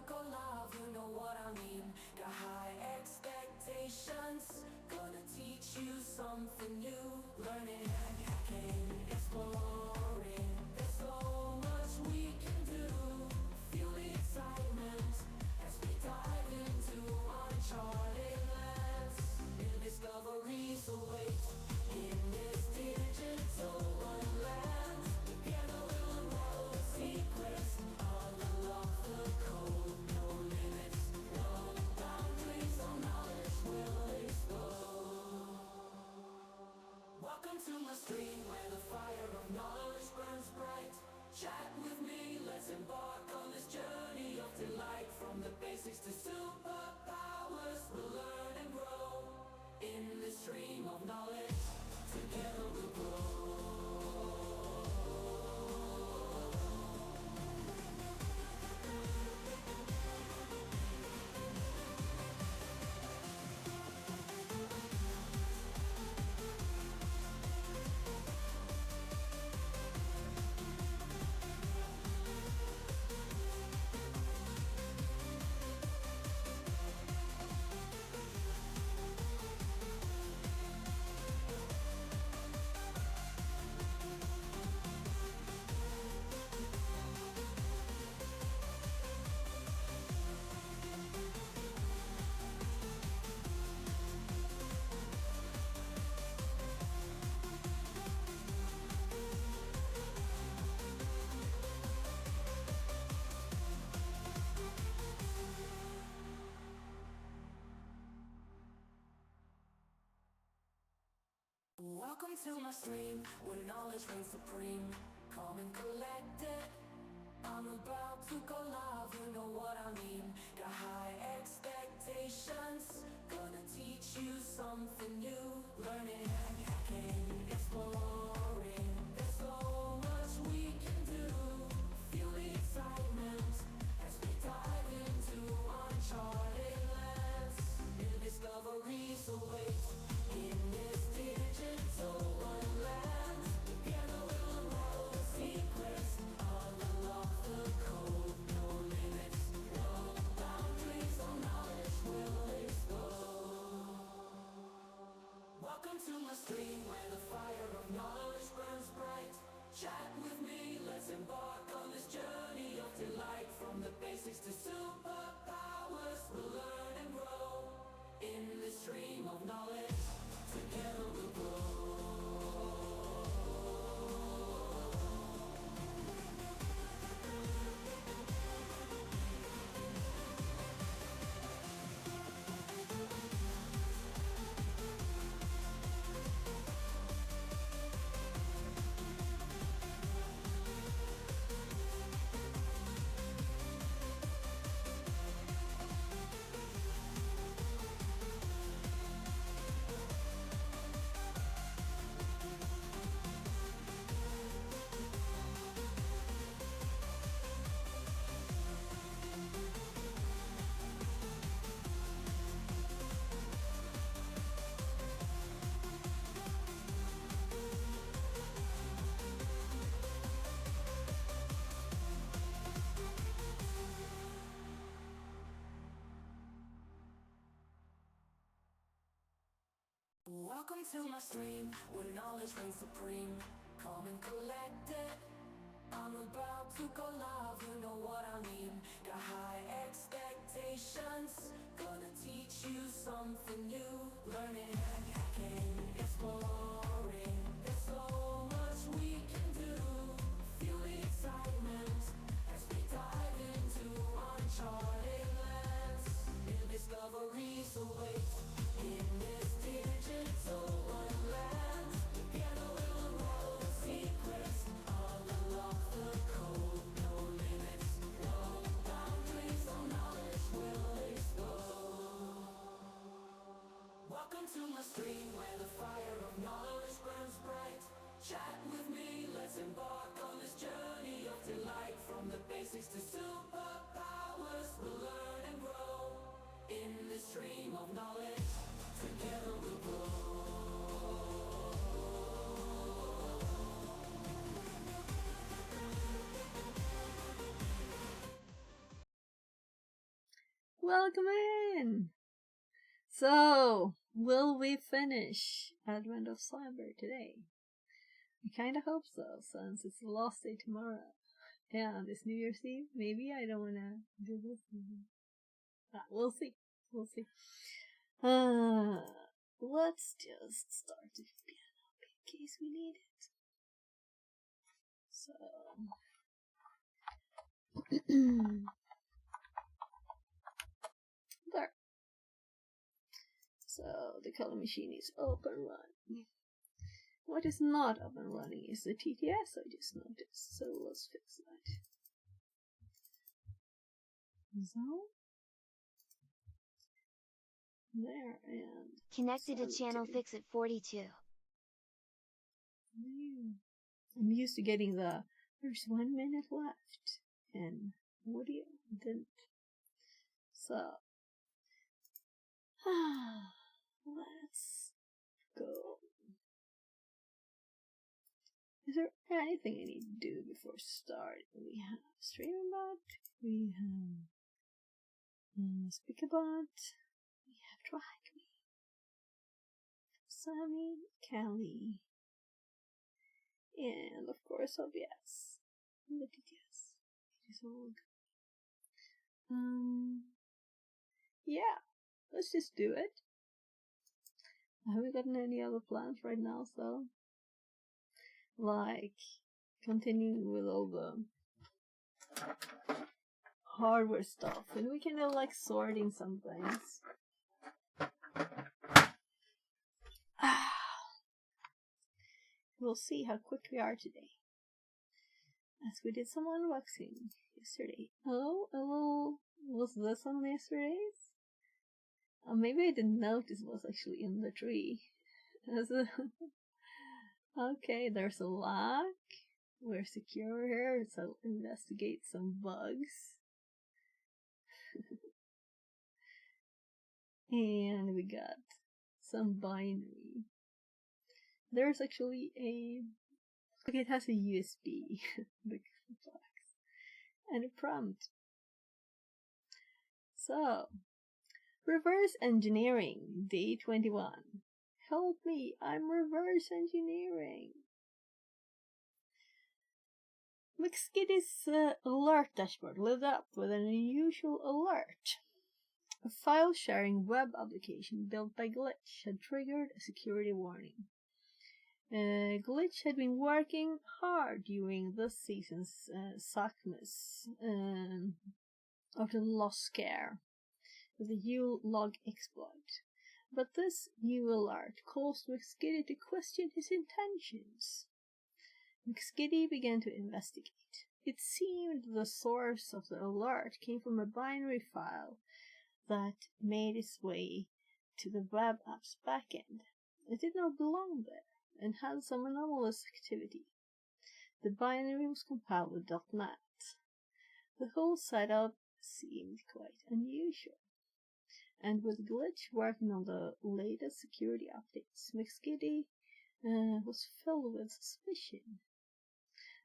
took a love, you know what I mean. Got high expectations, gonna teach you something new. Learning and hacking, exploring, there's so much we can do. Feel the excitement as we dive into uncharted lands. New discoveries await in this digital wonderland. Together we'll unravel the secrets, unlock the code. No limits, no boundaries, no knowledge we'll explore. Welcome to my stream where the fire of knowledge burns bright. Chat with me, let's embark on this journey of delight. From the basics to superpowers, we'll learn and grow. In this stream of knowledge, together we'll grow. Welcome to my stream, where knowledge reigns supreme. Calm and collected, I'm about to go live, you know what I mean. Got high expectations, gonna teach you something new. Learning and hacking, exploring, there's so much we can do. Feel the excitement as we dive into uncharted lands. New discoveries await in this digital wonderland. Together we'll unravel the secrets, unlock the code. No limits, no boundaries, no knowledge we'll explore. Welcome to my stream where the fire of knowledge burns bright. Chat with me, let's embark on this journey of delight. From the basics to superpowers, we'll learn and grow. In this stream of knowledge, together we'll grow. Welcome to my stream, where knowledge reigns supreme. Calm and collected, I'm about to go live, you know what I mean. Got high expectations, gonna teach you something new. Learning and hacking, exploring, there's so much we can do. Feel the excitement as we dive into uncharted lands. New discoveries await in this digital wonderland. Together we'll unravel the secrets, unlock the code. No limits, no boundaries, no knowledge we'll explore. Welcome to my stream where the fire of knowledge burns bright. Welcome in! So, will we finish Advent of Slumber today? I kinda hope so, since it's the last day tomorrow. And it's New Year's Eve. Maybe I don't wanna do this. We'll see. We'll see. Let's just start the piano in case we need it. So... there. So the color machine is up and running. What is not up and running is the TTS, I just noticed. So let's fix that. So there, and connected to channel fix at 42. I'm used to getting there's 1 minute left, and audio didn't. So let's go. Is there anything I need to do before starting? We have StreamBot, we have SpeakerBot, we have TrackMe, Sammy, Callie, and of course OBS, and the TTS. It is all good. Yeah, let's just do it. I haven't gotten any other plans right now, so like continuing with all the hardware stuff, and we can do like sorting some things. We'll see how quick we are today, as we did some unboxing yesterday. Oh, was this on yesterday's? Maybe I didn't notice it was actually in the tree. Okay, there's a lock. We're secure here, so investigate some bugs. And we got some binary. There's actually it has a USB box and a prompt. So, reverse engineering, day 21. Help me, I'm reverse engineering. McSkitty's alert dashboard lit up with an unusual alert. A file-sharing web application built by Glitch had triggered a security warning. Glitch had been working hard during this season's Sackmas after the Lost Scare with the Yule log exploit. But this new alert caused McSkitty to question his intentions. McSkitty began to investigate. It seemed the source of the alert came from a binary file that made its way to the web app's backend. It did not belong there and had some anomalous activity. The binary was compiled with .NET. The whole setup seemed quite unusual. And with Glitch working on the latest security updates, McSkitty was filled with suspicion.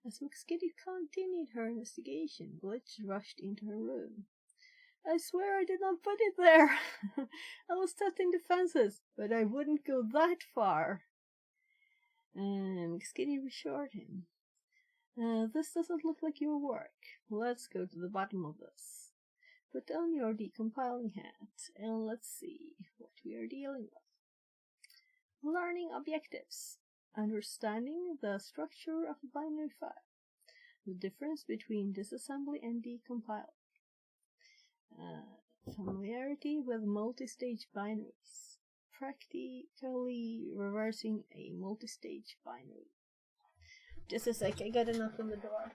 As McSkitty continued her investigation, Glitch rushed into her room. I swear I did not put it there. I was testing the fences, but I wouldn't go that far. McSkitty reassured him. This doesn't look like your work. Let's go to the bottom of this. Put on your decompiling hat, and let's see what we are dealing with. Learning objectives. Understanding the structure of a binary file. The difference between disassembly and decompiling. Familiarity with multi-stage binaries. Practically reversing a multi-stage binary. Just a sec, I got a knock on the door.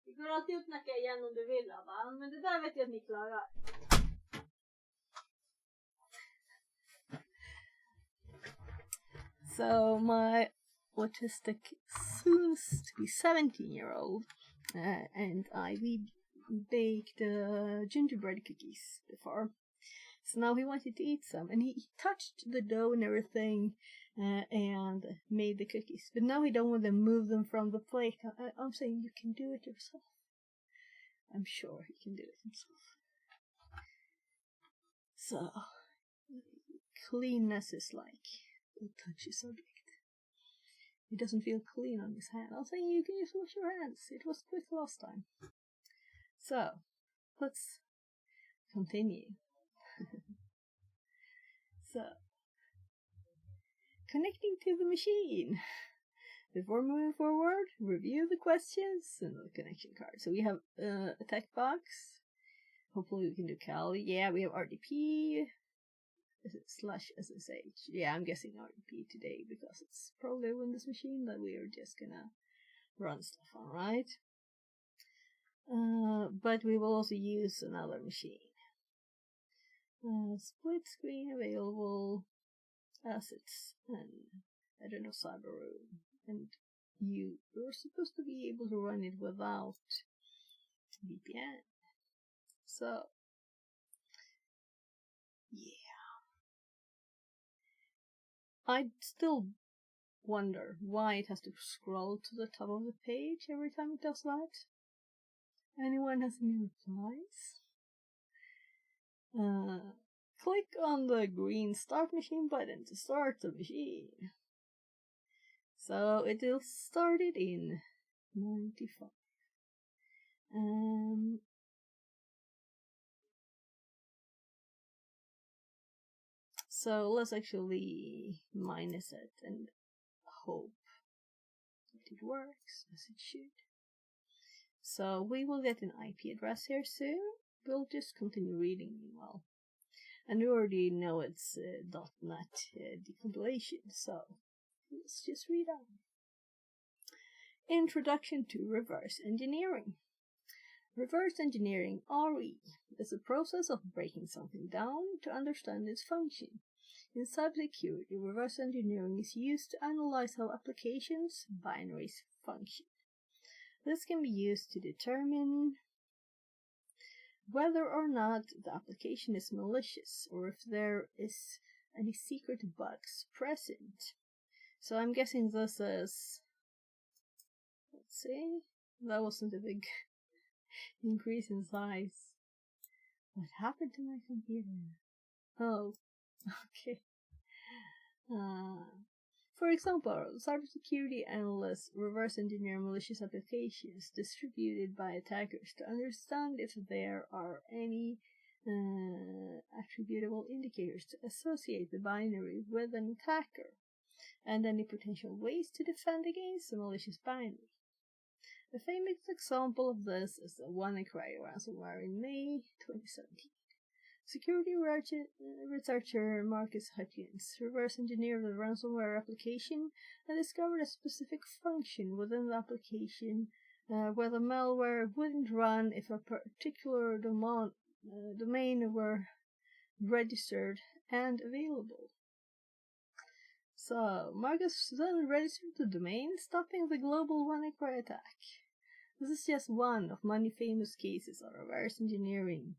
Vi går alltid att knacka igen om du vill, va? Men det där vet jag att ni klarar. So my autistic soon-to-be 17-year-old and we baked gingerbread cookies before. So now he wanted to eat some, and he touched the dough and everything and made the cookies. But now he don't want to move them from the plate. I'm saying you can do it yourself. I'm sure he can do it himself. So, cleanness is like a touchy subject. He doesn't feel clean on his hand. I'm saying you can just wash your hands. It was quick last time. So, let's continue. So, connecting to the machine. Before moving forward, review the questions and the connection card. So we have a text box. Hopefully we can do Kali. Yeah, we have RDP / SSH. Yeah, I'm guessing RDP today because it's probably a Windows machine that we are just gonna run stuff on, right? But we will also use another machine. Split screen available, assets, and I don't know, Cyberroom. And you're supposed to be able to run it without VPN. So, yeah. I still wonder why it has to scroll to the top of the page every time it does that. Anyone has any replies? Click on the green Start Machine button to start the machine. So it will start it in 95. So let's actually minus it and hope that it works as it should. So we will get an IP address here soon. We'll just continue reading meanwhile. And we already know it's .NET decompilation, so Let's just read on. Introduction to Reverse Engineering. Reverse engineering, RE, is a process of breaking something down to understand its function. In cybersecurity, reverse engineering is used to analyze how applications, binaries, function. This can be used to determine whether or not the application is malicious or if there is any secret bugs present. So I'm guessing this is, let's see, that wasn't a big increase in size. What happened to my computer? Oh, okay. For example, cybersecurity analysts reverse engineer malicious applications distributed by attackers to understand if there are any attributable indicators to associate the binary with an attacker, and any potential ways to defend against a malicious binary. A famous example of this is the WannaCry ransomware in May 2017. Security researcher Marcus Hutchins reverse engineered the ransomware application and discovered a specific function within the application where the malware wouldn't run if a particular domain were registered and available. So, Marcus then registered the domain, stopping the global WannaCry attack. This is just one of many famous cases of reverse engineering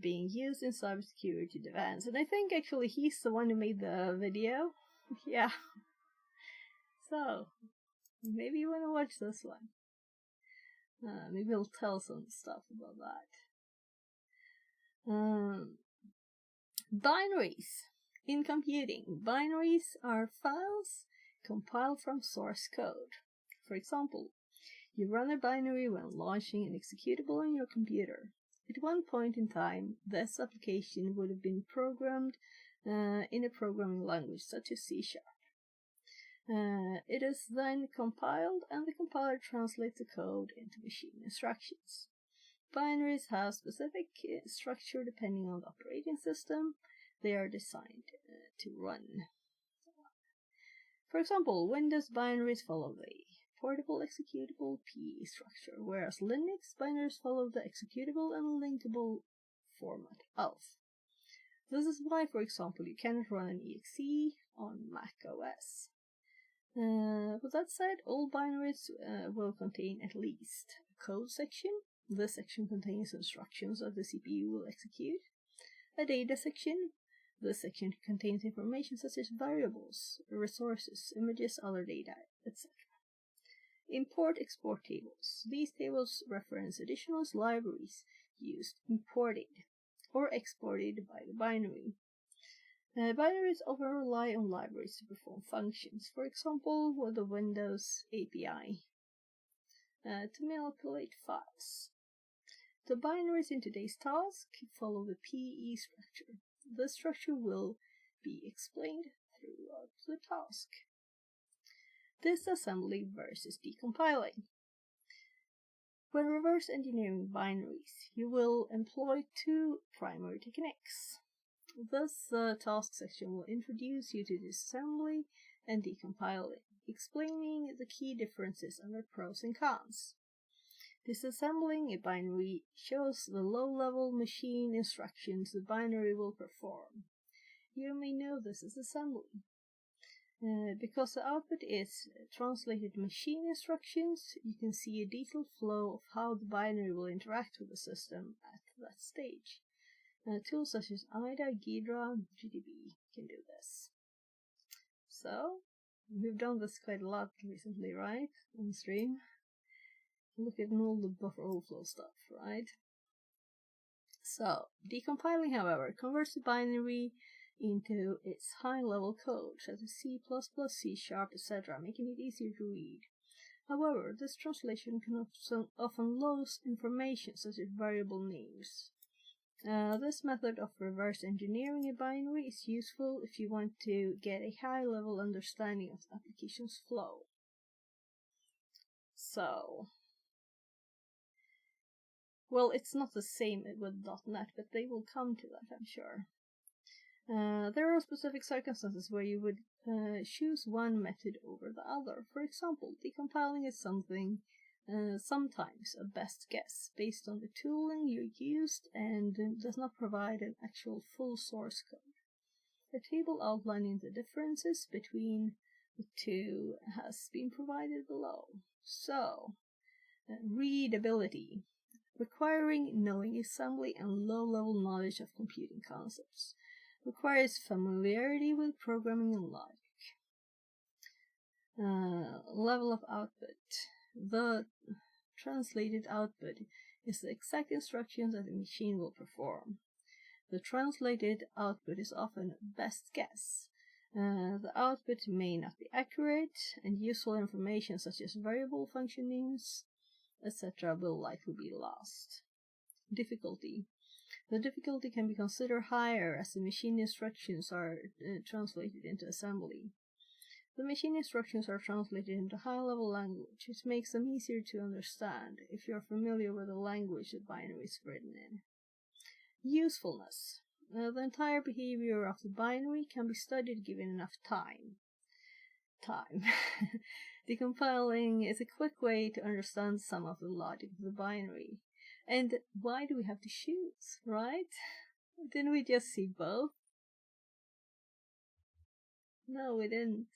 being used in cybersecurity defense. And I think actually he's the one who made the video. Yeah. So, maybe you want to watch this one. Maybe he'll tell some stuff about that. Binaries. In computing, binaries are files compiled from source code. For example, you run a binary when launching an executable on your computer. At one point in time, this application would have been programmed in a programming language such as C#. It is then compiled, and the compiler translates the code into machine instructions. Binaries have specific structure depending on the operating system they are designed to run. For example, Windows binaries follow the portable executable PE structure, whereas Linux binaries follow the executable and linkable format ELF. This is why, for example, you cannot run an exe on Mac OS. With that said, all binaries will contain at least a code section. This section contains instructions that the CPU will execute. A data section. This section contains information such as variables, resources, images, other data, etc. Import-export tables. These tables reference additional libraries used imported or exported by the binary. Binaries often rely on libraries to perform functions, for example, with the Windows API, to manipulate files. The binaries in today's task follow the PE structure. This structure will be explained throughout the task. Disassembly versus decompiling. When reverse engineering binaries, you will employ two primary techniques. This task section will introduce you to disassembly and decompiling, explaining the key differences and their pros and cons. Disassembling a binary shows the low-level machine instructions the binary will perform. You may know this as assembly. Because the output is translated machine instructions, you can see a detailed flow of how the binary will interact with the system at that stage. Tools such as IDA, Ghidra, GDB can do this. So, we've done this quite a lot recently, right? On stream. Look at all the buffer overflow stuff, right? So, decompiling, however, converts the binary into its high-level code, such as C++, C#, etc., making it easier to read. However, this translation can often lose information, such as variable names. This method of reverse engineering a binary is useful if you want to get a high-level understanding of the application's flow. So, well, it's not the same with .NET, but they will come to that, I'm sure. There are specific circumstances where you would choose one method over the other. For example, decompiling is sometimes a best guess based on the tooling you used and does not provide an actual full source code. A table outlining the differences between the two has been provided below. So, readability, requiring knowing assembly and low-level knowledge of computing concepts, requires familiarity with programming and logic. Level of output. The translated output is the exact instructions that the machine will perform. The translated output is often best guess. The output may not be accurate, and useful information such as variable functionings, etc. will likely be lost. Difficulty. The difficulty can be considered higher as the machine instructions are translated into assembly. The machine instructions are translated into high-level language, which makes them easier to understand if you're familiar with the language the binary is written in. Usefulness. The entire behavior of the binary can be studied given enough time. Decompiling is a quick way to understand some of the logic of the binary. And why do we have to choose, right? Didn't we just see both? No, we didn't.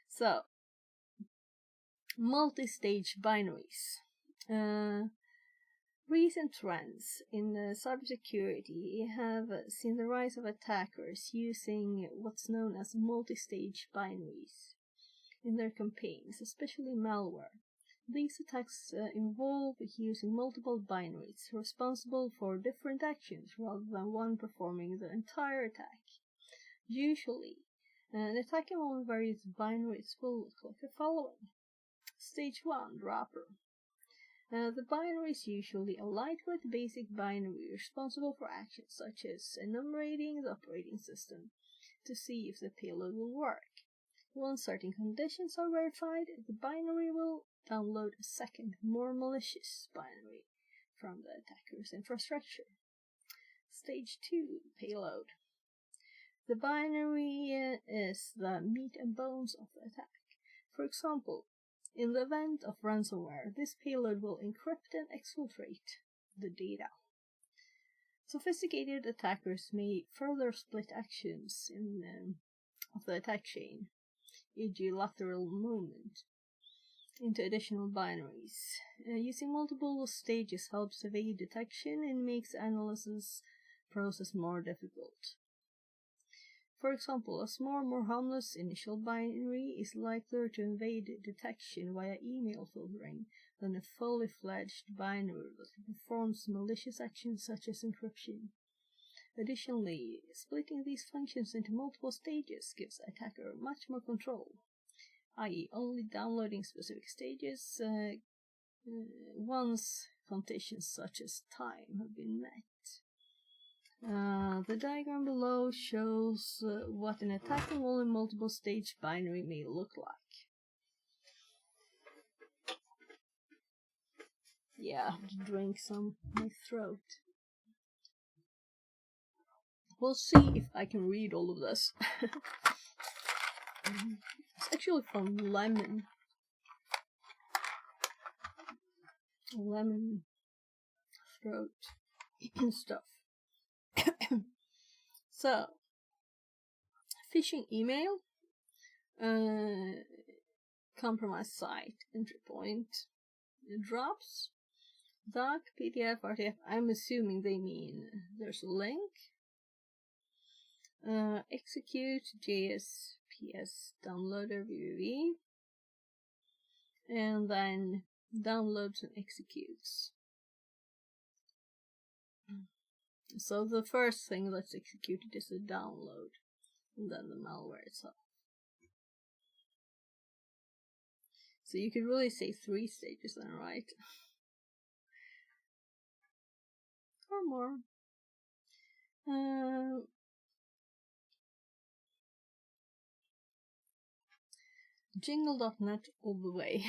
So, multi-stage binaries. Recent trends in cybersecurity have seen the rise of attackers using what's known as multi-stage binaries in their campaigns, especially malware. These attacks involve using multiple binaries responsible for different actions rather than one performing the entire attack. Usually, an attack involving various binaries will look like the following. Stage 1, Dropper. The binary is usually a lightweight basic binary responsible for actions such as enumerating the operating system to see if the payload will work. Once certain conditions are verified, the binary will download a second, more malicious binary from the attacker's infrastructure. Stage 2, Payload. The binary is the meat and bones of the attack. For example, in the event of ransomware, this payload will encrypt and exfiltrate the data. Sophisticated attackers may further split actions of the attack chain, e.g. lateral movement, into additional binaries. Using multiple stages helps evade detection and makes the analysis process more difficult. For example, a small, more harmless initial binary is likelier to evade detection via email filtering than a fully fledged binary that performs malicious actions such as encryption. Additionally, splitting these functions into multiple stages gives the attacker much more control, i.e. only downloading specific stages once conditions such as time have been met. The diagram below shows what an attack involving multiple stage binary may look like. Yeah, I have to drink some in my throat. We'll see if I can read all of this. It's actually from Lemon throat stuff. So, phishing email, compromised site, entry point, drops, doc, PDF, RTF. I'm assuming they mean there's a link. Execute, JS, PS, downloader, VVV, and then downloads and executes. So the first thing that's executed is the download, and then the malware itself. So you could really say 3 stages then, right? Or more. Jingle.net all the way.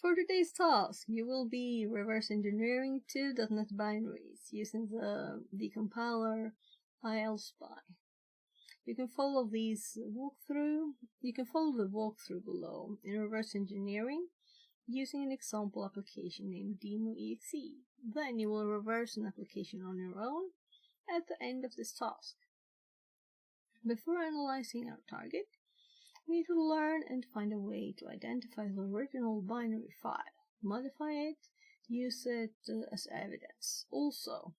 For today's task, you will be reverse engineering 2 .NET binaries using the decompiler iSpy. You can follow these walkthrough. You can follow the walkthrough below in reverse engineering using an example application named Demo.exe. Then you will reverse an application on your own at the end of this task. Before analyzing our target, we need to learn and find a way to identify the original binary file, modify it, use it as evidence. Also,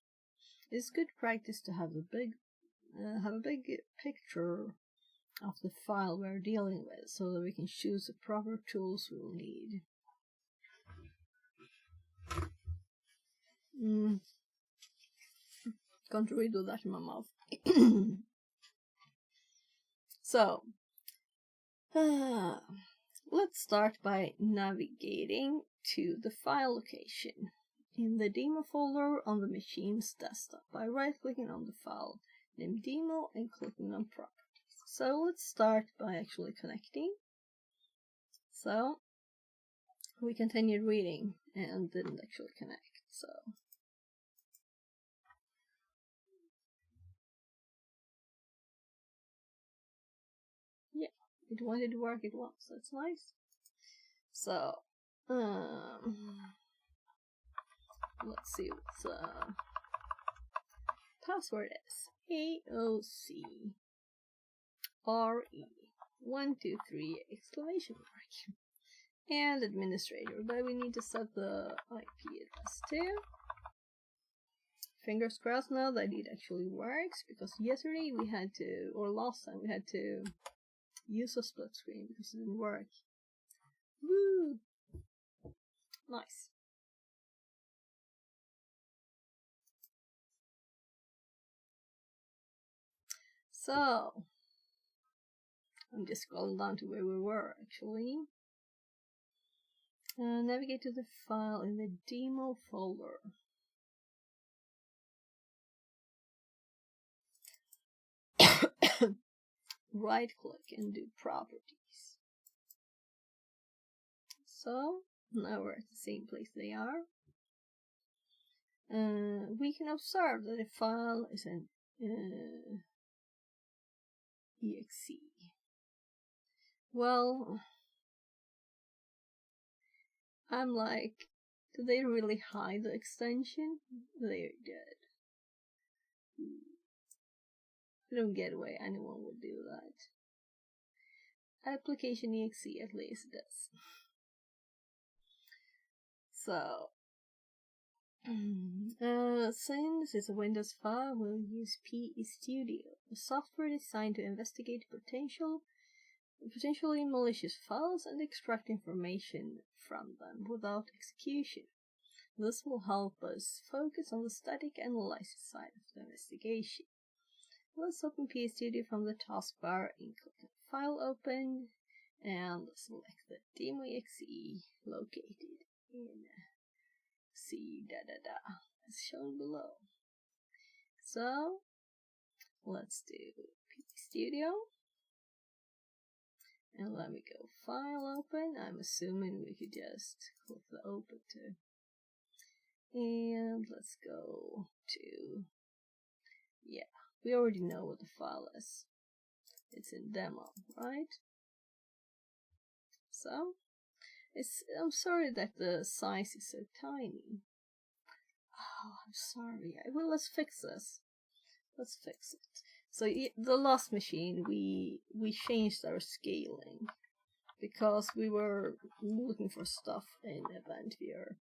it's good practice to have a big picture of the file we're dealing with so that we can choose the proper tools we'll need. Can't really do that in my mouth. So, let's start by navigating to the file location in the demo folder on the machine's desktop by right-clicking on the file named demo and clicking on properties. So let's start by actually connecting. So we continued reading and didn't actually connect. So yeah, it wanted to work. It was. That's nice. So let's see what the password is. AOCRE123 exclamation mark. And administrator, but we need to set the IP address too. Fingers crossed now that it actually works, because yesterday we had to, or last time we had to use a split screen because it didn't work. Woo! Nice. So, I'm just scrolling down to where we were actually. Navigate to the file in the demo folder. Right click and do properties. So now we're at the same place they are. We can observe that the file is an exe. Well, I'm like, did they really hide the extension? They did. I don't get why anyone would do that. Application exe at least does. So, since it's a Windows file, we'll use PE Studio, a software designed to investigate potentially malicious files and extract information from them without execution. This will help us focus on the static analysis side of the investigation. Let's open PE Studio from the taskbar and click on File Open and select the Demo.exe located in C as shown below. So let's do PE Studio and let me go File Open. I'm assuming we could just click the Open too. And let's go to, yeah, we already know what the file is. It's in demo, right? So, I'm sorry that the size is so tiny. Oh, I'm sorry. Let's fix this. Let's fix it. So the last machine, we changed our scaling because we were looking for stuff in Event Viewer,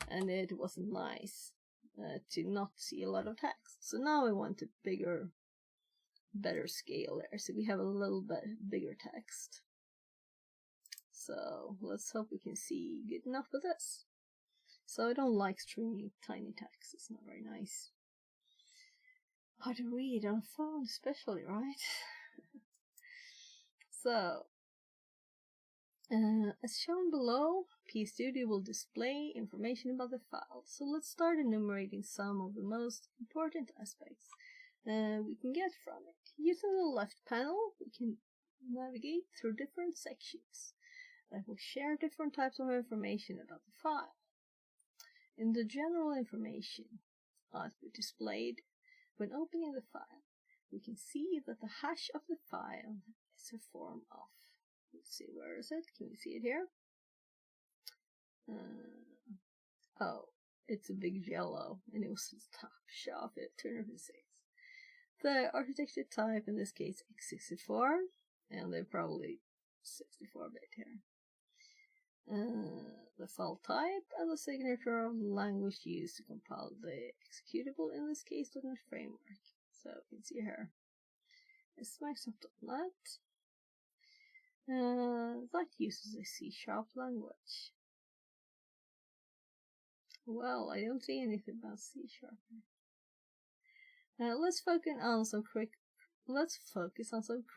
and it wasn't nice to not see a lot of text. So now I want a bigger, better scale there, so we have a little bit bigger text. So let's hope we can see good enough with this. So I don't like extremely tiny text, it's not very nice. Hard to read on a phone especially, right? So, as shown below, PE Studio will display information about the file. So let's start enumerating some of the most important aspects we can get from it. Using the left panel, we can navigate through different sections that will share different types of information about the file. In the general information output displayed when opening the file, we can see that the hash of the file is a form of, let's see, where is it? Can we see it here? Oh, it's a big yellow, and it was the top shelf at Turner & Six. The architecture type, in this case, x64, and they're probably 64-bit here. The file type and the signature of the language used to compile the executable, in this case, .NET Framework. So you can see here, it's Microsoft.NET. That uses a C# language. Well, I don't see anything about C#. Let's focus on some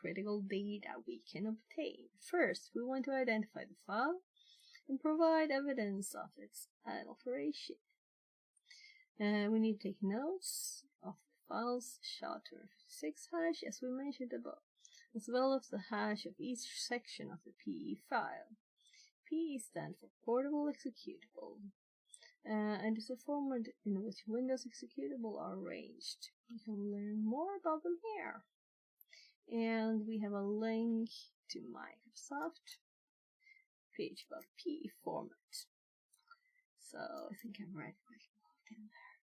critical data we can obtain. First, we want to identify the file and provide evidence of its alteration. We need to take notes of the file's SHA-256 hash, as we mentioned above, as well as the hash of each section of the PE file. PE stands for Portable Executable, and is a format in which Windows executable are arranged. You can learn more about them here. And we have a link to Microsoft page about PE format. So I think I'm right in there.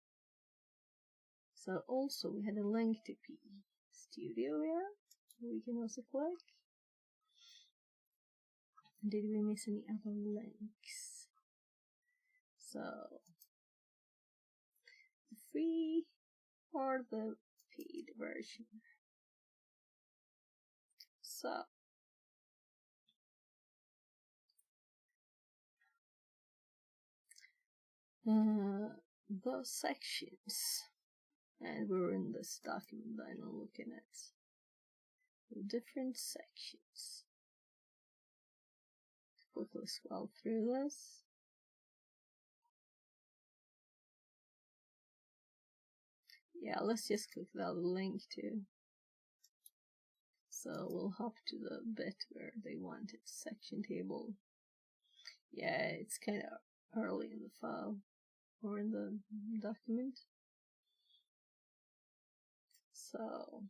So also we had a link to PE Studio here. We can also click. Did we miss any other links? So the free or the paid version. So those sections, and we're in this document that I'm looking at. The different sections. Quickly scroll through this. Yeah, let's just click that link too. So we'll hop to the bit where they wanted section table. Yeah, it's kind of early in the file or in the document. So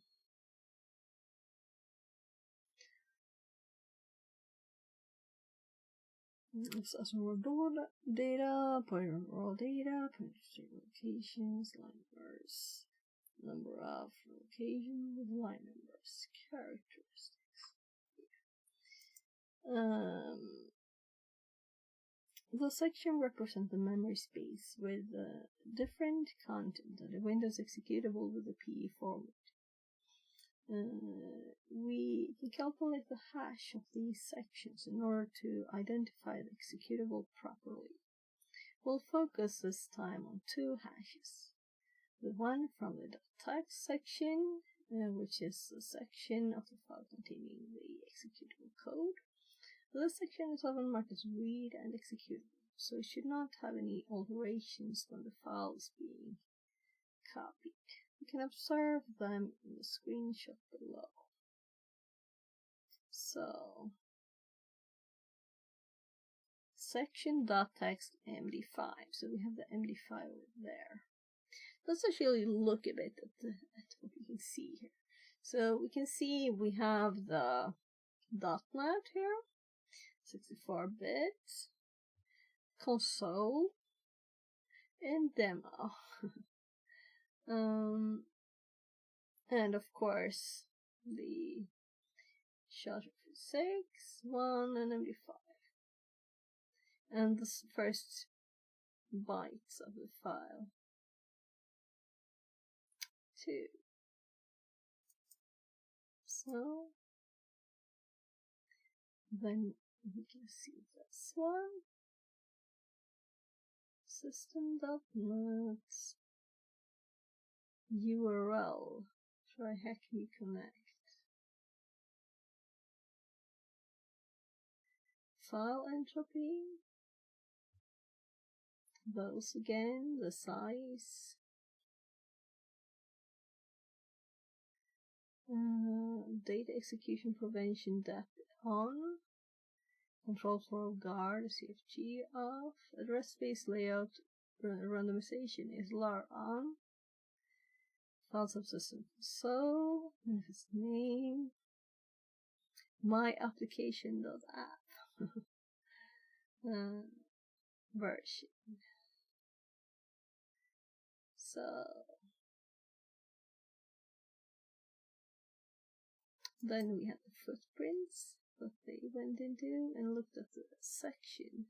it's also raw data, point of raw data, point of locations, line numbers, number of locations with line numbers, characteristics. The section represents the memory space with different content and a Windows executable with the PE format. We can calculate the hash of these sections in order to identify the executable properly. We'll focus this time on two hashes. The one from the .text section, which is the section of the file containing the executable code. This section is often marked as read and executable, so it should not have any alterations when the file is being copied. You can observe them in the screenshot below. So, section.text MD5. So we have the MD5 there. Let's actually look a bit at what we can see here. So we can see we have the .NET here, 64-bit, console, and demo. And of course the SHA-256, 1, and MD5. And the first bytes of the file. 2. So then we can see this one. System.net URL. Try Hack Me Connect. File entropy. Those again, the size. Data execution prevention depth on. Control flow guard CFG off. Address space layout randomization is LAR on. file subsystem. So, if it's name, my application.app version. So then we have the footprints that they went into and looked at the section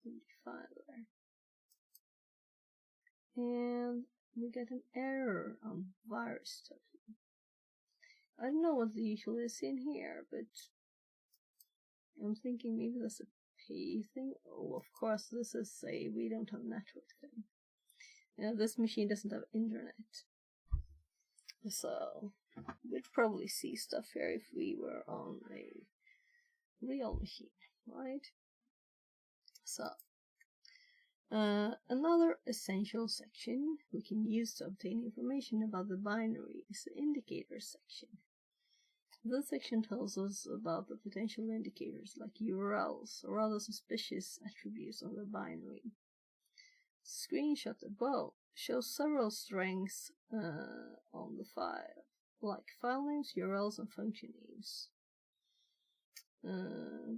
in the file there. And we get an error on virus stuff. I don't know what the usual is in here, but I'm thinking maybe that's a pay thing. Oh, of course, this is a we don't have network thing. This machine doesn't have internet. So, we'd probably see stuff here if we were on a real machine, right? So, another essential section we can use to obtain information about the binary is the indicator section. This section tells us about the potential indicators like URLs or other suspicious attributes on the binary. Screenshot above shows several strings on the file, like file names, URLs, and function names.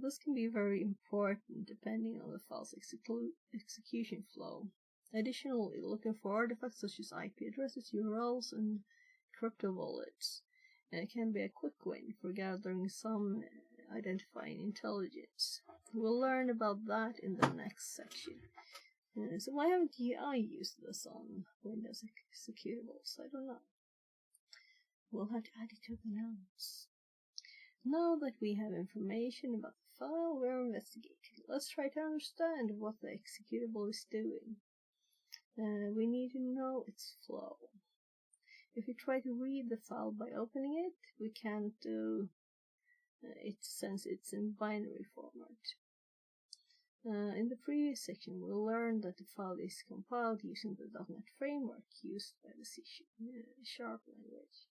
This can be very important depending on the file's execution flow. Additionally, looking for artifacts such as IP addresses, URLs, and crypto wallets can be a quick win for gathering some identifying intelligence. We'll learn about that in the next section. So why haven't I used this on Windows executables? I don't know. We'll have to add it to the notes. Now that we have information about the file we're investigating, let's try to understand what the executable is doing. We need to know its flow. If we try to read the file by opening it, we can't do it since it's in binary format. In the previous section, we learned that the file is compiled using the .NET framework used by the C# language.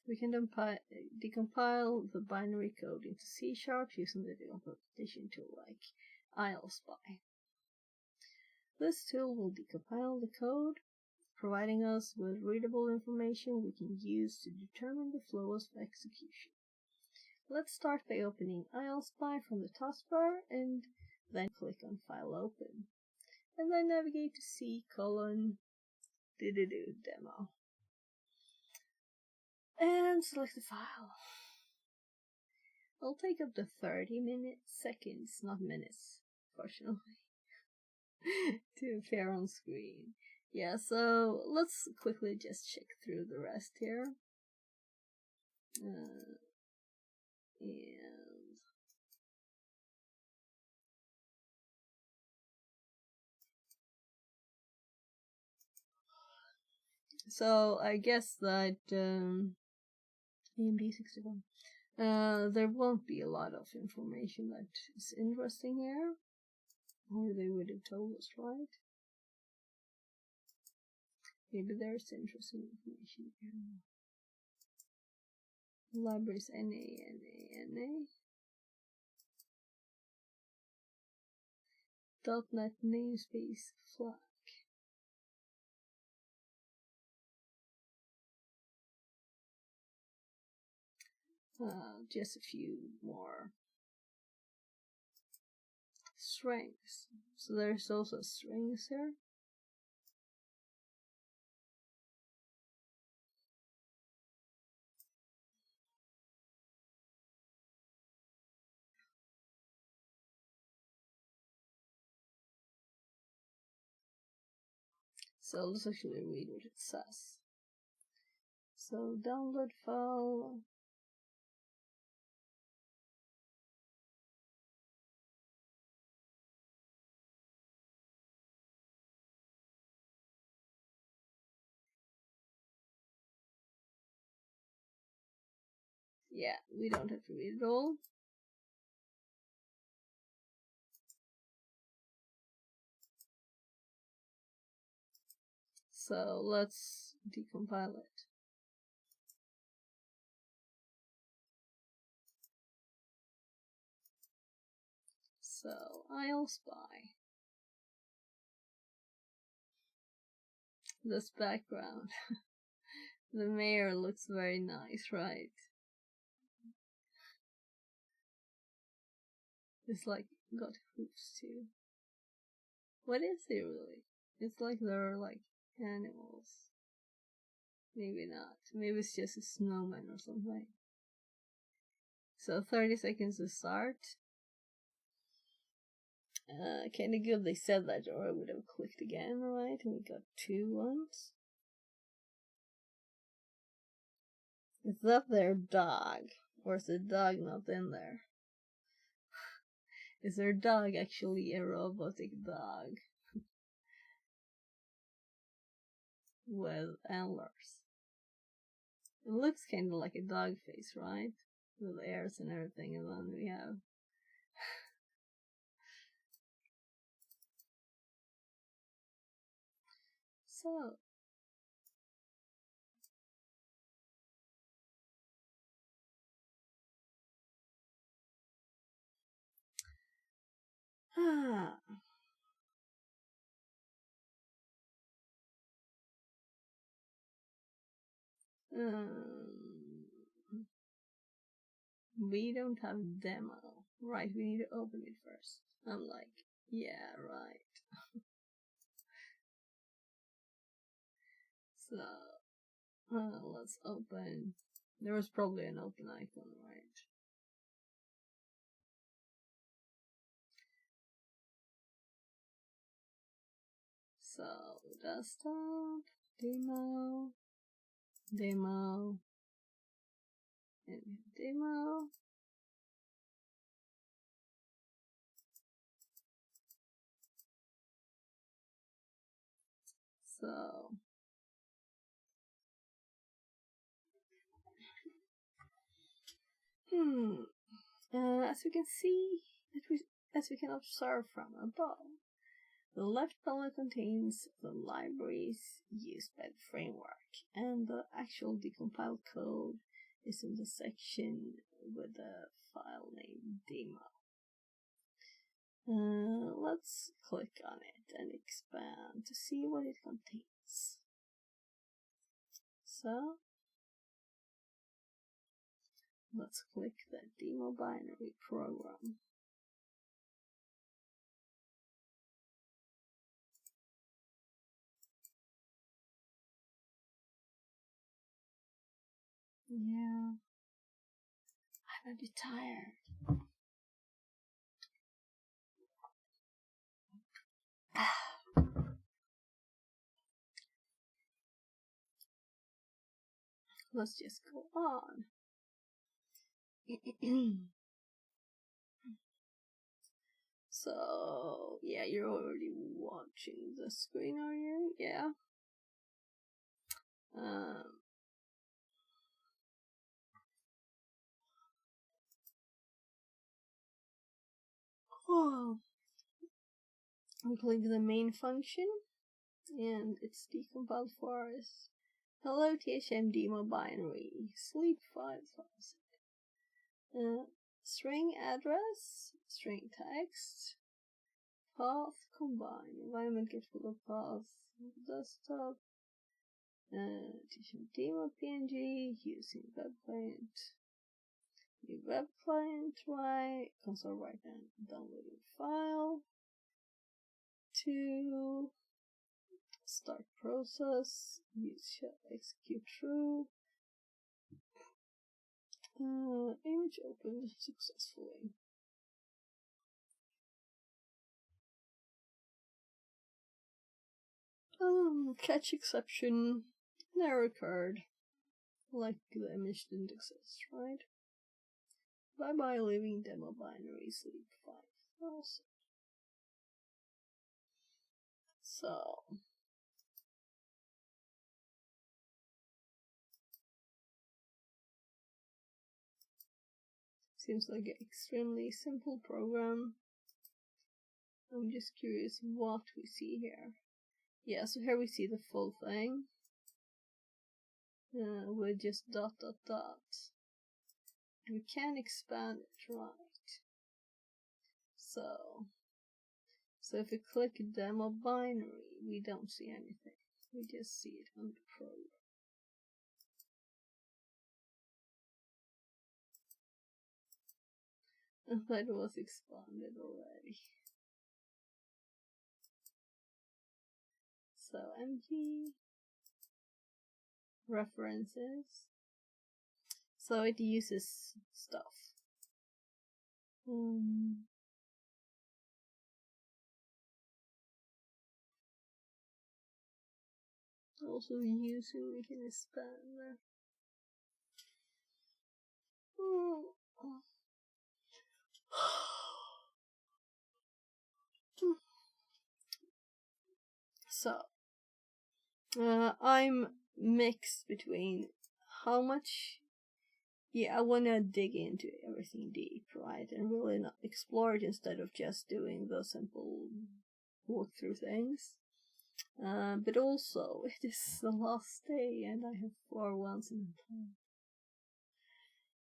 We can decompile the binary code into C# using the decomposition tool like ILSpy. This tool will decompile the code, providing us with readable information we can use to determine the flow of execution. Let's start by opening ILSpy from the taskbar and then click on File Open, and then navigate to C:\demo and select the file. It'll take up to 30 seconds, not minutes, fortunately, to appear on screen. Yeah, so let's quickly just check through the rest here. So I guess that AMD61, there won't be a lot of information that is interesting here, or they would have told us, right? Maybe there's interesting information here. Libraries NA. .NET namespace flag. Just a few more strings. So there's also strings here. So let's actually read what it says. So download file. Yeah, we don't have to read it all. So let's decompile it. So ILSpy. this background. The mayor looks very nice, right? It's like got hoofs too. What is it really? It's like they're like animals. Maybe not. Maybe it's just a snowman or something. So 30 seconds to start. Kinda good they said that, or I would have clicked again, right? And we got 2 ones. Is that their dog? Or is the dog not in there? Is their dog actually a robotic dog? With antlers. It looks kinda like a dog face, right? With ears and everything, and then we have so we don't have demo. Right, we need to open it first. I'm like, yeah, right. So, let's open. There was probably an open icon, right? So, desktop, demo, demo, and demo. So, as we can see, as we can observe from above, the left panel contains the libraries used by the framework, and the actual decompiled code is in the section with the file name demo. Let's click on it and expand to see what it contains. So, let's click the demo binary program. Yeah, I'm a bit tired. Let's just go on. So, yeah, you're already watching the screen, are you? Yeah. We click the main function, and it's decompiled for us. Hello THM demo binary, sleep 5000. String address, string text, path combine, environment get full of path, desktop, THM demo PNG, using web client. New web client, right? Console right now, downloading file. To start process, use shall execute true. Image opened successfully. Catch exception never occurred. Like the image didn't exist, right? Bye bye living demo binary sleep 5000. So seems like an extremely simple program. I'm just curious what we see here. Yeah, so here we see the full thing. With just dot. We can expand it, right? So if we click demo binary, we don't see anything. We just see it on the probe. And that was expanded already. So empty references. So it uses stuff. Also the user we can expand there. So I'm mixed between how much I wanna dig into everything deep, right? And really not explore it instead of just doing the simple walkthrough things. But also it is the last day and I have 4 ones in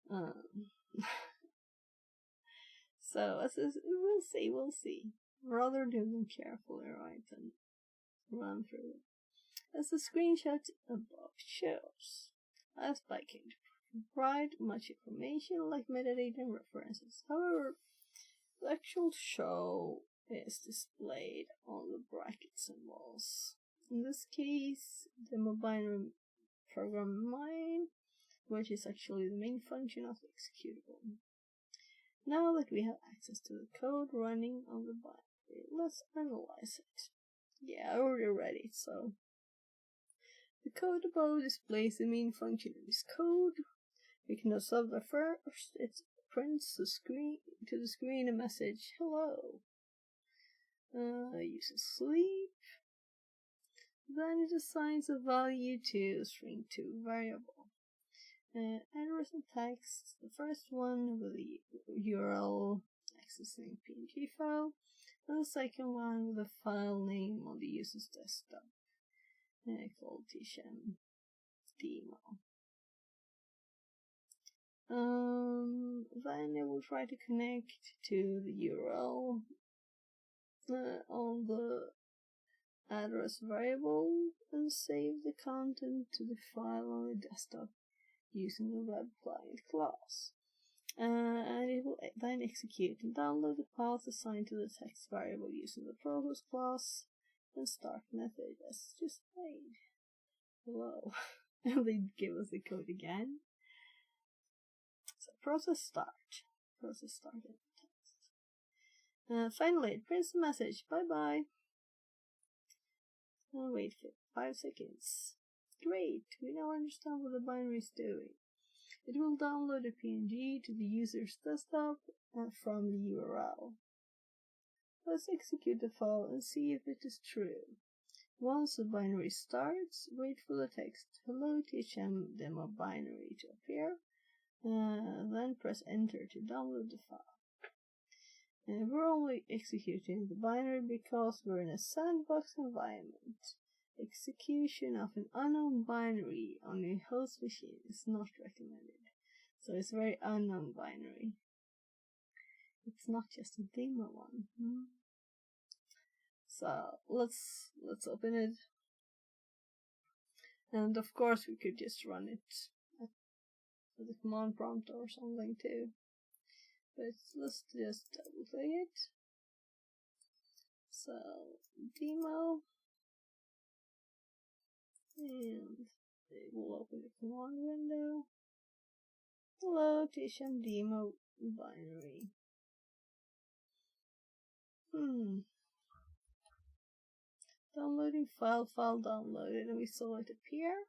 time. So we'll see. Rather do them carefully, right, and run through it. As the screenshot above shows, Aspike can provide much information like metadata and references. However, the actual show is displayed on the bracket symbols. In this case, the binary program mine, which is actually the main function of the executable. Now that we have access to the code running on the binary, let's analyze it. Yeah, I already read it, so. The code above displays the main function of this code. We can observe the first, it prints to the screen a message, hello. Uses sleep. Then it assigns a value to string2 variable. Address and text, the first one with the URL accessing PNG file, and the second one with the file name on the user's desktop, called TSHM demo. Then it will try to connect to the URL on the address variable and save the content to the file on the desktop using the web client class. And it will then execute and download the path assigned to the text variable using the process class and start method as just made. Hello. And they give us the code again. So process start. Process started text. Finally, it prints the message. Bye bye. And wait for 5 seconds. Great, we now understand what the binary is doing. It will download a PNG to the user's desktop from the URL. Let's execute the file and see if it is true. Once the binary starts, wait for the text hello TSHM demo binary to appear, then press enter to download the file. And we're only executing the binary because we're in a sandbox environment. Execution of an unknown binary on a host machine is not recommended. So it's very unknown binary. It's not just a demo one. So let's open it. And of course we could just run it with the command prompt or something too. But let's just double click it. So demo. And it will open the command window. Hello, TSHM demo binary. Downloading file downloaded, and we saw it appear.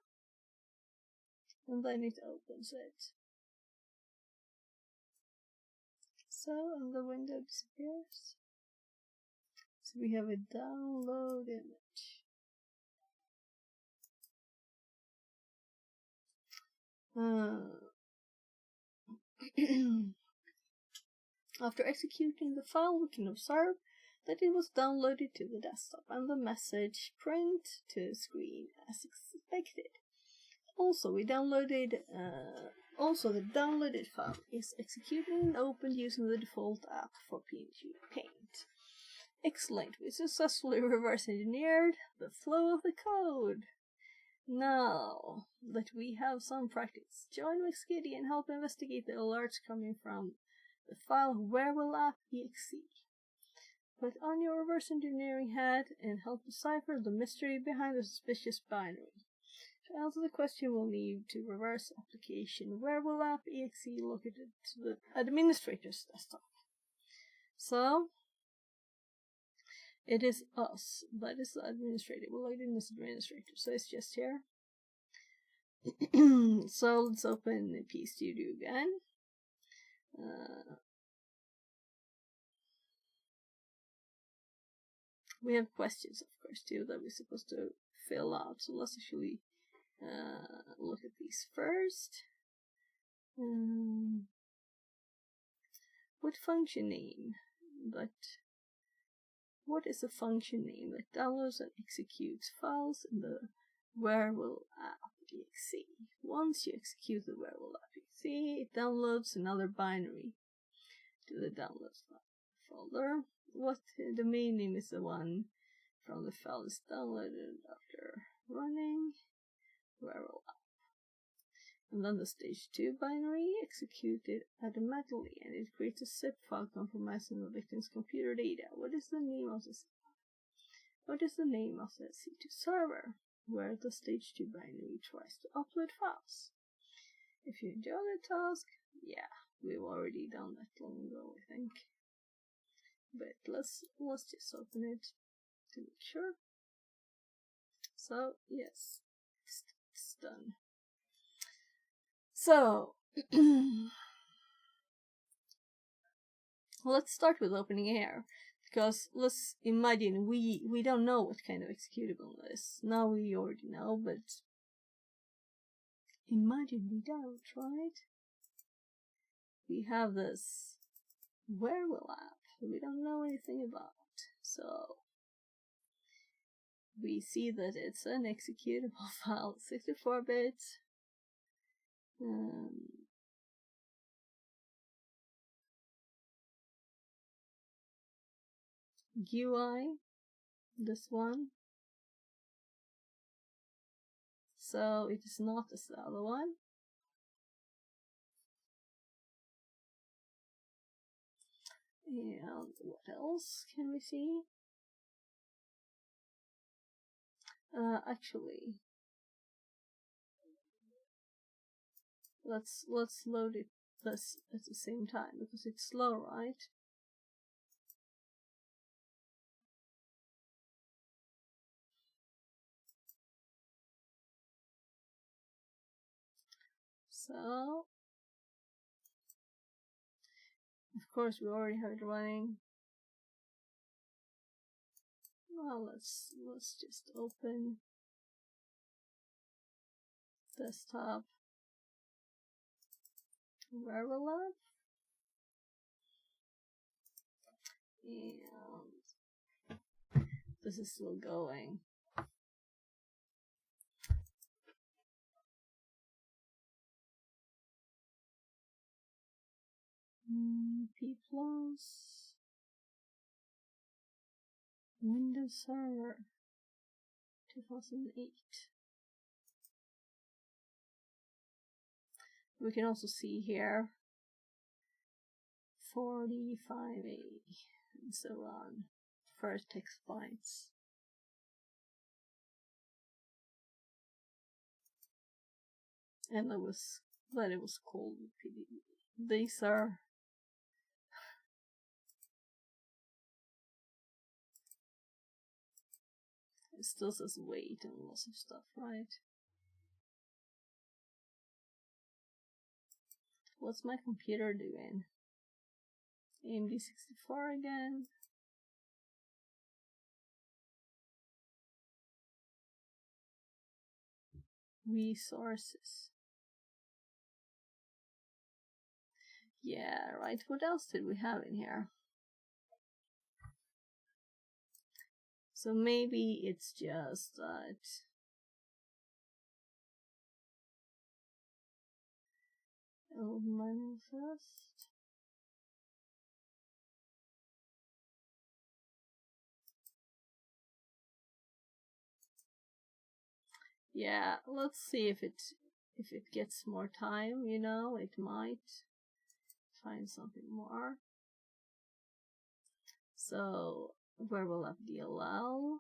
And then it opens it. So, and the window disappears. So we have a download image. After executing the file, we can observe that it was downloaded to the desktop and the message print to the screen as expected. Also, the downloaded file is executed and opened using the default app for PNG Paint. Excellent. We successfully reverse engineered the flow of the code. Now that we have some practice, join McSkitty and help investigate the alerts coming from the file werewolf.exe. Put on your reverse engineering hat and help decipher the mystery behind the suspicious binary. To answer the question, we'll need to reverse application werewolf.exe located to the administrator's desktop. So, it is us. That is the administrator. We're loading this administrator, so it's just here. So let's open the PStudio again. We have questions, of course, too, that we're supposed to fill out. So let's actually look at these first. What function name? What is a function name that downloads and executes files in the werewolf.exe? Once you execute the werewolf.exe, it downloads another binary to the downloads folder. What domain name is the one from the file is downloaded after running werewolf? And then the stage 2 binary executed automatically, and it creates a zip file compromising the victim's computer data. What is the name of this? What is the name of the C2 server where the stage 2 binary tries to upload files? If you enjoy the task, yeah, we've already done that long ago, I think. But let's just open it to make sure. So yes, it's done. So let's start with opening here, because let's imagine we don't know what kind of executable it is. Now we already know, but imagine we don't, right? We have this werewolf app we don't know anything about, so we see that it's an executable file, 64 bits. GUI, this one. So it is not this other one. And what else can we see? Actually, let's load this at the same time, because it's slow, right? So, of course, we already have it running. Well, let's just open desktop werewolf, and this is still going. P plus Windows Server 2008. We can also see here 45A and so on. First text bytes. And it was called PDB. These are it still says wait and lots of stuff, right? What's my computer doing? AMD 64 again. Resources. Yeah, right. What else did we have in here? So maybe it's just that old manifest. Yeah, let's see if it gets more time, you know, it might find something more. So where will FDLL?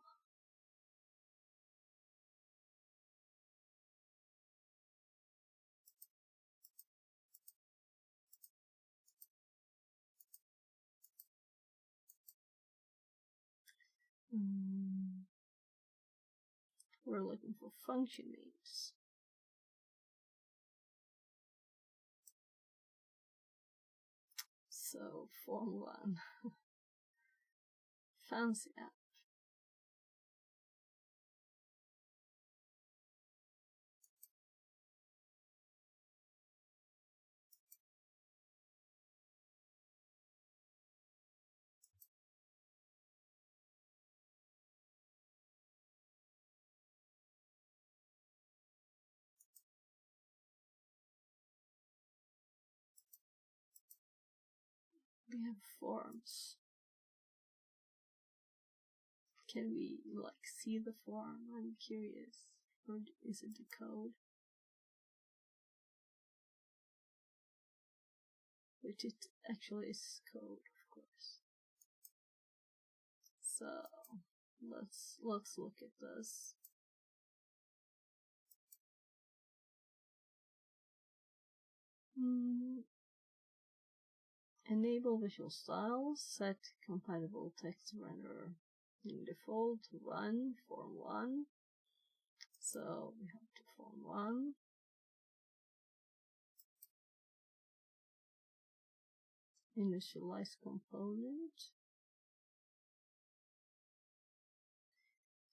We're looking for function names. So form 1. Fancy app. We have forms. Can we like see the form? I'm curious. Or is it the code? Which it actually is code, of course. So let's look at this. Enable visual styles, set compatible text renderer in default, run form 1. So we have to form 1. Initialize component.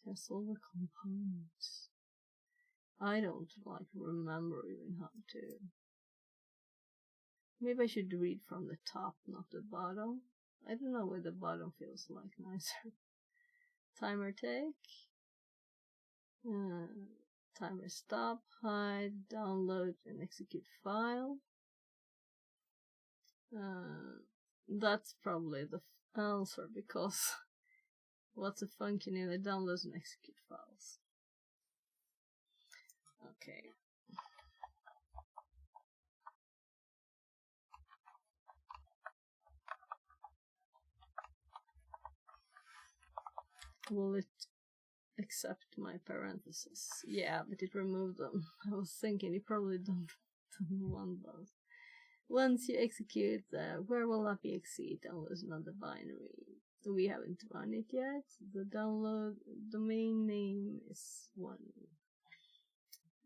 Test all the components. I don't like remember even how to. Maybe I should read from the top, not the bottom. I don't know where the bottom feels like nicer. Timer take. Timer stop, hide, download, and execute file. That's probably the answer, because what's a function if it downloads and execute files? Okay. Will it accept my parentheses? Yeah, but it removed them. I was thinking you probably don't want those. Once you execute the where will AppExe downloads another binary. We haven't run it yet. The download domain name is 1.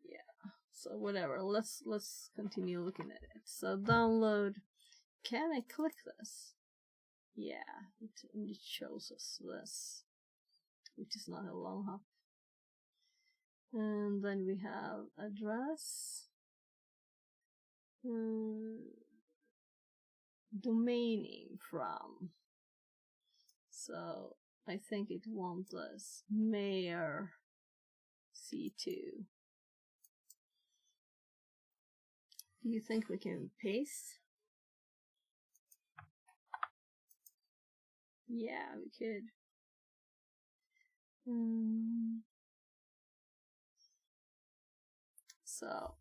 Yeah. So whatever. Let's continue looking at it. So download. Can I click this? Yeah, it shows us this, which is not a long hop. And then we have address, domain name from. So I think it wants this mayor C2. Do you think we can paste? Yeah, we could. So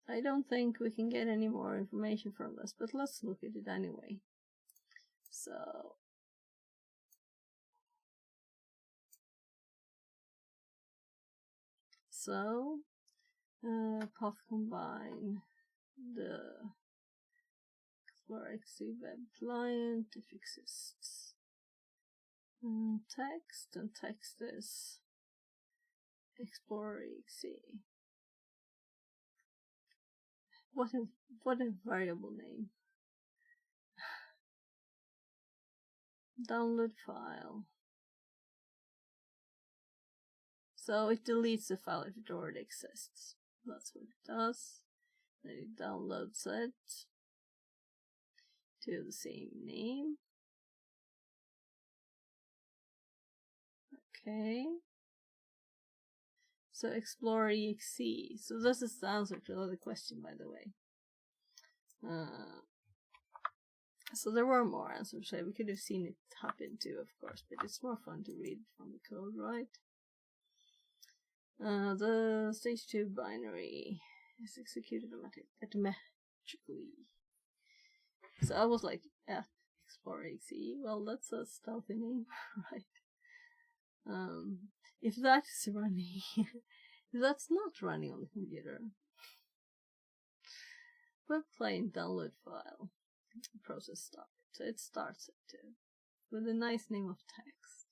I don't think we can get any more information from this, but let's look at it anyway. So path combine the ExploreXC web client if exists. Text, and text is ExploreXC. What a variable name. Download file. So it deletes the file if it already exists. That's what it does. Then it downloads it to the same name. Okay. So ExploreXC. So this is the answer to the other question, by the way. So there were more answers. We could have seen it happen too, of course, but it's more fun to read from the code, right? The stage 2 binary is executed automatically. So I was like, yeah, Explorer XE. Well, that's a stealthy name, right? If that's running, if that's not running on the computer, web client download file, process start. So it starts it with a nice name of text.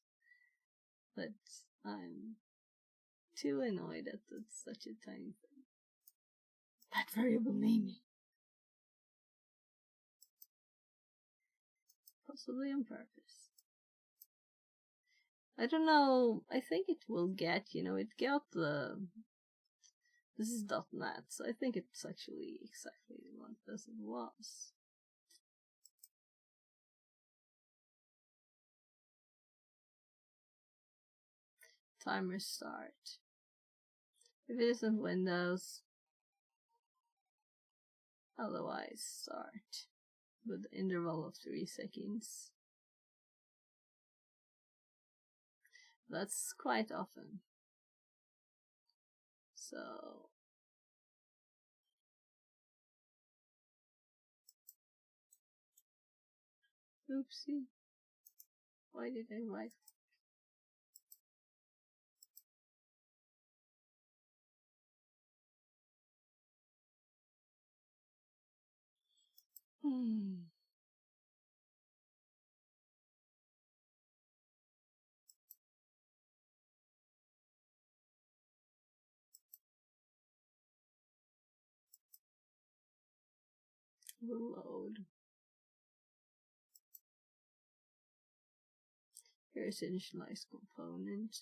But I'm too annoyed at such a tiny thing. That variable naming. Possibly on purpose. I don't know. I think it will get, it got the. This is .NET, so I think it's actually exactly what this was. Timer start. If it isn't Windows, otherwise start with interval of 3 seconds. That's quite often. So oopsie. Why did I write? Reload. Here's initialize component.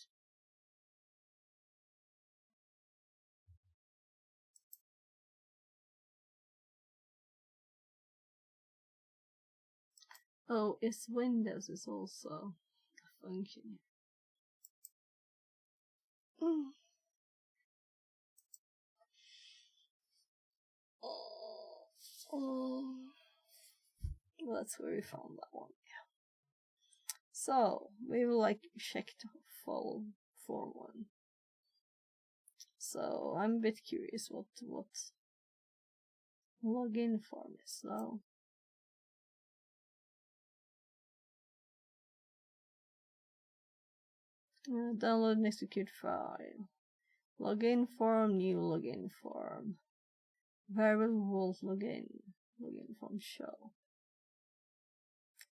Oh, is Windows is also a function. That's where we found that one. Yeah. So we will check the full form one. So I'm a bit curious what login form is now. Download and execute file. Login form, new login form. Variable login form show.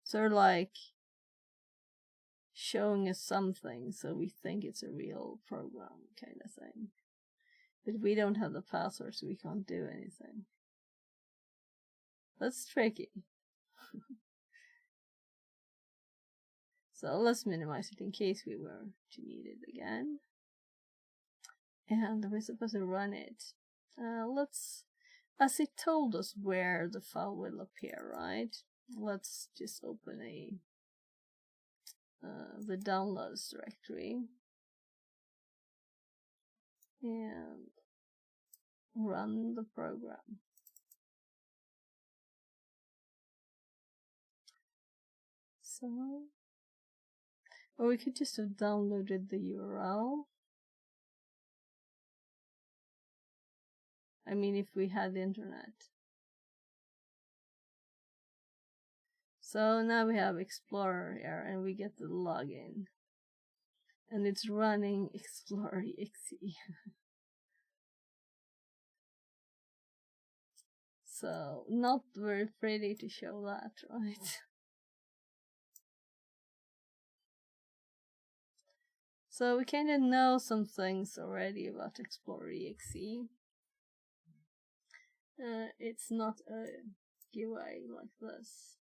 So they're showing us something, so we think it's a real program kind of thing. But we don't have the password, so we can't do anything. That's tricky. So let's minimize it in case we were to need it again. And we're supposed to run it. As it told us where the file will appear, right? Let's just open the downloads directory and run the program. So, or we could just have downloaded the URL. I mean, if we had the internet. So now we have Explorer here, and we get the login. And it's running Explorer XE. So, not very pretty to show that, right? So we kind of know some things already about Explorer XE. It's not a GUI like this.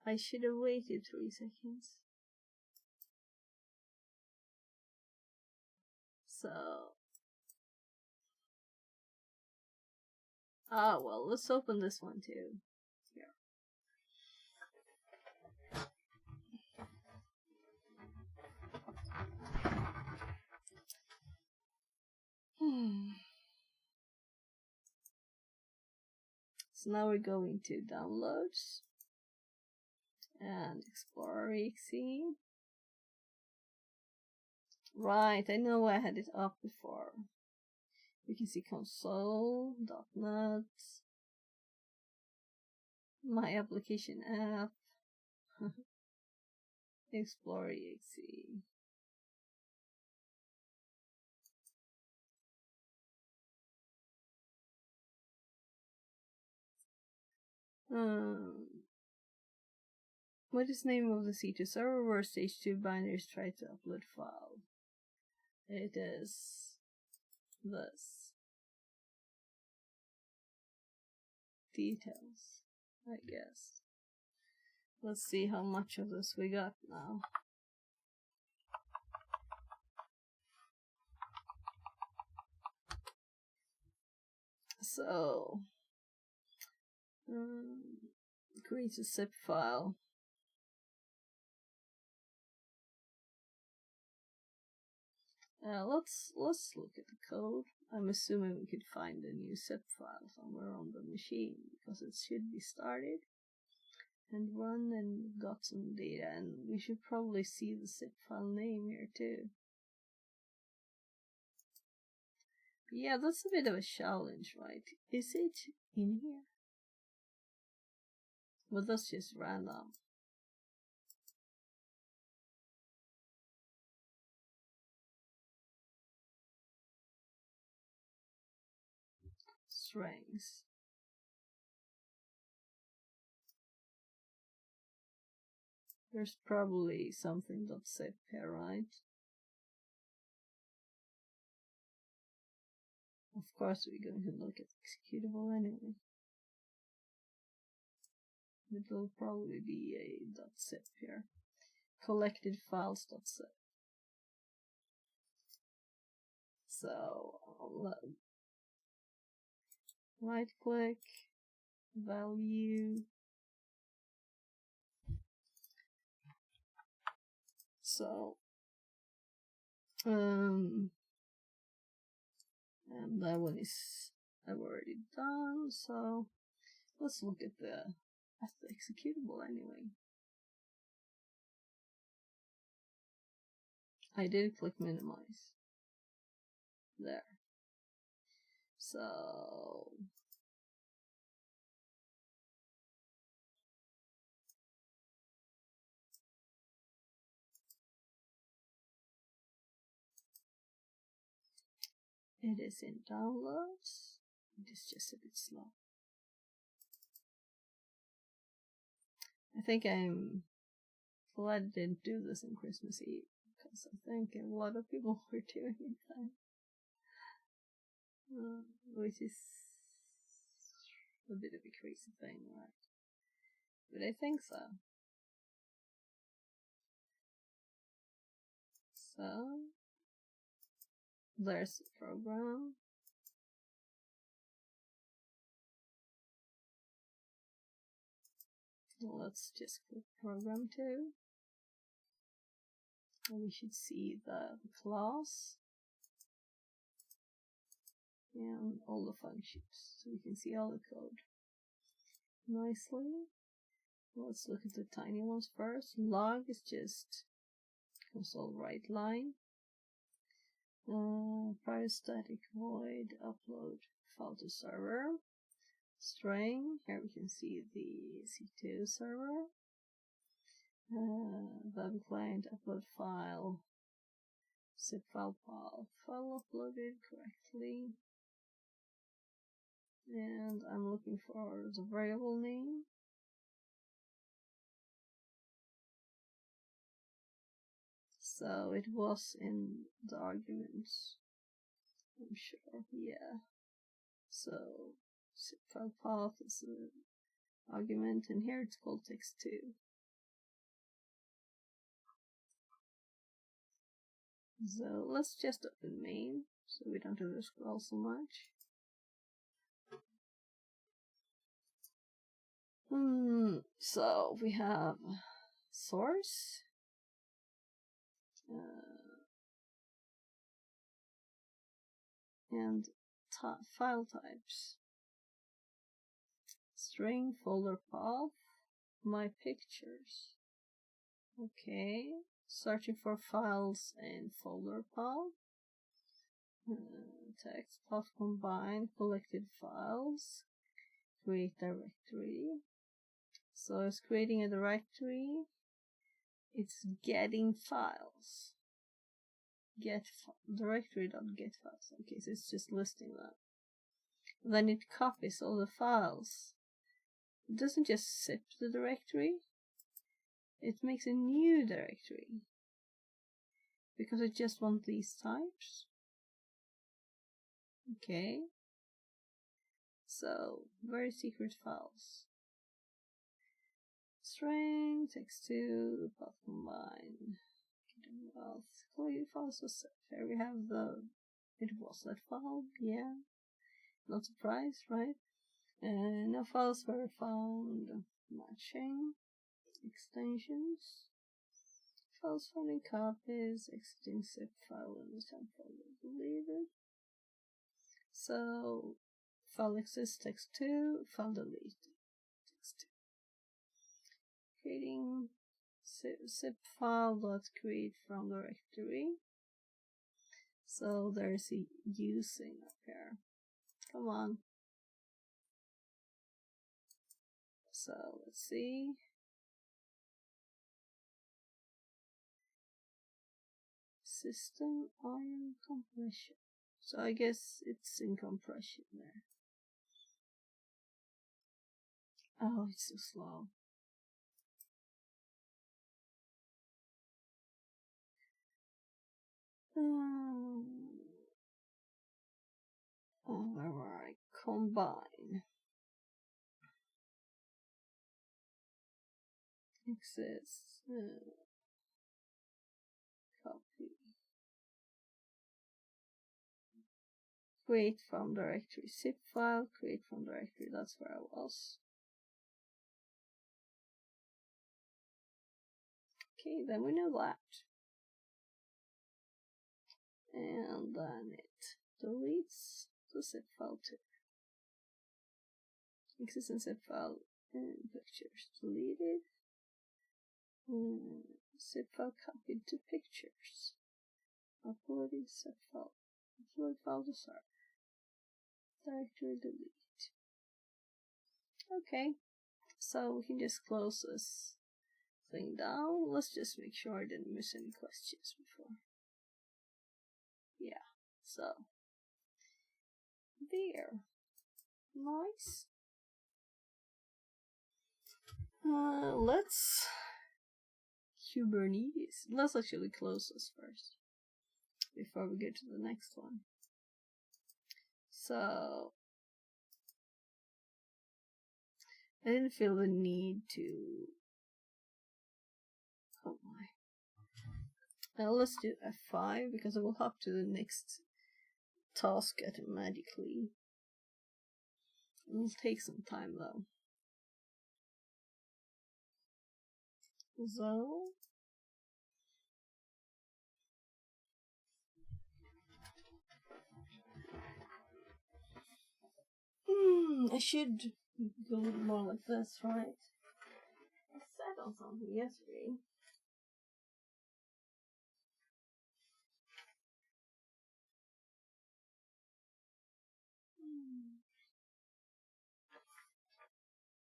I should have waited 3 seconds. So, well, let's open this one too. Here. So now we're going to downloads and Explorer.exe. Right, I know I had it up before. We can see console.net, my application app, Explorer.exe. What is the name of the C2 server where stage 2 binaries try to upload file? It is this. Details, I guess. Let's see how much of this we got now. So, create a zip file. Let's look at the code. I'm assuming we could find a new zip file somewhere on the machine because it should be started and run and got some data, and we should probably see the zip file name here too. Yeah, that's a bit of a challenge, right? Is it in here? Well, that's just random. Strings. There's probably something .zip here, right? Of course, we're going to look at executable anyway. It'll probably be a .zip here. Collected files.zip. So right click, value. So and that one is I've already done. So let's look at the executable anyway. I did click minimize. There. So it is in downloads. It is just a bit slow. I think I'm glad I didn't do this on Christmas Eve, because I think a lot of people were doing it then. Which is a bit of a crazy thing, right? But I think so. So, there's the program. Let's just click program 2. And we should see the class and all the functions, so we can see all the code nicely. Let's look at the tiny ones first. Log is just console write line. Prior static void upload file to server. String, here we can see the C2 server. Web client upload file. Zip file file uploaded correctly. And I'm looking for the variable name. So it was in the arguments, I'm sure, yeah. So zip file path is an argument, and here it's called text2. So let's just open main, so we don't have to scroll so much. So we have source, and file types. string folder path, my pictures. Okay, searching for files in folder path. Text path combine collected files. Create directory. So it's creating a directory. It's getting files. Directory.get files. Okay, so it's just listing them. Then it copies all the files. It doesn't just zip the directory. It makes a new directory. Because it just wants these types. Okay. So, very secret files. String, text2, path combine. Well, collected files was set. Here we have it was that file, yeah. Not surprised, right? No files were found. Matching. Extensions. Files found in copies. Exiting zip file in the temp folder deleted. So, file exists text2, file deleted text2. Creating zip file dot create from directory. So there's a using up here. Come on. So let's see. System on compression. So I guess it's in compression there. Oh, it's so slow. Alright, combine. Exists. Copy. Create from directory. Zip file, create from directory. That's where I was. Okay, then we know that. And then it deletes the zip file too. Existing zip file and pictures deleted. Zip file copied to pictures. Uploading zip file. Upload file to server. Directory delete. Okay, so we can just close this thing down. Let's just make sure I didn't miss any questions before. Yeah, so there. Nice. Let's Kubernetes. Let's actually close this first before we get to the next one. So I didn't feel the need to. Oh my. Now let's do F5 because I will hop to the next task automatically. It'll take some time though. So I should go more like this, right? I said on something yesterday.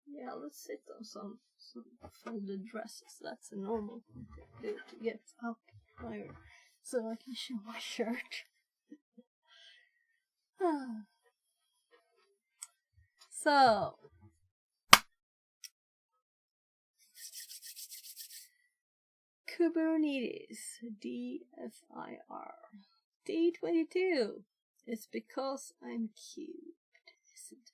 Yeah, let's sit on some folded dresses. That's a normal thing to do to get up higher, so I can show my shirt. So Kubernetes DFIR D22. It's because I'm cubed, isn't it?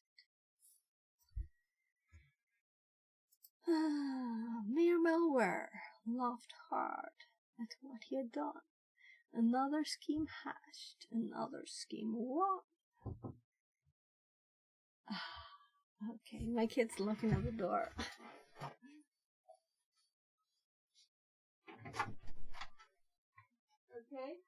Mere malware laughed hard at what he had done. Another scheme hatched, another scheme won. Okay, my kid's looking at the door. Okay.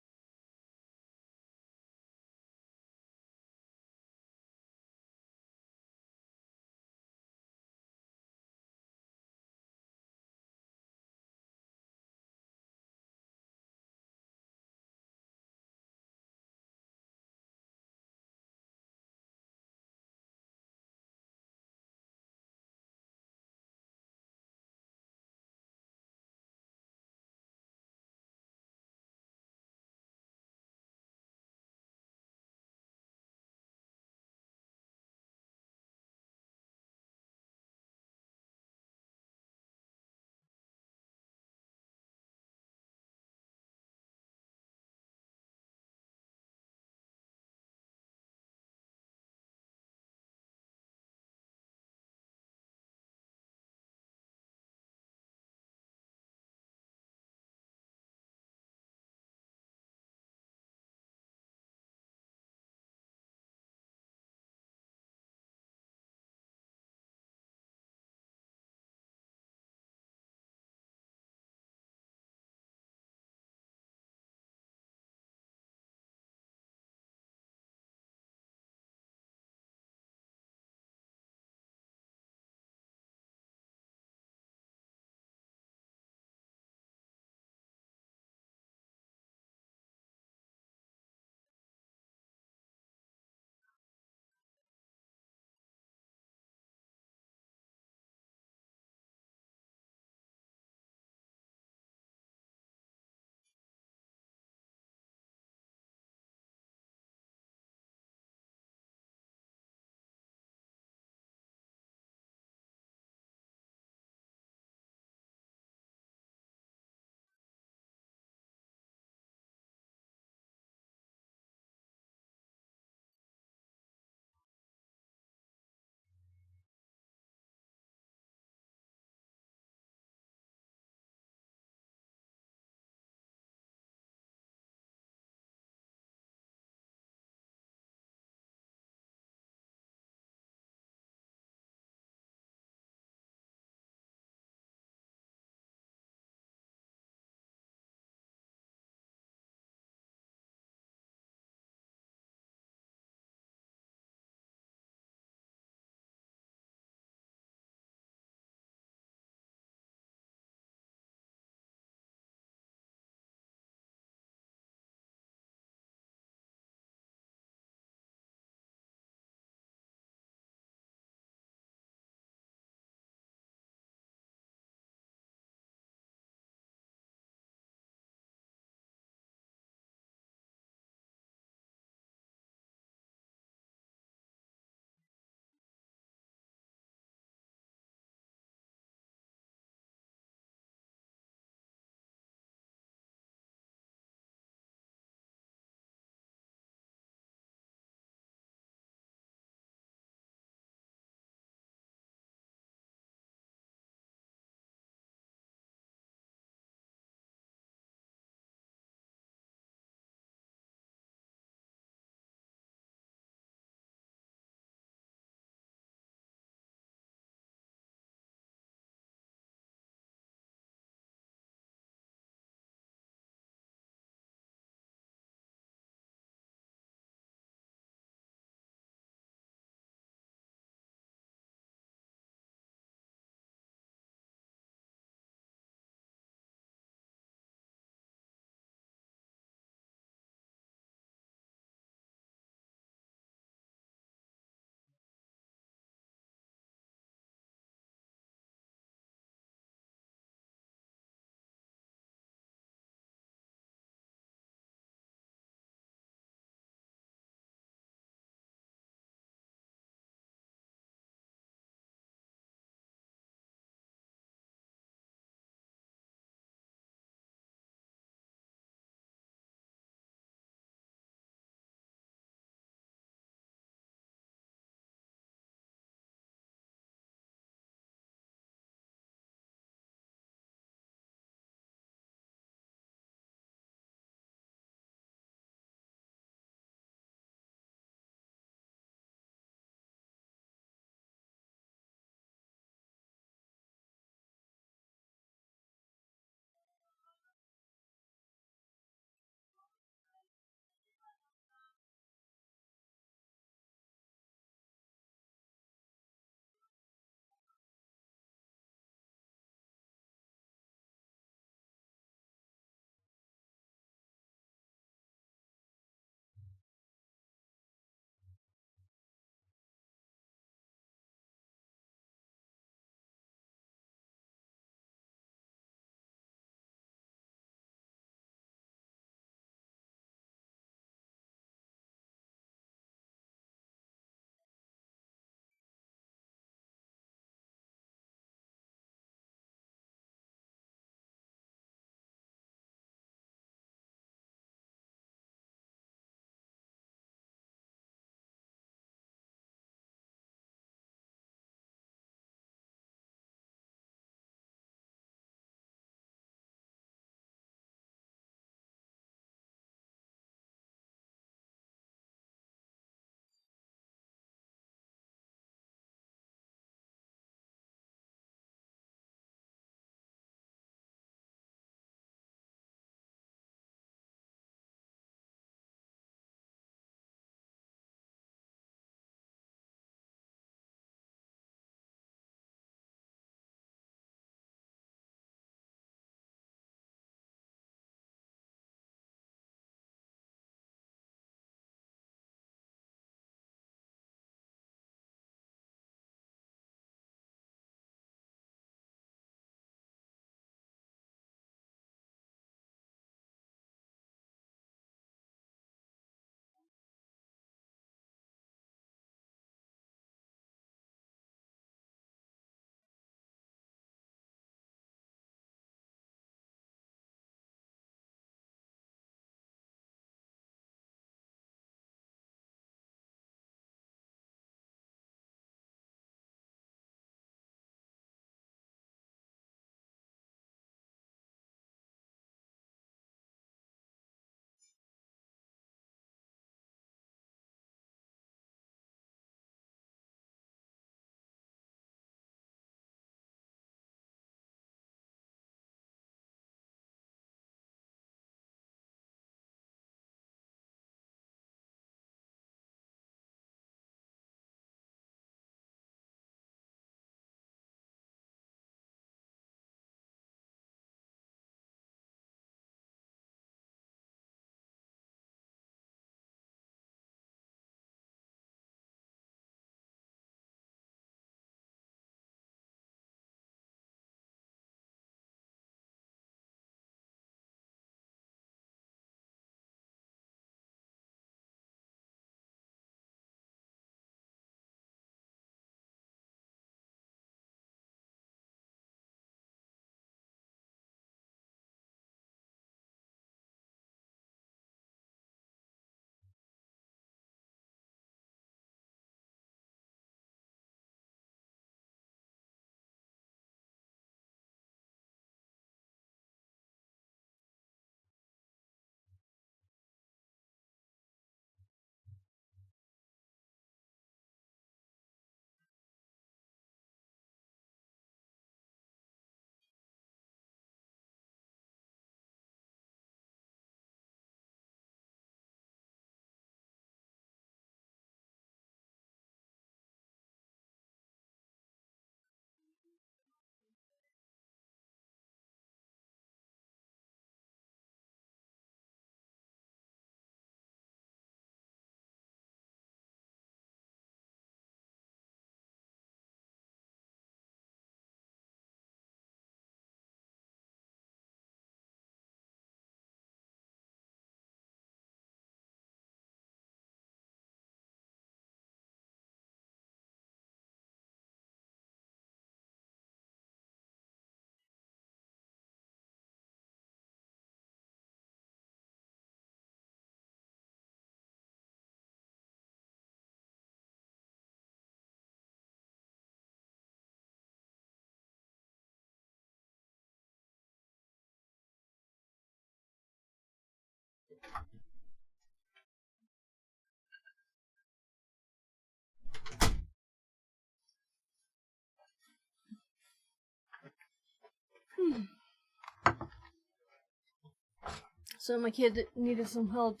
So my kid needed some help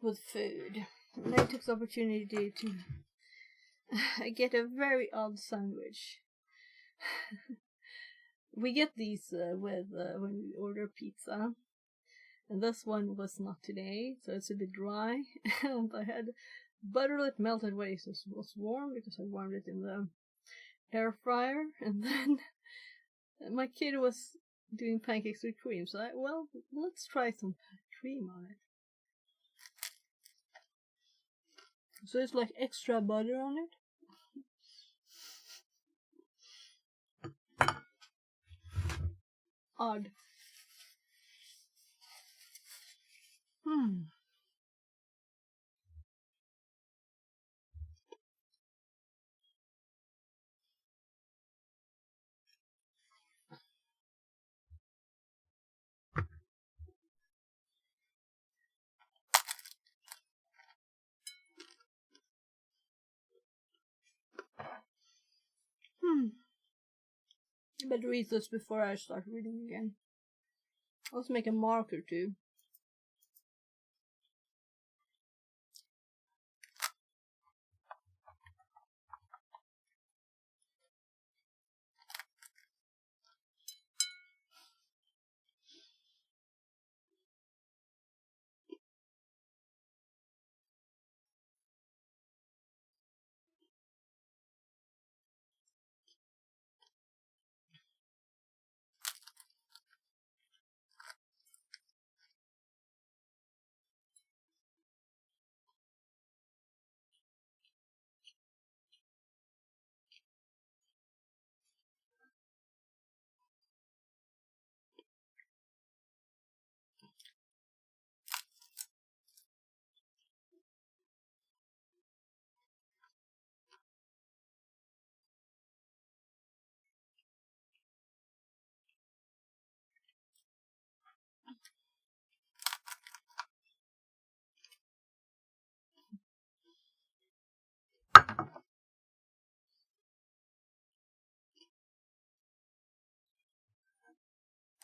with food, and I took the opportunity to get a very odd sandwich. We get these with when we order pizza, and this one was not today, so it's a bit dry. And I had butter that melted away, so it was warm because I warmed it in the air fryer, and then my kid was doing pancakes with cream, so let's try some cream on it. So it's like extra butter on it. Odd. Hmm. Better read this before I start reading again. Let's make a marker too.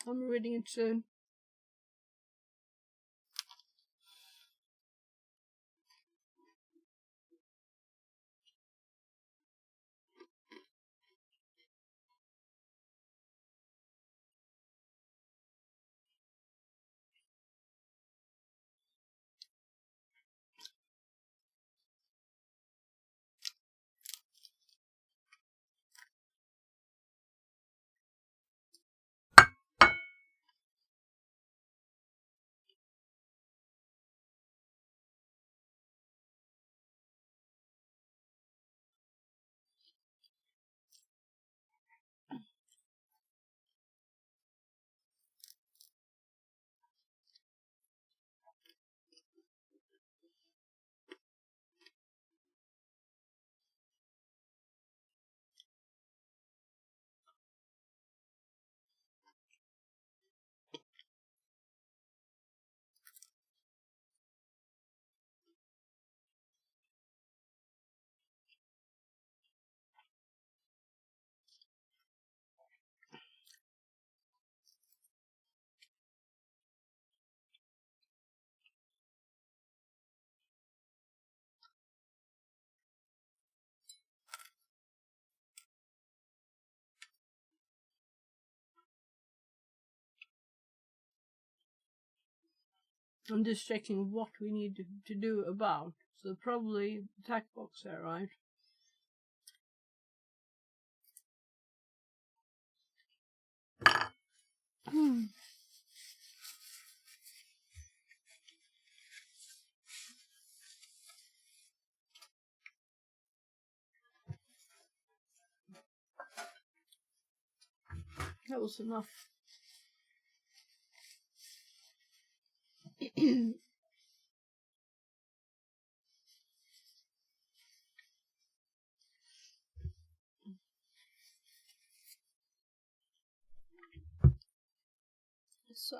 I'm reading it soon. I'm just checking what we need to do about. So probably attack box there, right? That was enough. So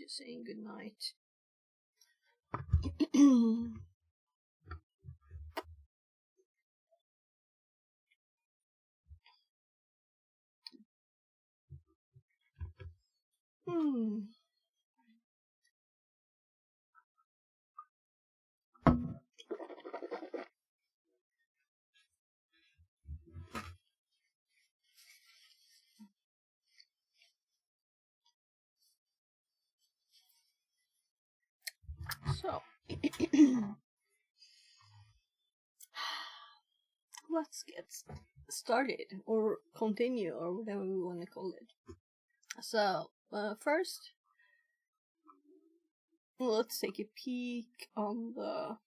just saying good night. So, let's get started, or continue, or whatever we want to call it. So, first, let's take a peek on the...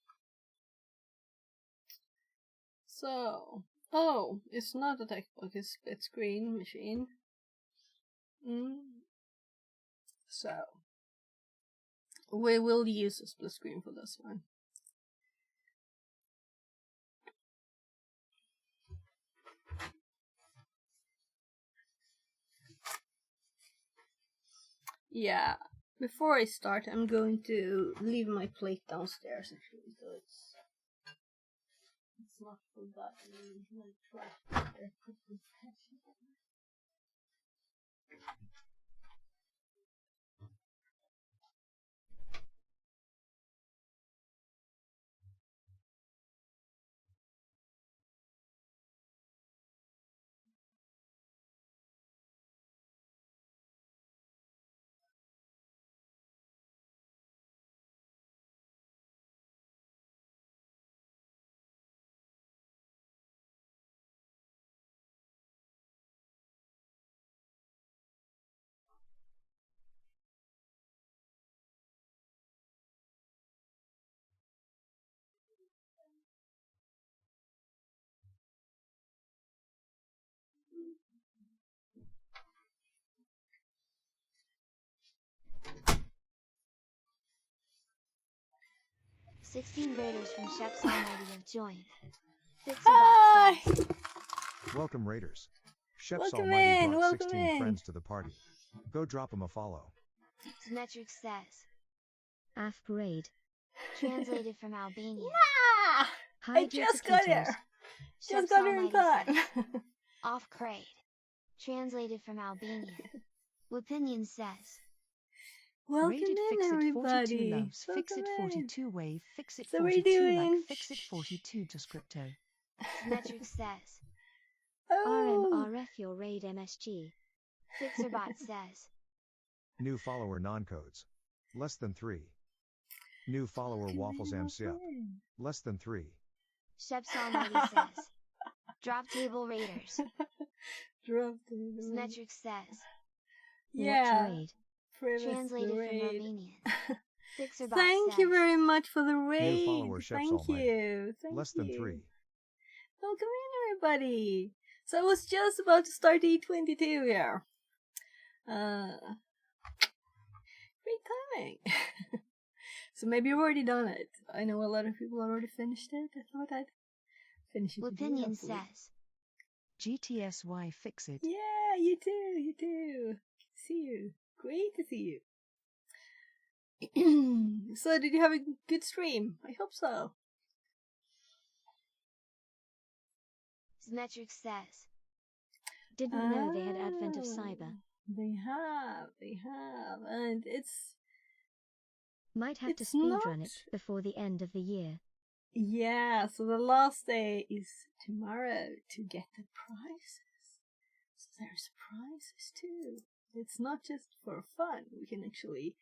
So, oh, it's not a textbook, it's split screen machine. So, we will use a split screen for this one. Yeah, before I start, I'm going to leave my plate downstairs actually, so it's not forgotten in my trash. "16 raiders from Chef's Almighty have joined. Hi! Fixerbot says, Welcome Raiders. Chef's Welcome Almighty in, brought welcome 16 in. friends to the party. Go drop them a follow. Symmetric says, Af parade. Translated from Albanian. Ah! I Hide your just got taquitos. here! Just Chef's got here in Almighty time! says, Off crade. Translated from Albanian. Opinion says, Welcome Rated in, Fixit 42 everybody! loves Welcome Fixit in. 42 wave Fixit So what are you 42 doing? like Fixit 42 to Scripto. Symmetric says, Oh! RMRF your raid MSG. Fixerbot says, New follower non-codes. Less than 3. New follower Welcome Waffles in, MCUP. welcome in. Less than 3. Chef's Almighty says, Drop table raiders. Drop the Symmetric says, Yeah, What raid? previous Translated from raid. Armenian. Fixerbot Thank says, you very much for the raid. follower, Chef's Thank Almighty. you. Thank Less you. than 3. Welcome in, everybody. So I was just about to start E22 here. Great timing. So maybe you've already done it. I know a lot of people already finished it. I thought I'd finish it today, Opinion hopefully. says, GTSY Fixit. Yeah, you too, you too. See you. Great to see you. So, did you have a good stream? I hope so. Symmetric says, Didn't know they had advent of cyber. They have, and it's Might have to It's speedrun not- it before the end of the year. yeah. So the last day is tomorrow to get the prizes. So there's prizes too. It's not just for fun. We can actually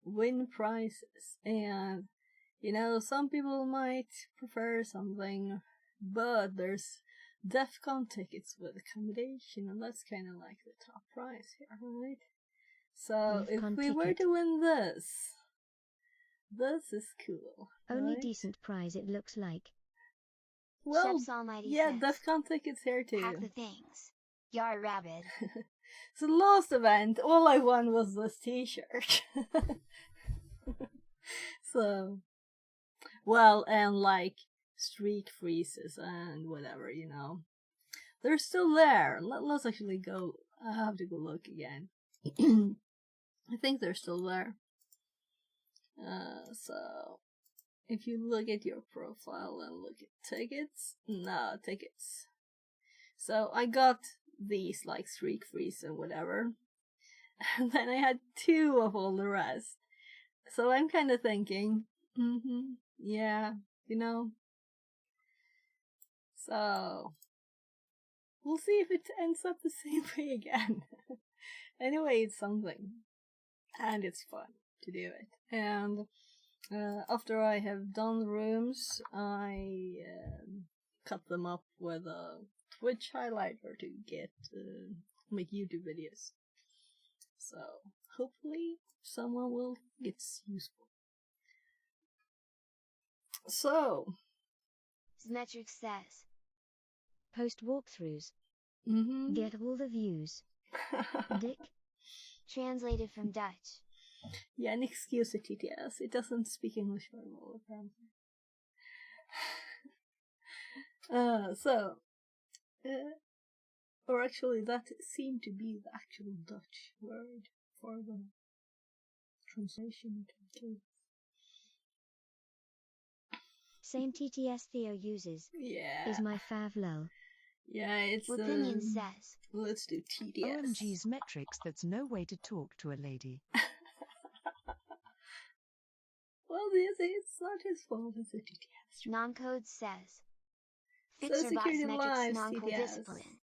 win prizes, and you know, some people might prefer something, but there's DEF CON tickets with accommodation, and that's kind of like the top prize here, right? So DEF CON if we were ticket. to win this is cool. Only right? decent prize it looks like. Well, Chef's Almighty yeah, says, DEF CON tickets here too. Pack the things. Yar rabid. So last event, all I won was this t-shirt. So, well, and like streak freezes and whatever, you know. They're still there. Let's actually go. I have to go look again. I think they're still there. So if you look at your profile and look at tickets, no tickets. So I got these like streak freeze and whatever, and then I had 2 of all the rest. So I'm kind of thinking, yeah, you know. So we'll see if it ends up the same way again. Anyway, it's something, and it's fun to do it. And after I have done the rooms, I cut them up with a Twitch highlighter to get make YouTube videos. So hopefully someone will get useful. So Symmetric says. Post walkthroughs. Get all the views. Dick. Translated from Dutch. Yeah, an excuse to TTS. It doesn't speak English very well, apparently. Or actually, that seemed to be the actual Dutch word for the translation into case. Same TTS Theo uses. Yeah. Is my fav lol. Yeah, it's Opinion says. let's do TTS. OMG's metrics, that's no way to talk to a lady. Well, it's not his fault, it's a TTS. Noncode says. So Fixer box security metrics lives, noncode TTS. discipline.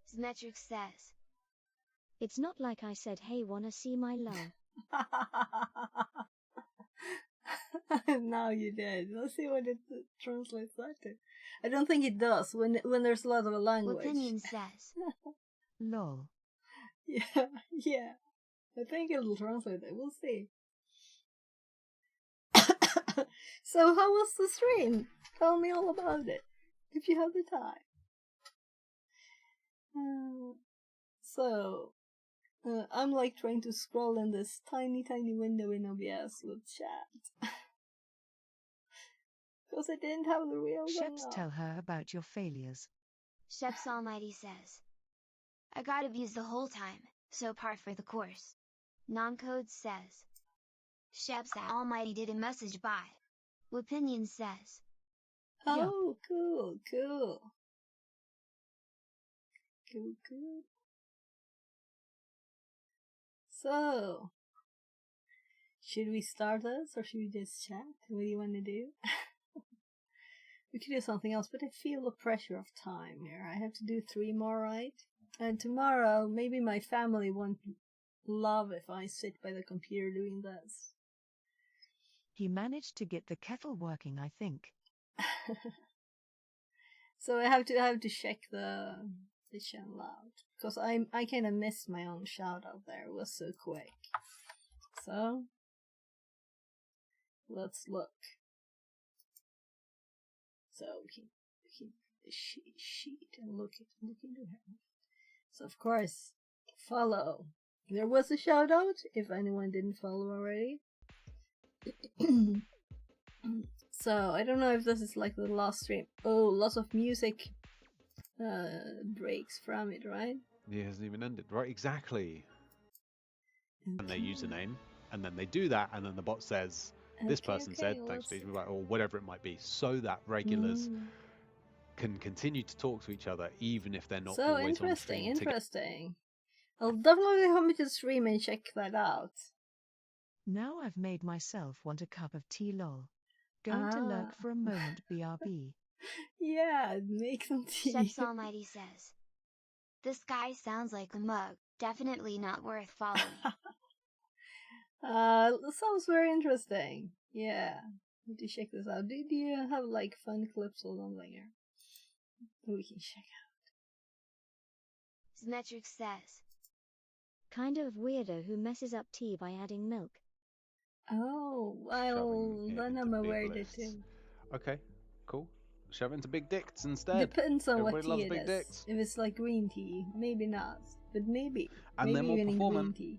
Symmetric says. It's not like I said, hey, wanna see my lol. Now you did. Let's see what it translates that to. I don't think it does when there's a lot of a language. Opinion says. Lol. Yeah. I think it'll translate it. We'll see. So how was the stream? Tell me all about it, if you have the time. I'm like trying to scroll in this tiny window in OBS with chat. Because I didn't have the real Sheps, one. tell her about your failures. Sheps Almighty says. I got abused the whole time, so par for the course. Noncode says. Sheps Almighty did a message by. Opinion says. Oh, cool. So, should we start this or should we just chat? What do you want to do? We could do something else, but I feel the pressure of time here. I have to do 3 more, right? And tomorrow, maybe my family won't love if I sit by the computer doing this. He managed to get the kettle working, I think. So I have to check the channel out, because I kind of missed my own shout out there. It was so quick. So let's look. So we can the sheet and look into her. So of course, follow. There was a shout out if anyone didn't follow already. So I don't know if this is like the last stream. Oh, lots of music breaks from it, right? Yeah, it hasn't even ended. Right, exactly. And their username, and then they do that, and then the bot says, this person said, thanks to or whatever it might be, so that regulars can continue to talk to each other, even if they're not so always on stream interesting. I'll definitely come to the stream and check that out. Now I've made myself want a cup of tea lol. Going to lurk for a moment, BRB. Yeah, make some tea. Sheps Almighty says. This guy sounds like a mug. Definitely not worth following. Sounds very interesting. Yeah, need to check this out. Do you have like fun clips or something here? We can check out. Symmetric says. Kind of weirdo who messes up tea by adding milk. Oh, well, Shoving it then into I'm big aware of it lists. too. Okay, cool. Shove it into big dicks instead. Depends on Everybody what loves tea big it is. dicks. If it's like green tea, maybe not. But maybe. And maybe they're more even in green performant. tea.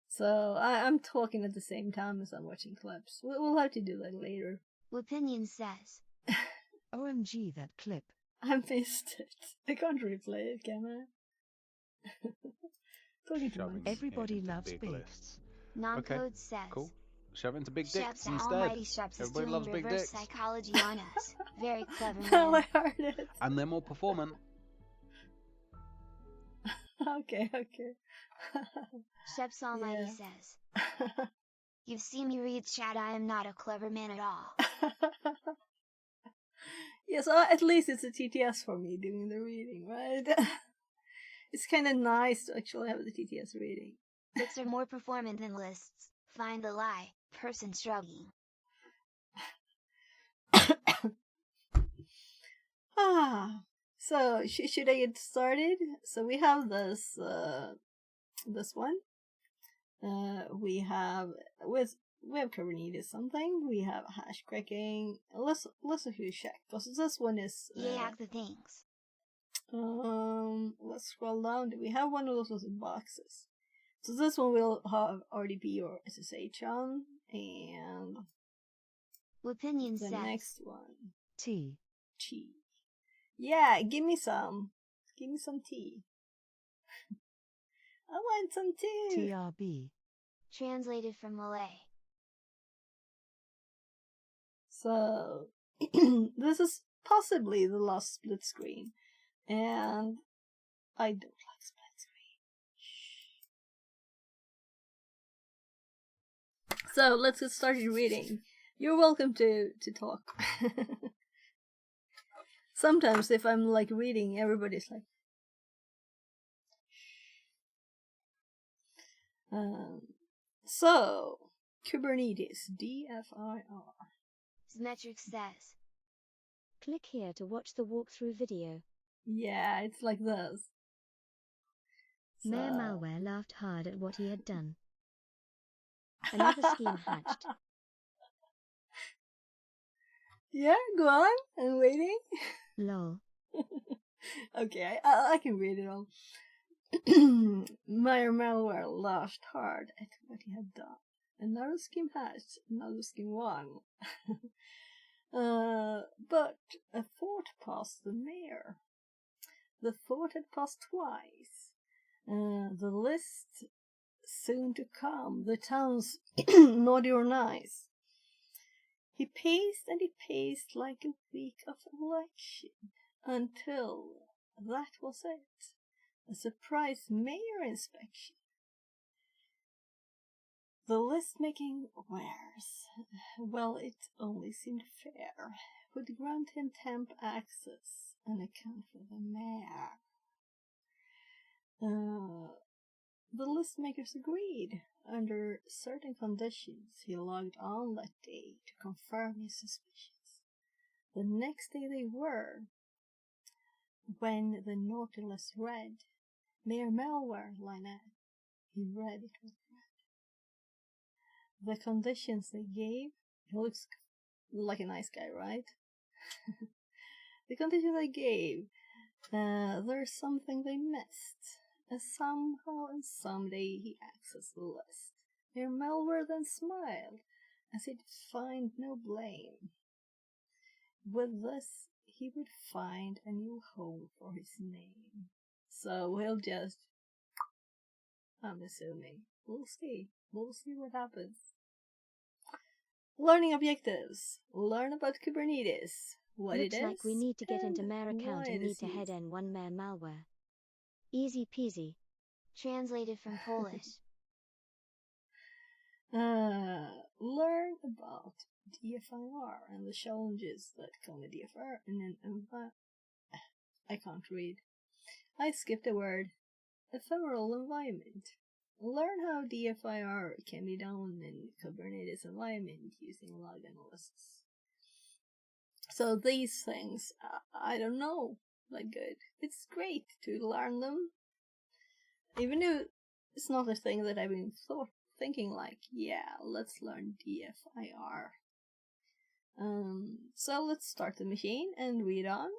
So I'm talking at the same time as I'm watching clips. We'll have to do that later. Opinion says. OMG, that clip. I missed it. I can't replay it, can I? Talking to Shoving myself. it Everybody into loves big big. lists. Non-code says. Cool. Shove it into big Sheps dicks the instead. almighty Sheps is Everybody doing loves big reverse dicks. psychology on us. Very clever Now man. I heard it. And they're more performant. Okay. Sheps almighty Yeah. says. You've seen me read chat, I am not a clever man at all. Yeah, so at least it's a TTS for me doing the reading, right? It's kind of nice to actually have the TTS reading. Bits are more performant than lists. Find the lie. Person shrugging. So should I get started? So we have this this one. We have Kubernetes something. We have hash cracking. Let's check because this one is. Yak the things. Let's scroll down. Do we have one of those with boxes? So this one will have RDP or SSH on, and Opinion the says. next one. T. Tea. Yeah, give me some. Give me some tea. I want some tea. TRB. Translated from Malay. So, this is possibly the last split screen. And I don't like split screen. Shh. So, let's get started reading. You're welcome to talk. Sometimes if I'm like reading, everybody's like, so, Kubernetes, DFIR. Symmetric says. Click here to watch the walkthrough video. Yeah, it's like this. Mayor Malware laughed hard at what he had done. Another scheme hatched. Yeah, go on. I'm waiting. Lol. Okay, I can read it all. Mayor Malware laughed hard at what he had done. Another scheme hatched, another scheme won. But a thought passed the mayor. The thought had passed twice. The list soon to come, the town's naughty or nice. He paced and he paced like a week of election, until that was it. A surprise mayor inspection. The list-making wares, well, it only seemed fair, would grant him temp access and account for the mayor. The list-makers agreed. Under certain conditions, he logged on that day to confirm his suspicions. The next day they were, when the naughty list read, Mayor Malware Lynette. He read it with dread. The conditions they gave, he looks like a nice guy, right? The conditions they gave, there's something they missed. Somehow and someday he accessed the list. Mayor Malware then smiled, as he'd find no blame. With this, he would find a new home for his name. So he'll just, I'm assuming, we'll see what happens. Learning objectives. Learn about Kubernetes. What Looks it is. like we need to get into and Mayor account why and it need is to head used. in one Mayor Malware. Easy peasy. Translated from Polish. Learn about DFIR and the challenges that come with DFIR in an environment. I can't read. I skipped a word. Ephemeral environment. Learn how DFIR can be done in Kubernetes environment using log analysis. So these things, I don't know that good. It's great to learn them. Even though it's not a thing that I've been thinking like, yeah, let's learn DFIR. So let's start the machine and read on.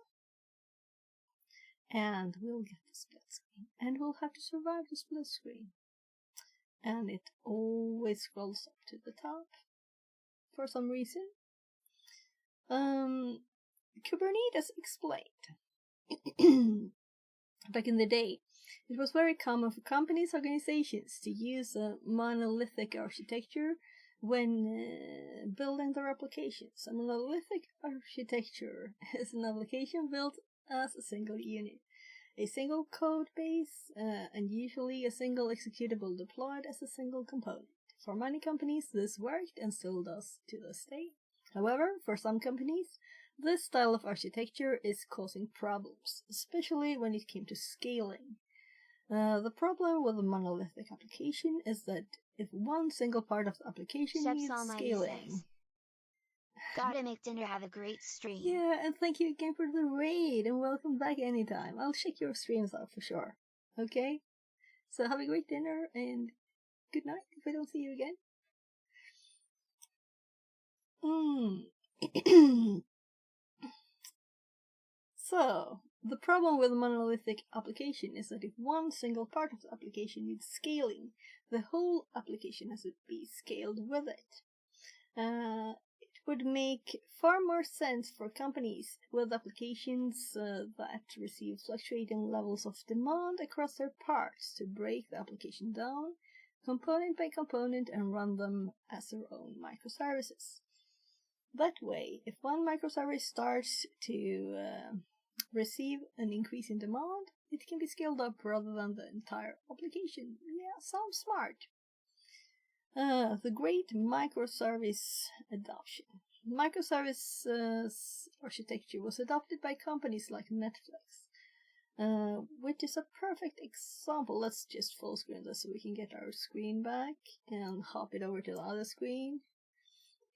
And we'll get the split screen. And we'll have to survive the split screen. And it always scrolls up to the top for some reason. Kubernetes explained. Back in the day, It was very common for companies' organizations to use a monolithic architecture when building their applications. A monolithic architecture is an application built as a single unit, a single code base, and usually a single executable deployed as a single component. For many companies, this worked and still does to this day. However, for some companies, this style of architecture is causing problems, especially when it came to scaling. The problem with a monolithic application is that if one single part of the application Steps needs Almighty scaling... says. Gotta make dinner, have a great stream. Yeah, and thank you again for the raid, and welcome back anytime. I'll check your streams out for sure. Okay? So have a great dinner, and good night if I don't see you again. So, the problem with a monolithic application is that if one single part of the application needs scaling, the whole application has to be scaled with it. It would make far more sense for companies with applications that receive fluctuating levels of demand across their parts to break the application down, component by component, and run them as their own microservices. That way, if one microservice starts to receive an increase in demand, it can be scaled up rather than the entire application. Yeah, sounds smart. The great microservice adoption. Microservice architecture was adopted by companies like Netflix, which is a perfect example. Let's just full screen this so we can get our screen back and hop it over to the other screen.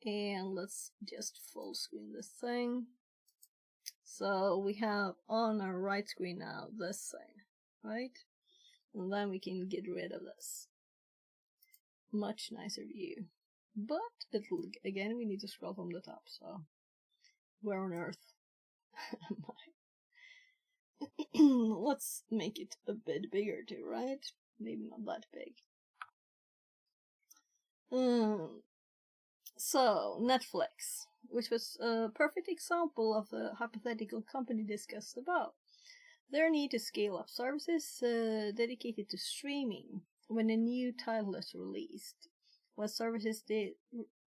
And let's just full screen this thing. So we have on our right screen now this thing, right? And then we can get rid of this. Much nicer view. But it'll, again, we need to scroll from the top, so where on earth am I? Let's make it a bit bigger too, right? Maybe not that big. So, Netflix, which was a perfect example of the hypothetical company discussed above. Their need to scale up services dedicated to streaming when a new title is released, while services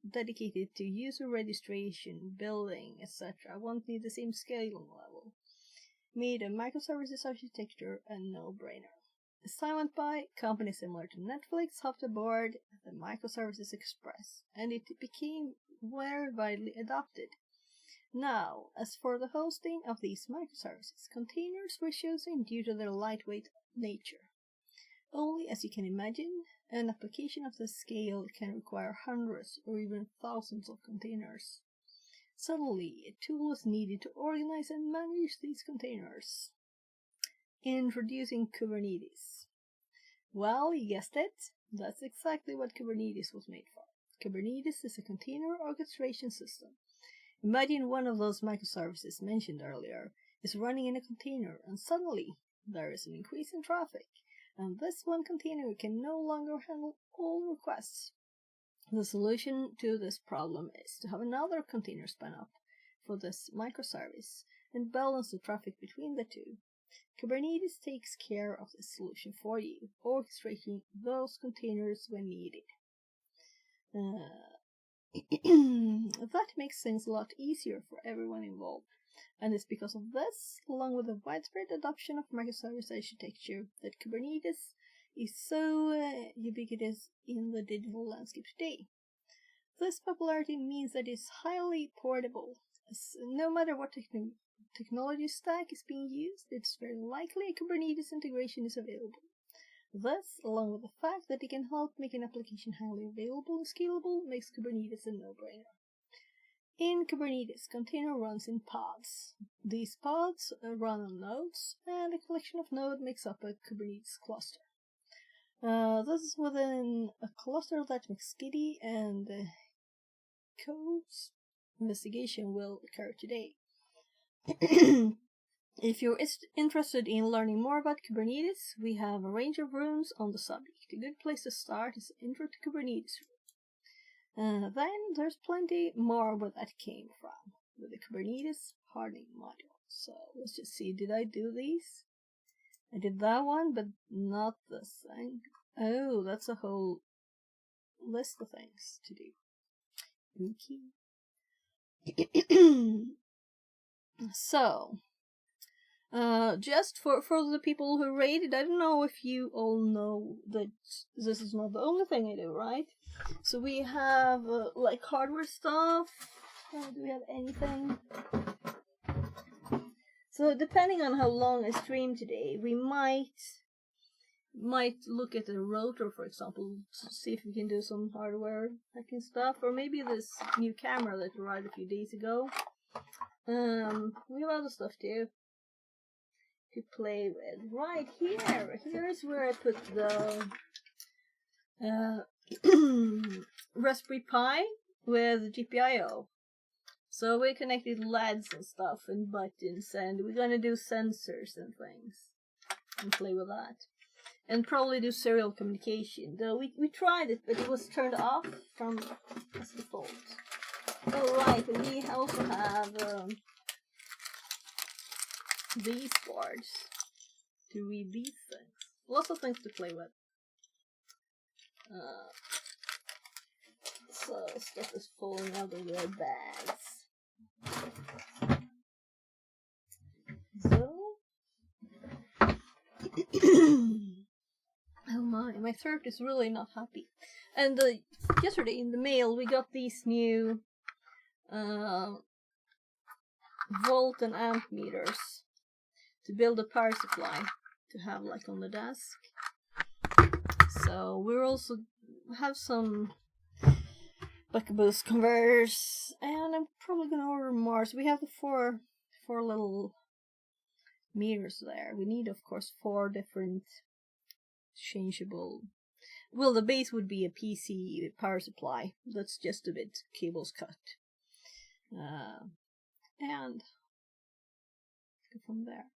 dedicated to user registration, billing, etc. won't need the same scaling level, made a microservices architecture a no-brainer. As time went by, companies similar to Netflix hopped aboard the Microservices Express, and it became very widely adopted. Now, as for the hosting of these microservices, containers were chosen due to their lightweight nature. Only, as you can imagine, an application of this scale can require hundreds or even thousands of containers. Suddenly, a tool was needed to organize and manage these containers. Introducing Kubernetes. Well, you guessed it, that's exactly what Kubernetes was made for. Kubernetes is a container orchestration system. Imagine one of those microservices mentioned earlier is running in a container, and suddenly there is an increase in traffic, and this one container can no longer handle all requests. The solution to this problem is to have another container spun up for this microservice and balance the traffic between the two. Kubernetes takes care of this solution for you, orchestrating those containers when needed. That makes things a lot easier for everyone involved, and it's because of this, along with the widespread adoption of microservice architecture, that Kubernetes is so ubiquitous in the digital landscape today. This popularity means that it's highly portable, as no matter what technology stack is being used, it's very likely a Kubernetes integration is available. This, along with the fact that it can help make an application highly available and scalable, makes Kubernetes a no-brainer. In Kubernetes, container runs in pods. These pods run on nodes, and a collection of nodes makes up a Kubernetes cluster. This is within a cluster that McSkitty and Code's investigation will occur today. If you're interested in learning more about Kubernetes, we have a range of rooms on the subject. A good place to start is the Intro to Kubernetes room. Then there's plenty more where that came from, with the Kubernetes hardening module. So let's just see, did I do these? I did that one, but not this thing. Oh, that's a whole list of things to do. Okay. So, just for the people who rated, I don't know if you all know that this is not the only thing I do, right? So we have like hardware stuff. Do we have anything? So depending on how long I stream today, we might look at the rotor, for example, to see if we can do some hardware hacking stuff, or maybe this new camera that arrived a few days ago. We have other stuff too to play with. Right here, here's where I put the Raspberry Pi with GPIO. So we connected LEDs and stuff and buttons, and we're gonna do sensors and things and play with that. And probably do serial communication. Though we tried it, but it was turned off from as default. Oh right, and we also have these boards to read these things. Lots of things to play with. So stuff is falling out of their bags. So oh my throat is really not happy. And yesterday in the mail we got these new volt and amp meters to build a power supply to have like on the desk. So we're also have some buck-a-boost converters, and I'm probably gonna order more. So we have the four little meters there. We need, of course, 4 different changeable. Well, the base would be a PC power supply. That's just a bit cables cut, and go from there.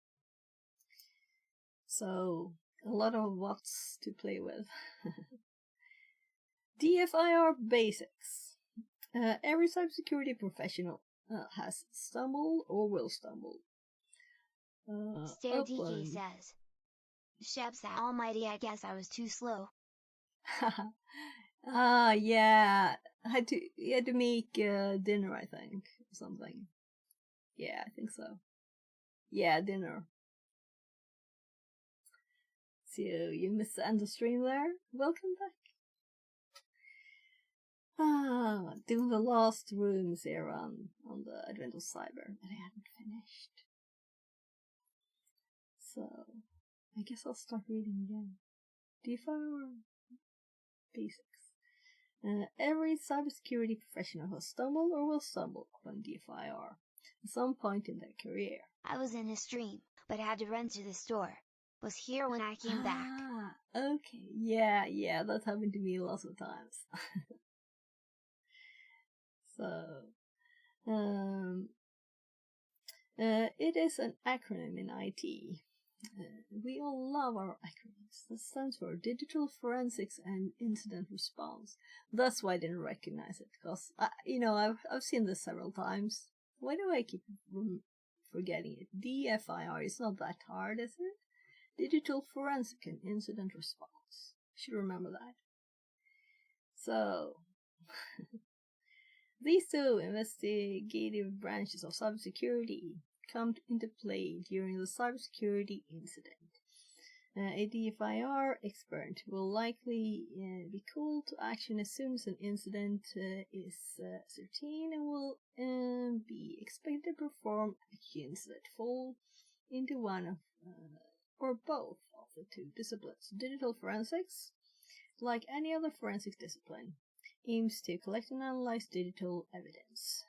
So a lot of watts to play with. DFIR basics. Every cybersecurity professional has stumbled or will stumble. Stare DK says, Shabs almighty, I guess I was too slow. Yeah. You had to make dinner, I think. Something. Yeah, I think so. Yeah, dinner. So, you missed the end of stream there? Welcome back. Doing the last rooms here on the Advent of Cyber, but I haven't finished. So, I guess I'll start reading again. DFIR basics. Every cybersecurity professional has stumbled or will stumble upon DFIR at some point in their career. I was in a stream, but had to run to the store. Was here when I came back. Okay. Yeah, that happened to me lots of times. So, it is an acronym in IT. We all love our acronyms. That stands for Digital Forensics and Incident Response. That's why I didn't recognize it, because I've seen this several times. Why do I keep forgetting it? DFIR is not that hard, is it? Digital Forensic and Incident Response. Should remember that. So, these 2 investigative branches of cybersecurity come into play during the cybersecurity incident. A DFIR expert will likely be called to action as soon as an incident is ascertained, and will be expected to perform actions that fall into one of or both of the 2 disciplines. Digital forensics, like any other forensic discipline, aims to collect and analyze digital evidence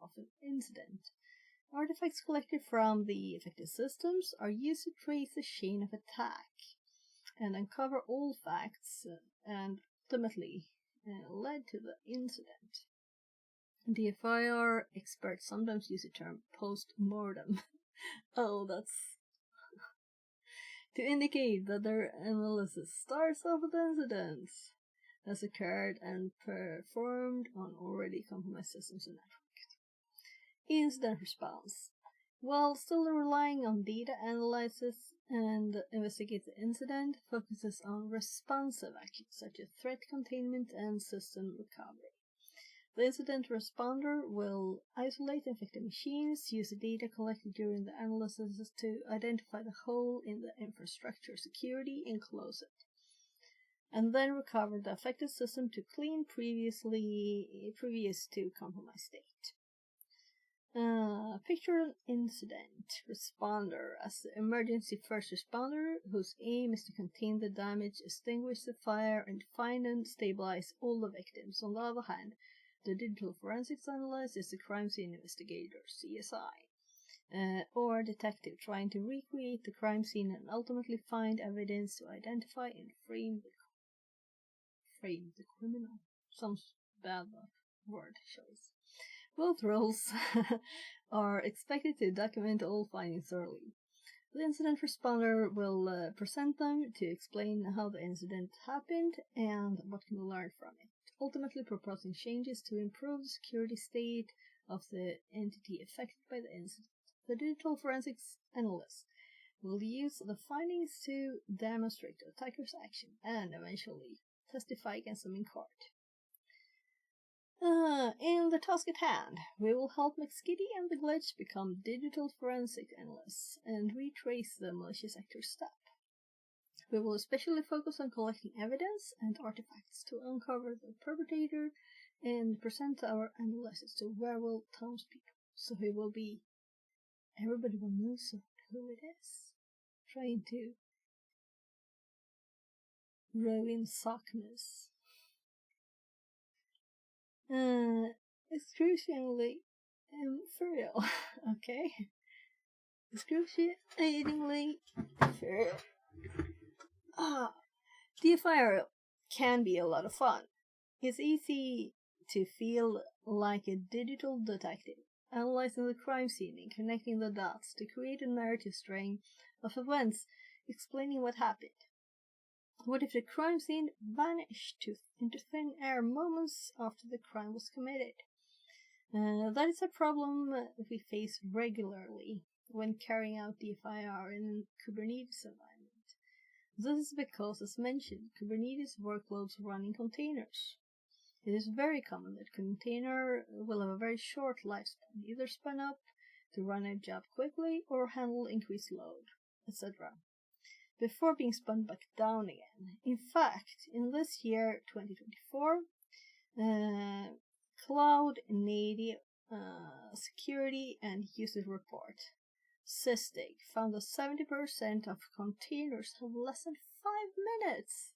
of an incident. Artifacts collected from the affected systems are used to trace the chain of attack and uncover all facts and ultimately led to the incident. DFIR experts sometimes use the term post-mortem. Oh, that's to indicate that their analysis starts off with incidents has occurred and performed on already compromised systems and networks. Incident response While still relying on data analysis and investigate the incident, focuses on responsive actions such as threat containment and system recovery. The incident responder will isolate infected machines, use the data collected during the analysis to identify the hole in the infrastructure security and close it, and then recover the affected system to clean previous to compromised state. Picture an incident responder as the emergency first responder whose aim is to contain the damage, extinguish the fire, and find and stabilize all the victims. On the other hand, the digital forensics analyst is the crime scene investigator, CSI, or detective trying to recreate the crime scene and ultimately find evidence to identify and frame the criminal. Some bad word choice. Both roles are expected to document all findings thoroughly. The incident responder will present them to explain how the incident happened and what can be learned from it, ultimately proposing changes to improve the security state of the entity affected by the incident. The digital forensics analyst will use the findings to demonstrate the attacker's action and eventually testify against them in court. In the task at hand, we will help McSkitty and the Glitch become digital forensic analysts and retrace the malicious actor's step. We will especially focus on collecting evidence and artifacts to uncover the perpetrator and present our analysis to Werewolf townspeople, so everybody will know who it is. Trying to ruin Sockmas. Excruciatingly for real. Okay. Excruciatingly for real. DFIR can be a lot of fun. It's easy to feel like a digital detective, analyzing the crime scene and connecting the dots to create a narrative string of events explaining what happened. What if the crime scene vanished into thin air moments after the crime was committed? That is a problem we face regularly when carrying out DFIR in a Kubernetes environment. This is because, as mentioned, Kubernetes workloads run in containers. It is very common that a container will have a very short lifespan, either spun up to run a job quickly or handle increased load, etc., before being spun back down again. In fact, in this year, 2024, Cloud Native Security and User Report, SysDig, found that 70% of containers have less than 5 minutes.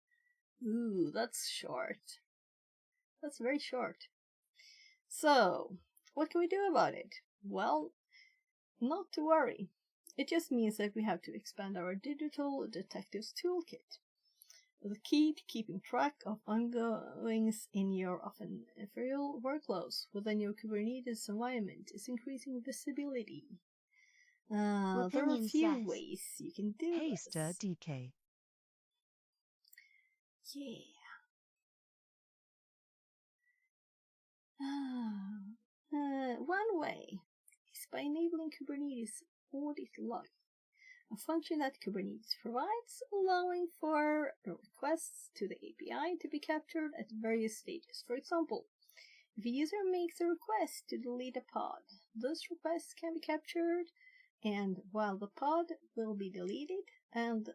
Ooh, that's short. That's very short. So, what can we do about it? Well, not to worry. It just means that we have to expand our digital detectives toolkit. The key to keeping track of ongoings in your often ephemeral workloads within your Kubernetes environment is increasing visibility. There are a few ways you can do this. Haster DK. Yeah. One way is by enabling Kubernetes audit logging, a function that Kubernetes provides, allowing for requests to the API to be captured at various stages. For example, if a user makes a request to delete a pod, this request can be captured, and while the pod will be deleted and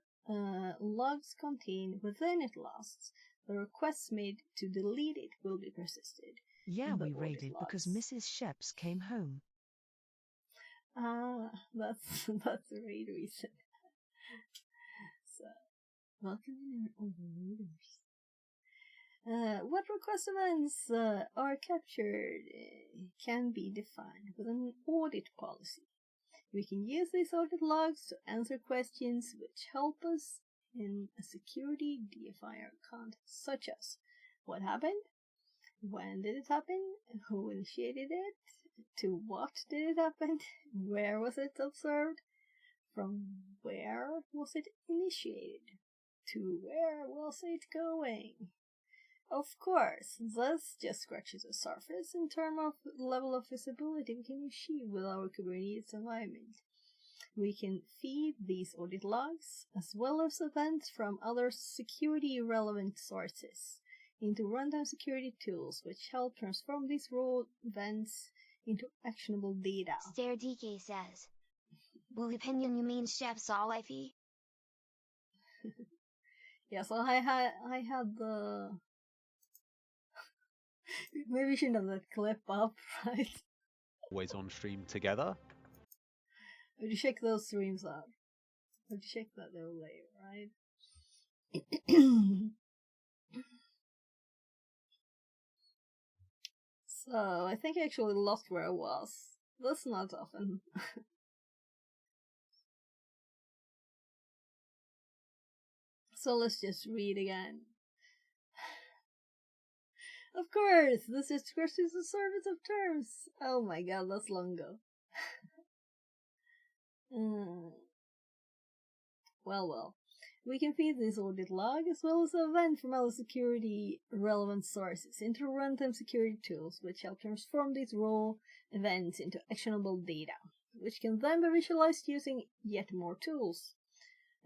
logs contained within it lasts, the requests made to delete it will be persisted. Yeah, we raided because Mrs. Sheps came home. That's the raid reason. So, welcome in our overloaders. What request events are captured can be defined with an audit policy. We can use these audit logs to answer questions which help us in a security DFIR context, such as what happened, when did it happen, who initiated it, to what did it happen, where was it observed, from where was it initiated, to where was it going, Of course, this just scratches the surface in terms of level of visibility we can achieve with our Kubernetes environment. We can feed these audit logs, as well as events from other security-relevant sources, into runtime security tools, which help transform these raw events into actionable data. StareDK says, "Will opinion you mean chef's all ify?" Yeah, so I had the... Maybe we shouldn't have that clip up, right? Always on stream together. Would you check those streams out? Would you check that overlay, right? So, I think I actually lost where I was. That's not often. So let's just read again. Of course, this is scratches the surface of terms. Oh my god, that's long ago. Well. We can feed this audit log as well as an event from other security relevant sources into runtime security tools, which help transform these raw events into actionable data, which can then be visualized using yet more tools.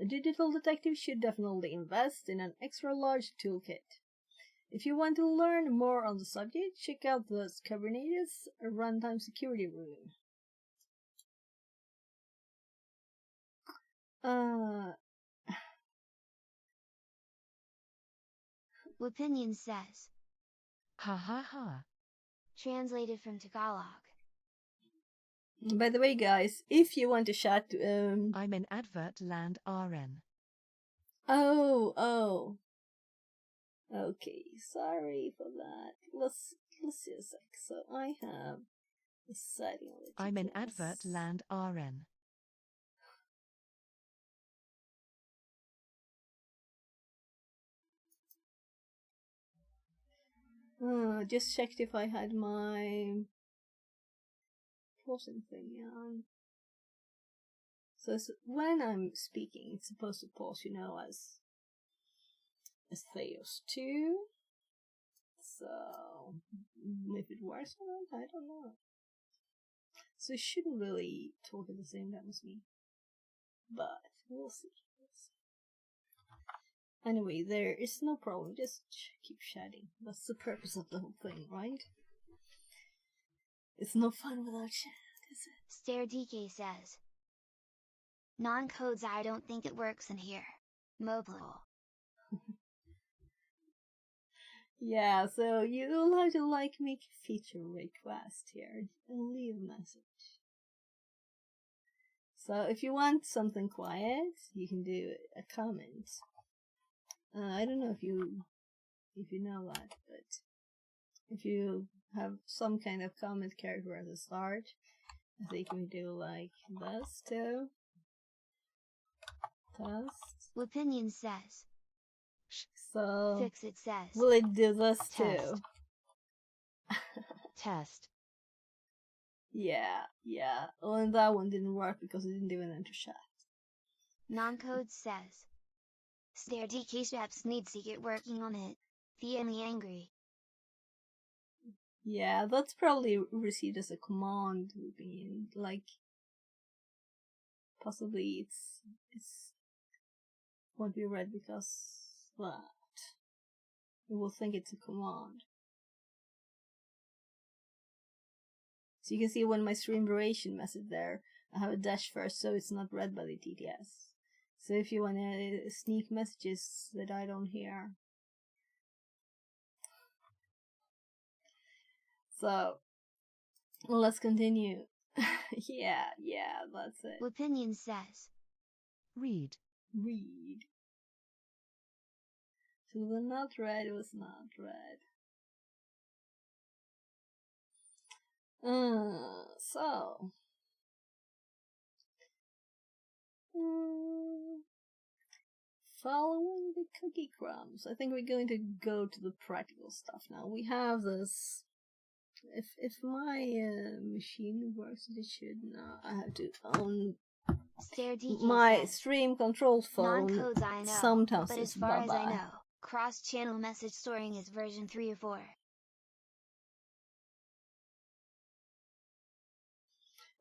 A digital detective should definitely invest in an extra large toolkit. If you want to learn more on the subject, check out the Kubernetes Runtime Security Room. Opinion says, Ha ha ha. translated from Tagalog. By the way, guys, if you want to chat, I'm in advert land RN. Oh. Okay, sorry for that. Let's see a sec. So I have a setting. I'm in advert land RN. Just checked if I had my pausing thing on. So when I'm speaking, it's supposed to pause, as Theos 2. So if it works or not, I don't know. So it shouldn't really talk at the same time as me. But we'll see. Anyway, there is no problem, just keep chatting. That's the purpose of the whole thing, right? It's no fun without chat, is it? StareDK says, non-codes I don't think it works in here. Mobile. Yeah, so you'll have to make a feature request here and leave a message. So if you want something quiet, you can do a comment. I don't know if you know that, but if you have some kind of comment character at the start, I think we do like this too. Test. Opinion says, So fix it says, will it do this too? Test. Test. Yeah. Oh, and that one didn't work because it didn't even enter chat. non-code says, StareDK Shaps needs to get working on it. Feeling angry. Yeah, that's probably received as a command looping, like possibly it's won't be read because that. It will think it's a command. So you can see when my stream duration message there, I have a dash first, so it's not read by the TTS. So if you want to sneak messages that I don't hear. So, let's continue. yeah, that's it. Opinion says, Read. So the not read was not read. Following the cookie crumbs, I think we're going to go to the practical stuff now. We have this. If my machine works, it should. No, I have to own StareDK my says, stream control phone. non-codes I know, Sometimes but it's as far as I bye-bye. know, Cross-channel message storing is version 3 or 4.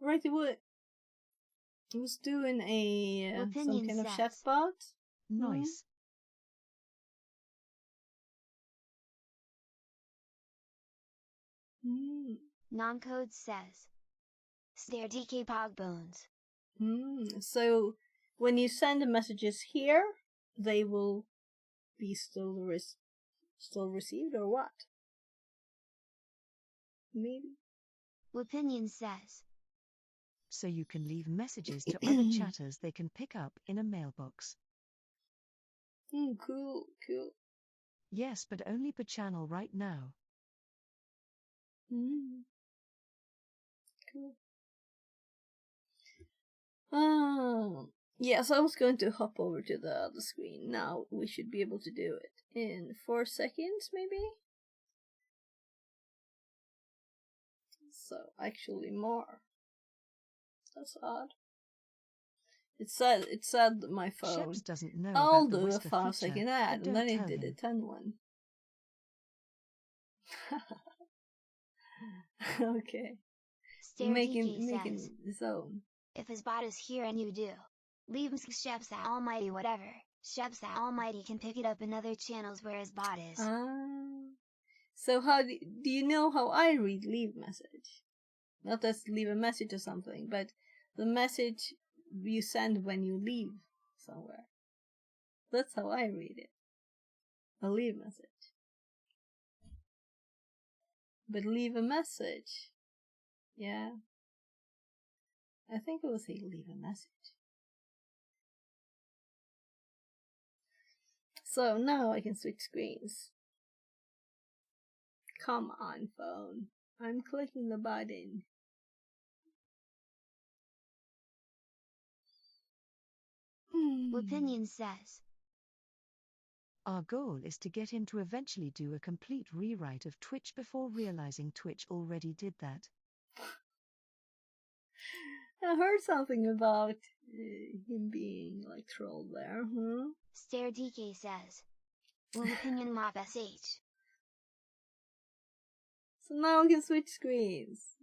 Right, it was doing a some Opinion kind of says. chatbot. Nice. Noncode says. Stare DK Pogbones. So when you send the messages here, they will be still received, or what? Maybe. Opinion says. So you can leave messages to other chatters they can pick up in a mailbox. Cool. Yes, but only per channel right now. Cool. Yes, I was going to hop over to the other screen. Now we should be able to do it in 4 seconds, maybe? So, actually more. That's odd. It said my phone. Sheps doesn't know I'll about the do a whisper 5-second feature, ad, but and don't then tell it did a him. 10 one. Okay. Stare DK Making says. zone. If his bot is here and you do. Leave Sheps Almighty whatever. Sheps Almighty can pick it up in other channels where his bot is. So how do you know how I read leave message? Not just leave a message or something, but the message you send when you leave somewhere. That's how I read it. A leave message. But leave a message. Yeah. I think it will say leave a message. So now I can switch screens. Come on, phone. I'm clicking the button. Opinion says. Our goal is to get him to eventually do a complete rewrite of Twitch before realizing Twitch already did that. I heard something about him being like trolled there. Stare DK says. Will Opinion Mop SH. So now we can switch screens.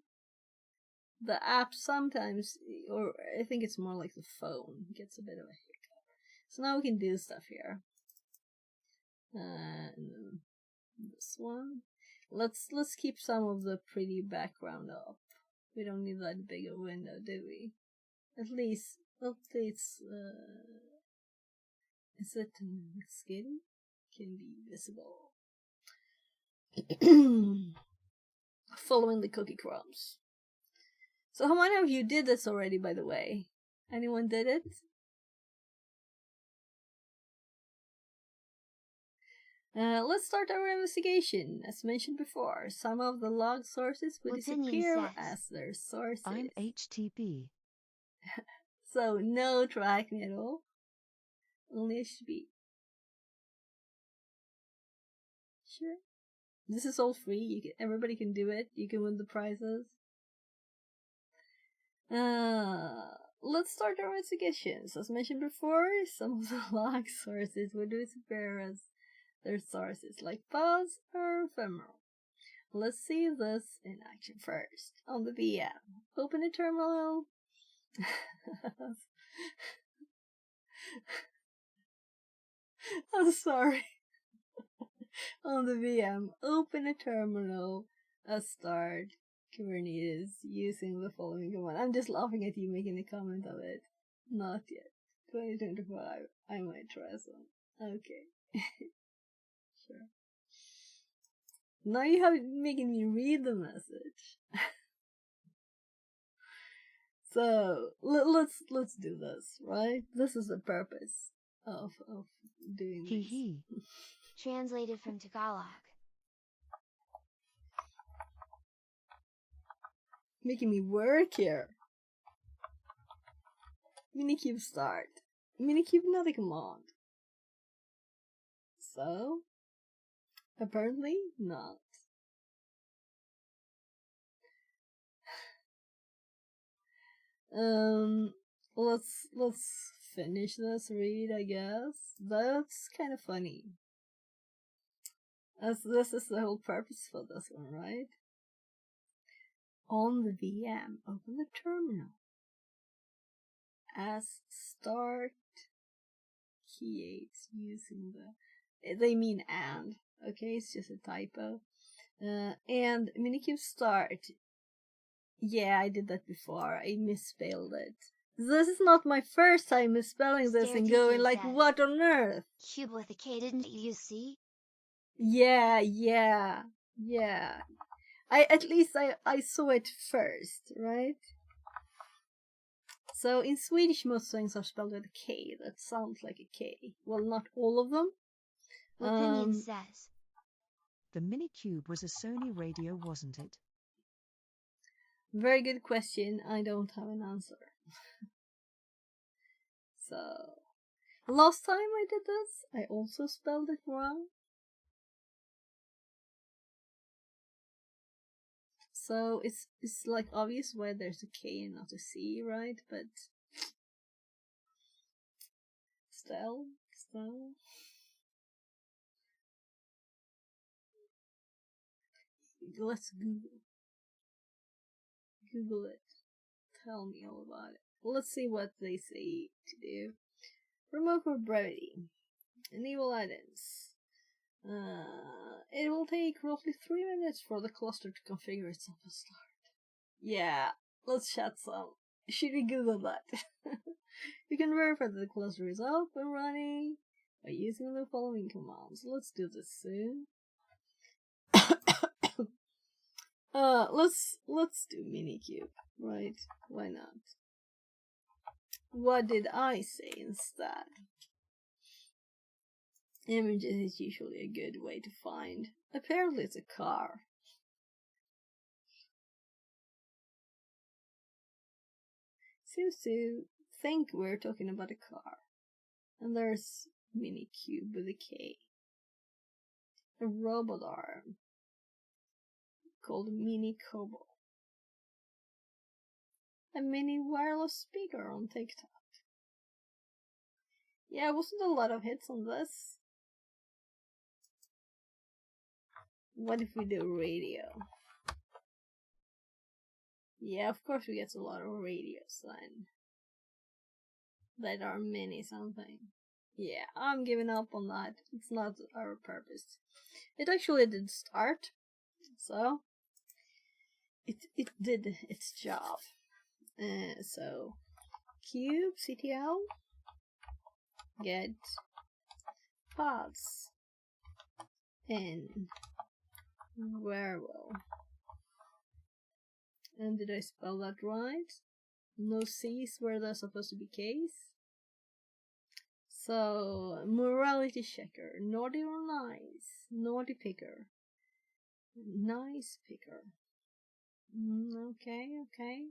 The app sometimes, or I think it's more like the phone, gets a bit of a hiccup. So now we can do stuff here. And this one. Let's keep some of the pretty background up. We don't need that bigger window, do we? At least is it skin? Can be visible. Following the cookie crumbs. So how many of you did this already, by the way? Anyone did it? Let's start our investigation. As mentioned before, some of the log sources will disappear as their sources. I'm HTTP. So no tracking at all. Only HTTP. Sure. This is all free. Everybody can do it. You can win the prizes. Let's start our investigations. As mentioned before, some of the log sources will disappear as their sources, like Pause or Ephemeral. Let's see this in action first. On the VM, open a terminal. I'm sorry. On the VM, open a terminal. Start Kubernetes using the following command. I'm just laughing at you making a comment of it. Not yet. 2025. I might try some. Okay. Sure. Now you have making me read the message. So let's do this, right? This is the purpose of doing this. Translated from Tagalog. Making me work here. Minikube start. Minikube not a command. So apparently not. Let's finish this read, I guess. That's kind of funny. As this is the whole purpose for this one, right? On the VM, open the terminal. As start key 8 using the... They mean and. Okay, it's just a typo. And Minikube start. Yeah, I did that before. I misspelled it. This is not my first time misspelling this and going like, what on earth? Cube with a K, didn't you see? Yeah. At least I saw it first, right? So in Swedish, most things are spelled with a K. That sounds like a K. Well, not all of them. Opinion says. The Minikube was a Sony radio, wasn't it? Very good question. I don't have an answer. So, last time I did this, I also spelled it wrong. So it's like obvious why there's a K and not a C, right? But still. Let's Google it. Tell me all about it. Let's see what they say to do. Remove for brevity. Enable items. It will take roughly 3 minutes for the cluster to configure itself and start. Yeah, let's chat some. Should we Google that? You can verify that the cluster is up and running by using the following commands. Let's do this soon. Let's do Minikube, right? Why not? What did I say instead? Images is usually a good way to find. Apparently it's a car. Seems to think we're talking about a car. And there's Minikube with a K. A robot arm called Mini Kobo. A mini wireless speaker on TikTok. Yeah, wasn't a lot of hits on this. What if we do radio? Yeah, of course we get a lot of radios then. That are mini something. Yeah, I'm giving up on that. It's not our purpose. It actually did start. So it did its job. So cube CTL get pods in Werewolf. And did I spell that right? No C's where there's supposed to be K's. So morality checker, naughty or nice, naughty picker, nice picker. Okay.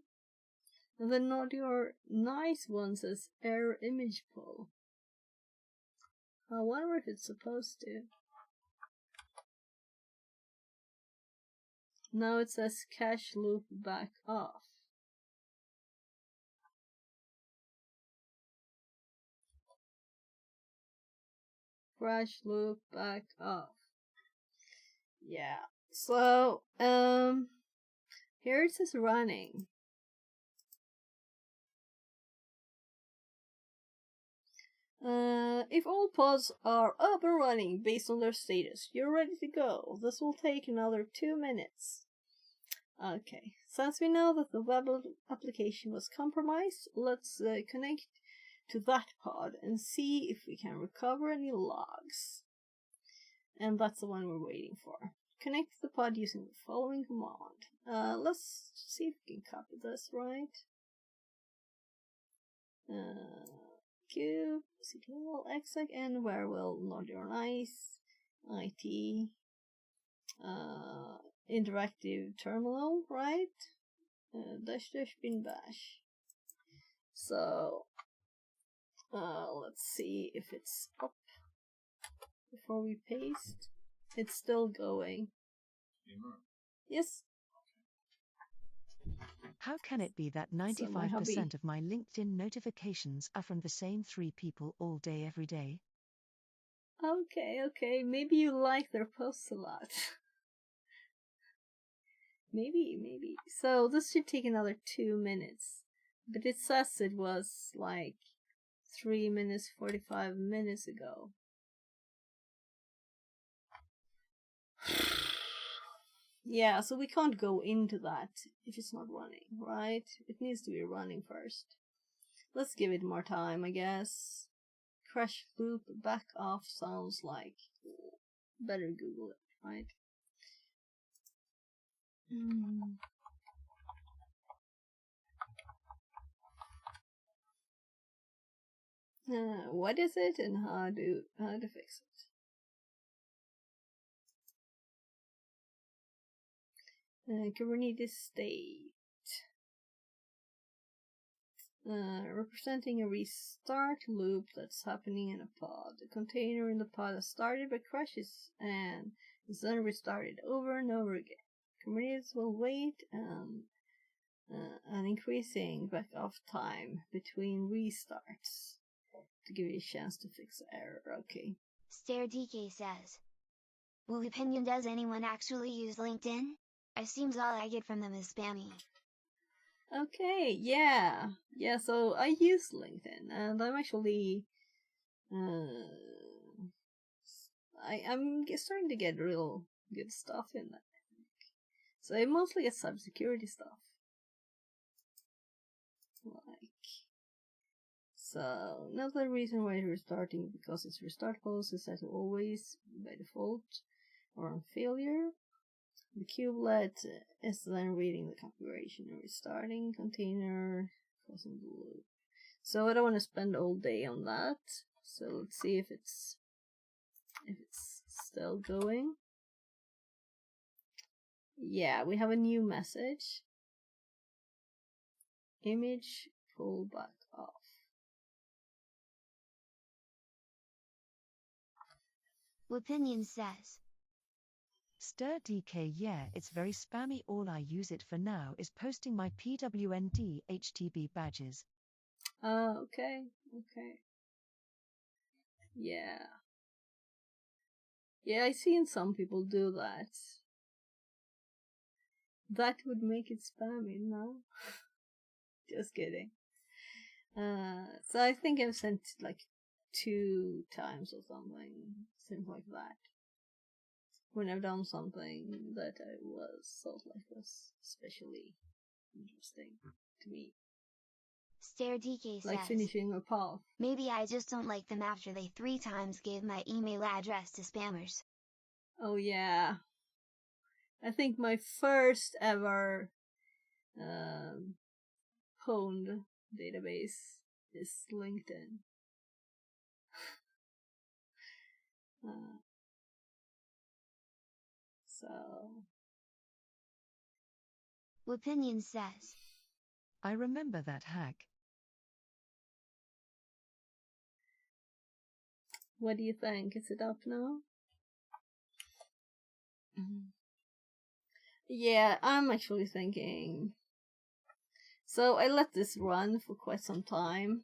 And the naughty or nice one says error image pull. I wonder if it's supposed to. Now it says cache loop back off. Crash loop back off. Yeah. So here it says running. If all pods are up and running based on their status, you're ready to go. This will take another 2 minutes. Okay, since we know that the web application was compromised, let's connect to that pod and see if we can recover any logs. And that's the one we're waiting for. Connect to the pod using the following command. Let's see if we can copy this right. Cube, CTL, exec, and where will not your nice, IT, interactive terminal, right? Dash bin bash. So, let's see if it's up before we paste. It's still going. Yes. How can it be that 95% of my LinkedIn notifications are from the same 3 people all day every day? Okay. Maybe you like their posts a lot. Maybe. So this should take another 2 minutes. But it says it was like 3 minutes, 45 minutes ago. Yeah, so we can't go into that if it's not running, right? It needs to be running first. Let's give it more time, I guess. Crash loop back off sounds like... Better Google it, right? What is it and how to fix it? Kubernetes state. Representing a restart loop that's happening in a pod. The container in the pod has started but crashes and is then restarted over and over again. Kubernetes will wait an increasing back off time between restarts to give you a chance to fix the error. Okay. StareDK says, "Will opinion, does anyone actually use LinkedIn? It seems all I get from them is spammy." Okay, yeah, so I use LinkedIn, and I'm actually, I'm starting to get real good stuff in that. So I mostly get cybersecurity stuff. So another reason why it's restarting, because its restart pulse is set to always by default or on failure. The kubelet is then reading the configuration and restarting container, closing the loop. So I don't want to spend all day on that. So let's see if it's still going. Yeah, we have a new message. Image pull back off. Opinion says, StirDK, yeah, it's very spammy. All I use it for now is posting my PWND HTTP badges. Okay. Yeah, I've seen some people do that. That would make it spammy, no? Just kidding. So I think I've sent like 2 times or something like that. When I've done something that I thought was especially interesting to me. StareDK Like says, finishing a path. "Maybe I just don't like them after they 3 times gave my email address to spammers." Oh yeah. I think my first ever pwned database is LinkedIn. So Opinion says, I remember that hack. what do you think? Is it up now? Yeah, I'm actually thinking. So I let this run for quite some time.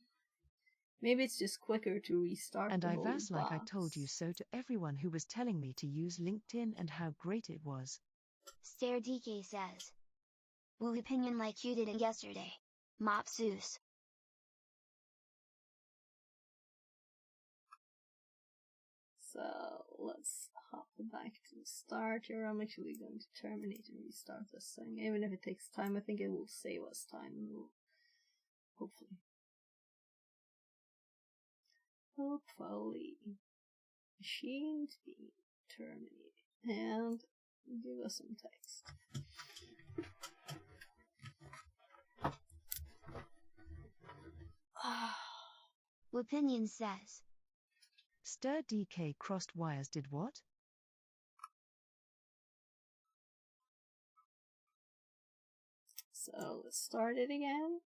Maybe it's just quicker to restart And the I whole was like I box. told you so to everyone who was telling me to use LinkedIn and how great it was. StareDK says, "Will opinion like you didn't yesterday. Mopsus." So let's hop back to the start here. I'm actually going to terminate and restart this thing. Even if it takes time, I think it will save us time. Hopefully. Machine to be terminated. And give us some text. Opinion says, StirDK crossed wires did what? So let's start it again.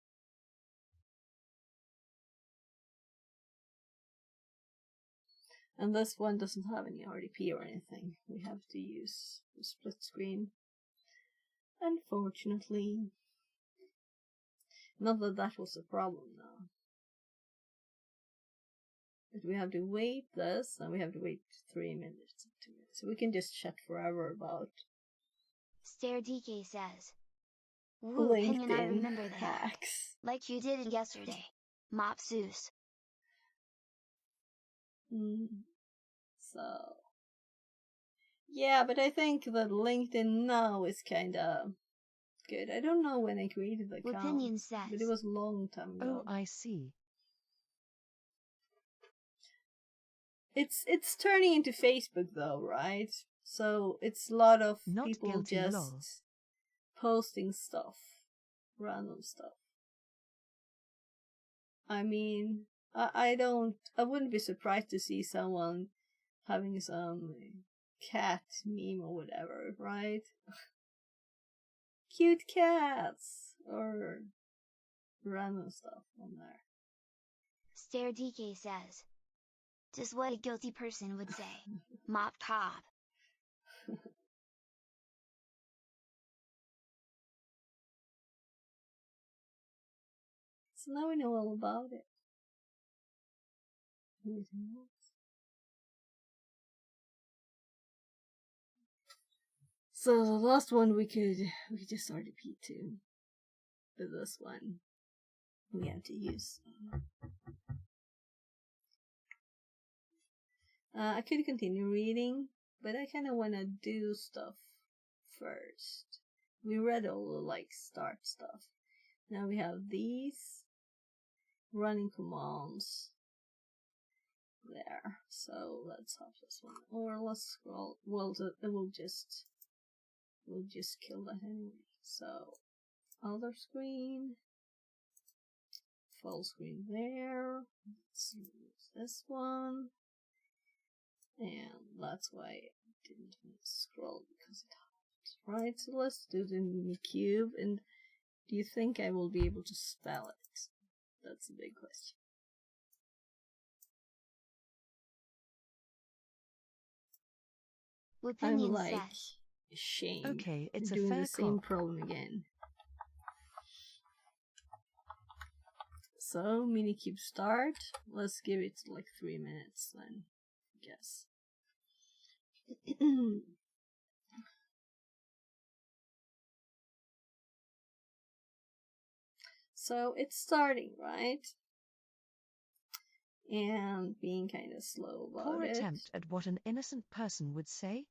And this one doesn't have any RDP or anything. We have to use the split screen. Unfortunately. Not that that was a problem now. But we have to wait this, and we have to wait 3 minutes. So we can just chat forever about Stare DK says. Woo, opinion, I LinkedIn remember the hack. hacks. Like you did it yesterday. Mop Zeus. So, yeah, but I think that LinkedIn now is kind of good. I don't know when I created the account, Opinion says. but it was a long time ago. Oh, I see. It's turning into Facebook though, right? So it's a lot of Not people guilty, just lol. posting stuff, random stuff. I mean, I wouldn't be surprised to see someone having some cat meme or whatever, right? Cute cats or random stuff on there. Stare DK says. Just what a guilty person would say. Mop top. So now we know all about it. Anything else? So the last one we could just start a P2. But this one we have to use. I could continue reading, but I kind of want to do stuff first. We read all the start stuff. Now we have these running commands there. So let's have this one, or let's scroll. Well, we'll just kill that anyway. So other screen, full screen there. Let's use this one. And that's why I didn't scroll, because it happened. Right, so let's do the Minikube, and do you think I will be able to spell it? That's a big question. Opinion I'm like says. ashamed. Okay, it's a doing fair the same call. problem again. So Minikube start. Let's give it like 3 minutes then, I guess. So it's starting, right? And being kind of slow about Poor it. attempt at what an innocent person would say.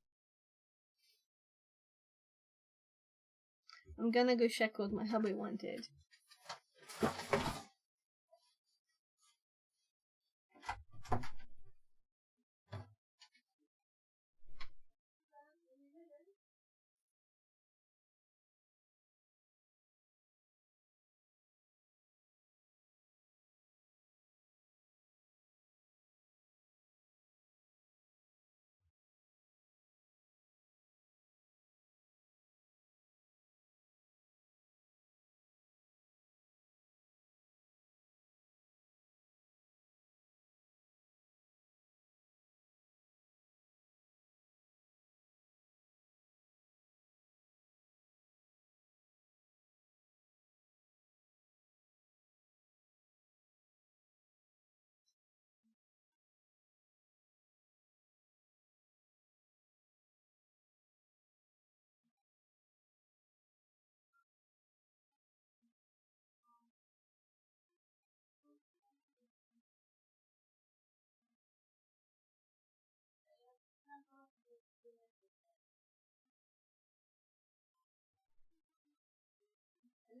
I'm gonna go check what my hubby wanted.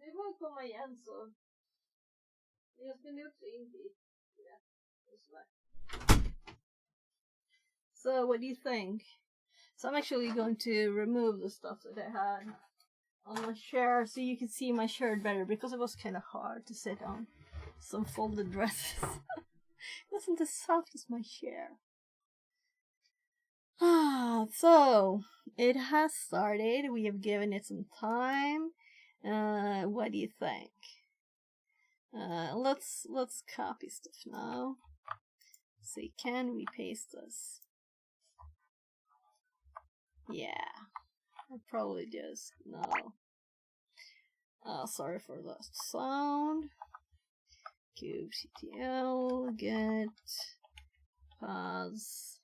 Det var att komma igen så. Jag skulle också in dit. So what do you think? So I'm actually going to remove the stuff that I had on my chair so you can see my shirt better, because it was kind of hard to sit on some folded dresses. It wasn't as soft as my chair. So it has started. We have given it some time. What do you think? Let's copy stuff now. See, can we paste this? Yeah, I'll probably just no. Sorry for the sound. Kubectl get Pause.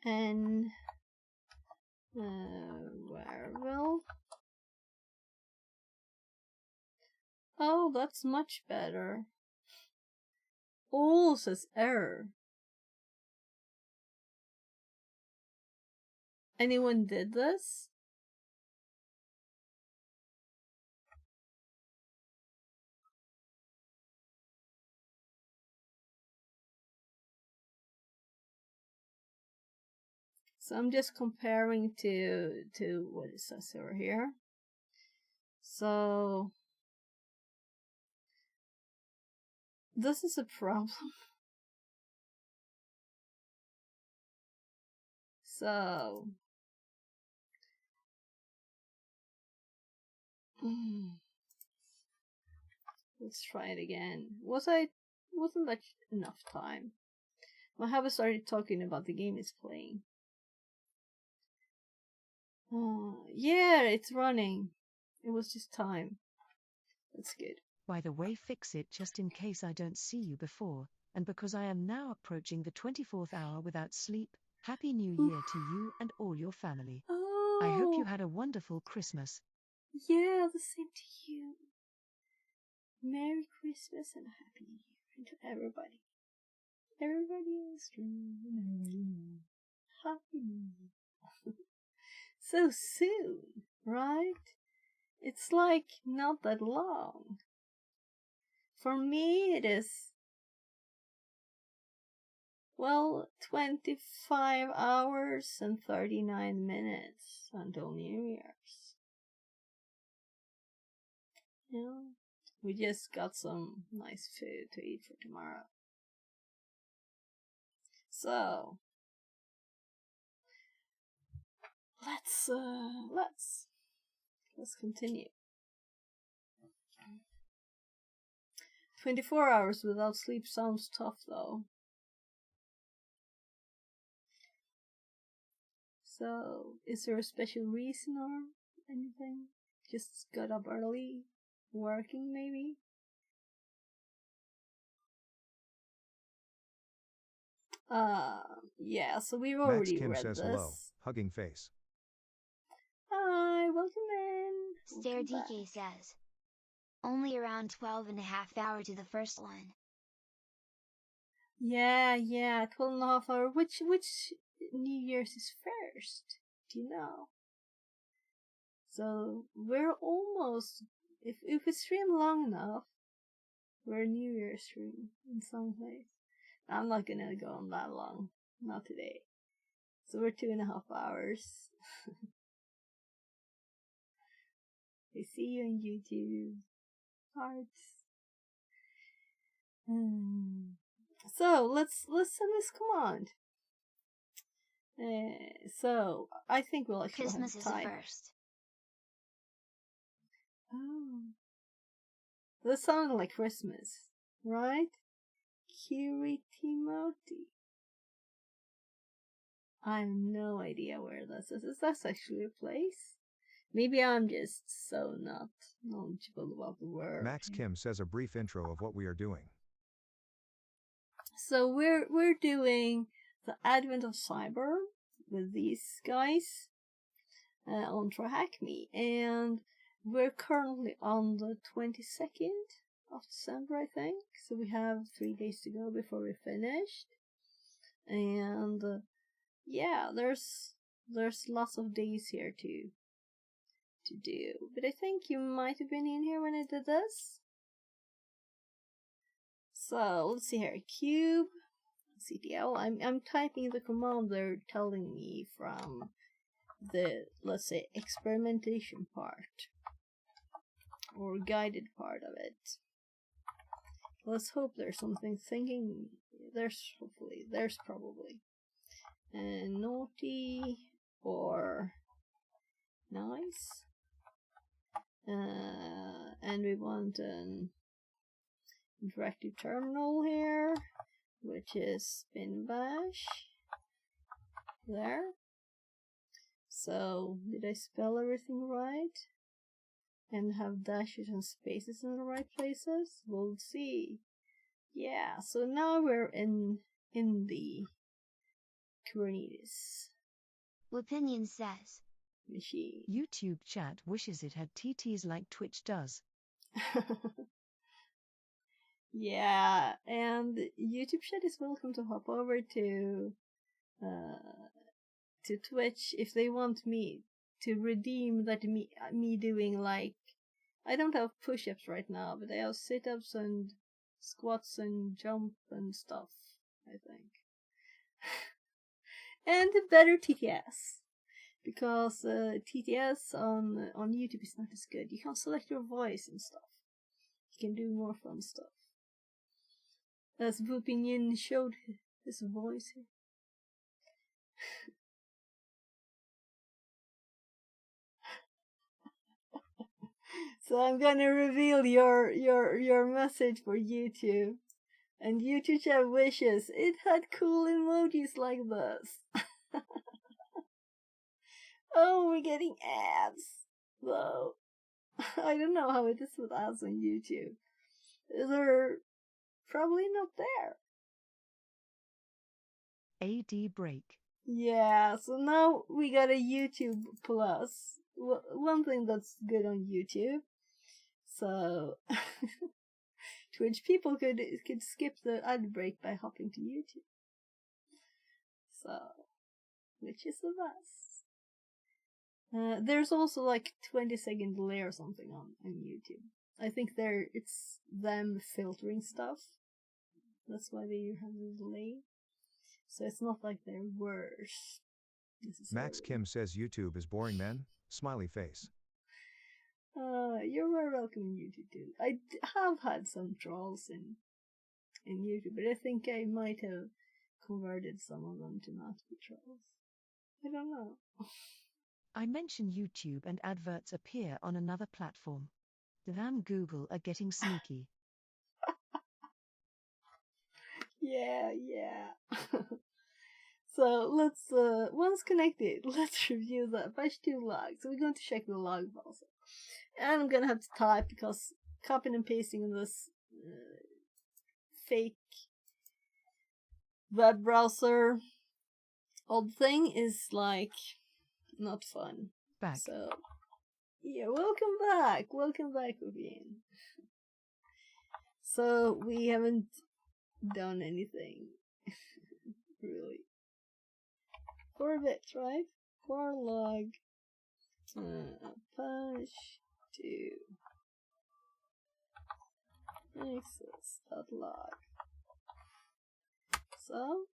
And Laravel. Oh, that's much better. All says error. Anyone did this? So I'm just comparing to what it says over here. So this is a problem. So let's try it again. Wasn't that enough time? I haven't started talking about the game it's playing. Yeah, it's running. It was just time. That's good. By the way, fix it just in case I don't see you before, and because I am now approaching the 24th hour without sleep. Happy New Year to you and all your family. Oh, I hope you had a wonderful Christmas. Yeah, the same to you. Merry Christmas and Happy New Year and to everybody. Everybody is dreaming. Happy New Year. So soon, right? It's like not that long. For me, it is, well, 25 hours and 39 minutes until New Year's. You know, we just got some nice food to eat for tomorrow. So, let's continue. 24 hours without sleep sounds tough though. So, is there a special reason or anything? Just got up early, working maybe? Yeah, so we've Max already Kim read says this. hello, hugging face. Hi, welcome in. Stare Welcome back. DK says. Only around 12.5 hours to the first one. Yeah, 12.5 hours. Which New Year's is first? Do you know? So we're almost, if we stream long enough, we're New Year's stream in some place. I'm not gonna go on that long, not today. So we're 2.5 hours. I see you on YouTube. Hearts. So let's send this command. So I think we'll actually Christmas have is the time. first. Oh, that sounded like Christmas, right? Kiri Timoti. I have no idea where this is. Is that actually a place? Maybe I'm just so not knowledgeable about the word. Max Kim says a brief intro of what we are doing. So we're doing the Advent of Cyber with these guys on TryHackMe, and we're currently on the 22nd of December, I think. So we have 3 days to go before we're finished, and yeah, there's lots of days here to do. But I think you might have been in here when I did this. So let's see here. Cube CTL. I'm typing the command they're telling me from the, let's say, experimentation part or guided part of it. Let's hope there's something thinking. There's probably naughty or nice. And we want an interactive terminal here, which is spin bash. There. So, did I spell everything right? And have dashes and spaces in the right places? We'll see. Yeah, so now we're in in the Kubernetes Opinion says, machine. YouTube chat wishes it had TTs like Twitch does. Yeah, and YouTube chat is welcome to hop over to Twitch if they want me to redeem that me doing, like, I don't have push-ups right now, but I have sit-ups and squats and jump and stuff, I think. And better TTS. Because TTS on YouTube is not as good. You can't select your voice and stuff. You can do more fun stuff. As Vupinian showed his voice here. So I'm gonna reveal your message for YouTube. And YouTube chat wishes it had cool emojis like this. Oh, we're getting ads, though. I don't know how it is with ads on YouTube. They're probably not there. AD break. Yeah, so now we got a YouTube Plus. One thing that's good on YouTube. So Twitch people could skip the ad break by hopping to YouTube. So, which is the best. There's also like 20-second delay or something on YouTube. I think it's them filtering stuff. That's why they have the delay. So it's not like they're worse. Max Kim says YouTube is boring men, smiley face. You're very welcome in YouTube too. I have had some trolls in YouTube, but I think I might have converted some of them to not be trolls. I don't know. I mention YouTube and adverts appear on another platform. Damn, Google are getting sneaky. Yeah. So let's, once connected, let's review the Apache 2 log. So we're going to check the log also. And I'm gonna have to type because copying and pasting this fake web browser old thing is like not fun. Back. So yeah, welcome back, Vivian. So we haven't done anything really for a bit, right? For log Apache 2 access.log. So,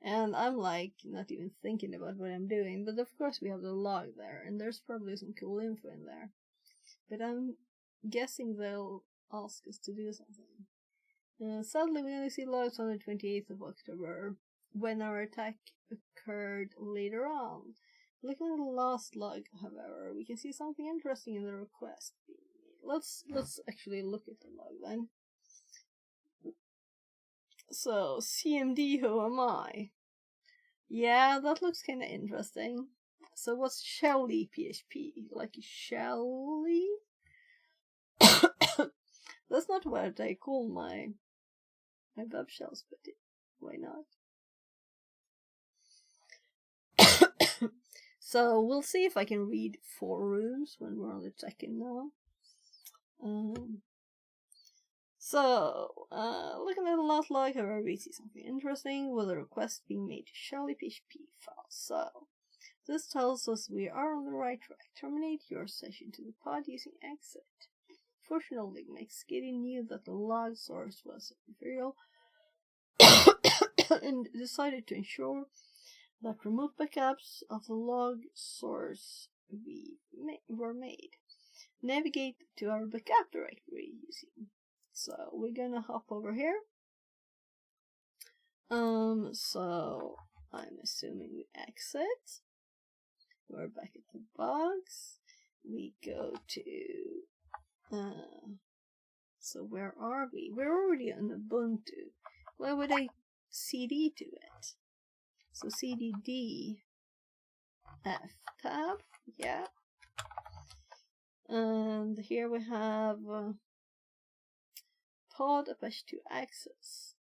and I'm like not even thinking about what I'm doing, but of course we have the log there, and there's probably some cool info in there. But I'm guessing they'll ask us to do something. Sadly, we only see logs on the 28th of October, when our attack occurred later on. Looking at the last log, however, we can see something interesting in the request being made. Let's actually look at the log then. So, CMD, who am I? Yeah, that looks kinda interesting. So what's Shelly PHP? Like Shelly? That's not what I call my web shells, but why not? So we'll see if I can read forums when we're on the check-in now. Looking at the last log, however, we see something interesting with a request being made to Shelly PHP file. So, this tells us we are on the right track. Terminate your session to the pod using exit. Fortunately, McSkitty knew that the log source was imperial and decided to ensure that remote backups of the log source were made. Navigate to our backup directory using. So we're gonna hop over here. So I'm assuming we exit. We're back at the box. We go to so where are we? We're already on Ubuntu. Why would I CD to it? So CDD F tab, yeah. And here we have pod Apache 2 access.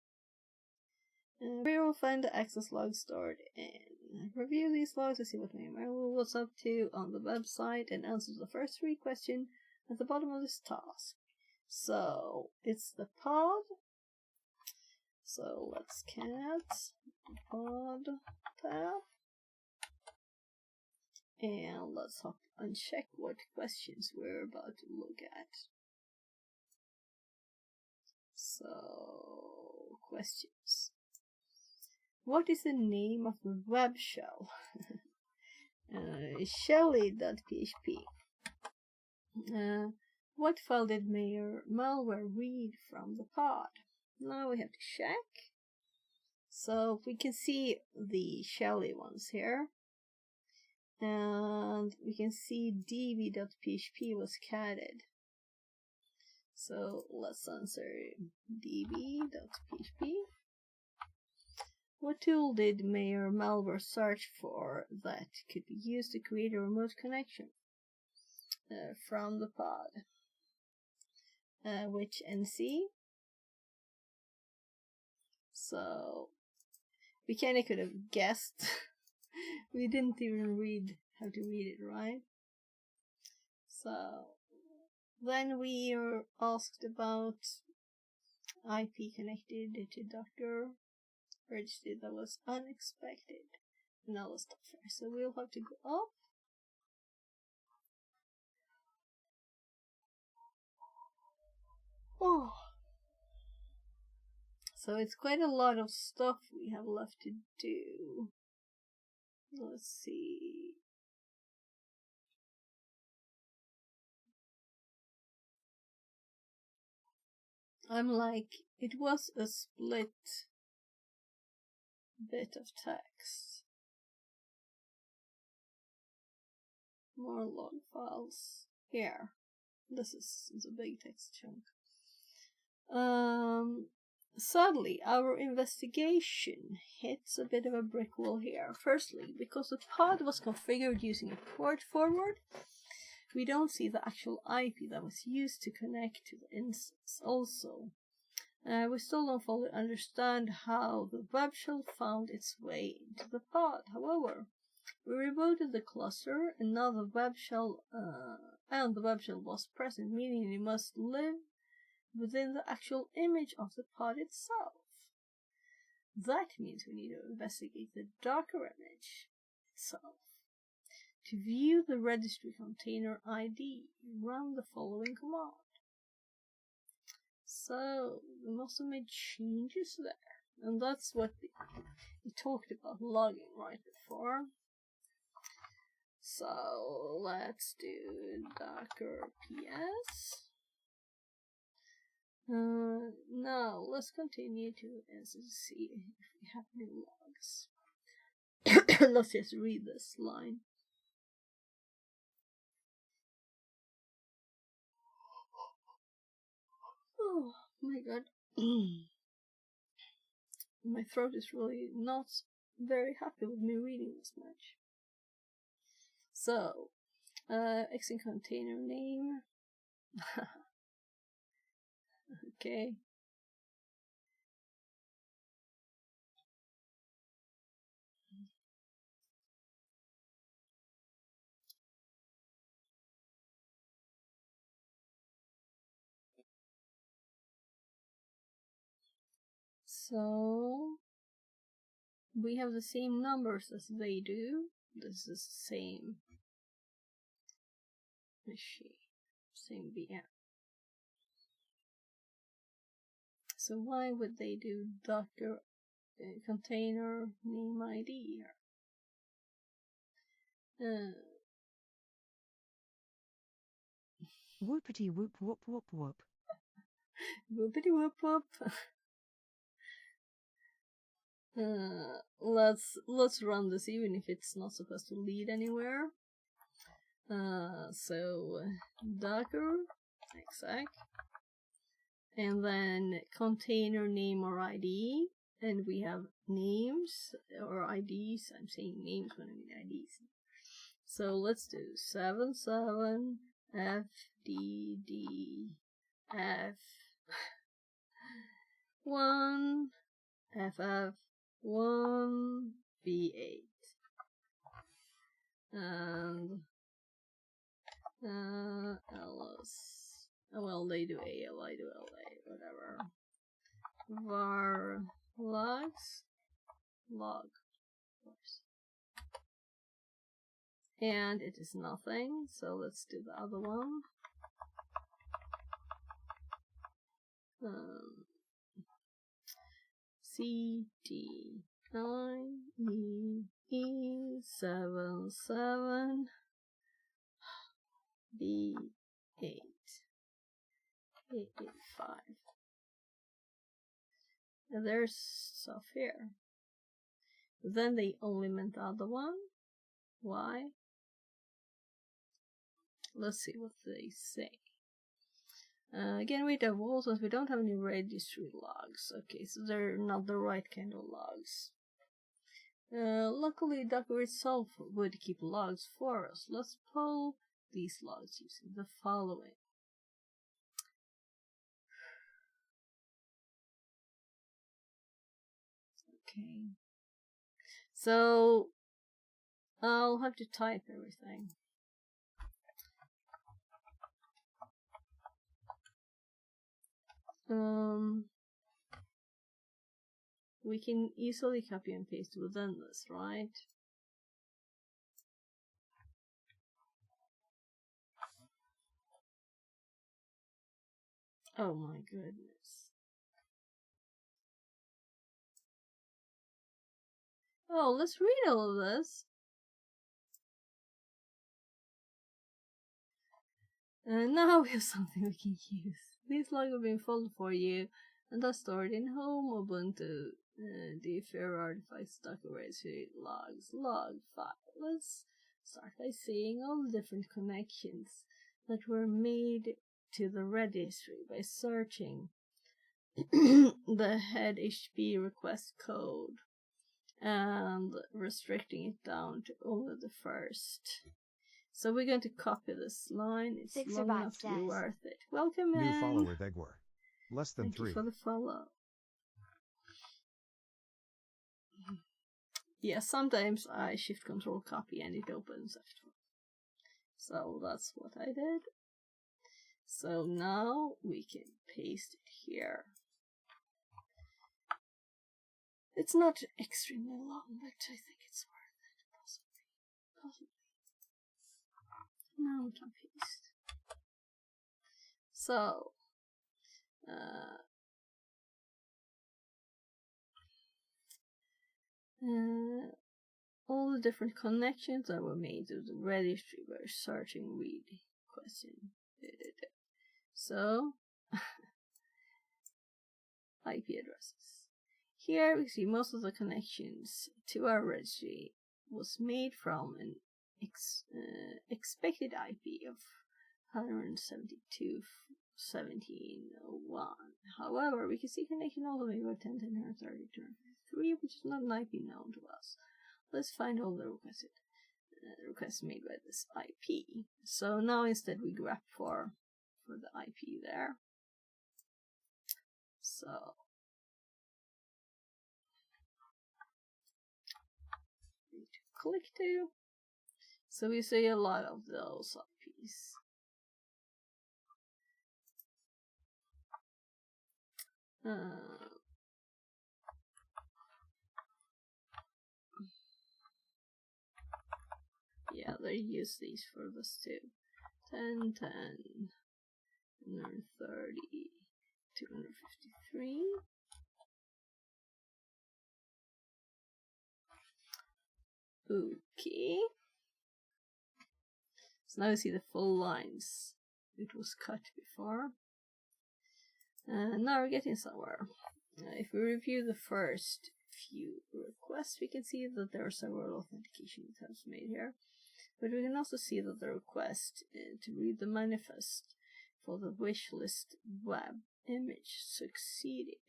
We will find the access log stored and review these logs to see what Mayor was up to on the website and answer the first 3 questions at the bottom of this task. So, it's the pod. So, let's cat pod tab. And let's hop and check what questions we're about to look at. So, questions. What is the name of the web shell? Shelly.php. What file did malware read from the pod? Now we have to check. So we can see the Shelly ones here. And we can see db.php was catted. So let's answer db.php. What tool did malware search for that could be used to create a remote connection from the pod? Which NC? So we kinda could have guessed. We didn't even read how to read it, right? So then we are asked about IP connected to Docker registry that was unexpected and all the stuff here. So we'll have to go up. Oh. So it's quite a lot of stuff we have left to do. Let's see. I'm like, it was a split bit of text. More log files here. This is a big text chunk. Sadly, our investigation hits a bit of a brick wall here. Firstly, because the pod was configured using a port forward, we don't see the actual IP that was used to connect to the instance. Also, we still don't fully understand how the web shell found its way into the pod. However, we rebooted the cluster, and now the web shell was present, meaning it must live within the actual image of the pod itself. That means we need to investigate the Docker image itself. To view the registry container ID, run the following command. So, we must have made changes there. And that's what we talked about logging right before. So, let's do Docker PS. Now, let's continue to see if we have new logs. Let's just read this line. Oh my god. My throat is really not very happy with me reading this much. So, exit container name. Okay. So, we have the same numbers as they do. This is the same machine, same VM. So why would they do Docker container name ID here? Whoopity whoop whoop whoop whoop. Whoopity whoop whoop. Let's run this even if it's not supposed to lead anywhere. So Docker exec, and then container name or ID, and we have names or IDs. I'm saying names when I mean IDs. So let's do 77 FDD F1 FF 1 B8 and ls. Well, they do AL, I do LA, whatever. Var logs log, of course. And it is nothing, so let's do the other one. CT9E77 B8 885. And there's stuff here. Then they only meant the other one. Why? Let's see what they say. Again, we have walls, but we don't have any registry logs. Okay, so they're not the right kind of logs. Luckily, Docker itself would keep logs for us. Let's pull these logs using the following. Okay. So, I'll have to type everything. We can easily copy and paste within this, right? Oh my goodness. Oh, let's read all of this. Now we have something we can use. These logs have been folded for you and are stored in home Ubuntu. Defer artifacts Docker registry logs log file. Let's start by seeing all the different connections that were made to the registry by searching the head HTTP request code and restricting it down to only the first. So we're going to copy this line. It's long enough to be worth it. Welcome, New follower Degwar. Less than Thank 3. you for the follow. Yeah, sometimes I shift control copy and it opens after. So that's what I did. So now we can paste it here. It's not extremely long, but I think it's worth it. Possibly. Now we can paste. So, all the different connections that were made to the registry were searching read question. So, IP addresses. Here we see most of the connections to our registry was made from an expected IP of 172.17.01. However, we can see connection all the way by 10.10.30.3, which is not an IP known to us. Let's find all the requests made by this IP. So now instead we grep for the IP there. So need to click to. So we see a lot of those IPs. Yeah, they use these for this too. 10, 10, 130, 253. Okay. So now you see the full lines. It was cut before. And now we're getting somewhere. If we review the first few requests, we can see that there are several authentication attempts made here. But we can also see that the request to read the manifest for the wishlist web image succeeded.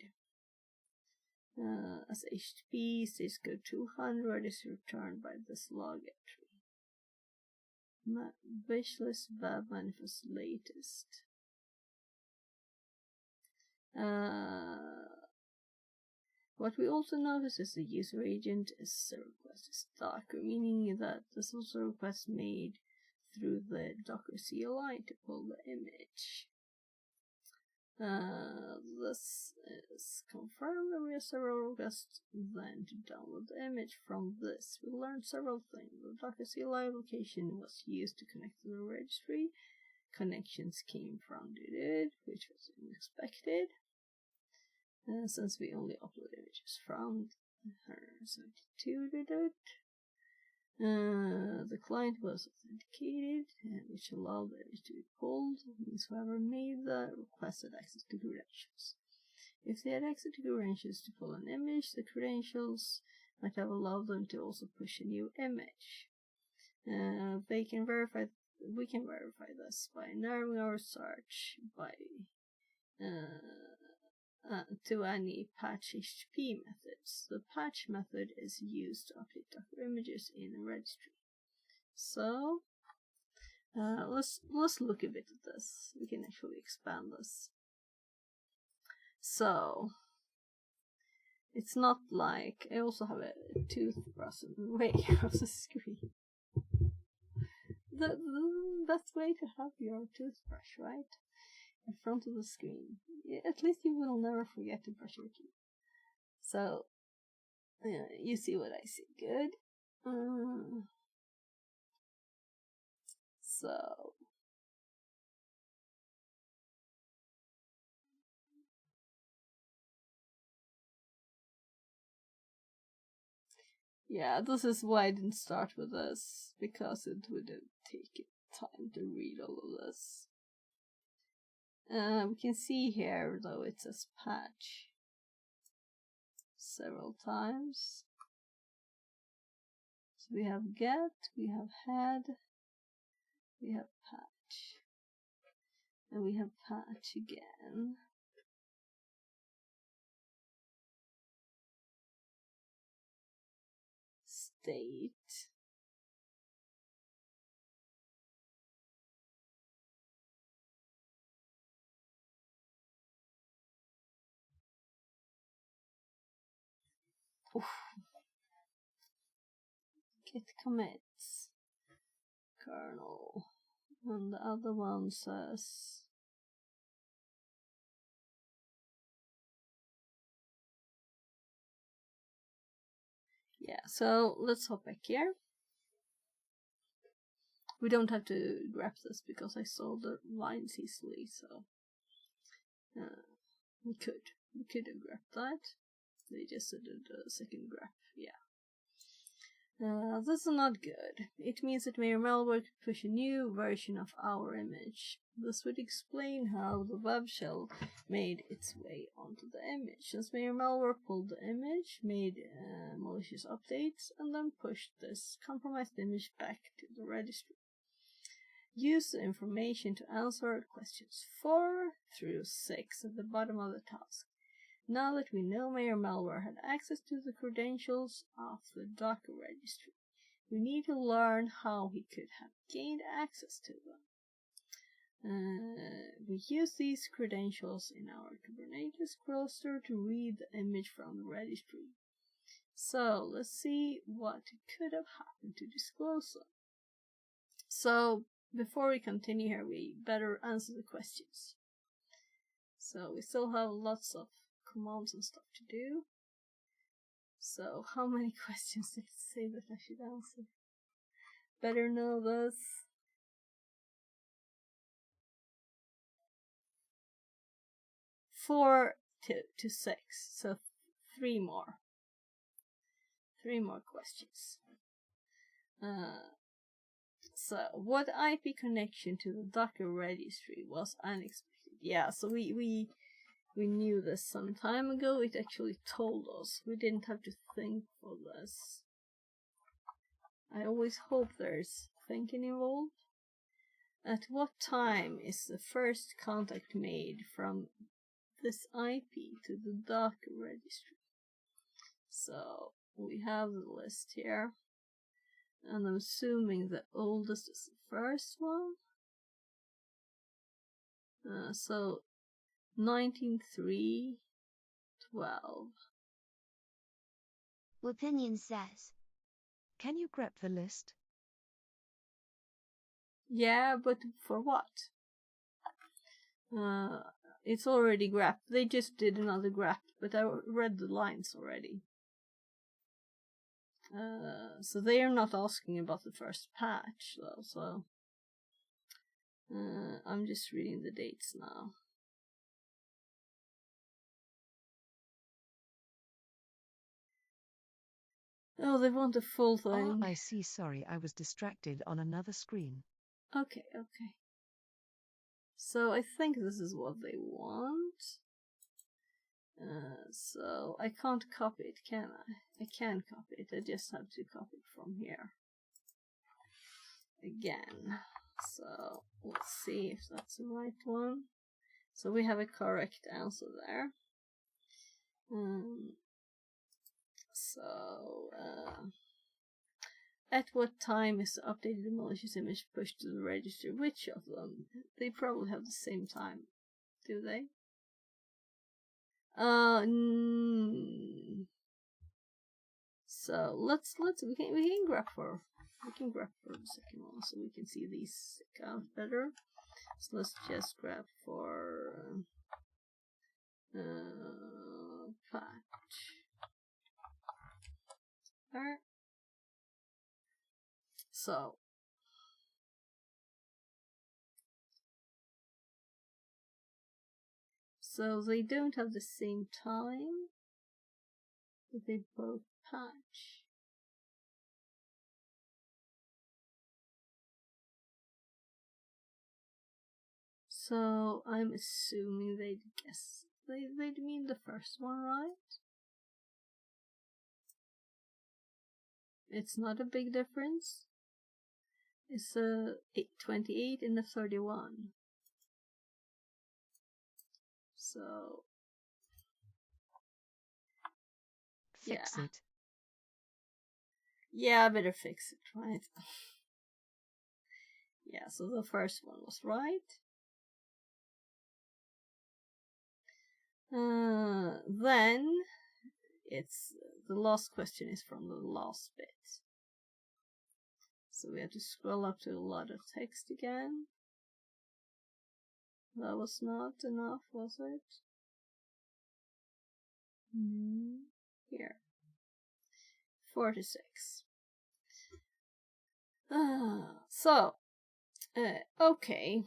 As HTTP Cisco 200 is returned by this log entry. Wishlist web manifest latest. What we also notice is the user agent is a request is Docker, meaning that this is a request made through the Docker CLI to pull the image. This is confirmed, and we have several requests then to download the image from this. We learned several things. The Docker CLI application was used to connect to the registry. Connections came from Didit, which was unexpected. Since we only upload images from her72 Didit. The client was authenticated, which allowed the image to be pulled. Means whoever made the request had access to credentials. If they had access to credentials to pull an image, the credentials might have allowed them to also push a new image. We can verify this by narrowing our search by to any patch HTTP methods. The patch method is used to update Docker images in a registry. So let's look a bit at this. We can actually expand this. So it's not like I also have a toothbrush in the way of the screen. The best way to have your toothbrush, right? In front of the screen. At least you will never forget to brush your teeth. So, you see what I see. Good. So, yeah, this is why I didn't start with this, because it would have taken time to read all of this. We can see here, though, it says patch several times. So we have get, we have head, we have patch, and we have patch again. State. Oof. Git commits. Kernel. And the other one says yeah, so let's hop back here. We don't have to grab this because I saw the lines easily, so we could have grabbed that. They just did a second grab, yeah. This is not good. It means that Mayor Malware could push a new version of our image. This would explain how the web shell made its way onto the image. Since Mayor Malware pulled the image, made malicious updates, and then pushed this compromised image back to the registry. Use the information to answer questions 4 through 6 at the bottom of the task. Now that we know Mayor Malware had access to the credentials of the Docker registry, we need to learn how he could have gained access to them. We use these credentials in our Kubernetes cluster to read the image from the registry. So let's see what could have happened to disclose them. So before we continue here, we better answer the questions. So we still have lots of commands and stuff to do. So how many questions did it say that I should answer? Better know this. Four to 6, so 3 more. 3 more questions. So what IP connection to the Docker registry was unexpected? Yeah, so we knew this some time ago. It actually told us. We didn't have to think for this. I always hope there's thinking involved. At what time is the first contact made from this IP to the Docker registry? So we have the list here. And I'm assuming the oldest is the first one. So 19.3.12. Wapinion says. Can you grep the list? Yeah, but for what? It's already grabbed. They just did another grab, but I read the lines already. So they are not asking about the first patch, though, so... I'm just reading the dates now. Oh, they want the full thing. I see, sorry, I was distracted on another screen. Okay. So I think this is what they want. So I can't copy it, can I? I can copy it, I just have to copy it from here. Again. So let's see if that's the right one. So we have a correct answer there. At what time is the updated malicious image pushed to the registry? Which of them? They probably have the same time, do they? So we can grab for the second one so we can see these accounts better. So let's just grab for patch. Alright. So they don't have the same time, but they both patch. So I'm assuming they'd guess they'd mean the first one, right? It's not a big difference. It's a 28 and a 31. So Fix it. Yeah, I better fix it, right? Yeah, so the first one was right. Then it's the last question is from the last bit. So we have to scroll up to a lot of text again. That was not enough, was it? Here. 46. Okay.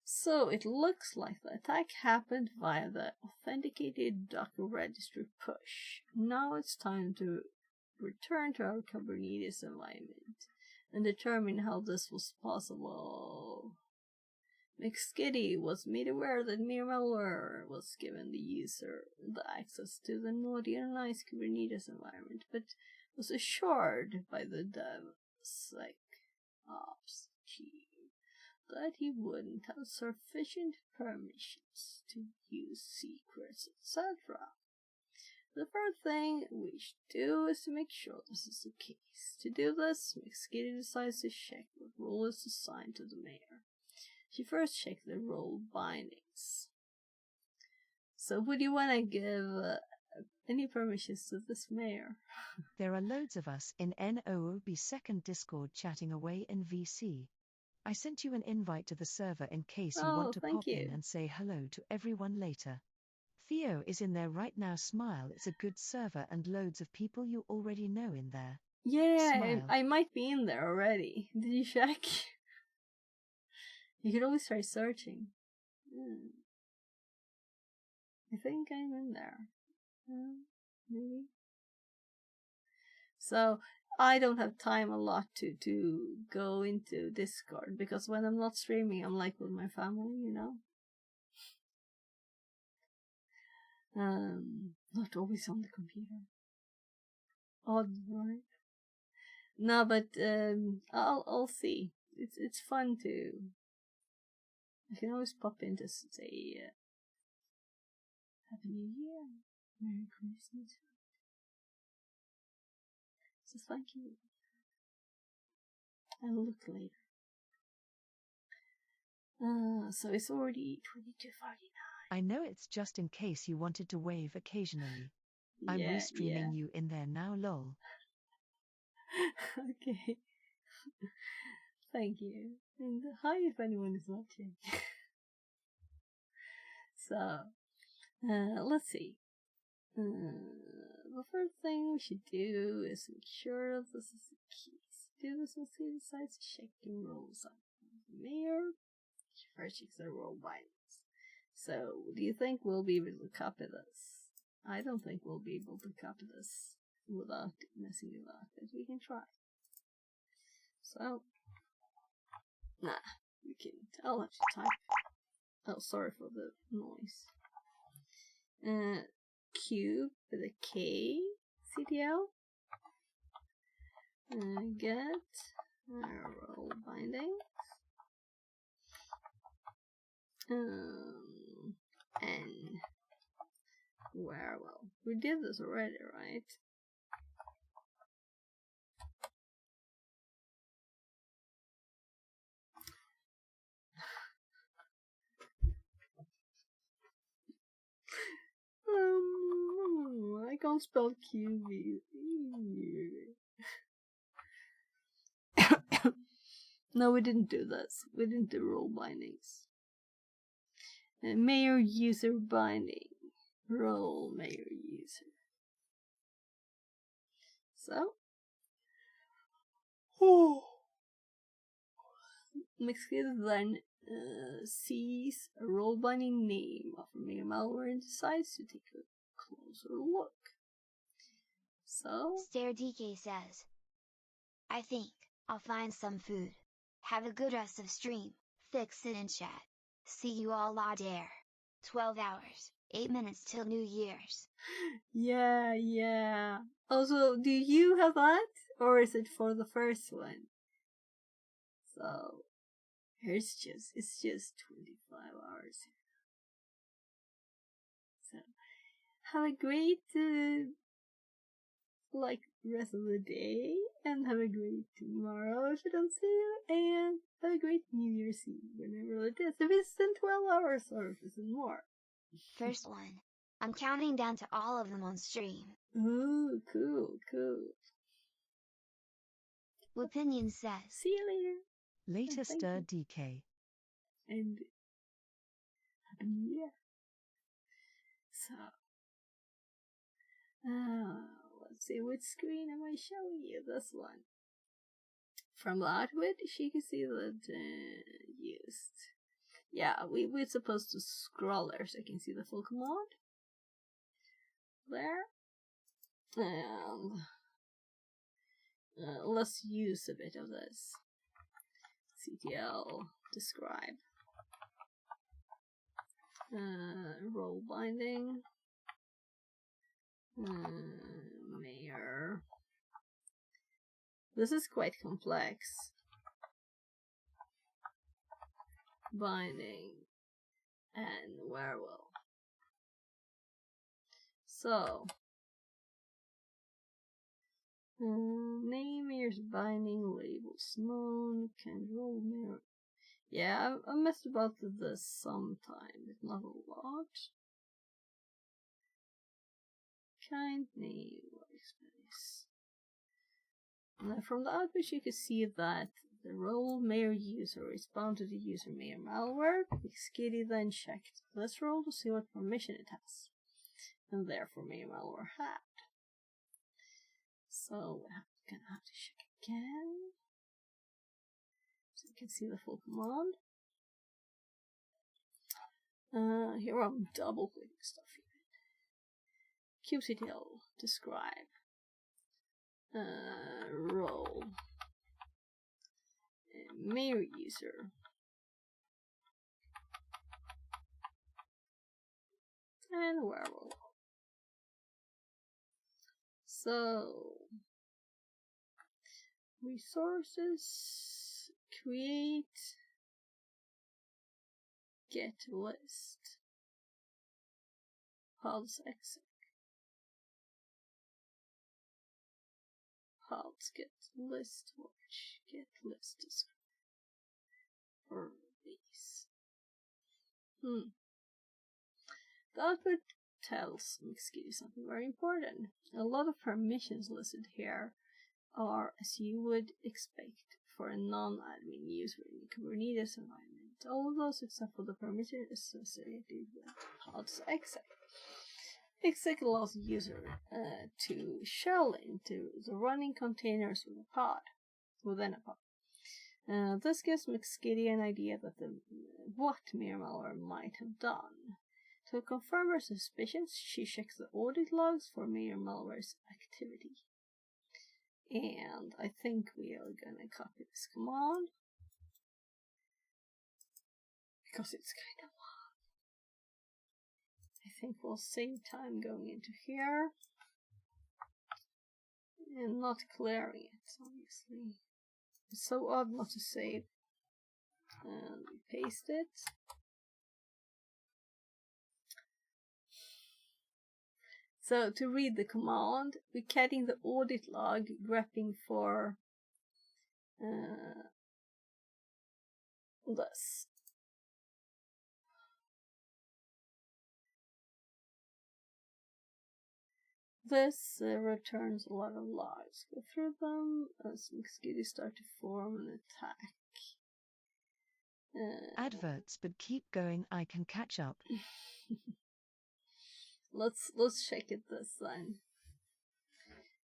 So it looks like the attack happened via the authenticated Docker registry push. Now it's time to return to our Kubernetes environment and determine how this was possible. McSkitty was made aware that mere malware was given the user the access to the modernized Kubernetes environment, but was assured by the DevSecOps chief that he wouldn't have sufficient permissions to use secrets, etc. The first thing we should do is to make sure this is the case. To do this, McSkitty decides to check what role is assigned to the mayor. She first checked the role bindings. So would you want to give any permissions to this mayor? There are loads of us in NOOB second Discord chatting away in VC. I sent you an invite to the server in case you want to pop in and say hello to everyone later. Theo is in there right now, smile, it's a good server and loads of people you already know in there. Yeah, I might be in there already. Did you check? You could always try searching. I think I'm in there. Maybe. So I don't have time a lot to go into Discord because when I'm not streaming, I'm like with my family, you know. Not always on the computer. Odd, right? No, but I'll see. It's fun to. I can always pop in to say Happy New Year, Merry Christmas. So thank you. I'll look later. So it's already 22:49. I know it's just in case you wanted to wave occasionally. I'm Yeah, restreaming you in there now, lol. Okay. Thank you. And hi if anyone is watching. So, let's see. The first thing we should do is make sure this is the keys. Do this once he decides to check the rules on the mayor. First checks the role bindings. So, do you think we'll be able to copy this? I don't think we'll be able to copy this without messing it up, but we can try. So, we can't. I'll have to type. Oh, sorry for the noise. Cube with a K, CTL. Get role bindings. And well, we did this already, right? I can't spell QV. No, we didn't do this. We didn't do role bindings. Mayor user binding. Role mayor user. So. Mixkit then sees a role binding name of a mayor malware and decides to take a closer look. So. Stare DK says, I think I'll find some food. Have a good rest of stream. Fix it in chat. See you all later. 12 hours, 8 minutes till New Year's. Yeah. Also, do you have that? Or is it for the first one? So, it's just 25 hours. So, have a great, rest of the day, and have a great tomorrow if I don't see you, and have a great New Year's Eve, whenever it is. If it's in 12 hours or if it's in more. First one. I'm counting down to all of them on stream. Ooh, cool. Opinion says, see you later. Later, Stir DK. And Happy New Year. So, let's see, which screen am I showing you? This one. From the output, you can see that used. Yeah, we're supposed to scroll there so you can see the full command. There. And let's use a bit of this. CTL describe. Role binding. Mayor. This is quite complex. Binding and werewolf. So, name mayor's binding, labels known, can roll mayor. Yeah, I messed about this sometime, but not a lot. Kind name workspace. Now from the output you can see that the role mayor user responded to the user mayor malware. Skitty then checked this role to see what permission it has, and therefore mayor malware had. So we're gonna have to check again, so you can see the full command. Here I'm double clicking stuff here. kubectl describe role mayor user and werewolf. So resources, create, get list, pulse exec, pulse get list watch, get list describe for these. The output tells McSkitty something very important. A lot of permissions listed here are as you would expect for a non-admin user in the Kubernetes environment. All of those except for the permission associated with pod's exec. Exec allows the user to shell into the running containers within a pod. This gives McSkitty an idea that what Mir malware might have done. To confirm her suspicions, she checks the audit logs for Mir malware's activity. And I think we are gonna copy this command because it's kind of long. I think we'll save time going into here and not clearing it, obviously. It's so odd not to save. And we paste it. So to read the command, we're getting the audit log, grepping for this. This returns a lot of logs. Go through them as McSkitty start to form an attack. Adverts, but keep going, I can catch up. Let's check it this then.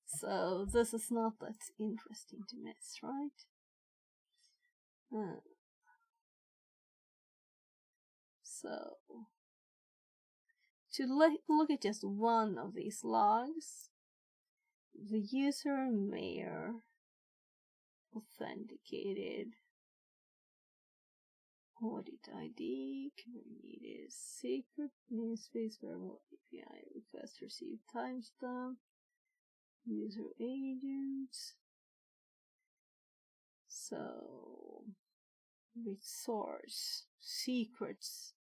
So this is not that interesting to miss, right? So to look at just one of these logs, the user Mir authenticated audit ID, Kubernetes secret namespace, variable API request received timestamp, user agents. So resource secrets.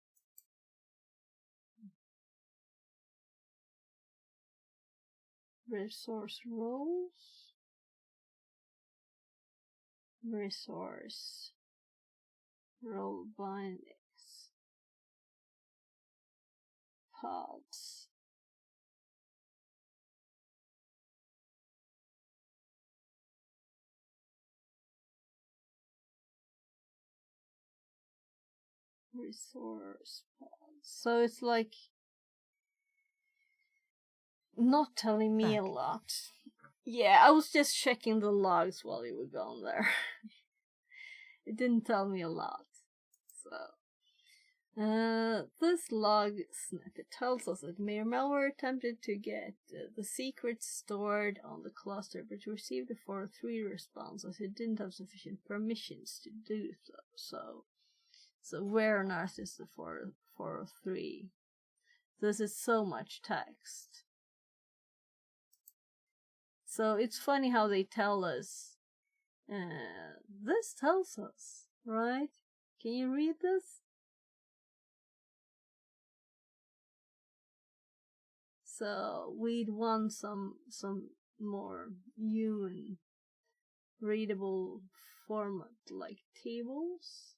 Resource roles. Resource role bindings. Pods. Resource pods. So it's like not telling me a lot. Yeah, I was just checking the logs while you were going there. It didn't tell me a lot. So, this log snippet tells us that Mir malware attempted to get the secrets stored on the cluster, but received a 403 response as it didn't have sufficient permissions to do so. So where on earth is the 403? This is so much text. So it's funny how they tell us. This tells us, right? Can you read this? So we'd want some more human readable format like tables.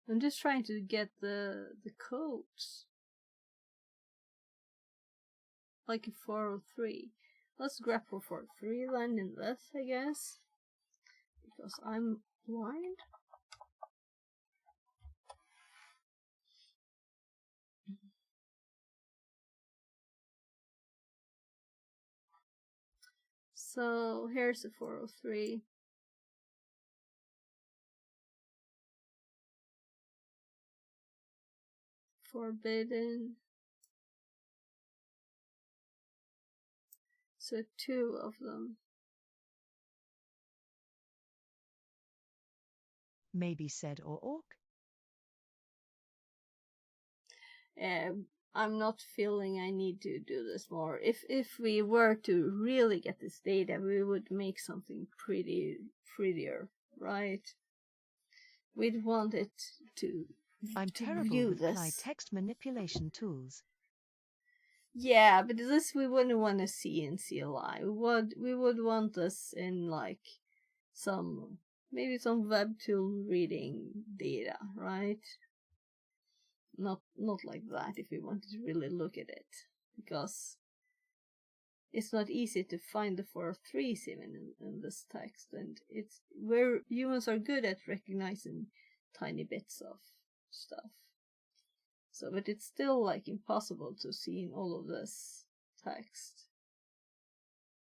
I'm just trying to get the codes. Like a 403. Let's grab for 403 then in this, I guess. Because I'm blind. So here's the 403. Forbidden. So 2 of them. Maybe said or orc? I'm not feeling I need to do this more. If we were to really get this data, we would make something prettier, right? We'd want it to I'm to terrible view with apply this. text manipulation tools. Yeah, but this we wouldn't want to see in CLI. We would want this in like maybe some web tool reading data, right? Not like that if we wanted to really look at it, because it's not easy to find the 403s even in this text, and it's where humans are good at recognizing tiny bits of stuff. So, but it's still like impossible to see in all of this text.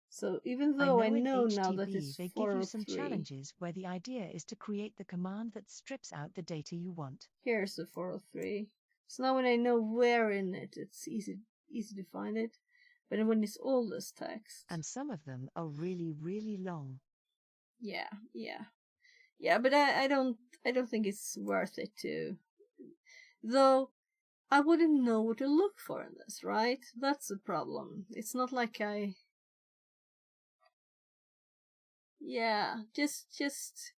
So even though I know in now HTB, that it's they 403, give you some challenges where the idea is to create the command that strips out the data you want. Here's the 403. So now when I know where in it, it's easy to find it. But when it's all this text, and some of them are really, really long. Yeah. But I don't think it's worth it to. Though I wouldn't know what to look for in this, right? That's the problem. It's not like just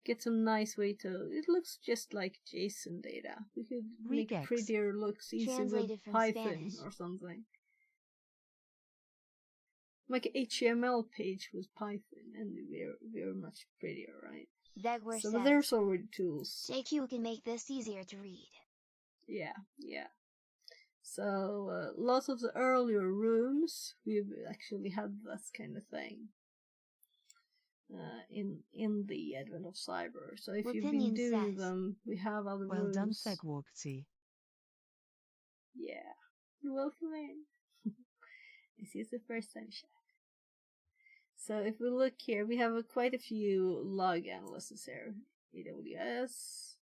get some nice way to. It looks just like JSON data. We could make Regex. prettier looks easy with Translated from Python Spanish. or something. Like an HTML page with Python, and we're much prettier, right? Degler So says, there's already tools. JQ can make this easier to read. Yeah. So lots of the earlier rooms, we've actually had this kind of thing in the advent of cyber. So if you've been Rapinion doing says, them, we have other Well rooms. done, Thegwarpsy. Yeah, you're welcome in. This is the first time shot. So if we look here, we have quite a few log analysis here. AWS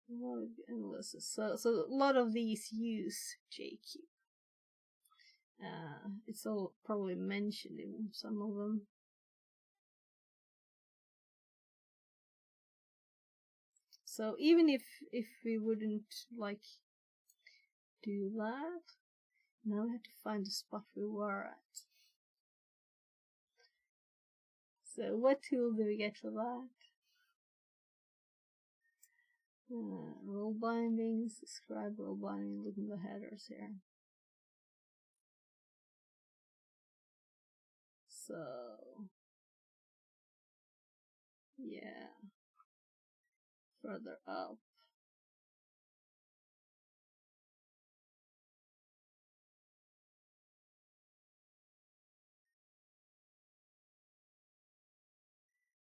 log analysis. So a lot of these use JQ. It's all probably mentioned in some of them. So even if we wouldn't like do that, now we have to find the spot we were at. So what tool do we get for that? Role bindings, describe role binding, look at the headers here. So, yeah, further up.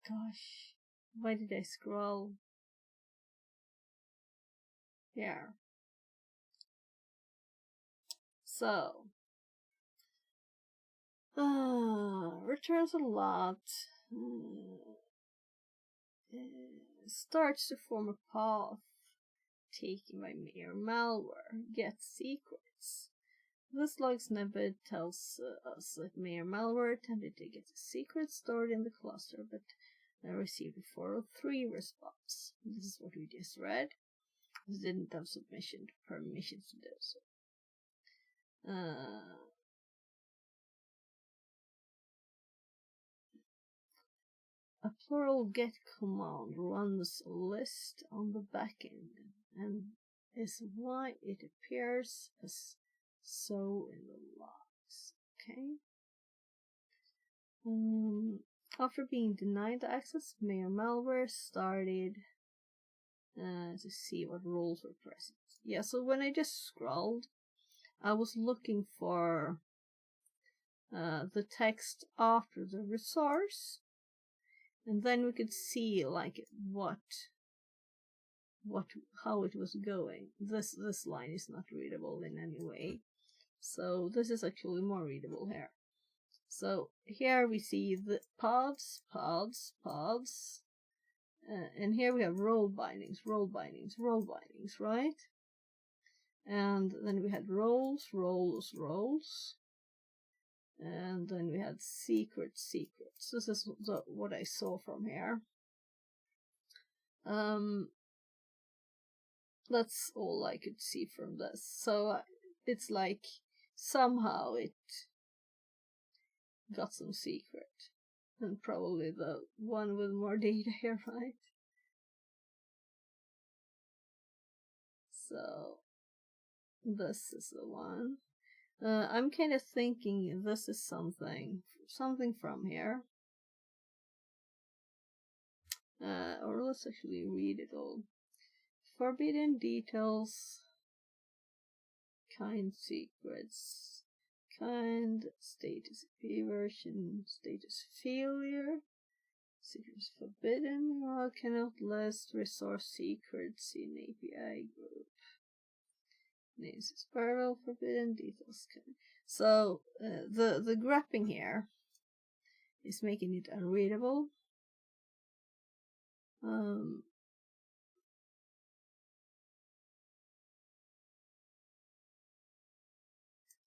Gosh, why did I scroll? Here. So, returns a lot. Starts to form a path taken by mere malware. Gets secrets. This log snippet tells us that mere malware attempted to get a secret stored in the cluster, but received a 403 response. This is what we just read. This didn't have permissions to do so. A plural get command runs a list on the backend and is why it appears as so in the logs. Okay. After being denied access, mere malware started to see what rules were present. Yeah, so when I just scrolled, I was looking for the text after the resource, and then we could see like how it was going. This line is not readable in any way, so this is actually more readable here. So here we see the pods, and here we have role bindings, right? And then we had roles, and then we had secrets. This is what I saw from here. That's all I could see from this. So it's like somehow it got some secret. And probably the one with more data here, right? So this is the one. I'm kind of thinking this is something from here. Or let's actually read it all. Forbidden details, kind secrets, kind status version, status failure, secrets forbidden, cannot list resource secrets in API group. Names is spiral, forbidden details. So the graphing here is making it unreadable.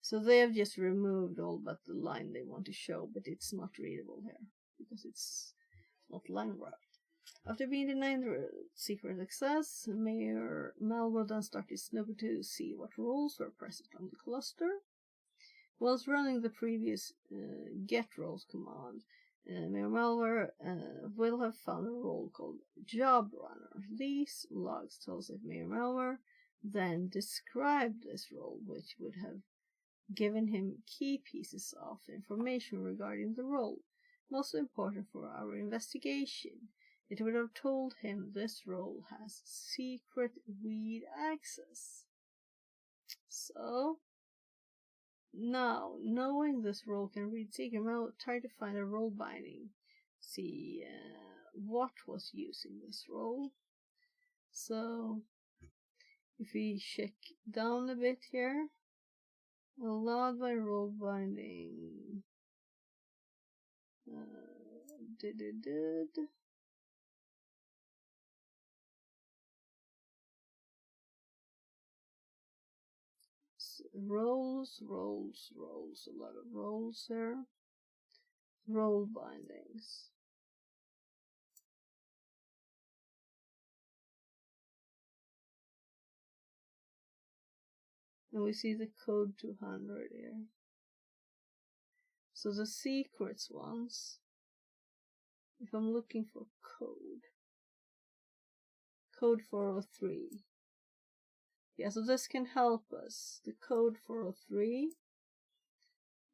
So they have just removed all but the line they want to show, but it's not readable here because it's not line wrapped. After being denied secret access, Mayor Malware then started snooping to see what roles were present on the cluster. Whilst running the previous get roles command, Mayor Malware will have found a role called Job Runner. These logs tell us that Mayor Malware then described this role, which would have given him key pieces of information regarding the role, most important for our investigation. It would have told him this role has secret read access. So, now, knowing this role can read secret, I'll try to find a role binding. See what was using this role. So, if we check down a bit here, allowed by role binding. Roles, a lot of roles there. Role bindings. And we see the code 200 here. So the secrets ones, if I'm looking for code 403. Yeah, so this can help us. The code 403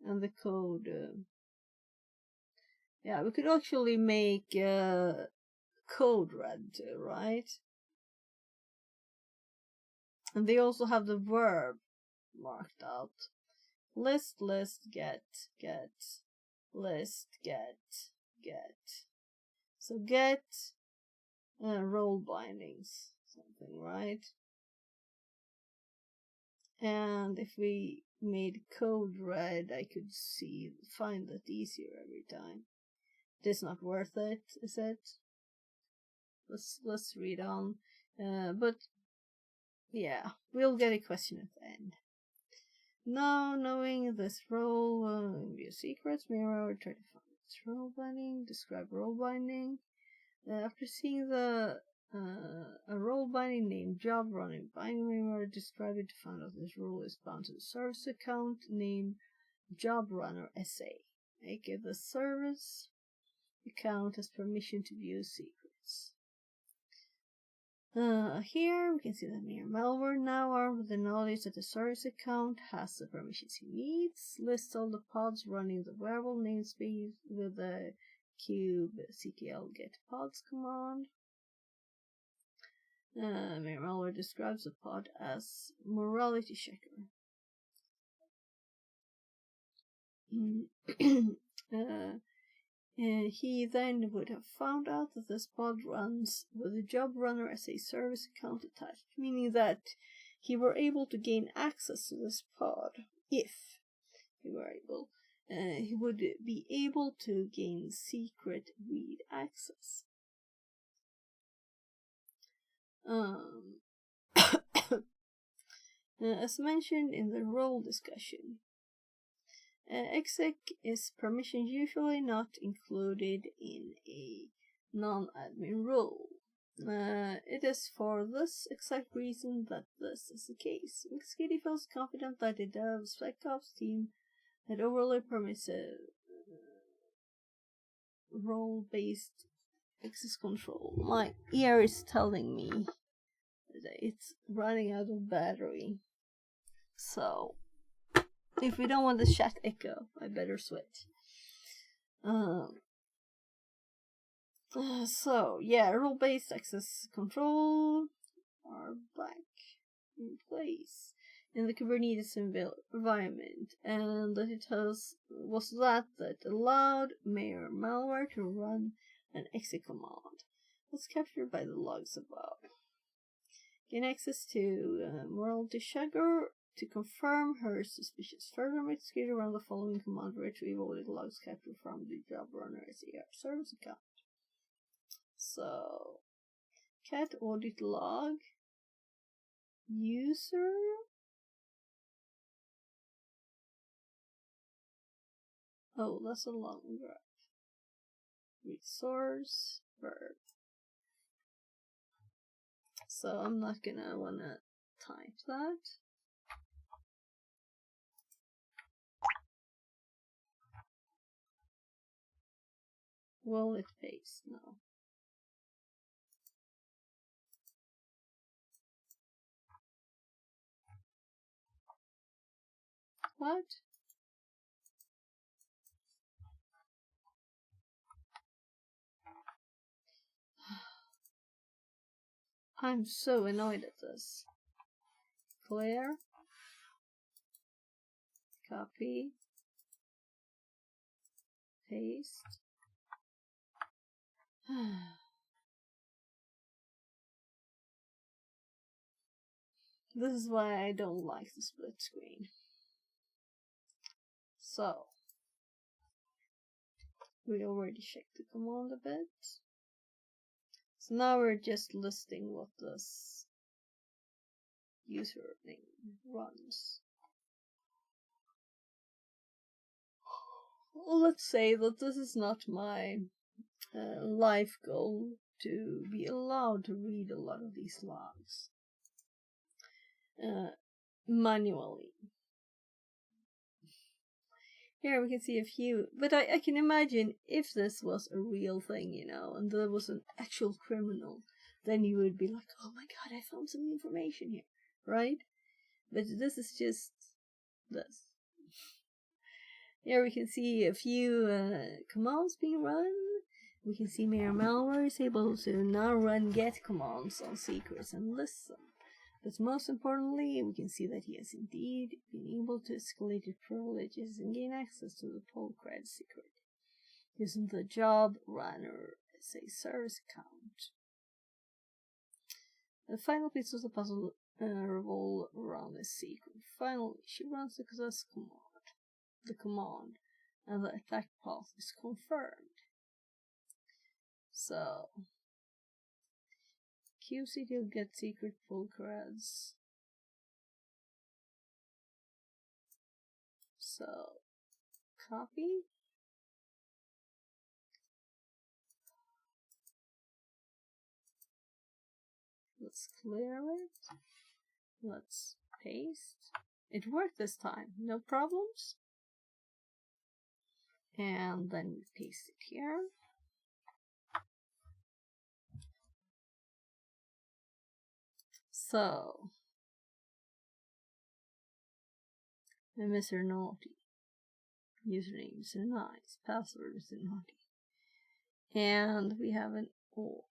and the code. Yeah, we could actually make code red too, right? And they also have the verb marked out. List, get, list, get. So get role bindings, something, right? And if we made code red, I could find that easier every time. It is not worth it, is it? Let's read on. But yeah, we'll get a question at the end. Now, knowing this role, view secrets, mirror, try to find its role binding, describe role binding. After seeing a role binding named Job Running binding mirror, describe it to find out this role is bound to the service account named Job Runner SA. Make it the service account has permission to view secrets. Here we can see that Mayor Malware, now armed with the knowledge that the service account has the permissions he needs, lists all the pods running the wearable namespace with the kubectl get pods command. Mayor Malware describes the pod as morality checker. He then would have found out that this pod runs with the Job Runner as a service account attached, meaning that he were able to gain access to this pod. If he were able, he would be able to gain secret read access. As mentioned in the role discussion, exec is permission usually not included in a non-admin role. It is for this exact reason that this is the case. Mixkitty feels confident that the dev SpecOps team had overly permissive role-based access control. My ear is telling me that it's running out of battery. So, if we don't want the chat echo, I better switch. So, yeah, role-based access control are back in place in the Kubernetes environment, and that it was that allowed Mayor malware to run an exit command. Was captured by the logs above. Gain access to Morality Sugar to confirm her suspicious. Further, execute around the following command: retrieve all the logs captured from the job runner SAR service account. So, cat audit log user. Oh, that's a long graph. Resource verb. So I'm not gonna wanna type that. Will it paste? No. What? I'm so annoyed at this. Clear. Copy. Paste. This is why I don't like the split screen. So, we already checked the command a bit. So now we're just listing what this username runs. Let's say that this is not my life goal to be allowed to read a lot of these logs manually. Here we can see a few, but I can imagine if this was a real thing, you know, and there was an actual criminal, then you would be like, oh my god, I found some information here, right? But this is just this. Here we can see a few commands being run. We can see Mayor Malware is able to now run get commands on secrets and listen. But most importantly, we can see that he has indeed been able to escalate his privileges and gain access to the Polkred secret using the job runner as a service account. The final piece of the puzzle revolves around this secret. Finally, she runs the command, and the attack path is confirmed. So, QCD get secret Polkreds. So, copy. Let's clear it. Let's paste. It worked this time, no problems. And then we paste it here. So, Mr. Naughty. Username is nice. Password is naughty. And we have an O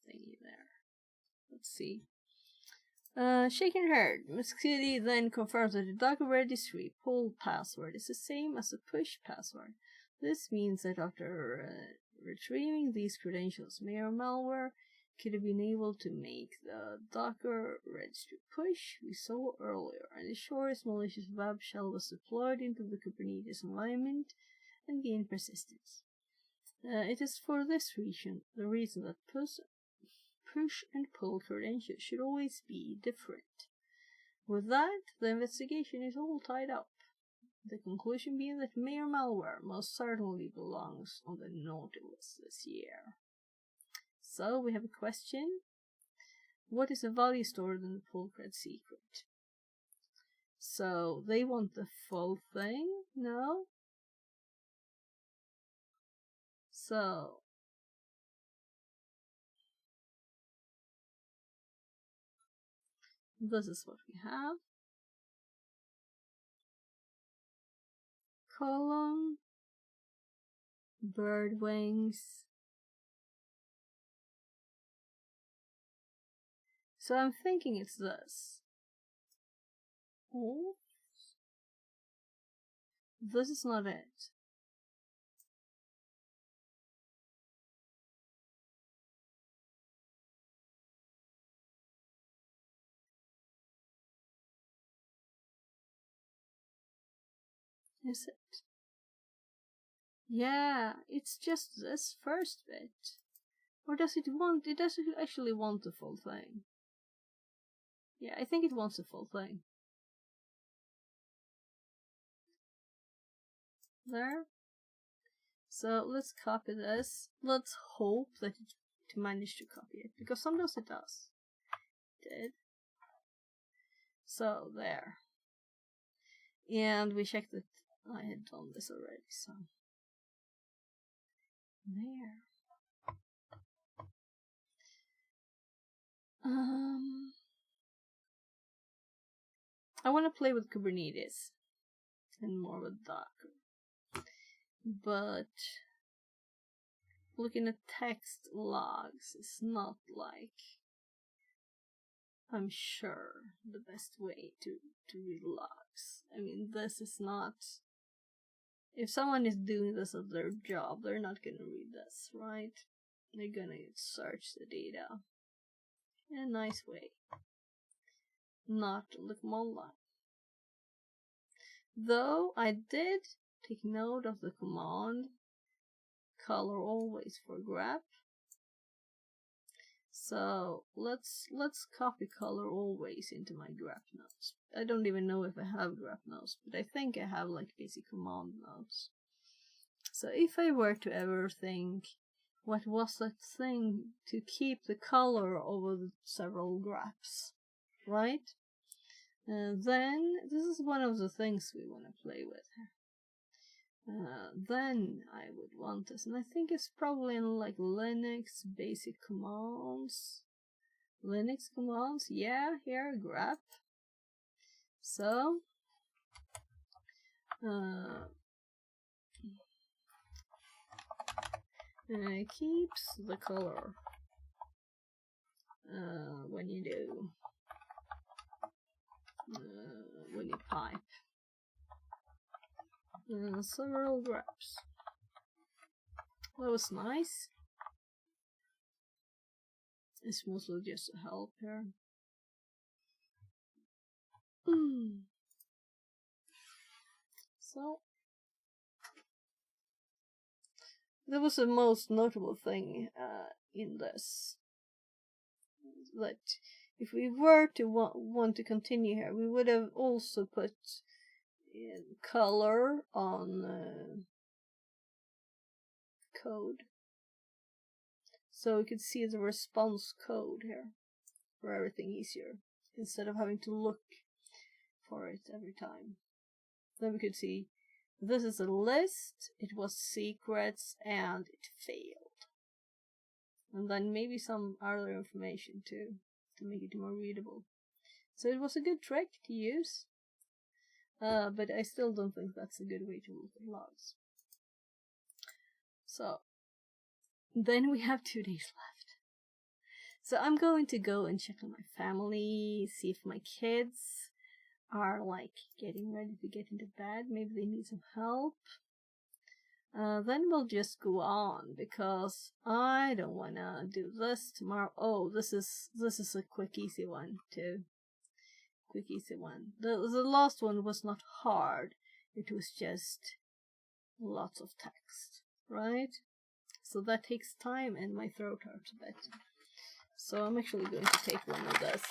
thingy there. Let's see. Shaken Head. Muscidi then confirms that the Docker registry pull password is the same as the push password. This means that after retrieving these credentials, Mayor Malware could have been able to make the Docker registry push we saw earlier, and ensure its malicious web shell was deployed into the Kubernetes environment and gained persistence. It is for this reason that push and pull credentials should always be different. With that, the investigation is all tied up. The conclusion being that Mayor Malware most certainly belongs on the naughty list this year. So we have a question. What is the value stored in the Polkred secret? So they want the full thing? No? So This is what we have. Column, bird wings. So I'm thinking it's this. Oh, this is not it. Is it? Yeah, it's just this first bit. Or does it want, it doesn't actually want the full thing. Yeah, I think it wants the full thing. There. So let's copy this. Let's hope that it managed to copy it, because sometimes it does. It did. So there. And we checked that I had done this already, so there. I want to play with Kubernetes and more with Docker, but looking at text logs is not like, I'm sure, the best way to read logs. I mean, this is not, if someone is doing this as their job, they're not gonna read this, right? They're gonna search the data in a nice way, not on the command line. Though I did take note of the command color always for grep. So let's copy color always into my grep notes. I don't even know if I have grep notes, but I think I have like basic command notes. So if I were to ever think, what was that thing to keep the color over the several greps, right? Then this is one of the things we want to play with. Then I would want this, and I think it's probably in like Linux basic commands. Linux commands, yeah, here, grep. So, keeps the color when you do, when you pipe. Several greps. That was nice. It's mostly just a help here. So, that was the most notable thing in this. That if we were to want to continue here, we would have also put color on code, so we could see the response code here for everything easier, instead of having to look for it every time. Then we could see this is a list, it was secrets, and it failed. And then maybe some other information too, to make it more readable. So it was a good trick to use. But I still don't think that's a good way to look at logs. So, then we have 2 days left. So I'm going to go and check on my family, see if my kids are like getting ready to get into bed. Maybe they need some help. Then we'll just go on, because I don't wanna do this tomorrow. Oh, this is a quick easy one too. Quick easy one. The last one was not hard. It was just lots of text, right? So that takes time, and my throat hurts a bit. So I'm actually going to take one of this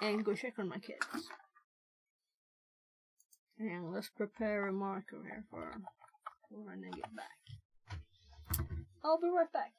and go check on my kids. And let's prepare a marker here for when I get back. I'll be right back.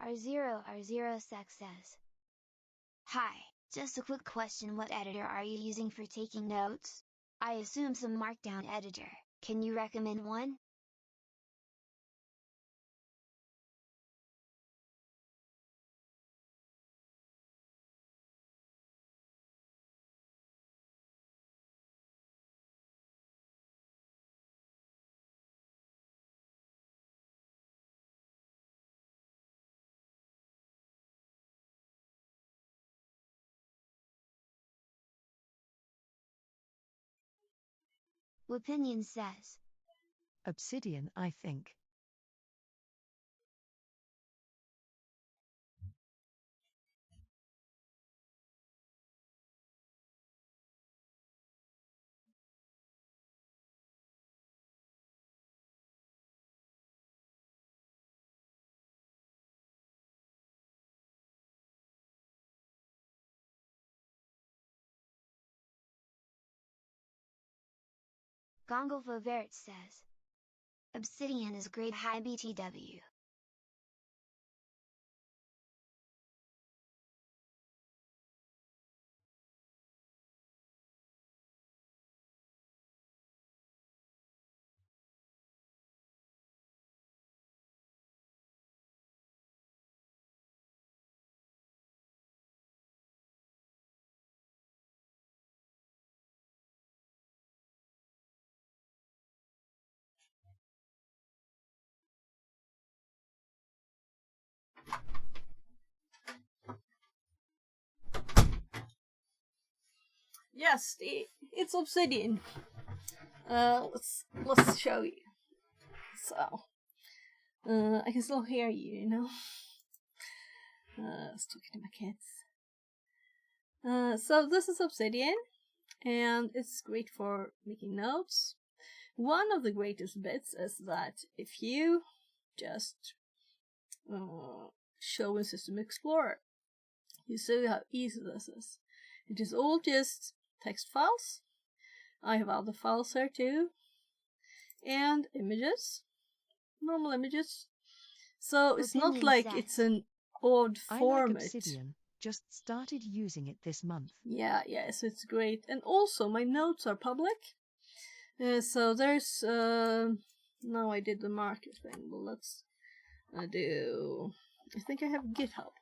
R0R0Sec says, "Hi, just a quick question, what editor are you using for taking notes? I assume some Markdown editor, can you recommend one?" Opinion says, Obsidian, I think. Gongolfa Vert says, Obsidian is great high BTW. Yes, it's Obsidian. Let's show you. So, I can still hear you, you know. I was talking to my kids. So this is Obsidian, and it's great for making notes. One of the greatest bits is that if you just show in System Explorer, you see how easy this is. It is all just text files. I have other files here too, and images, normal images. So it's not like it's an odd format. I like Obsidian, just started using it this month. Yeah, so it's great. And also my notes are public. So there's now I did the market thing, but let's do, I think I have GitHub.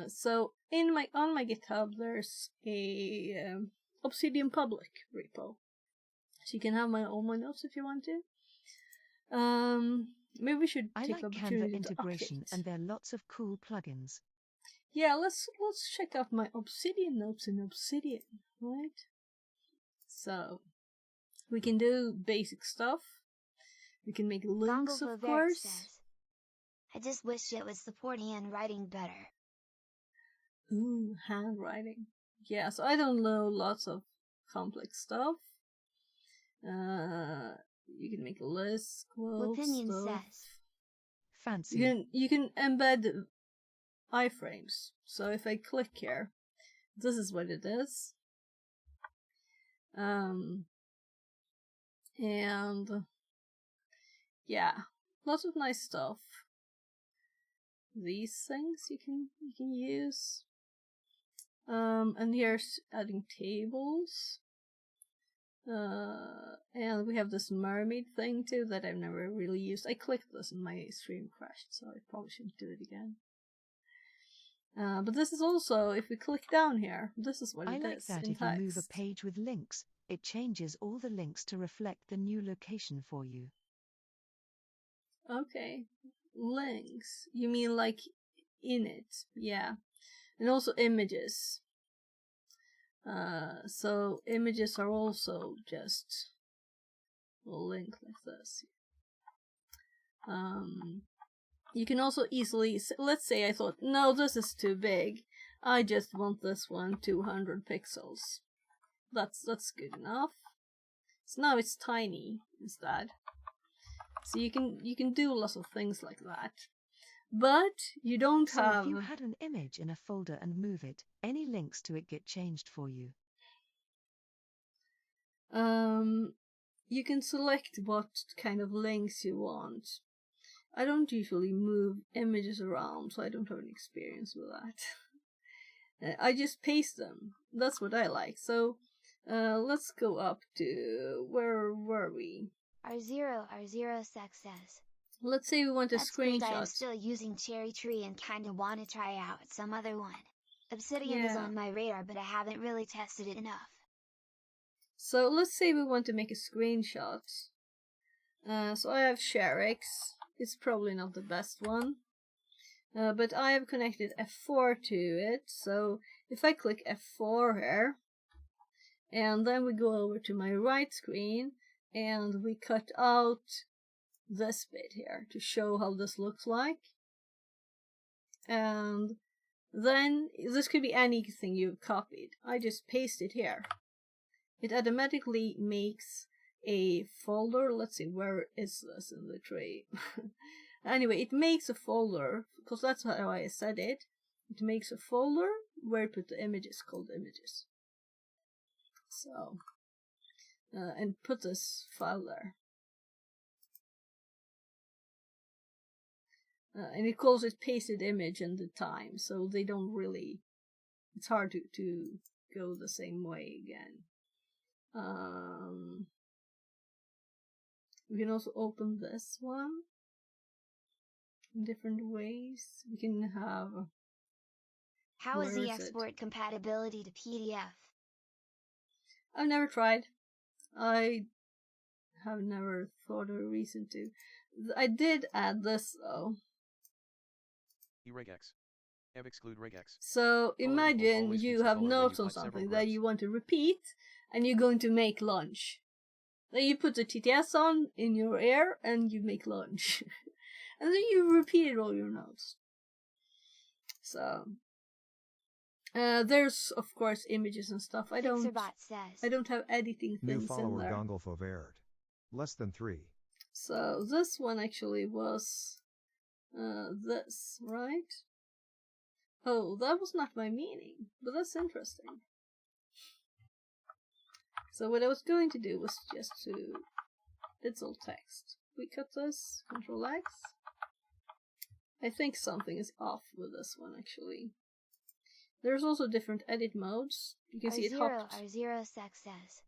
So on my GitHub there's a Obsidian public repo, so you can have all my notes if you want to. Maybe we should take the opportunity Canva integration, to update. and there are lots of cool plugins. Yeah, let's check out my Obsidian notes in Obsidian, right? So we can do basic stuff. We can make links, of course. Says, I just wish it was supporting handwriting better. Ooh, handwriting. Yeah, so I don't know lots of complex stuff. You can make lists, quotes, Opinion stuff. says, fancy. You can embed iframes. So if I click here, this is what it is. And yeah, lots of nice stuff. These things you can use. And here's adding tables. And we have this mermaid thing too that I've never really used. I clicked this and my stream crashed, so I probably shouldn't do it again. But this is also, if we click down here, this is what it is. I like that if you move a page with links, it changes all the links to reflect the new location for you. Okay, links. You mean like in it? Yeah. And also images. So images are also just a link like this. You can also easily, let's say I thought, no, this is too big. I just want this one 200 pixels. That's good enough. So now it's tiny instead. So you can do lots of things like that. But you don't have... if you had an image in a folder and move it, any links to it get changed for you. You can select what kind of links you want. I don't usually move images around, so I don't have any experience with that. I just paste them. That's what I like. So let's go up to, where were we? R0 Sec says. Let's say we want a That's screenshot. great. I am still using Cherry Tree and kinda wanna try out some other one. Obsidian is on my radar, but I haven't really tested it enough. So let's say we want to make a screenshot. So I have ShareX. It's probably not the best one. But I have connected F4 to it. So if I click F4 here, and then we go over to my right screen, and we cut out this bit here to show how this looks like. And then this could be anything you've copied. I just paste it here. It automatically makes a folder. Let's see, where is this in the tray? Anyway, it makes a folder, because that's how I set it. It makes a folder where I put the images called images. So, and put this file there. And it calls it pasted image and the time, so they don't really, it's hard to go the same way again. We can also open this one in different ways. We can have... How is the export compatibility to PDF? I've never tried. I have never thought of a reason to. I did add this though. Regex. Exclude regex. So imagine you have notes on something that you want to repeat, and you're going to make lunch. Then you put the TTS on in your ear and you make lunch. And then you repeated all your notes. So there's of course images and stuff. I don't have editing things in there. New follower Gongle Fauvert. Less than 3. So this one actually was this, right? Oh, that was not my meaning, but that's interesting. So what I was going to do was just to, it's all text. We cut this, Control X. I think something is off with this one actually. There's also different edit modes. You can see it hopped. R0 Sec says.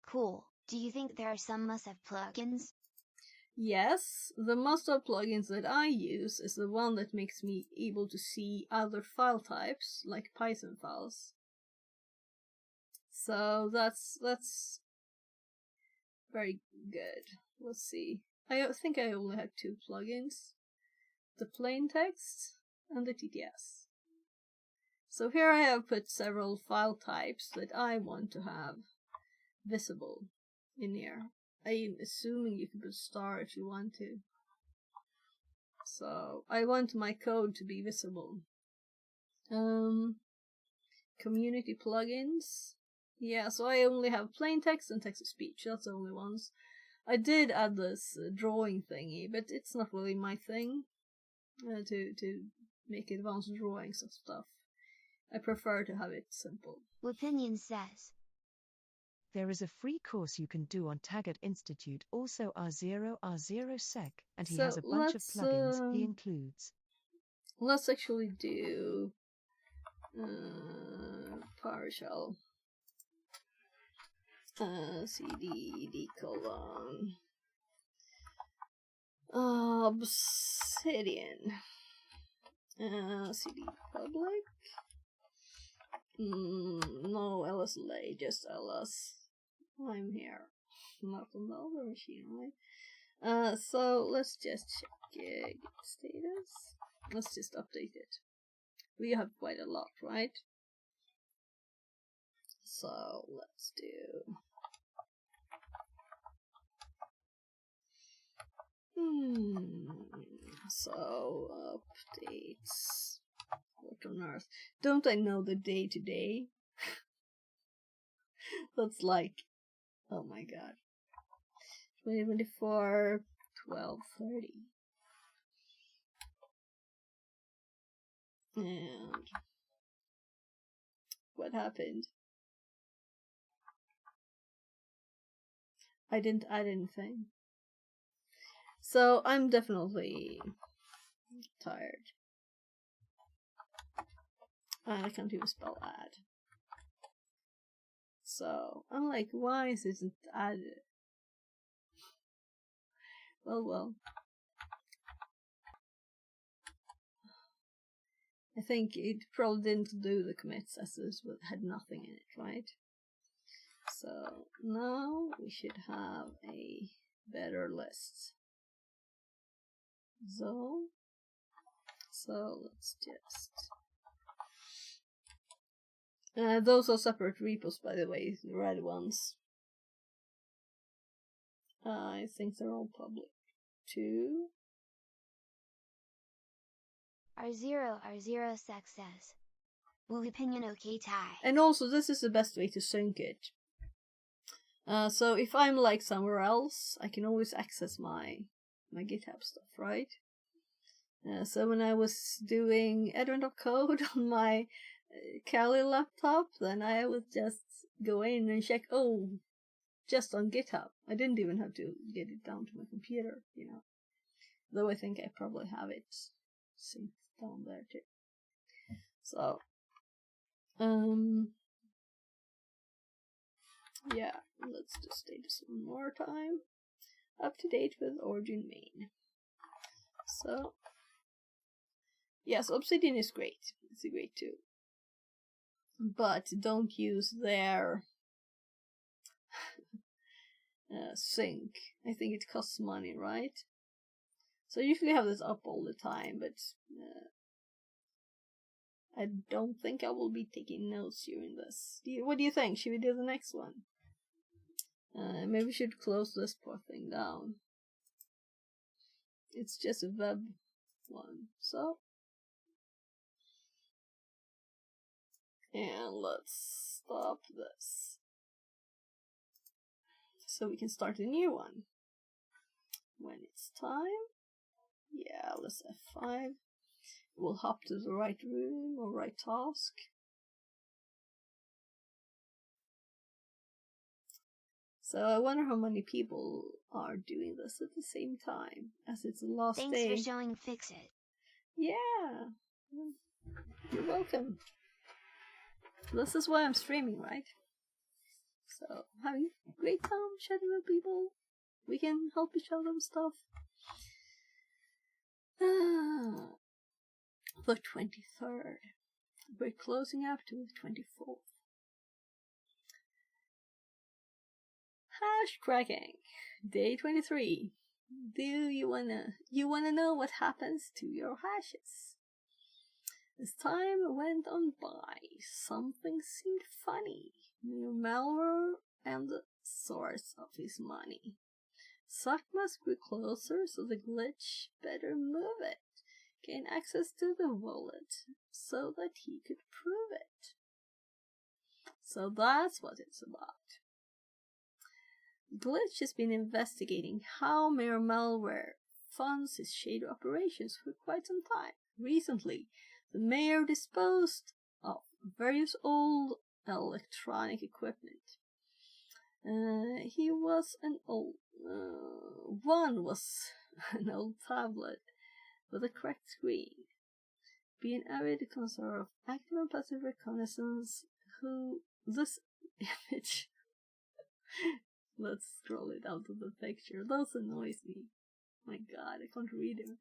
Cool. Do you think there are some must-have plugins? Yes, the must-have plugins that I use is the one that makes me able to see other file types, like Python files. So that's very good. Let's see. I think I only have 2 plugins. The plain text and the TTS. So here I have put several file types that I want to have visible in here. I'm assuming you can put star if you want to. So I want my code to be visible. Community plugins. Yeah, so I only have plain text and text-to-speech. That's the only ones. I did add this drawing thingy, but it's not really my thing to make advanced drawings and stuff. I prefer to have it simple. Opinion says. There is a free course you can do on Taggart Institute, also R0 Sec, and he has a bunch of plugins he includes. Let's actually do PowerShell. CD colon Obsidian. CD public. No LSLA, just LS. I'm here, not on the other machine, right? So let's just check gig status. Let's just update it. We have quite a lot, right? So let's do. So updates. What on earth? Don't I know the day today? That's like, oh my god. 2024, 12:30. And what happened? I didn't add anything. So I'm definitely tired. And I can't even spell add. So I'm like, why is this isn't added? Well. I think it probably didn't do the commits as this had nothing in it, right? So now we should have a better list. So let's just... those are separate repos, by the way, the red ones. I think they're all public too. R0 Sec says, will opinion okay tie? And also, this is the best way to sync it. So if I'm like somewhere else, I can always access my GitHub stuff, right? So when I was doing Edwin.code on my Kali laptop, then I would just go in and check, just on GitHub. I didn't even have to get it down to my computer, you know. Though I think I probably have it synced down there too. So, yeah, let's just do this one more time. Up to date with Origin main. So, yes, Obsidian is great. It's a great tool. But don't use their sync. I think it costs money, right? So I usually have this up all the time, but I don't think I will be taking notes during this. What do you think? Should we do the next one? Maybe we should close this poor thing down. It's just a web one, so. And let's stop this. So we can start a new one. When it's time. Yeah, let's F5. We'll hop to the right room or right task. So I wonder how many people are doing this at the same time, as it's the last day. Thanks for showing Fixit. Yeah, you're welcome. This is why I'm streaming, right? So, having a great time chatting with people. We can help each other with stuff. The 23rd. We're closing out to the 24th. Hash cracking. Day 23. Do you wanna know what happens to your hashes? As time went on by, something seemed funny. New malware and the source of his money. Sakmas grew closer, so the glitch better move it. Gain access to the wallet so that he could prove it. So that's what it's about. Glitch has been investigating how Mayor Malware funds his shadow operations for quite some time. Recently, the mayor disposed of various old electronic equipment. One was an old tablet with a cracked screen. Be an avid connoisseur of active and passive reconnaissance, this image. Let's scroll it out of the picture. Those annoys me. My god, I can't read him.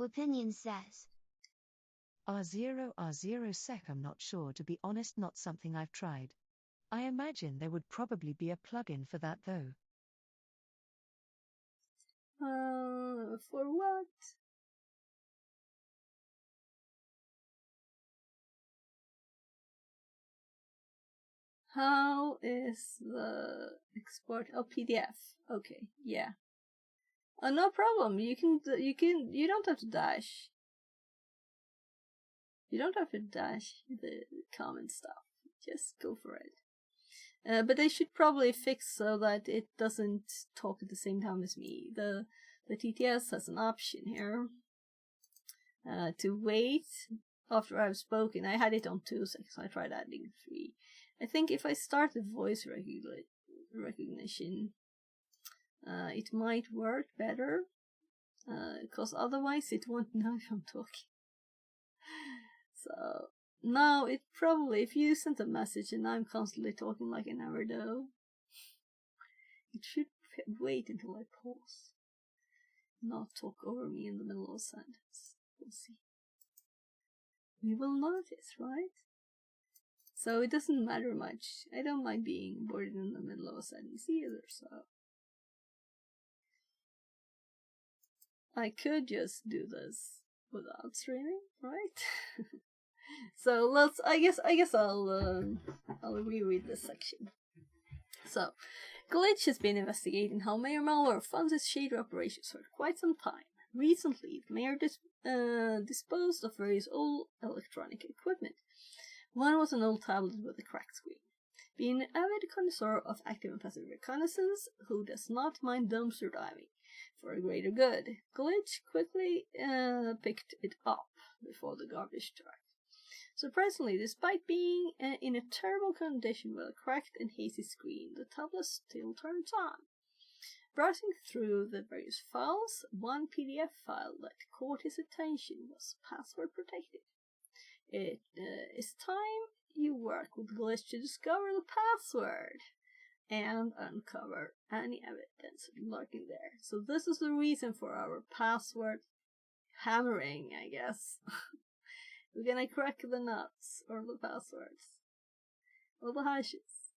Opinion says. R0 Sec, I'm not sure, to be honest, not something I've tried. I imagine there would probably be a plugin for that though. For what? How is the export? Oh, PDF. Okay, yeah. No problem. You don't have to dash. You don't have to dash the common stuff. Just go for it. But they should probably fix so that it doesn't talk at the same time as me. The TTS has an option here to wait after I've spoken. I had it on 2 seconds. I tried adding 3. I think if I start the voice recognition. It might work better, because otherwise it won't know if I'm talking. So now it probably, if you sent a message and I'm constantly talking like I never do, it should wait until I pause, not talk over me in the middle of a sentence. We'll see. We will notice, right? So it doesn't matter much. I don't mind being bored in the middle of a sentence either, so I could just do this without streaming, right? So I guess I'll reread this section. So, Glitch has been investigating how Mayor Malware funds its shader operations for quite some time. Recently, the mayor disposed of various old electronic equipment. One was an old tablet with a cracked screen. Being an avid connoisseur of active and passive reconnaissance, who does not mind dumpster diving for a greater good, Glitch quickly picked it up before the garbage truck. Surprisingly, despite being in a terrible condition with a cracked and hazy screen, the tablet still turns on. Browsing through the various files, one PDF file that caught his attention was password protected. It is time you work with Glitch to discover the password and uncover any evidence lurking there. So this is the reason for our password hammering, I guess. We're gonna crack the nuts, or the passwords, or the hashes.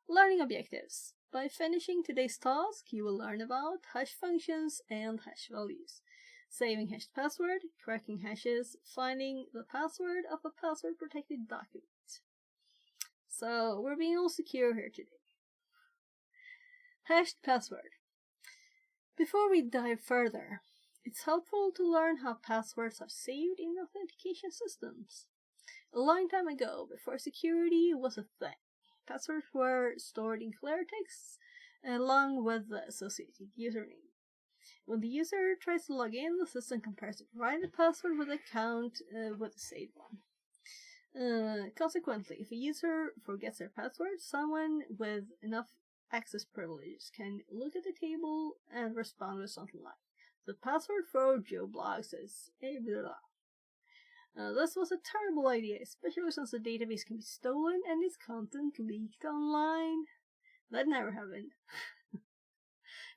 Learning objectives. By finishing today's task, you will learn about hash functions and hash values, saving hashed password, cracking hashes, finding the password of a password-protected document. So, we're being all secure here today. Hashed password. Before we dive further, it's helpful to learn how passwords are saved in authentication systems. A long time ago, before security was a thing, passwords were stored in clear text along with the associated username. When the user tries to log in, the system compares the provided password with the account with the saved one. Consequently, if a user forgets their password, someone with enough access privileges can look at the table and respond with something like, "The password for Joe Blogs is blah." This was a terrible idea, especially since the database can be stolen and its content leaked online. That never happened.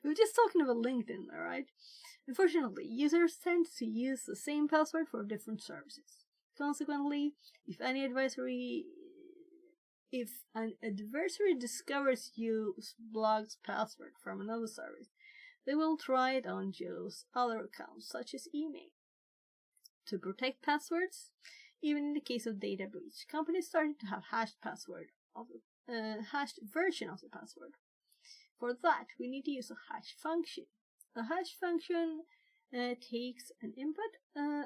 We were just talking about LinkedIn, alright? Unfortunately, users tend to use the same password for different services. Consequently, if an adversary discovers Joe's blog's password from another service, they will try it on Joe's other accounts, such as email. To protect passwords, even in the case of data breach, companies started to have hashed version of the password. For that, we need to use a hash function. A hash function takes an input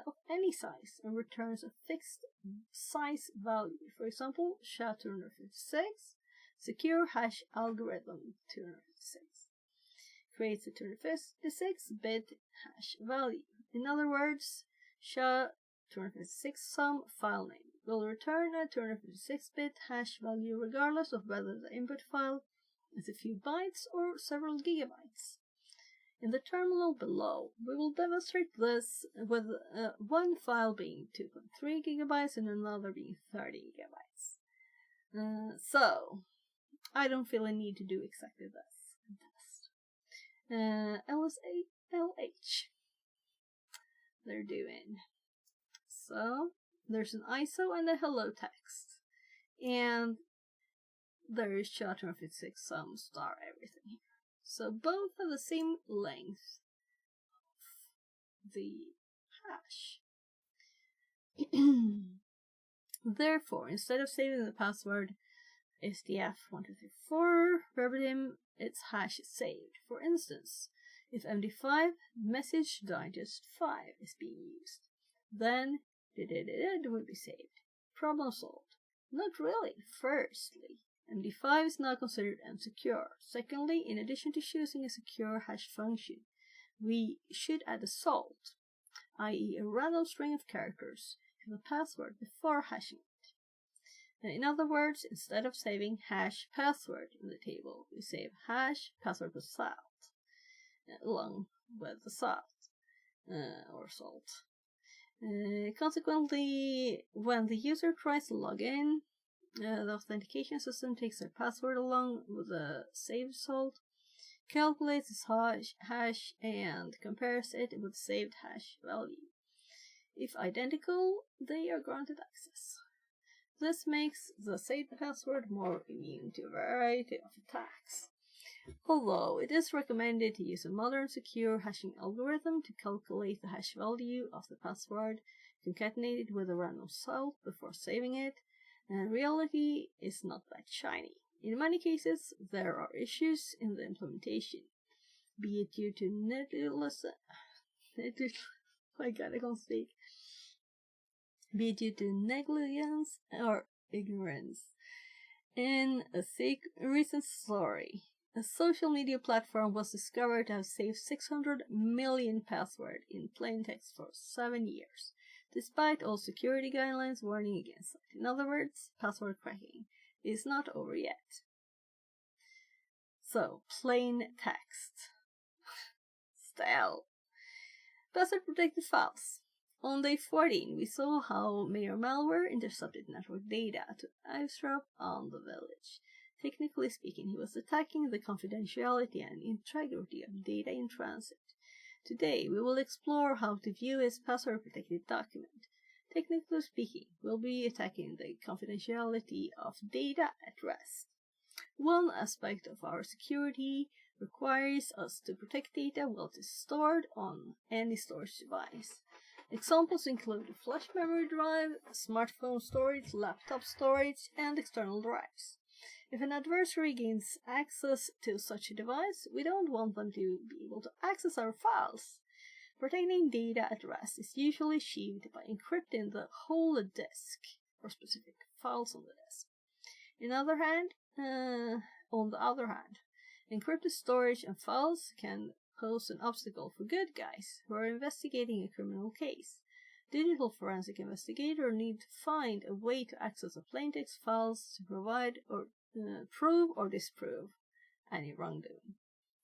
of any size and returns a fixed size value. For example, SHA-256, secure hash algorithm 256. Creates a 256-bit hash value. In other words, SHA-256 some file name will return a 256-bit hash value regardless of whether the input file is a few bytes or several gigabytes. In the terminal below, we will demonstrate this with one file being 2.3 gigabytes and another being 30 gigabytes. So, I don't feel a need to do exactly this test. LSH. They're doing. So, there's an ISO and a hello text. And there's SHA-256 some star everything. So both have the same length of the hash. Therefore, instead of saving the password SDF1234 verbatim, its hash is saved. For instance, if MD5 message digest 5 is being used, then it will be saved. Problem solved. Not really. Firstly, MD5 is now considered unsecure. Secondly, in addition to choosing a secure hash function, we should add a salt, i.e. a random string of characters, to the password before hashing In other words, instead of saving hash password in the table, we save hash password with salt, along with the salt, or salt. Consequently, when the user tries to log in, the authentication system takes their password along with the saved salt, calculates its hash, and compares it with saved hash value. If identical, they are granted access. This makes the saved password more immune to a variety of attacks. Although it is recommended to use a modern secure hashing algorithm to calculate the hash value of the password, concatenated with a random salt before saving it, reality is not that shiny. In many cases, there are issues in the implementation, be it due to negligence or ignorance. In a recent story, a social media platform was discovered to have saved 600 million passwords in plain text for 7 years, despite all security guidelines warning against it. In other words, password cracking is not over yet. So, plain text. Still. Password protected files. On day 14, we saw how Mayor Malware intercepted network data to eavesdrop on the village. Technically speaking, he was attacking the confidentiality and integrity of data in transit. Today, we will explore how to view his password-protected document. Technically speaking, we'll be attacking the confidentiality of data at rest. One aspect of our security requires us to protect data while it is stored on any storage device. Examples include a flash memory drive, smartphone storage, laptop storage, and external drives. If an adversary gains access to such a device, we don't want them to be able to access our files. Protecting data at rest is usually achieved by encrypting the whole disk, or specific files on the disk. On the other hand, encrypted storage and files can pose an obstacle for good guys who are investigating a criminal case. Digital forensic investigators need to find a way to access the plaintext files to provide or prove or disprove any wrongdoing.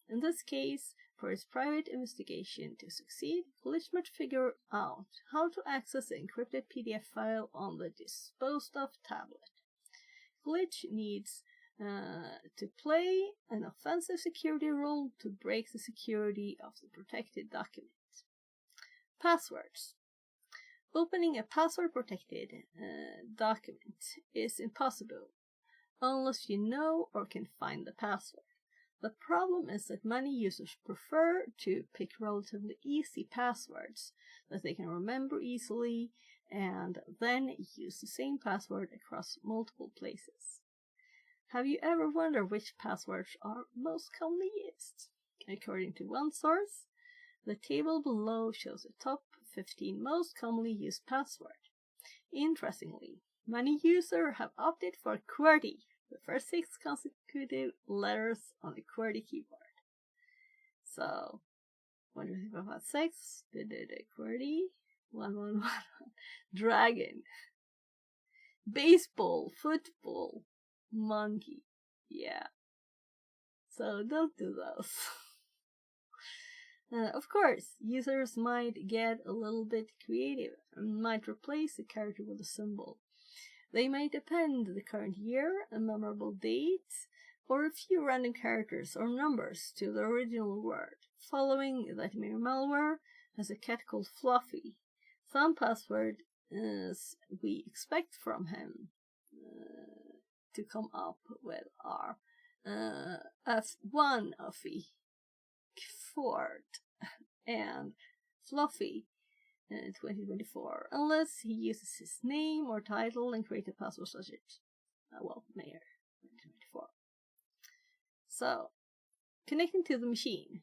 In this case, for its private investigation to succeed, Glitch must figure out how to access the encrypted PDF file on the disposed of tablet. Glitch needs to play an offensive security role to break the security of the protected document. Passwords. Opening a password-protected document is impossible unless you know or can find the password. The problem is that many users prefer to pick relatively easy passwords that they can remember easily and then use the same password across multiple places. Have you ever wondered which passwords are most commonly used? According to one source, the table below shows the top 15 most commonly used passwords. Interestingly, many users have opted for QWERTY, the first 6 consecutive letters on the QWERTY keyboard. So, 1, 2, 3, 4, 5, 6, QWERTY, 1, 1, 1, dragon, baseball, football, monkey, yeah. So don't do those. Of course, users might get a little bit creative and might replace a character with a symbol. They might append the current year, a memorable date, or a few random characters or numbers to the original word. Following that, Mayor Malware has a cat called Fluffy. Some passwords we expect from him to come up with are F1 Uffy, Ford, and Fluffy 2024, unless he uses his name or title and creates a password such as, Mayor 2024. So, connecting to the machine.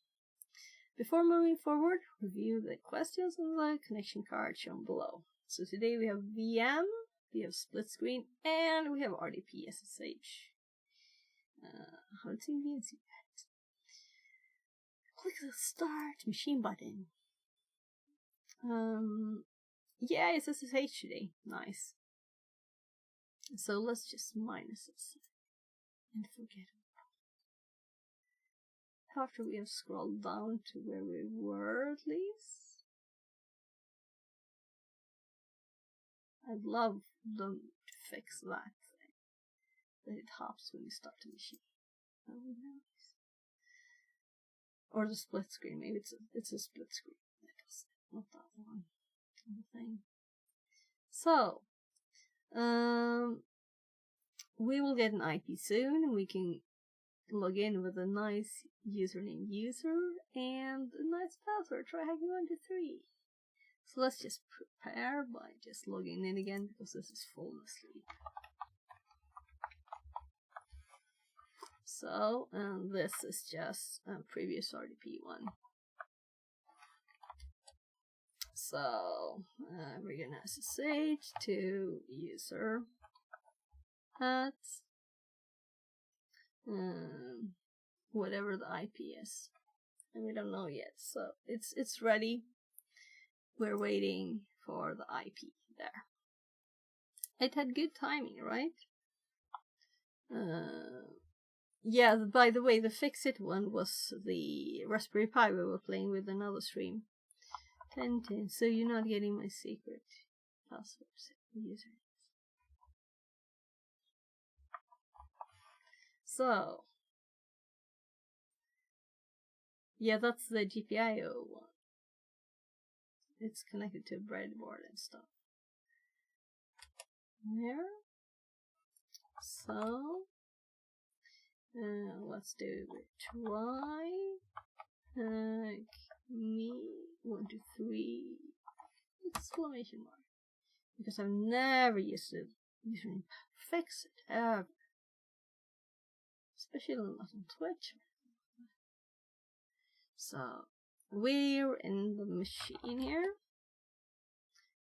Before moving forward, review the questions on the connection card shown below. So today we have VM, we have split screen, and we have RDP SSH. How to convenience that? Click the Start Machine button. Yeah, it's SSH today. Nice. So let's just minus this and forget it. After we have scrolled down to where we were, at least. I'd love them to fix that thing. That it hops when you start the machine. That would be nice. Or the split screen. Maybe it's a split screen. Not that one. The thing. So, we will get an IP soon, and we can log in with a nice username user and a nice password. Try hacking123. So let's just prepare by just logging in again because this is falling asleep. So, and this is just a previous RDP one. So, we're gonna SSH to user at whatever the IP is, and we don't know yet. So it's ready. We're waiting for the IP there. It had good timing, right? Yeah, by the way, the Fixit one was the Raspberry Pi we were playing with another stream. 1010, so you're not getting my secret password user. So, yeah, that's the GPIO one. It's connected to a breadboard and stuff. There. So, let's do it. Try me 1 2 3 exclamation mark, because I've never used it using Fixit ever, especially not on Twitch. So we're in the machine here.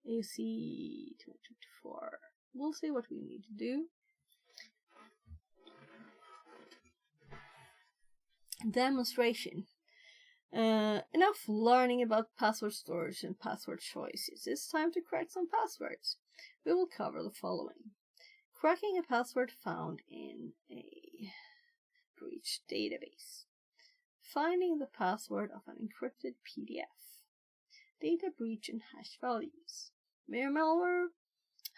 AC 2024. We'll see what we need to do. Demonstration. Enough learning about password storage and password choices. It's time to crack some passwords. We will cover the following. Cracking a password found in a breached database. Finding the password of an encrypted PDF. Data breach and hash values. Malware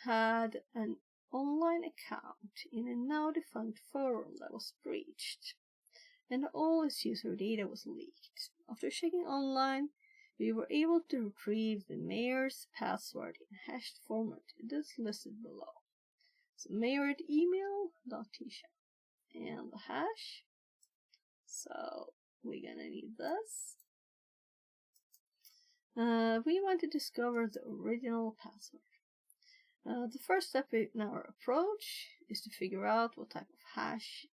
had an online account in a now defunct forum that was breached, and all its user data was leaked. After checking online, we were able to retrieve the mayor's password in hashed format. It is listed below. So mayor at email.tsha and the hash. So we're gonna need this. We want to discover the original password. The first step in our approach is to figure out what type of hash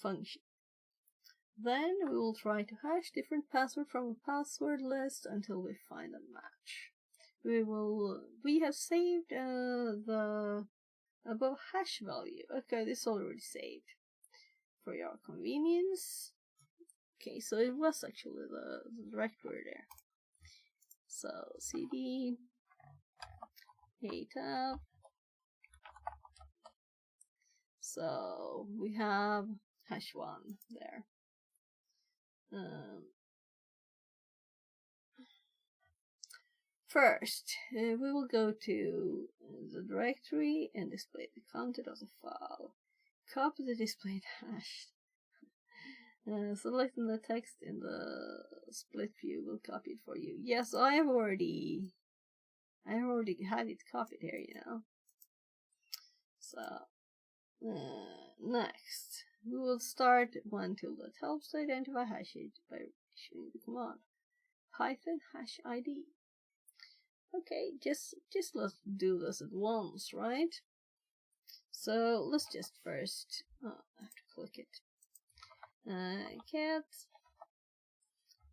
function. Then we will try to hash different passwords from a password list until we find a match. We have saved the above hash value. Okay, this is already saved for your convenience. Okay, so it was actually the directory there. So cd tab. So we have hash 1 there. First, we will go to the directory and display the content of the file. Copy the displayed hash. Selecting the text in the split view will copy it for you. Yes, I have already had it copied here, you know. So, next, we will start one tool that helps to identify hashes by issuing the command -hash-id. Okay, just let's do this at once, right? So let's just first, I have to click it. Cat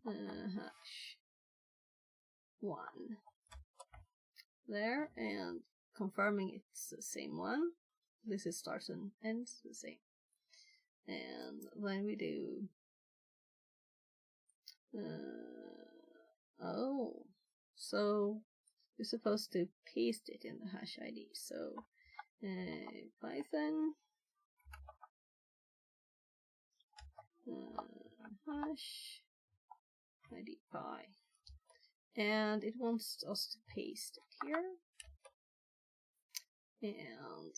hash 1 there, and confirming it's the same one. This is starts and ends the same. And then we do so you're supposed to paste it in the hash ID. So Python hash id py, and it wants us to paste it here, and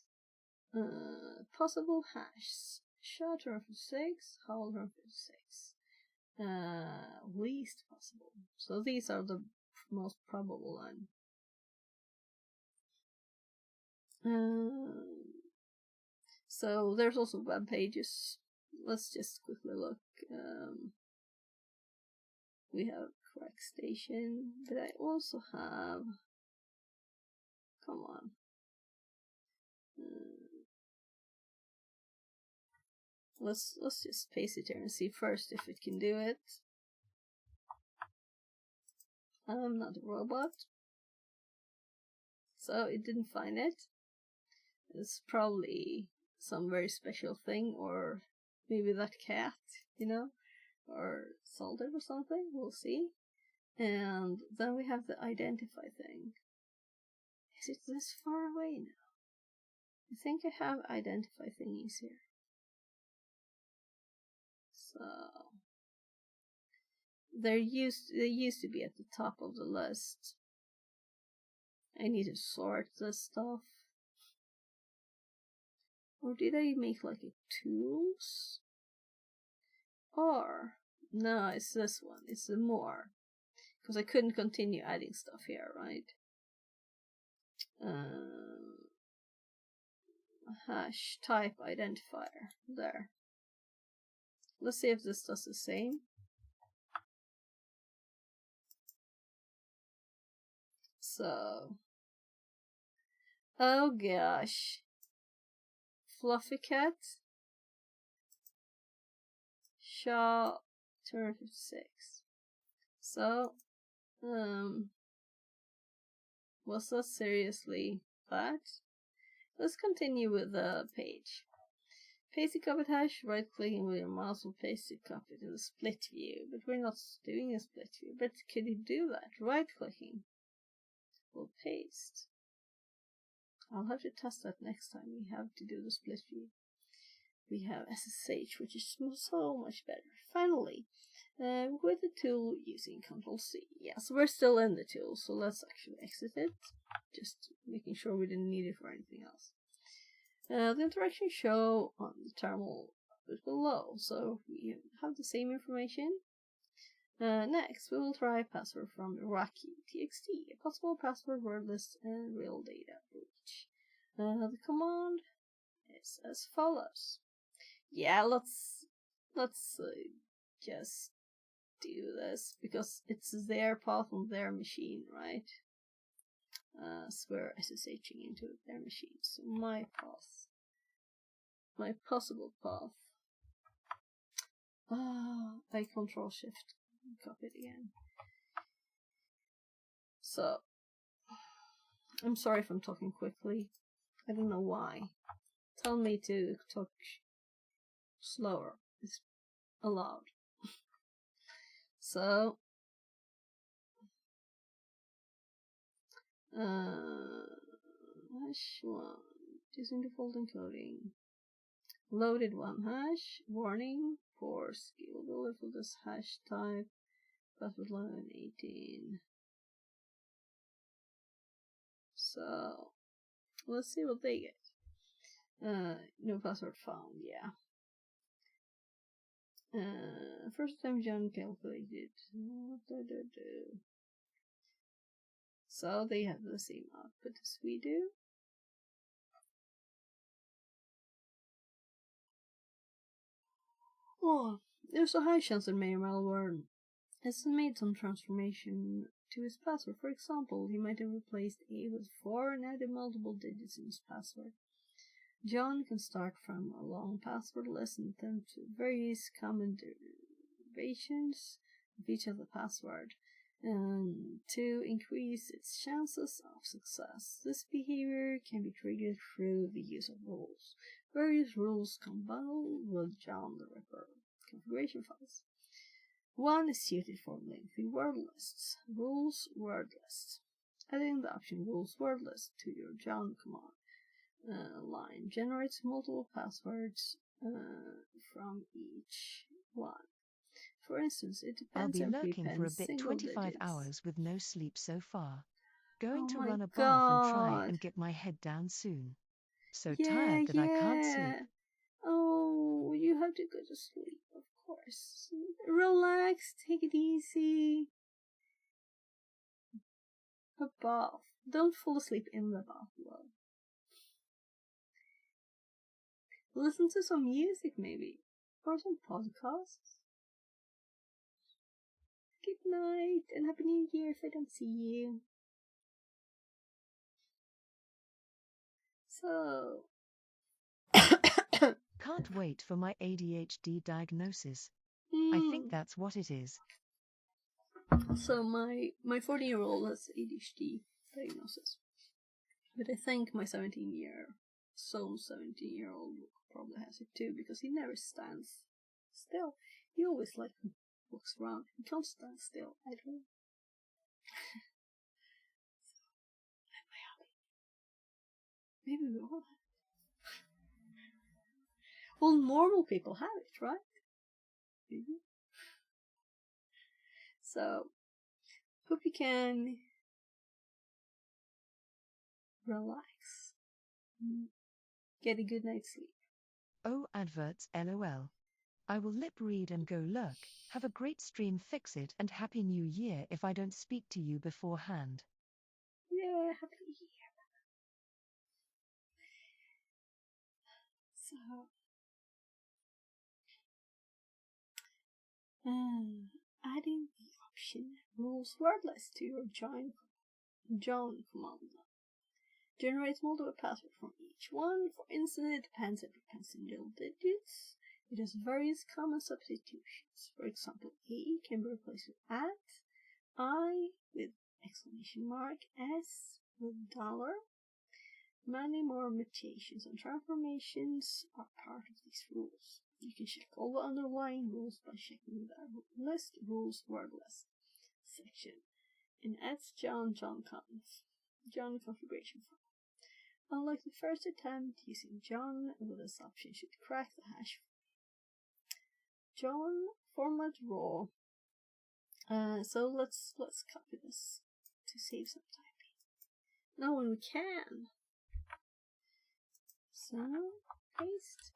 possible hashes: SHA-256, HAL-256, least possible. So these are the most probable one. So there's also web pages. Let's just quickly look. We have correct station, but I also have. Come on. Let's just paste it here and see first if it can do it. I'm not a robot, so it didn't find it. It's probably some very special thing, or maybe that cat, you know, or salted or something. We'll see. And then we have the identify thing. Is it this far away now? I think I have identify thingies here. So they used to be at the top of the list. I need to sort this stuff. Or did I make like a tools? Or no, it's this one. It's the more, because I couldn't continue adding stuff here, right? Hash type identifier there. Let's see if this does the same. So, oh gosh, Fluffy Cat, SHA-256. So, was that seriously bad? Let's continue with the page. Paste the copied hash, right clicking with your mouse will paste the copy to the split view, but we're not doing a split view. But can you do that? Right clicking will paste. I'll have to test that next time we have to do the split view. We have SSH, which is so much better. Finally, with the tool using Ctrl+C. Yes, we're still in the tool, so let's actually exit it. Just making sure we didn't need it for anything else. The interaction show on the terminal is below, so we have the same information. Next, we will try password from Iraqi.txt, a possible password, word list, and real data breach. The command is as follows. Yeah, let's just do this because it's their path on their machine, right? So we're SSHing into their machine. So my path, my possible path. I Ctrl+Shift, copy it again. So I'm sorry if I'm talking quickly. I don't know why. Tell me to talk slower. It's allowed. So hash 1 using default encoding. Loaded 1 hash. Warning: poor scalability for this hash type. Password line 18. So let's see what they get. No password found. Yeah. First time John calculated. So they have the same output as we do. Well, there's a high chance that malware has made some transformation to his password. For example, he might have replaced A with 4 and added multiple digits in his password. John can start from a long password list and attempt various common derivations of each of the password to increase its chances of success. This behavior can be triggered through the use of rules. Various rules come bundled with John the Ripper configuration files. One is suited for lengthy word lists. Rules word list. Adding the option rules word list to your John command line generates multiple passwords from each one. For instance, it I'll depends be and lurking for a prepends bit. single 25 digits. hours with no sleep so far. Going Oh to my run a bath and try God. and get my head down soon. So Yeah, tired that I can't sleep. Oh, you have to go to sleep, of course. Relax, take it easy. A bath. Don't fall asleep in the bath, though. Listen to some music, maybe. Or some podcasts. Good night, and Happy New Year if I don't see you. So... Can't wait for my ADHD diagnosis. I think that's what it is. So my 14-year-old has ADHD diagnosis. But I think my 17-year-old probably has it too, because he never stands still. He always walks around. He can't stand still. I don't know. Am I happy? Maybe we all have it. Well, normal people have it, right? Maybe. So, hope you can relax. Get a good night's sleep. Oh, adverts, lol. I will lip read and go lurk. Have a great stream, fix it, and Happy New Year if I don't speak to you beforehand. Yeah, Happy New Year. So, adding the option rules wordless to your join command. Generates multiple passwords from each one. For instance, it depends and prepends single digits. It has various common substitutions. For example, A can be replaced with @ I with exclamation mark, S with $. Many more mutations and transformations are part of these rules. You can check all the underlying rules by checking the list rules wordless section in John configuration file. Unlike the first attempt, using John with this option should crack the hash. John format raw. So let's copy this to save some typing. No, when we can. So paste.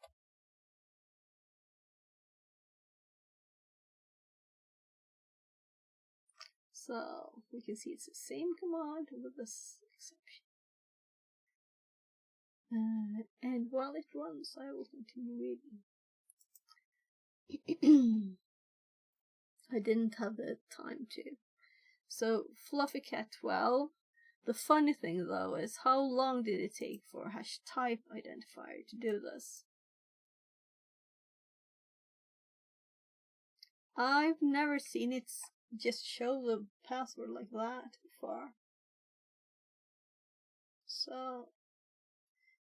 So we can see it's the same command with this exception. And while it runs, I will continue reading. I didn't have the time to. So, Fluffy Cat 12. The funny thing though is, how long did it take for #type identifier to do this? I've never seen it just show the password like that before. So,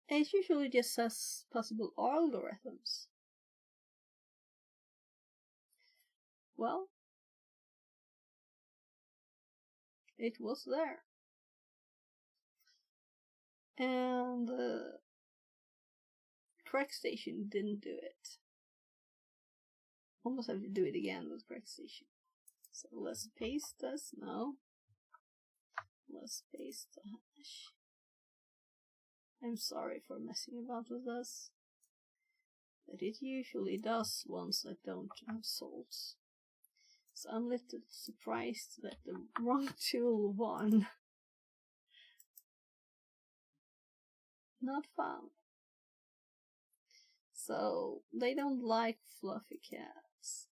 it usually just says possible algorithms. Well, it was there. And the correct station didn't do it. Almost have to do it again with correct station. So let's paste this now. Let's paste the hash. I'm sorry for messing about with this, but it usually does once I don't have salts. So I'm a little surprised that the wrong tool won. Not found. So they don't like fluffy cats.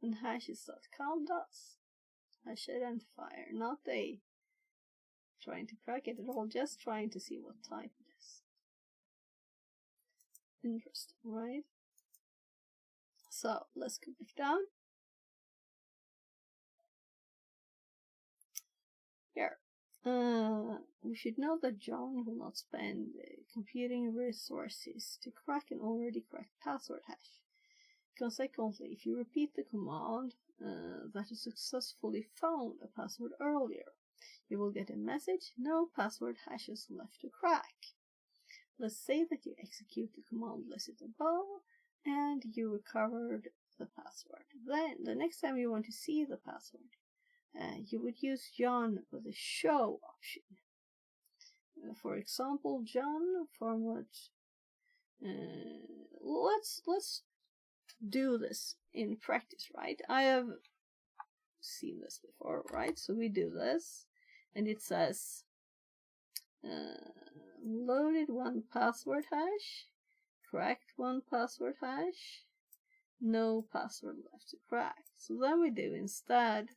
And hashes.com does. Hash identifier, not they. Trying to crack it at all, just trying to see what type it is. Interesting, right? So let's go back down. Here. We should know that John will not spend computing resources to crack an already cracked password hash. Consequently, if you repeat the command that has successfully found a password earlier, You will get a message, no password hashes left to crack. Let's say that you execute the command listed above and you recovered the password. Then, the next time you want to see the password, you would use John with the show option. For example, John format. Let's do this in practice, right? I have seen this before, right? So we do this, and it says loaded one password hash, cracked one password hash, no password left to crack. So then we do instead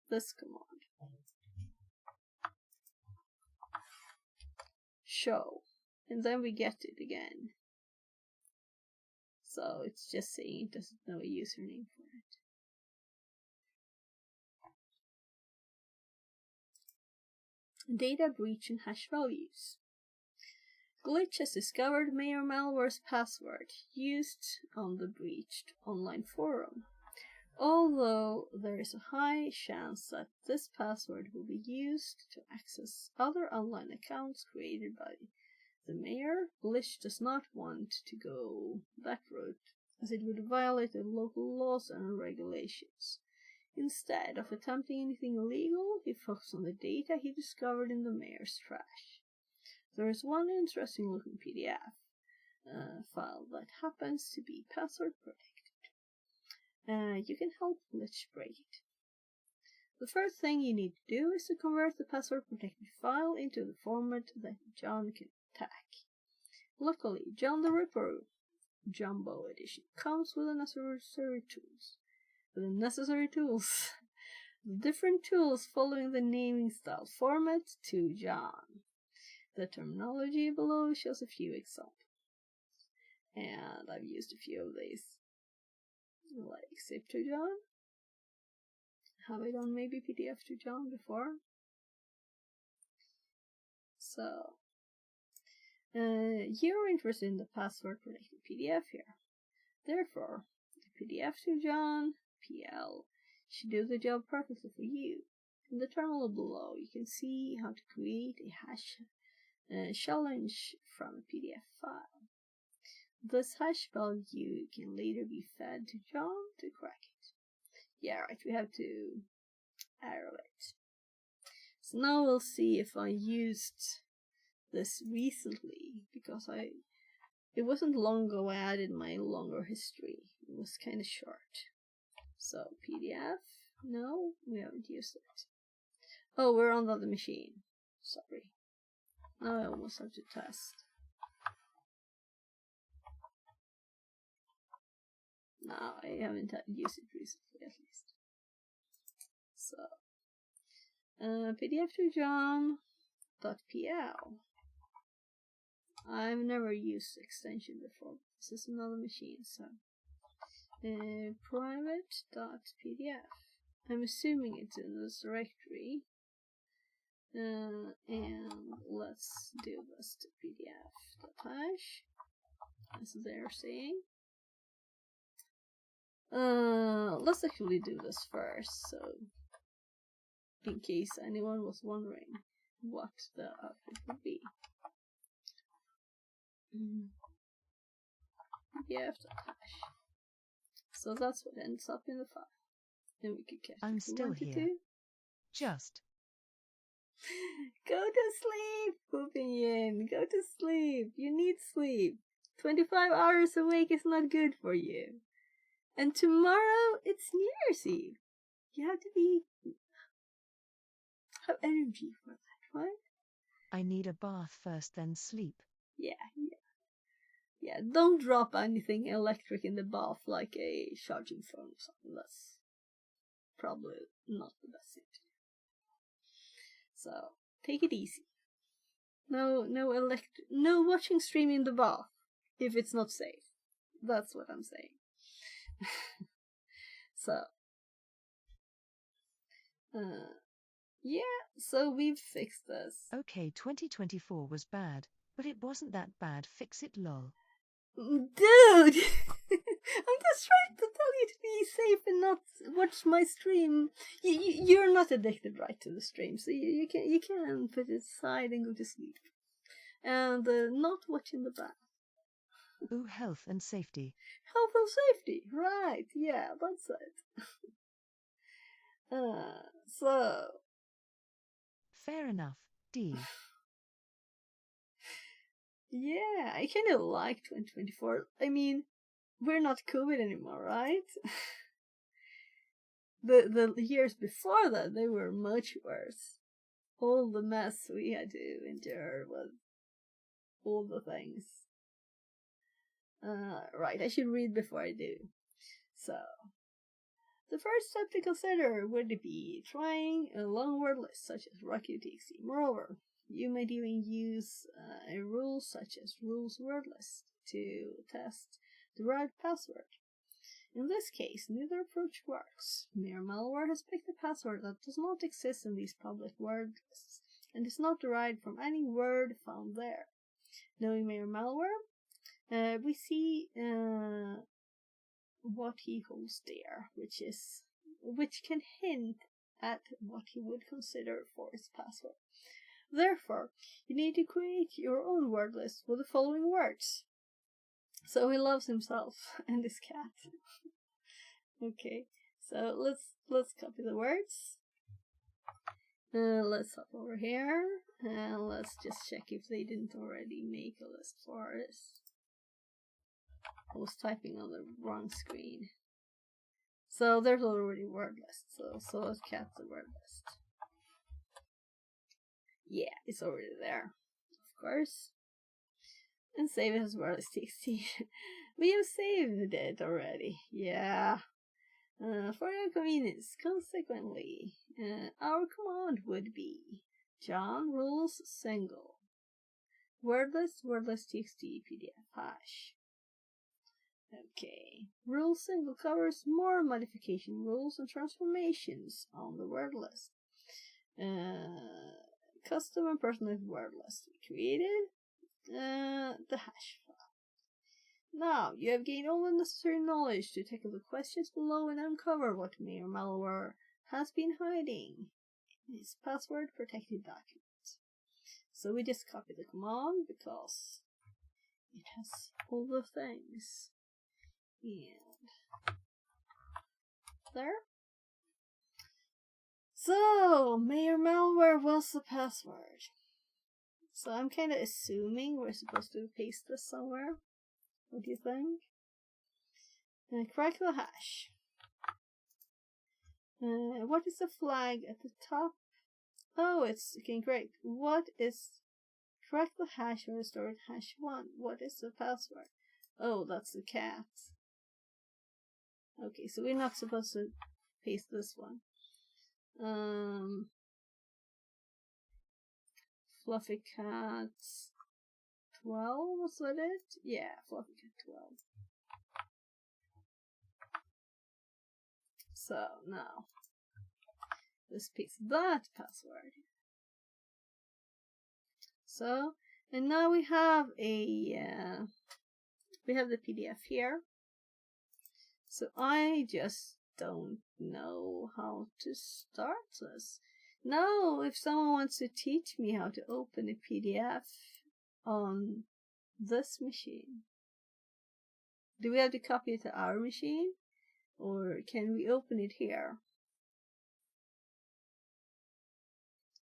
this command, show, and then we get it again. So it's just saying it doesn't know a username for it. Data breach and hash values. Glitch has discovered Mayor Malware's password used on the breached online forum. Although there is a high chance that this password will be used to access other online accounts created by the mayor, Glitch does not want to go that route, as it would violate the local laws and regulations. Instead of attempting anything illegal, he focused on the data he discovered in the mayor's trash. There is one interesting looking PDF file that happens to be password protected. You can help Glitch break it. The first thing you need to do is to convert the password protected file into the format that John can attack. Luckily, John the Ripper Jumbo Edition comes with the necessary tools. The different tools following the naming style format to John. The terminology below shows a few examples, and I've used a few of these, like zip to John. Have I done maybe PDF to John before? So, you're interested in the password protected PDF here. Therefore, the PDF to John PL should do the job perfectly for you. In the terminal below, you can see how to create a hash challenge from a PDF file. This hash value can later be fed to John to crack it. Yeah, right, we have to arrow it. So now we'll see if I used this recently, because it wasn't long ago I added my longer history. It was kind of short. So PDF, no, we haven't used it. Oh, we're on the other machine. Sorry. Now I almost have to test. No, I haven't used it recently, at least. So, PDF to John.pl. I've never used extension before. This is another machine, so private.pdf. I'm assuming it's in this directory. And let's do this to pdf.hash, as they're saying. Let's actually do this first, so in case anyone was wondering what the output would be. pdf.hash. So that's what ends up in the file. And we could catch I'm still here. Just go to sleep, Poopin'. Go to sleep. You need sleep. 25 hours awake is not good for you. And tomorrow it's New Year's Eve. You have to have energy for that, right? I need a bath first, then sleep. Yeah, don't drop anything electric in the bath like a charging phone or something. That's probably not the best thing to do. So, take it easy. No watching stream in the bath if it's not safe. That's what I'm saying. So, yeah, so we've fixed this. Okay, 2024 was bad, but it wasn't that bad. Fix it, lol. Dude! I'm just trying to tell you to be safe and not watch my stream. You're not addicted, right, to the stream, so you can put it aside and go to sleep. And not watch in the back. Ooh, health and safety. Health and safety, right, yeah, that's it. So... Fair enough, D. Yeah, I kind of like 2024. I mean, we're not COVID anymore, right? the years before that, they were much worse. All the mess we had to endure with all the things. Right, I should read before I do. So, the first step to consider would be trying a long word list such as Rocky.txt. Moreover, you might even use a rule such as rules word list to test the right password. In this case, neither approach works. Mere malware has picked a password that does not exist in these public word lists and is not derived from any word found there. Knowing mere malware, we see what he holds dear, which can hint at what he would consider for his password. Therefore, you need to create your own word list with the following words. So he loves himself and his cat. Okay, so let's copy the words. Let's hop over here and let's just check if they didn't already make a list for us. I was typing on the wrong screen. So there's already word list. So is cat the word list. Yeah, it's already there, of course. And save it as wordlist.txt. We have saved it already. Yeah. For your convenience, consequently, our command would be John rules single wordlist.txt PDF hash. Okay, rule single covers more modification rules and transformations on the word list. Custom and personalized word list we created. The hash file. Now, you have gained all the necessary knowledge to tackle the questions below and uncover what mere malware has been hiding in its password-protected document. So we just copy the command because it has all the things. And there. So, mere malware was the password. So I'm kind of assuming we're supposed to paste this somewhere. What do you think? Crack the hash. What is the flag at the top? Oh, it's okay, great. What is crack the hash or restore hash 1? What is the password? Oh, that's the cat. Okay, so we're not supposed to paste this one. Fluffy cat 12, was that it? Yeah, Fluffy cat 12. So now let's paste that password. So, and now we have the PDF here. So I just don't know how to start this. Now, if someone wants to teach me how to open a PDF on this machine, do we have to copy it to our machine? Or can we open it here?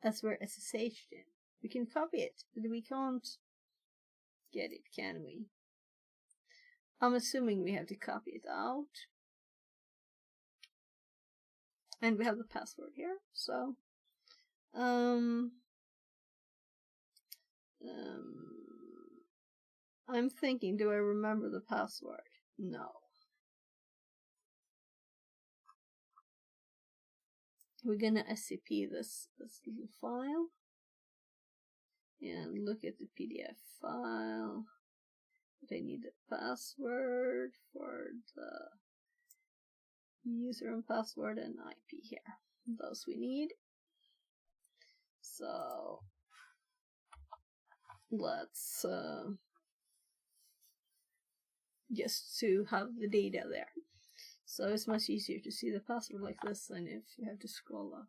As we're SSH'd in. We can copy it, but we can't get it, can we? I'm assuming we have to copy it out. And we have the password here, so I'm thinking, do I remember the password? No. We're gonna SCP this little file and look at the PDF file. But I need the password for the user and password and IP here. Those we need. So let's just to have the data there. So it's much easier to see the password like this than if you have to scroll up.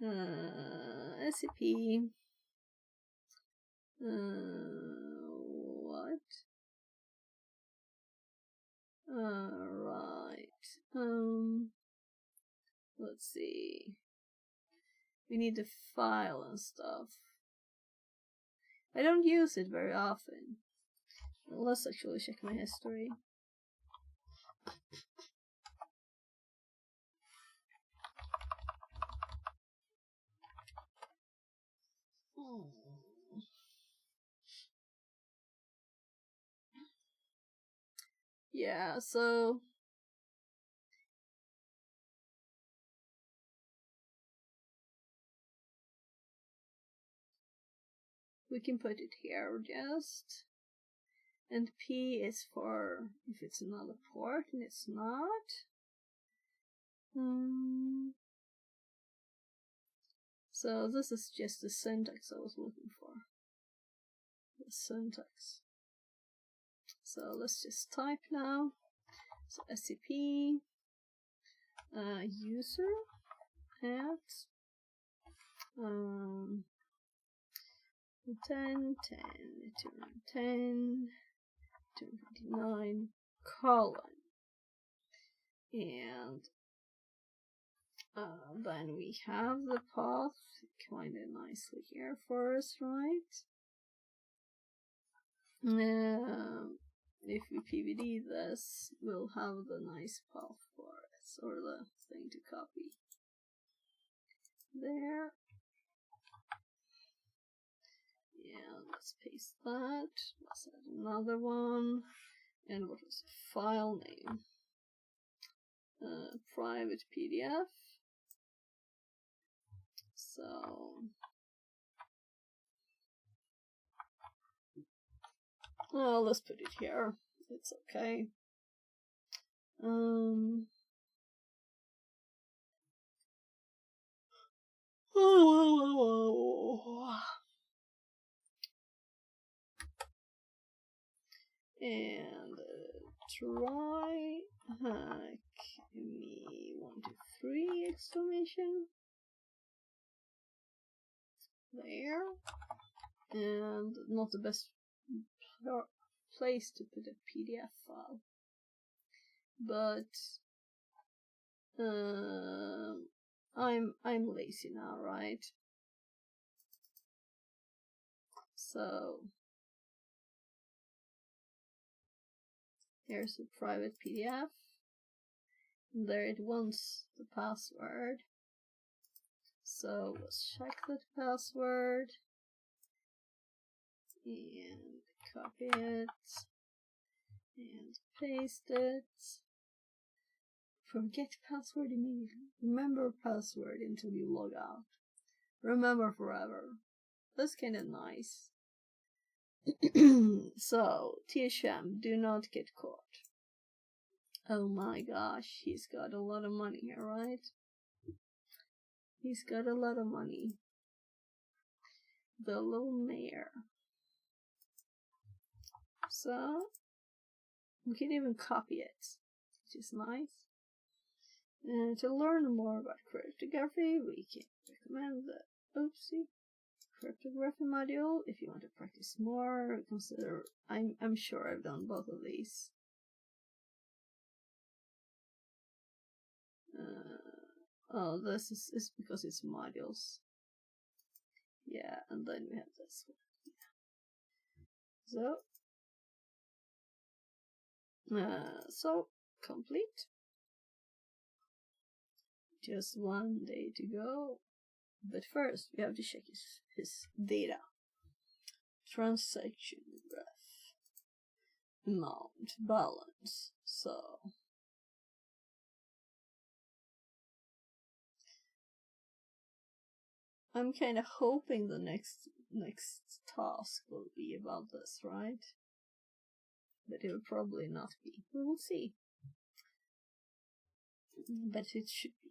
SCP. What? Right. Let's see. We need the file and stuff. I don't use it very often. Let's actually check my history. Yeah, so we can put it here just. And P is for if it's another port and it's not. So this is just the syntax I was looking for. The syntax. So let's just type now. So SCP user at 10, 229 colon, and then we have the path kind of nicely here for us, right? If we PVD this, we'll have the nice path for us, or the thing to copy. There. And let's paste that. Let's add another one. And what was the file name? Private PDF. So well, let's put it here. It's okay. And try hack me 1, 2, 3 exclamation. There. And not the best place to put a PDF file, but I'm lazy now, right? So here's a private PDF. There it wants the password. So let's check that password and copy it and paste it. Forget password immediately. Remember password until you log out. Remember forever. That's kind of nice. So, TSM, do not get caught. Oh my gosh, he's got a lot of money here, right? He's got a lot of money. The little mayor. So, we can even copy it, which is nice. And to learn more about cryptography, we can recommend the cryptography module. If you want to practice more, consider. I'm sure I've done both of these. Oh, this is because it's modules. Yeah, and then we have this one. So complete. Just one day to go. But first, we have to check his data. Transaction graph. Amount. Balance. So I'm kind of hoping the next task will be about this, right? But it will probably not be. We will see. But it should be.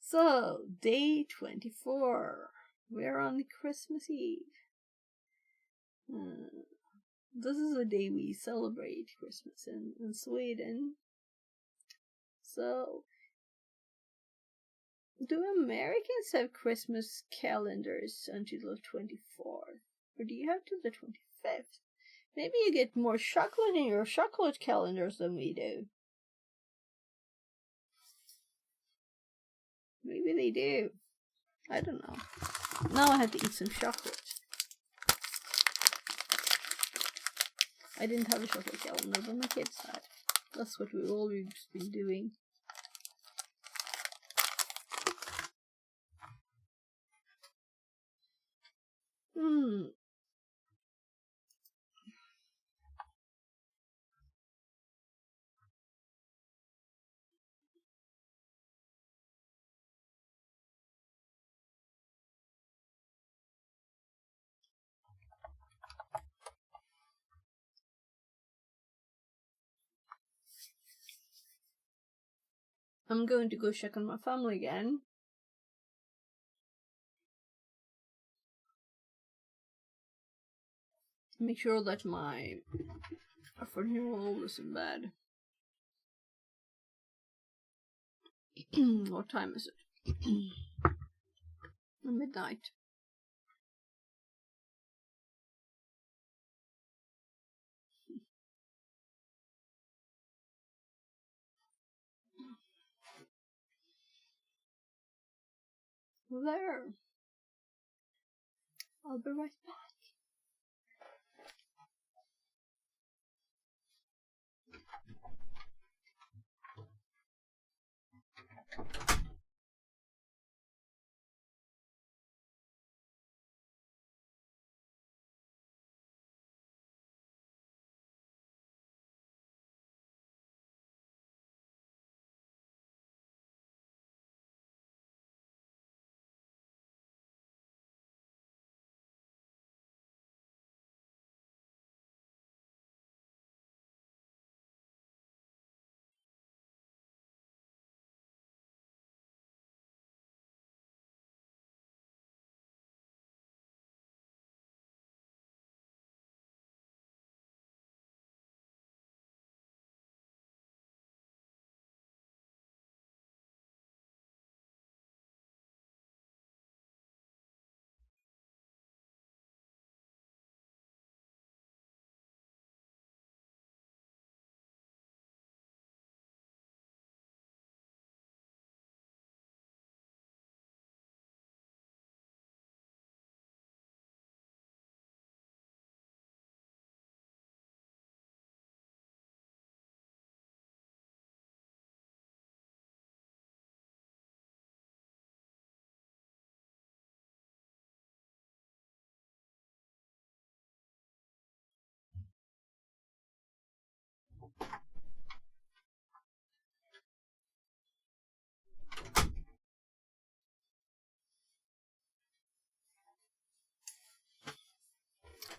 So, day 24. We're on Christmas Eve. this is a day we celebrate Christmas in Sweden. So, do Americans have Christmas calendars until the 24th? Or do you have till the 25th? Maybe you get more chocolate in your chocolate calendars than we do. Maybe they do. I don't know. Now I have to eat some chocolate. I didn't have a chocolate calendar, but my kids had. That's what we've always been doing. I'm going to go check on my family again. Make sure that my 14-year-old is in bed. What time is it? Midnight. There. I'll be right back.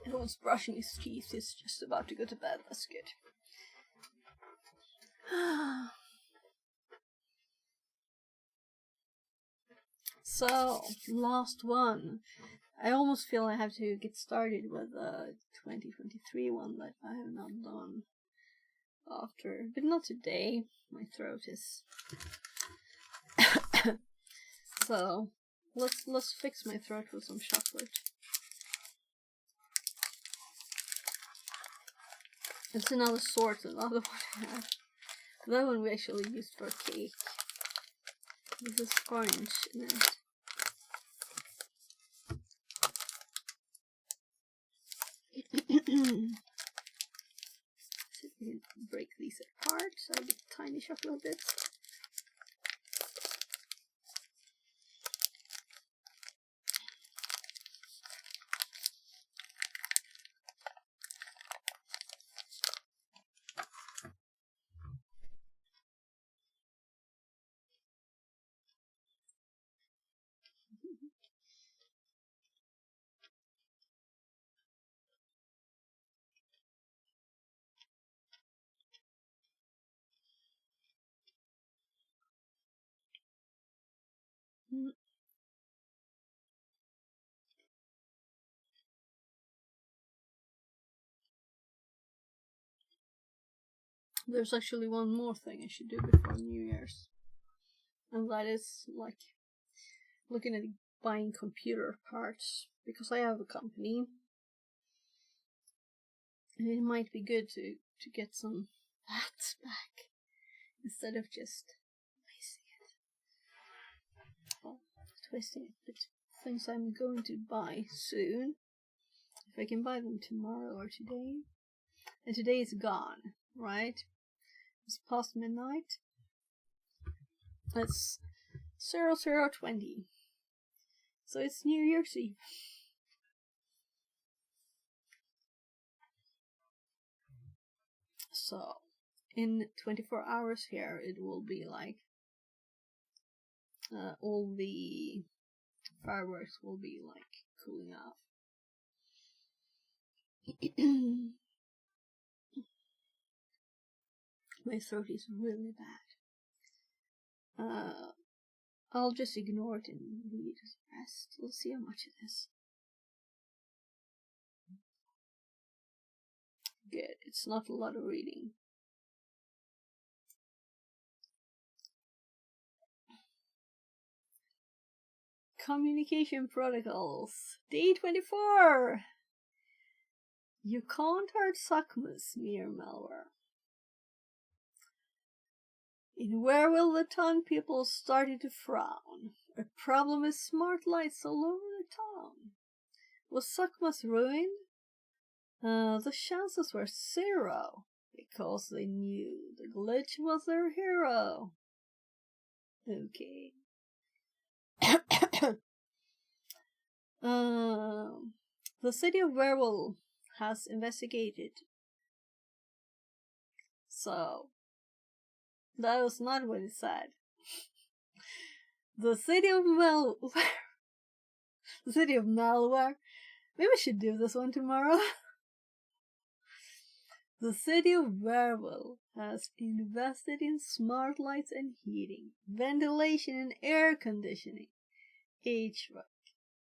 He was brushing his teeth. He's just about to go to bed. That's good. So, last one. I almost feel I have to get started with the 2023 one that I have not done after, but not today. My throat is so let's fix my throat with some chocolate. It's another sort, another one I have. That one we actually used for cake. This is orange in it. So we can break these apart so I get tiny chocolate bits. There's actually one more thing I should do before New Year's. And that is, like, looking at buying computer parts. Because I have a company. And it might be good to get some parts back. Instead of just wasting it. Well, wasting it, but things I'm going to buy soon. If I can buy them tomorrow or today. And today is gone, right? It's past midnight. It's 00:20. So it's New Year's Eve. So, in 24 hours here, it will be like all the fireworks will be like cooling off. My throat is really bad. I'll just ignore it and read the rest. We'll see how much it is. Good, it's not a lot of reading. Communication protocols. Day 24! You can't hurt Sakmus, mere malware. In Where Will the Town people started to frown. A problem with smart lights all over the town. Was Sakmas ruined? The chances were 0, because they knew the glitch was their hero. Okay. The city of Werewolf has investigated. So, that was not what it said. The city of malware. The city of malware. Maybe I should do this one tomorrow. The city of Werewolf has invested in smart lights and heating, ventilation and air conditioning, HVAC.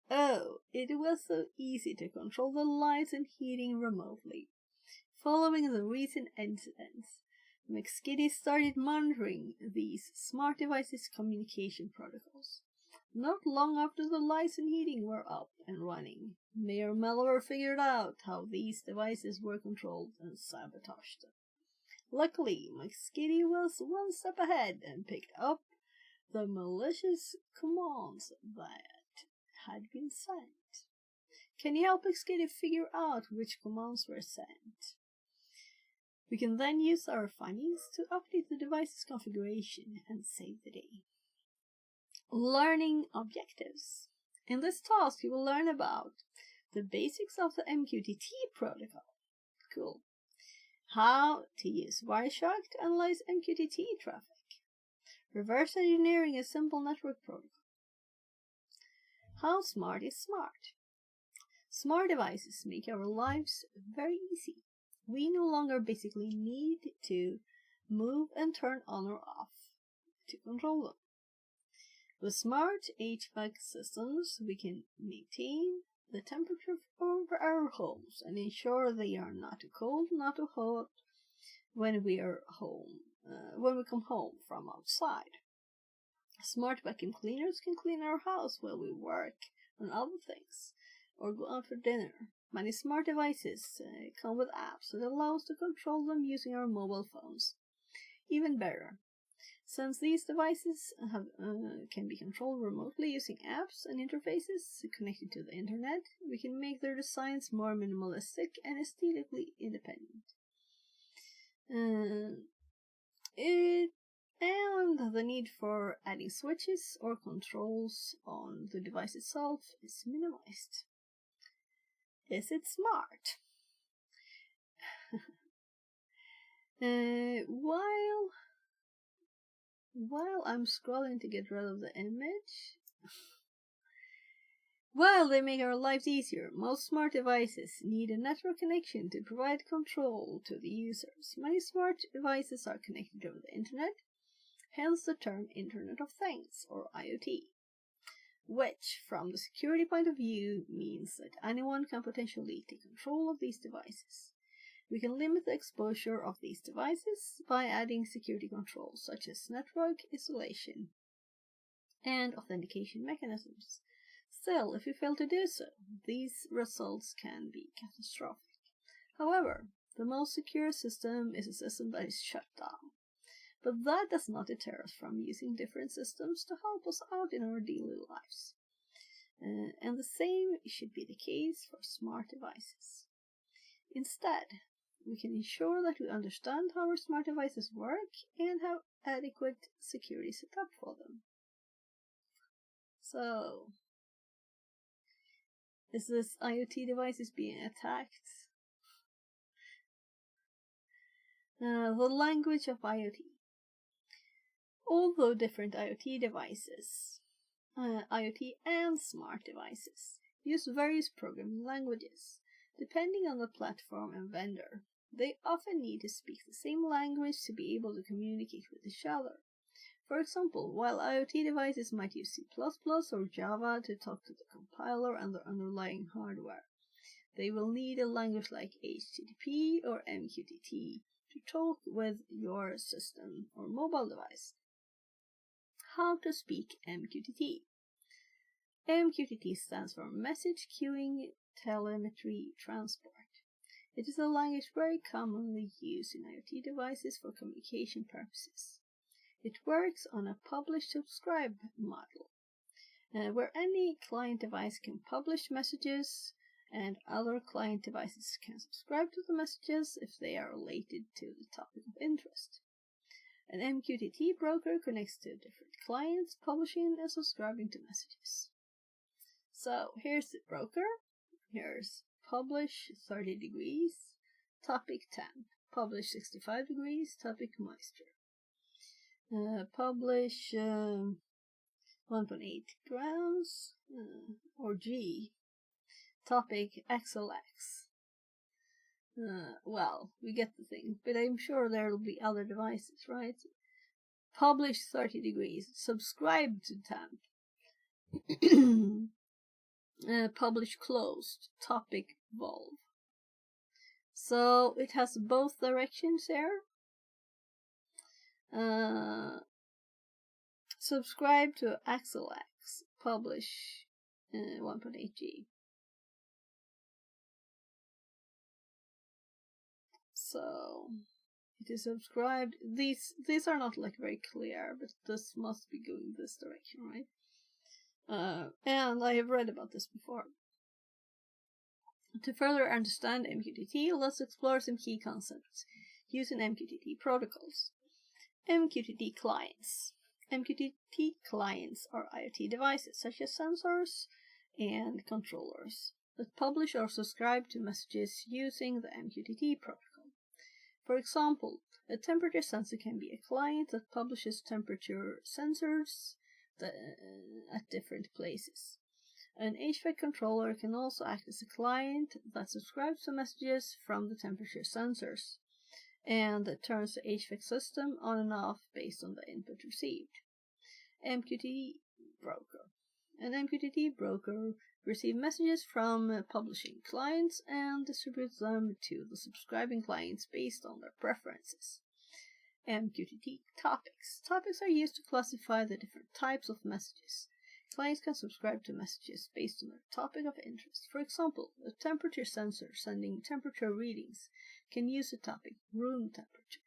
Oh, it was so easy to control the lights and heating remotely. Following the recent incidents, McSkitty started monitoring these smart devices' communication protocols. Not long after the lights and heating were up and running, Mayor Malware figured out how these devices were controlled and sabotaged them. Luckily, McSkitty was one step ahead and picked up the malicious commands that had been sent. Can you help McSkitty figure out which commands were sent? We can then use our findings to update the device's configuration and save the day. Learning objectives. In this task, you will learn about the basics of the MQTT protocol. Cool. How to use Wireshark to analyze MQTT traffic. Reverse engineering a simple network protocol. How smart is smart? Smart devices make our lives very easy. We no longer basically need to move and turn on or off to control them. With smart HVAC systems, we can maintain the temperature of our homes and ensure they are not too cold, not too hot when we are home, when we come home from outside. Smart vacuum cleaners can clean our house while we work on other things or go out for dinner. Many smart devices come with apps that allow us to control them using our mobile phones. Even better, since these devices can be controlled remotely using apps and interfaces connected to the internet, we can make their designs more minimalistic and aesthetically independent. And the need for adding switches or controls on the device itself is minimized. Is it smart? While I'm scrolling to get rid of the image, while they make our lives easier, most smart devices need a network connection to provide control to the users. Many smart devices are connected over the internet, hence the term Internet of Things, or IoT, which, from the security point of view, means that anyone can potentially take control of these devices. We can limit the exposure of these devices by adding security controls such as network isolation and authentication mechanisms. Still, if we fail to do so, these results can be catastrophic. However, the most secure system is a system that is shut down. But that does not deter us from using different systems to help us out in our daily lives. And the same should be the case for smart devices. Instead, we can ensure that we understand how our smart devices work and have adequate security set up for them. So, is this IoT device being attacked? The language of IoT. Although different IoT devices, IoT and smart devices, use various programming languages, depending on the platform and vendor, they often need to speak the same language to be able to communicate with each other. For example, while IoT devices might use C++ or Java to talk to the compiler and the underlying hardware, they will need a language like HTTP or MQTT to talk with your system or mobile device. How to speak MQTT. MQTT stands for Message Queuing Telemetry Transport. It is a language very commonly used in IoT devices for communication purposes. It works on a publish-subscribe model, where any client device can publish messages and other client devices can subscribe to the messages if they are related to the topic of interest. An MQTT broker connects to different clients, publishing and subscribing to messages. So here's the broker. Here's publish 30 degrees, topic temp. Publish 65 degrees, topic moisture. Publish 1.8 grams, or G. Topic XLX. Well, we get the thing, but I'm sure there will be other devices, right? Publish 30 degrees, subscribe to temp. Publish closed, topic volve. So it has both directions here. Subscribe to XLX, publish 1.8G. So it is subscribed. These are not like very clear, but this must be going this direction, right? And I have read about this before. To further understand MQTT, let's explore some key concepts using MQTT protocols. MQTT clients. MQTT clients are IoT devices such as sensors and controllers that publish or subscribe to messages using the MQTT protocol. For example, a temperature sensor can be a client that publishes temperature sensors at different places. An HVAC controller can also act as a client that subscribes to messages from the temperature sensors and turns the HVAC system on and off based on the input received. MQTT broker. An MQTT broker receives messages from publishing clients and distributes them to the subscribing clients based on their preferences. MQTT topics. Topics are used to classify the different types of messages. Clients can subscribe to messages based on their topic of interest. For example, a temperature sensor sending temperature readings can use the topic room temperature,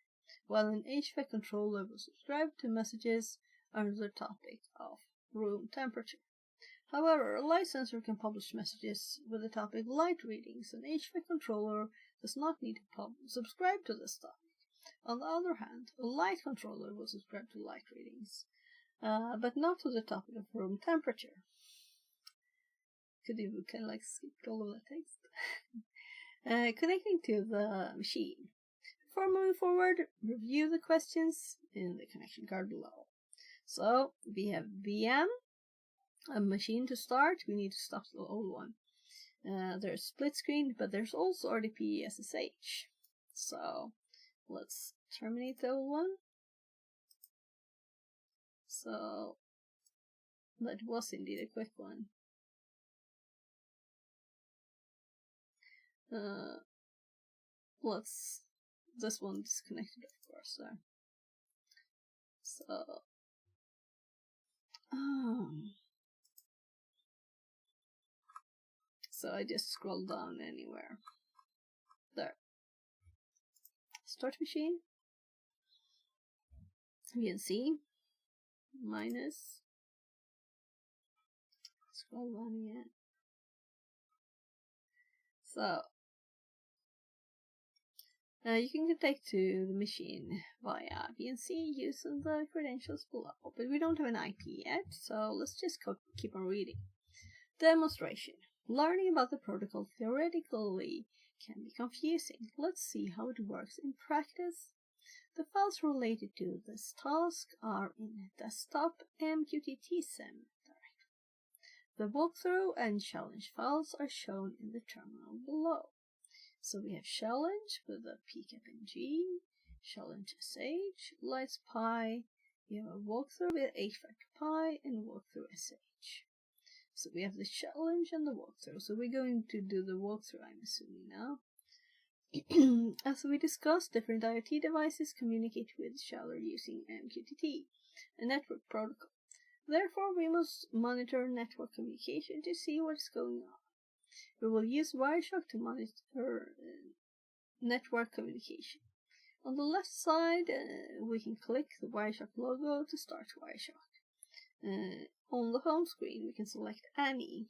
while an HVAC controller will subscribe to messages under the topic of room temperature. However, a light sensor can publish messages with the topic light readings. An HVAC controller does not need to subscribe to this topic. On the other hand, a light controller will subscribe to light readings, but not to the topic of room temperature. Could you kind of like skip all of that text? Connecting to the machine. Before moving forward, review the questions in the connection card below. So, we have VM, a machine to start. We need to stop the old one. There's split screen, but there's also RDP SSH. So, let's terminate the old one. So, that was indeed a quick one. this one disconnected, of course. So I just scroll down anywhere. There. Start machine. VNC. Minus. Scroll down again. So you can connect to the machine via VNC using the credentials below, but we don't have an IP yet, so let's just keep on reading. Demonstration. Learning about the protocol theoretically can be confusing. Let's see how it works in practice. The files related to this task are in desktop MQTT sim directory. The walkthrough and challenge files are shown in the terminal below. So we have challenge with a pkapng, challenge sh, lights pi, we have a walkthrough with hvac and walkthrough sh. So we have the challenge and the walkthrough. So we're going to do the walkthrough, I'm assuming now. As we discussed, different IoT devices communicate with each other using MQTT, a network protocol. Therefore, we must monitor network communication to see what's going on. We will use Wireshark to monitor network communication. On the left side, we can click the Wireshark logo to start Wireshark. On the home screen, we can select any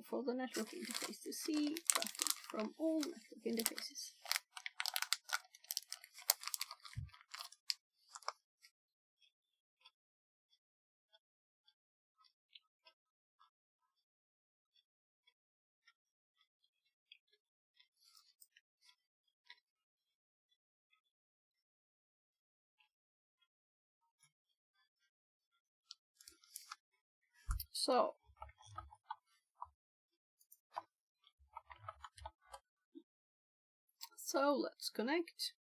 for the network interface to see traffic from all network interfaces. So let's connect.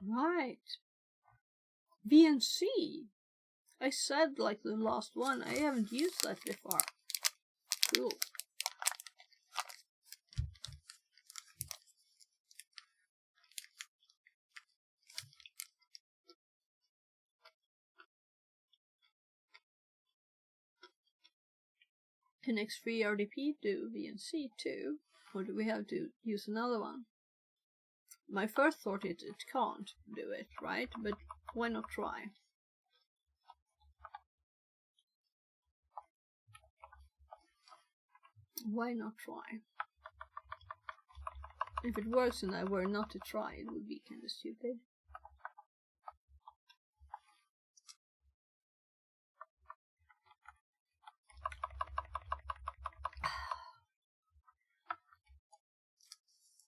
Right. VNC. I said like the last one. I haven't used that before. Cool. Connects free RDP to VNC too, or do we have to use another one? My first thought is it can't do it, right? But why not try? Why not try? If it works and I were not to try, it would be kind of stupid.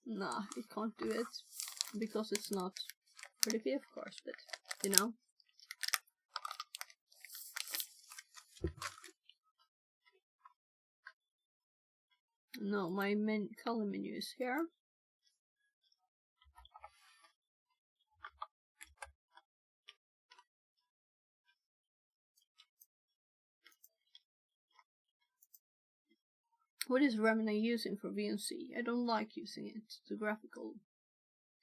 Nah, it can't do it because it's not RDP, of course, but you know. No, my column menu is here. What is Remina using for VNC? I don't like using it. The graphical.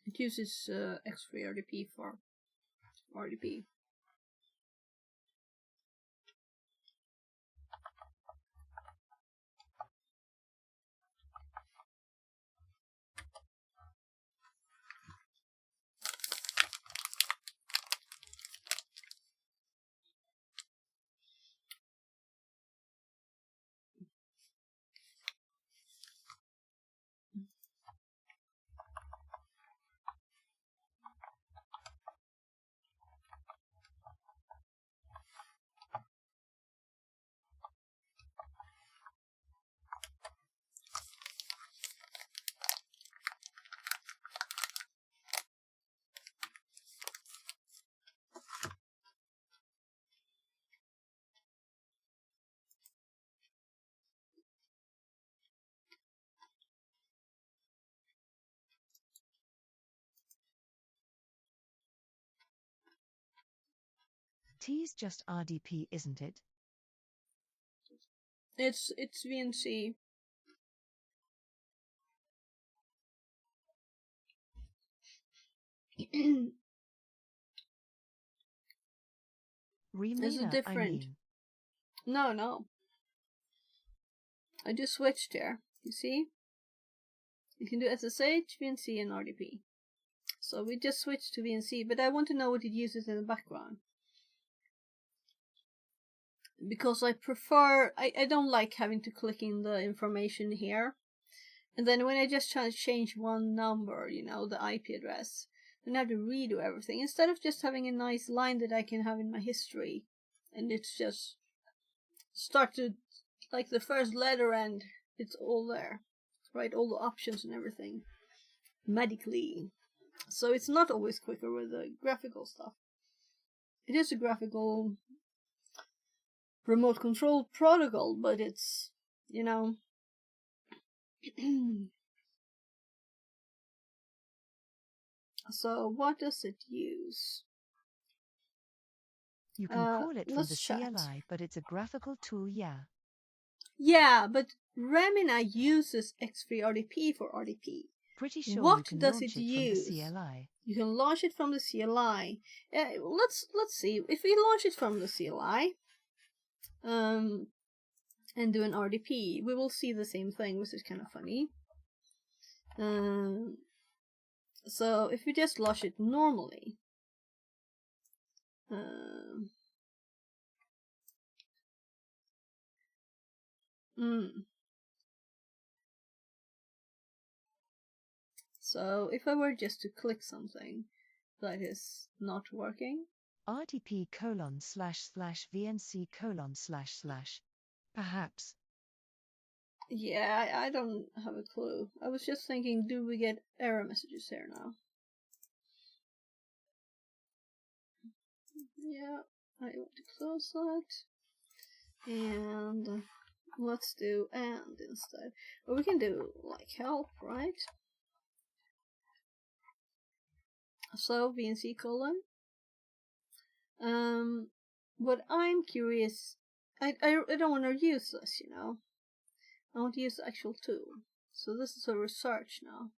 It uses X-Ray RDP for RDP. T's just RDP, isn't it? It's VNC. Is it different? I mean. No. I just switched here. You see? You can do SSH, VNC, and RDP. So we just switched to VNC, but I want to know what it uses in the background. Because I prefer, I don't like having to click in the information here. And then when I just try to change one number, you know, the IP address, then I have to redo everything. Instead of just having a nice line that I can have in my history. And it's just start to, like the first letter and it's all there. Right, all the options and everything. Medically. So it's not always quicker with the graphical stuff. It is a graphical remote control protocol, but it's, you know, so what does it use? You can call it from the CLI, but it's a graphical tool, yeah. Yeah, but Remina uses X3RDP for RDP. Pretty sure what you can does launch it it use? from the CLI. You can launch it from the CLI. Let's see. If we launch it from the CLI, and do an RDP, we will see the same thing, which is kind of funny. So if we just launch it normally, so if I were just to click something that is not working, RDP://VNC:// perhaps. Yeah, I don't have a clue. I was just thinking, do we get error messages here now? Yeah, I want to close that. And let's do and instead. But we can do like help, right? So VNC:. But I'm curious. I don't want to use this, you know. I want to use the actual tool. So this is a research now.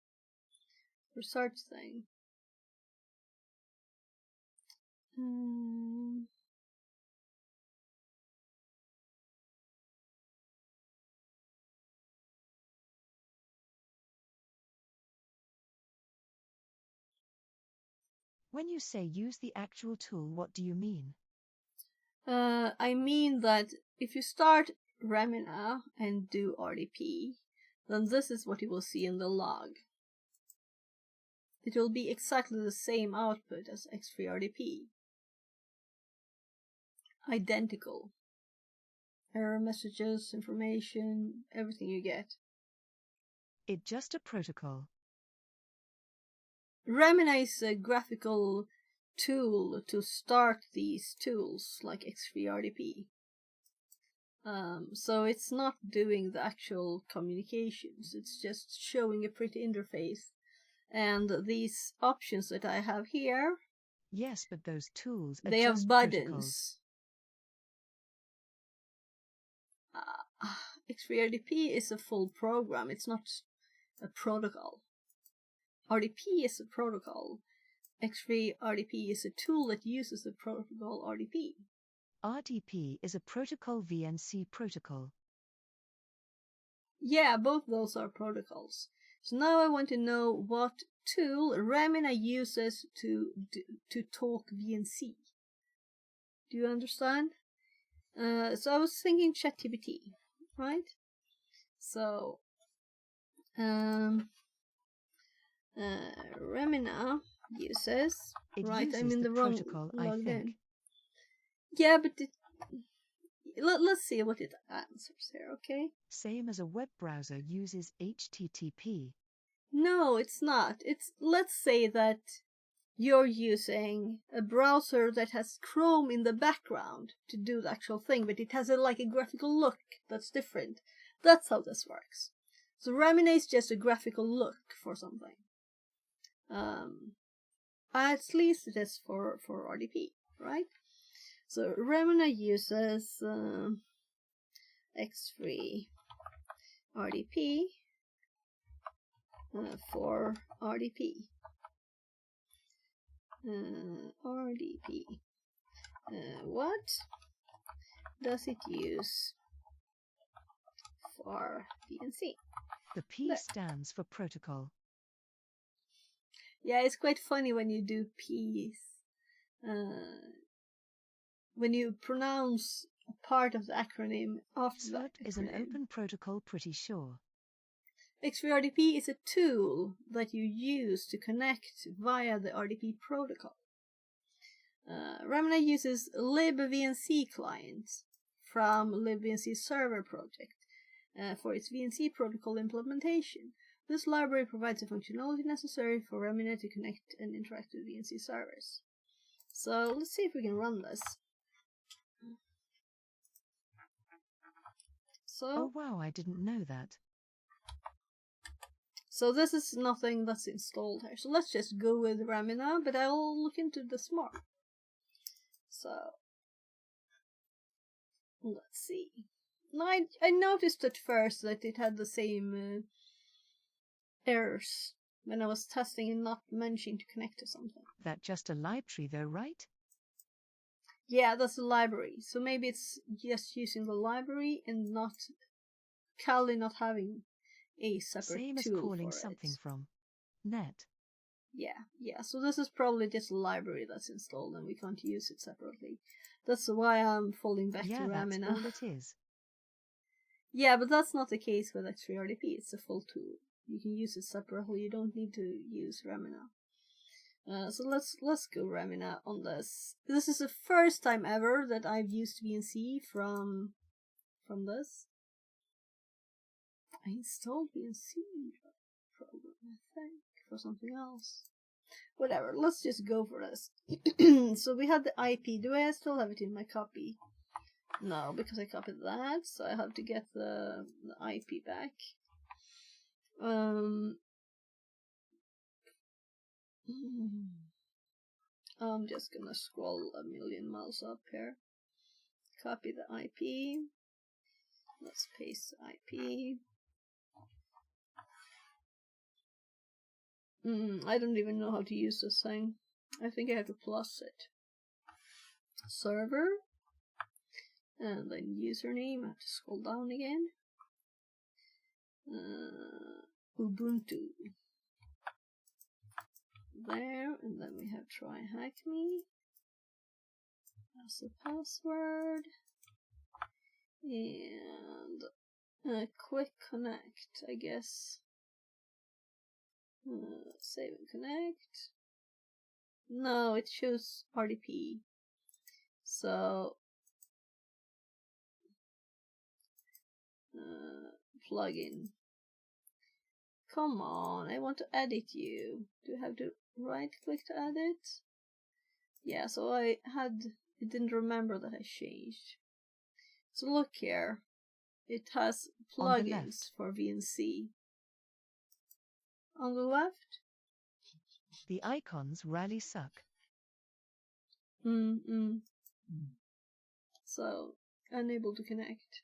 Research thing. When you say use the actual tool, what do you mean? I mean that if you start Remina and do RDP, then this is what you will see in the log. It will be exactly the same output as X3RDP. Identical. Error messages, information, everything you get. It's just a protocol. Remina is a graphical tool to start these tools like X3RDP. So it's not doing the actual communications, it's just showing a pretty interface. And these options that I have here, yes, but those tools are they just have buttons. X3RDP is a full program, it's not a protocol. RDP is a protocol. X3RDP is a tool that uses the protocol RDP. RDP is a protocol VNC protocol. Yeah, both those are protocols. So now I want to know what tool Remina uses to talk VNC. Do you understand? So I was thinking ChatGPT, right? So Remina uses. It right, uses I'm in the wrong protocol, logged I think. in. Yeah, but let's see what it answers here, okay? Same as a web browser uses HTTP. No, it's not. Let's say that you're using a browser that has Chrome in the background to do the actual thing, but it has like a graphical look that's different. That's how this works. So Remina is just a graphical look for something. At least it is for RDP, right? So Remina uses x3 RDP for RDP. RDP. What does it use for VNC? The P stands for protocol. Yeah, it's quite funny when you do P's. When you pronounce a part of the acronym after SLUT that is an acronym. open protocol, pretty sure. X3RDP is a tool that you use to connect via the RDP protocol. Remina uses libVNC client from libVNC server project for its VNC protocol implementation. This library provides the functionality necessary for Remina to connect and interact with VNC servers. So let's see if we can run this. Oh wow, I didn't know that. So this is nothing that's installed here. So let's just go with Remina, but I'll look into this more. So let's see. Now I noticed at first that it had the same errors when I was testing and not managing to connect to something. That just a library though, right? Yeah, that's the library. So maybe it's just using the library and not Kali not having a separate Same as tool calling for something it. from net. Yeah. So this is probably just a library that's installed and we can't use it separately. That's why I'm falling back to Remina. Yeah, that's all it is. Yeah, but that's not the case with X3RDP. It's a full tool. You can use it separately. You don't need to use Remina. So let's go Remina on this. This is the first time ever that I've used VNC from this. I installed VNC program, I think, for something else. Whatever, let's just go for this. So we had the IP. Do I still have it in my copy? No, because I copied that, so I have to get the IP back. I'm just gonna scroll a million miles up here. Copy the IP. Let's paste IP. I don't even know how to use this thing. I think I have to plus it. Server. And then username. I have to scroll down again. Ubuntu. There, and then we have try hack me as a password. And quick connect, I guess. Save and connect. No, it shows RDP. So plugin. Come on, I want to edit you. Do I have to right click to edit? Yeah, so I didn't remember that I changed. So look here. It has plugins for VNC. On the left? The icons rarely suck. So, unable to connect.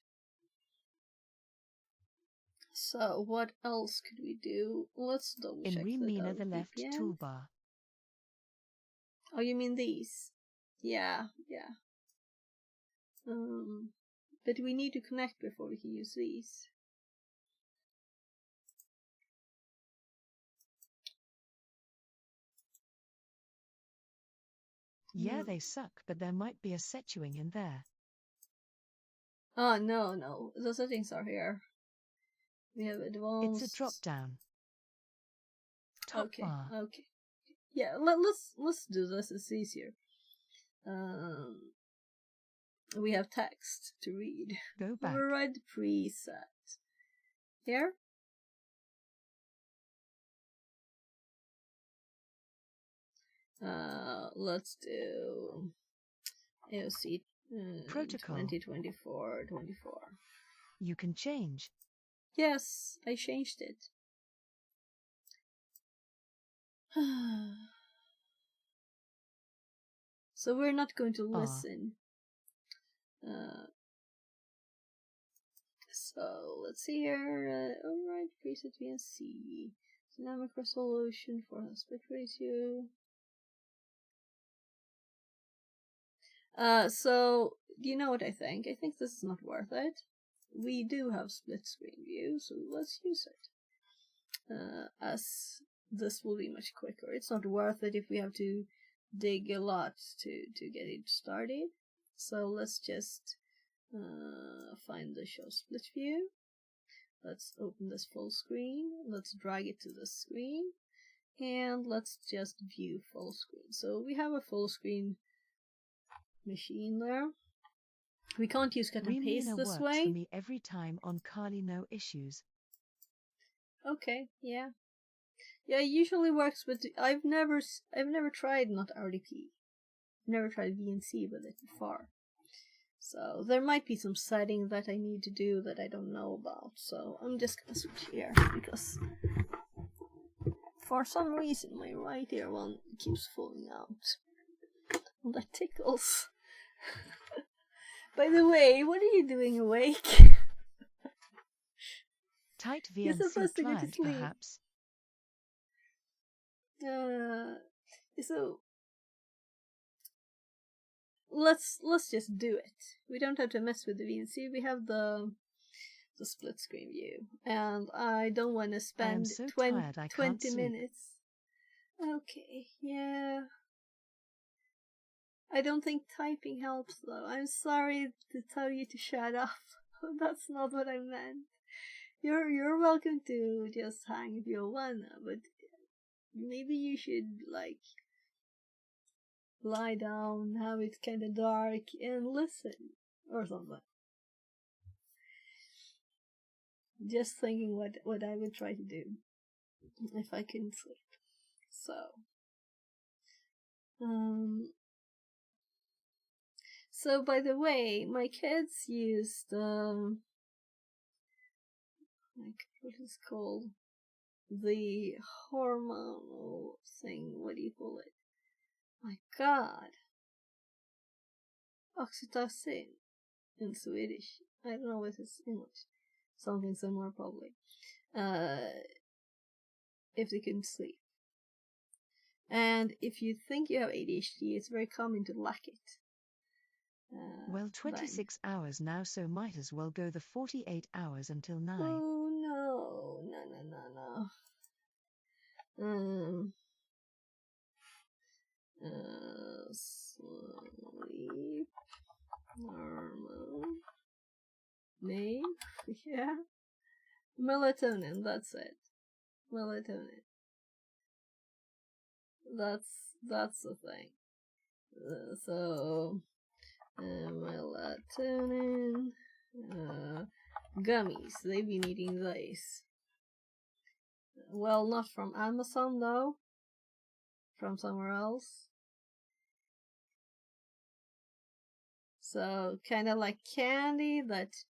So, what else could we do? Let's double check In Remina, the left VPN. toolbar. Oh, you mean these? Yeah. But we need to connect before we can use these. Yeah, they suck, but there might be a setting in there. Oh, no. The settings are here. We have advanced. It's a drop down. Top bar. Okay. Yeah, let's do this. It's easier. We have text to read. Go back. Override preset. Here. Let's do AOC Protocol 2024. You can change. Yes, I changed it. So we're not going to listen. So let's see here. Override preset VNC. Dynamic resolution for aspect ratio. So you know what I think? I think this is not worth it. We do have split screen view, so let's use it. As this will be much quicker. It's not worth it if we have to dig a lot to get it started. So let's just find the show split view. Let's open this full screen. Let's drag it to the screen. And let's just view full screen. So we have a full screen machine there. We can't use cut and paste this works way. For me every time on Kali, no issues. Okay, yeah. Yeah, it usually works with I've never tried not RDP. Never tried VNC with it before. So there might be some settings that I need to do that I don't know about. So I'm just gonna switch here because for some reason my right ear one keeps falling out. Well, that tickles. By the way, what are you doing awake? Tight You're VNC supposed to go to client, sleep. perhaps. So let's just do it. We don't have to mess with the VNC. We have the split screen view, and I don't want to spend so 20 tired I can't sleep. minutes. Okay, yeah. I don't think typing helps though. I'm sorry to tell you to shut up. That's not what I meant. You're welcome to just hang if you wanna, but maybe you should like lie down, have it kind of dark, and listen or something. Just thinking what I would try to do if I couldn't sleep. So by the way, my kids used like what is it called, the hormonal thing. What do you call it? My God, oxytocin in Swedish. I don't know what it's in English. Something similar probably. If they couldn't sleep. And if you think you have ADHD, it's very common to lack it. Well, 26 hours now, so might as well go the 48 hours until 9. Oh no. Sleep hormone name, yeah, melatonin. That's it, melatonin. That's the thing. So melatonin gummies. They've been eating these. Well, not from Amazon though. From somewhere else. So kind of like candy that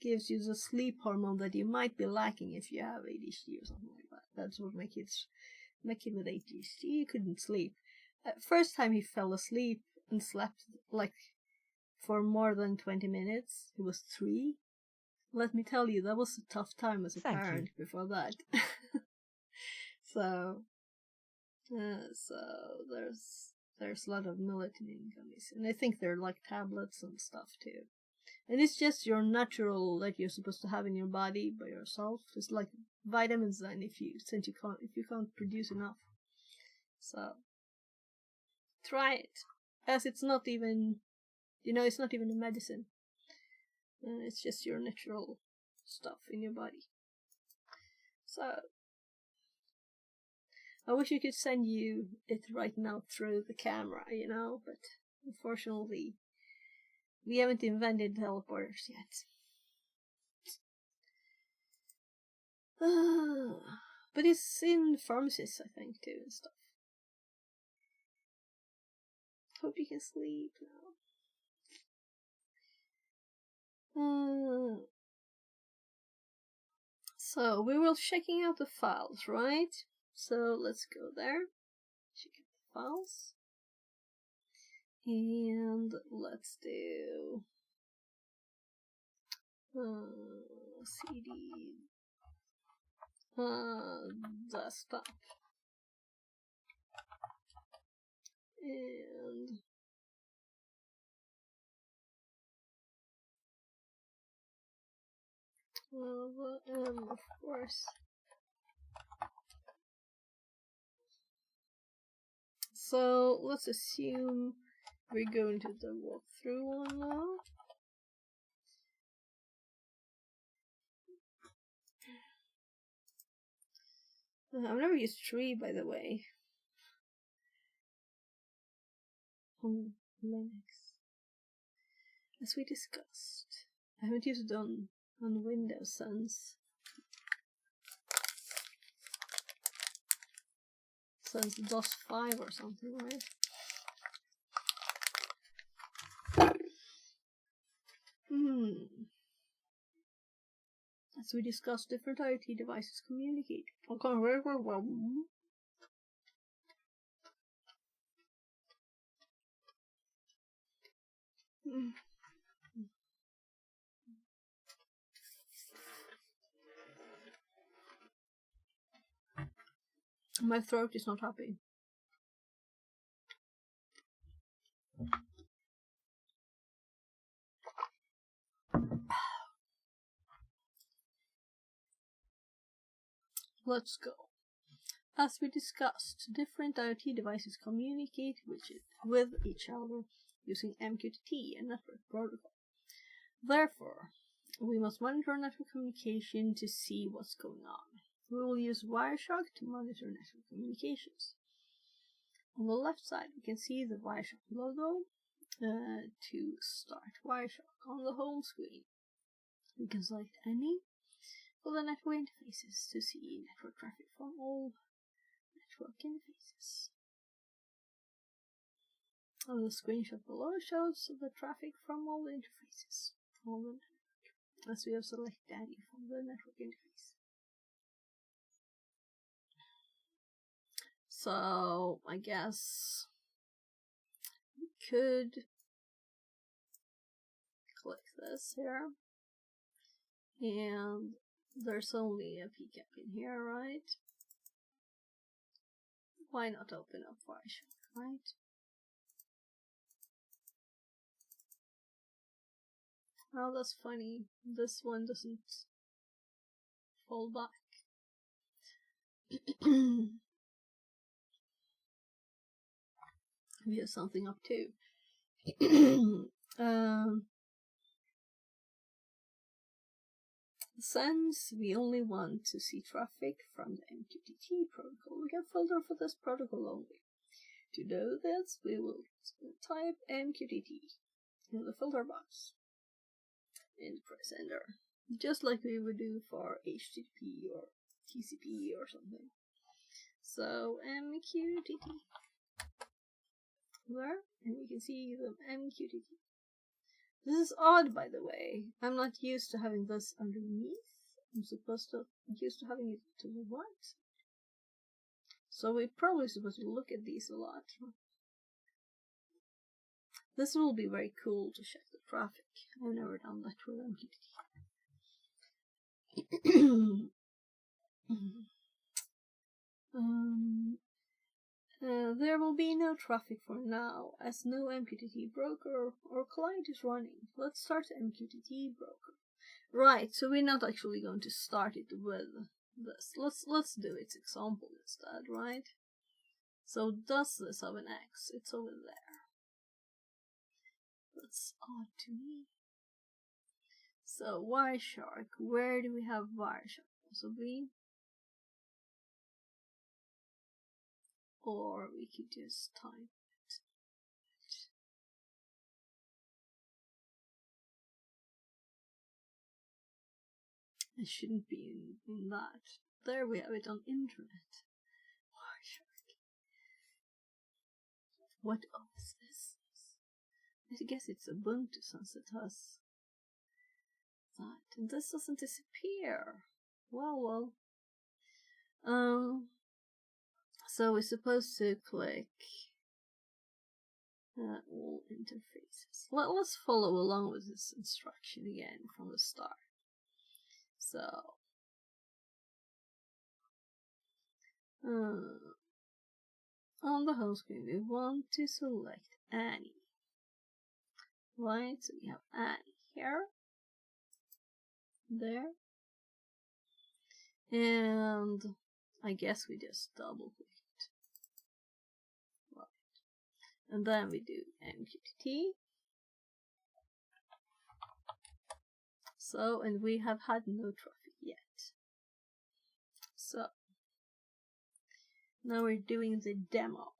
gives you the sleep hormone that you might be lacking if you have ADHD or something like that. That's what my kid with ADHD couldn't sleep. First time he fell asleep and slept like for more than 20 minutes. He was 3. Let me tell you, that was a tough time as a parent before that. So there's a lot of melatonin gummies, and I think they're like tablets and stuff too. And it's just your natural that you're supposed to have in your body by yourself. It's like vitamins then if you can't produce enough. So try it, as it's not even it's not even a medicine. It's just your natural stuff in your body. So I wish I could send you it right now through the camera, but unfortunately we haven't invented teleporters yet. But it's in pharmacies, I think, too, and stuff. Hope you can sleep now. So we were checking out the files, right? So let's go there. Check out the files. And let's do CD desktop, and of course. So let's assume we're going to the walkthrough one now. I've never used Tree, by the way, on Linux, as we discussed. I haven't used it on Windows since DOS 5 or something, right? As we discussed, different IoT devices communicate. My throat is not happy. Let's go. As we discussed, different IoT devices communicate with each other using MQTT, a network protocol. Therefore, we must monitor network communication to see what's going on. We will use Wireshark to monitor network communications. On the left side, we can see the Wireshark logo. To start Wireshark on the home screen, we can select any of the network interfaces to see network traffic from all network interfaces. And the screenshot below shows the traffic from all the interfaces on the network, as we have selected any from the network interface. So I guess we could click this here, and there's only a PCAP in here, right? Why not open up Wireshark, right? Oh, that's funny. This one doesn't fall back. We have something up too. Since we only want to see traffic from the MQTT protocol, we can filter for this protocol only. To do this, we will type MQTT in the filter box and press enter, just like we would do for HTTP or TCP or something. So MQTT there, and we can see the MQTT. This is odd, by the way. I'm not used to having this underneath. I'm used to having it to the right. So we're probably supposed to look at these a lot. This will be very cool to check the traffic. I've never done that with MQTT. There will be no traffic for now, as no MQTT broker or client is running. Let's start the MQTT broker. Right, so we're not actually going to start it with this. Let's do its example instead, right? So does this have an X? It's over there. That's odd to me. So Wireshark, where do we have Wireshark? Possibly. Or we could just type it. It shouldn't be in that. There we have it on internet. Wireshark. What OS is this? I guess it's Ubuntu since it has that. And this doesn't disappear. Well. So we're supposed to click All interfaces. Let's follow along with this instruction again from the start. So, on the home screen, we want to select Annie. Right, so we have Annie here, there, and I guess we just double click it. Right, and then we do MQTT. So, and we have had no traffic yet. So, now we're doing the demo.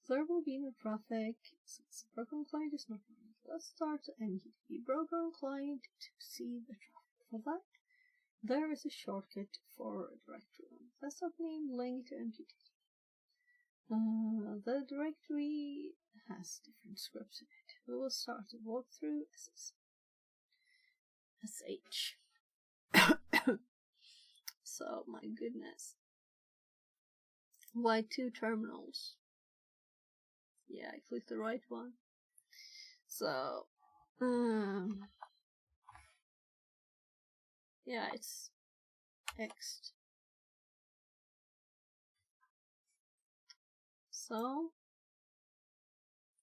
There will be no traffic since the broken client is not running. Let's start the MQTT broker client to see the traffic. For that, there is a shortcut for a directory. Desktop name link to MQTT. The directory has different scripts in it. We will start the walkthrough SH. So, my goodness. Why 2 terminals? Yeah, I clicked the right one. So, yeah, it's X. So,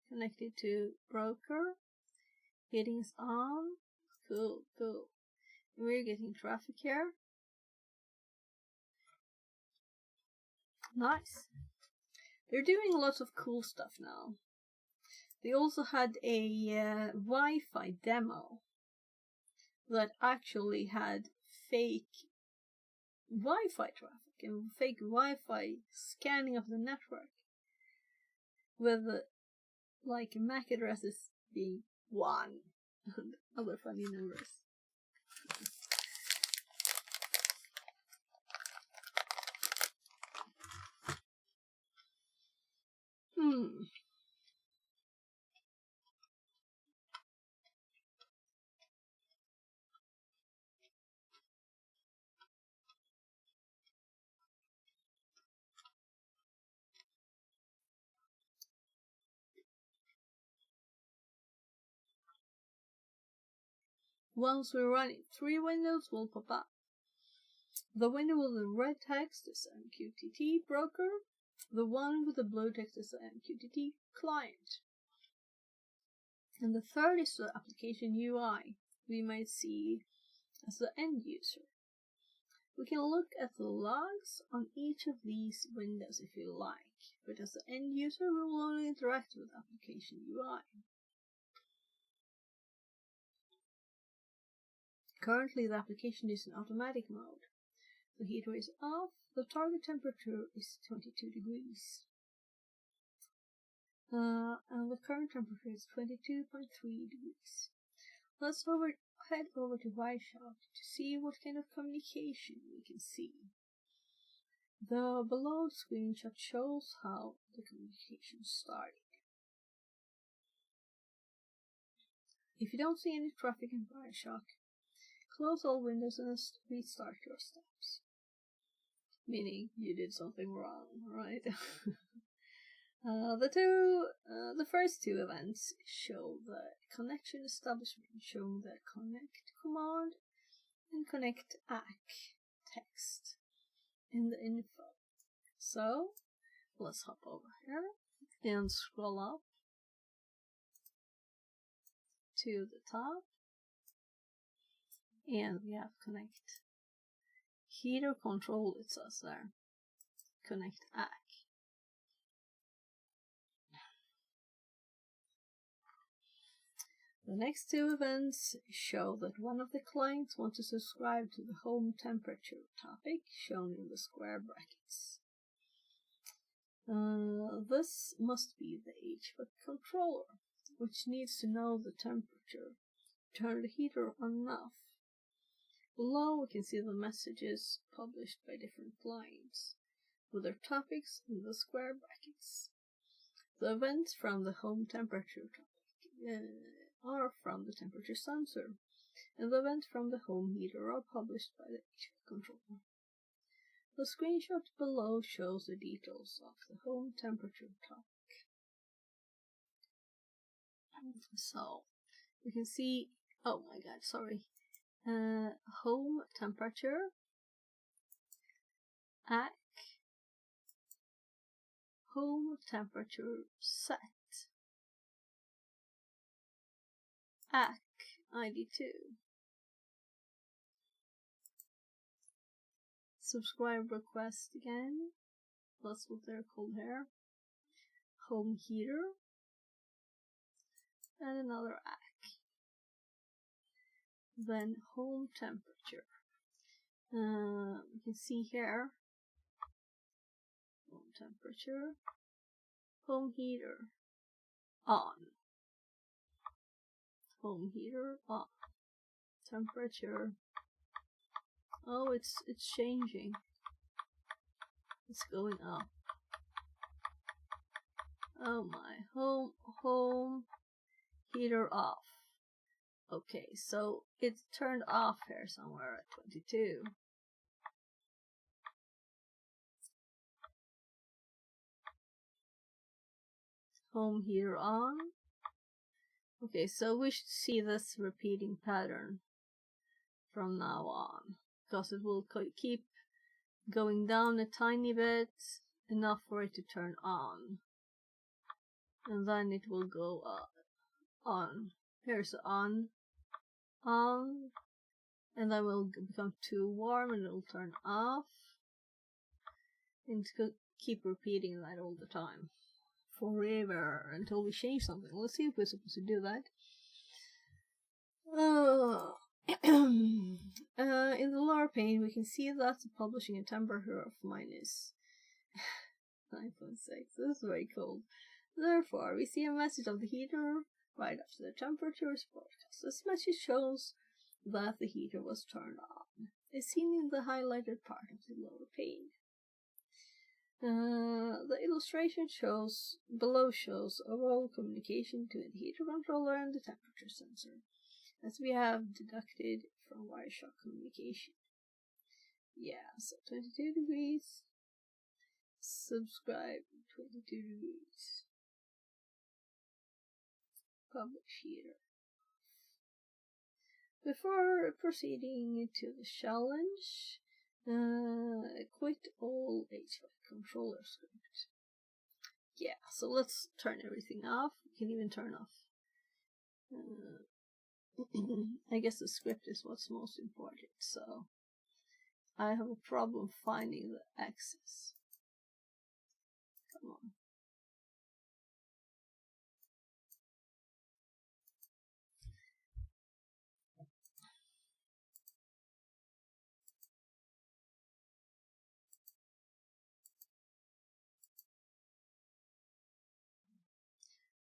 connected to broker, headings on, cool. We're getting traffic here. Nice. They're doing lots of cool stuff now. They also had a Wi-Fi demo that actually had fake Wi-Fi traffic and fake Wi-Fi scanning of the network with like MAC addresses being 1 and other funny numbers. Once we run it, 3 windows will pop up. The window with the red text is MQTT broker. The one with the blue text is the MQTT client. And the third is the application UI we might see as the end user. We can look at the logs on each of these windows if you like, but as the end user we will only interact with application UI. Currently the application is in automatic mode. The heater is off, the target temperature is 22 degrees. And the current temperature is 22.3 degrees. Let's head over to Wireshark to see what kind of communication we can see. The below screenshot shows how the communication started. If you don't see any traffic in Wireshark, close all windows and restart your steps. Meaning you did something wrong, right? The first 2 events show the connection establishment, showing the connect command and connect ACK text in the info. So let's hop over here and scroll up to the top, and we have connect heater control, it says there, connect ACK. The next 2 events show that one of the clients wants to subscribe to the home temperature topic shown in the square brackets. This must be the HVAC controller, which needs to know the temperature, turn the heater on and off. Below we can see the messages published by different clients, with their topics in the square brackets. The events from the home temperature topic are from the temperature sensor, and the vent from the home heater are published by the HVAC controller. The screenshot below shows the details of the home temperature topic. So, you can see, oh my god, sorry, home temperature, AC, home temperature set, AC ID2, subscribe request again, that's what they're called here, home heater, and another AC. Then home temperature. You can see here home temperature, home heater on, home heater on, temperature. Oh, it's changing. It's going up. Oh my, home heater off. Okay, so it's turned off here somewhere at 22. Home heater on. Okay, so we should see this repeating pattern from now on, because it will keep going down a tiny bit, enough for it to turn on, and then it will go on. Here's on, and then will become too warm and it will turn off, and keep repeating that all the time forever until we change something. Let's see if we're supposed to do that. In the lower pane we can see that publishing a temperature of minus 9.6. This is very cold. Therefore we see a message of the heater right after the temperature is broadcast. This message shows that the heater was turned on. It's seen in the highlighted part of the lower pane. The illustration below shows overall communication between the heater controller and the temperature sensor, as we have deducted from Wireshark communication. Yeah, so 22 degrees, subscribe 22 degrees, publish heater. Before proceeding to the challenge, quit all HVAC controller script. Yeah, so let's turn everything off. We can even turn off. I guess the script is what's most important, so I have a problem finding the access. Come on.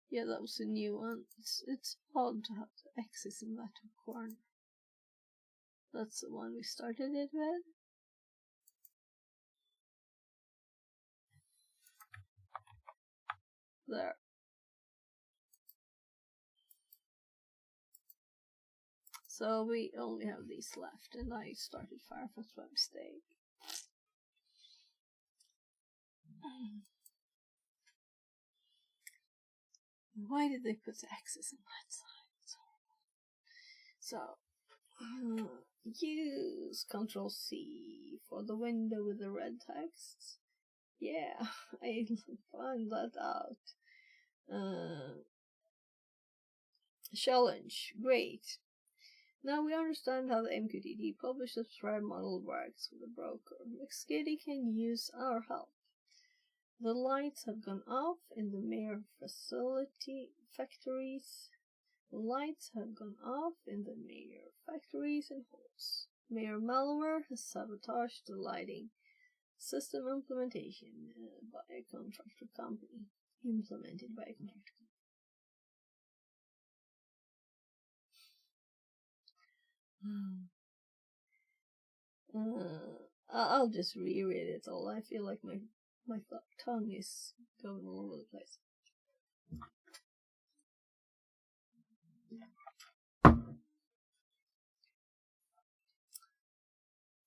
Yeah, that was a new one. It's odd to have the access in that corner. That's the one we started it with. There. So we only have these left, and I started Firefox by mistake. Why did they put the access in that side? So, use Ctrl-C for the window with the red text. Yeah, I found that out. Challenge, great. Now we understand how the MQTT publish subscribe model works with the broker. Mixkitty can use our help. The lights have gone off in the Mayor factories. The lights have gone off in the Mayor factories and halls. Mayor malware has sabotaged the lighting system implementation by a contractor company. Implemented by a contractor company. I'll just reread it all. I feel like my tongue is going all over the place.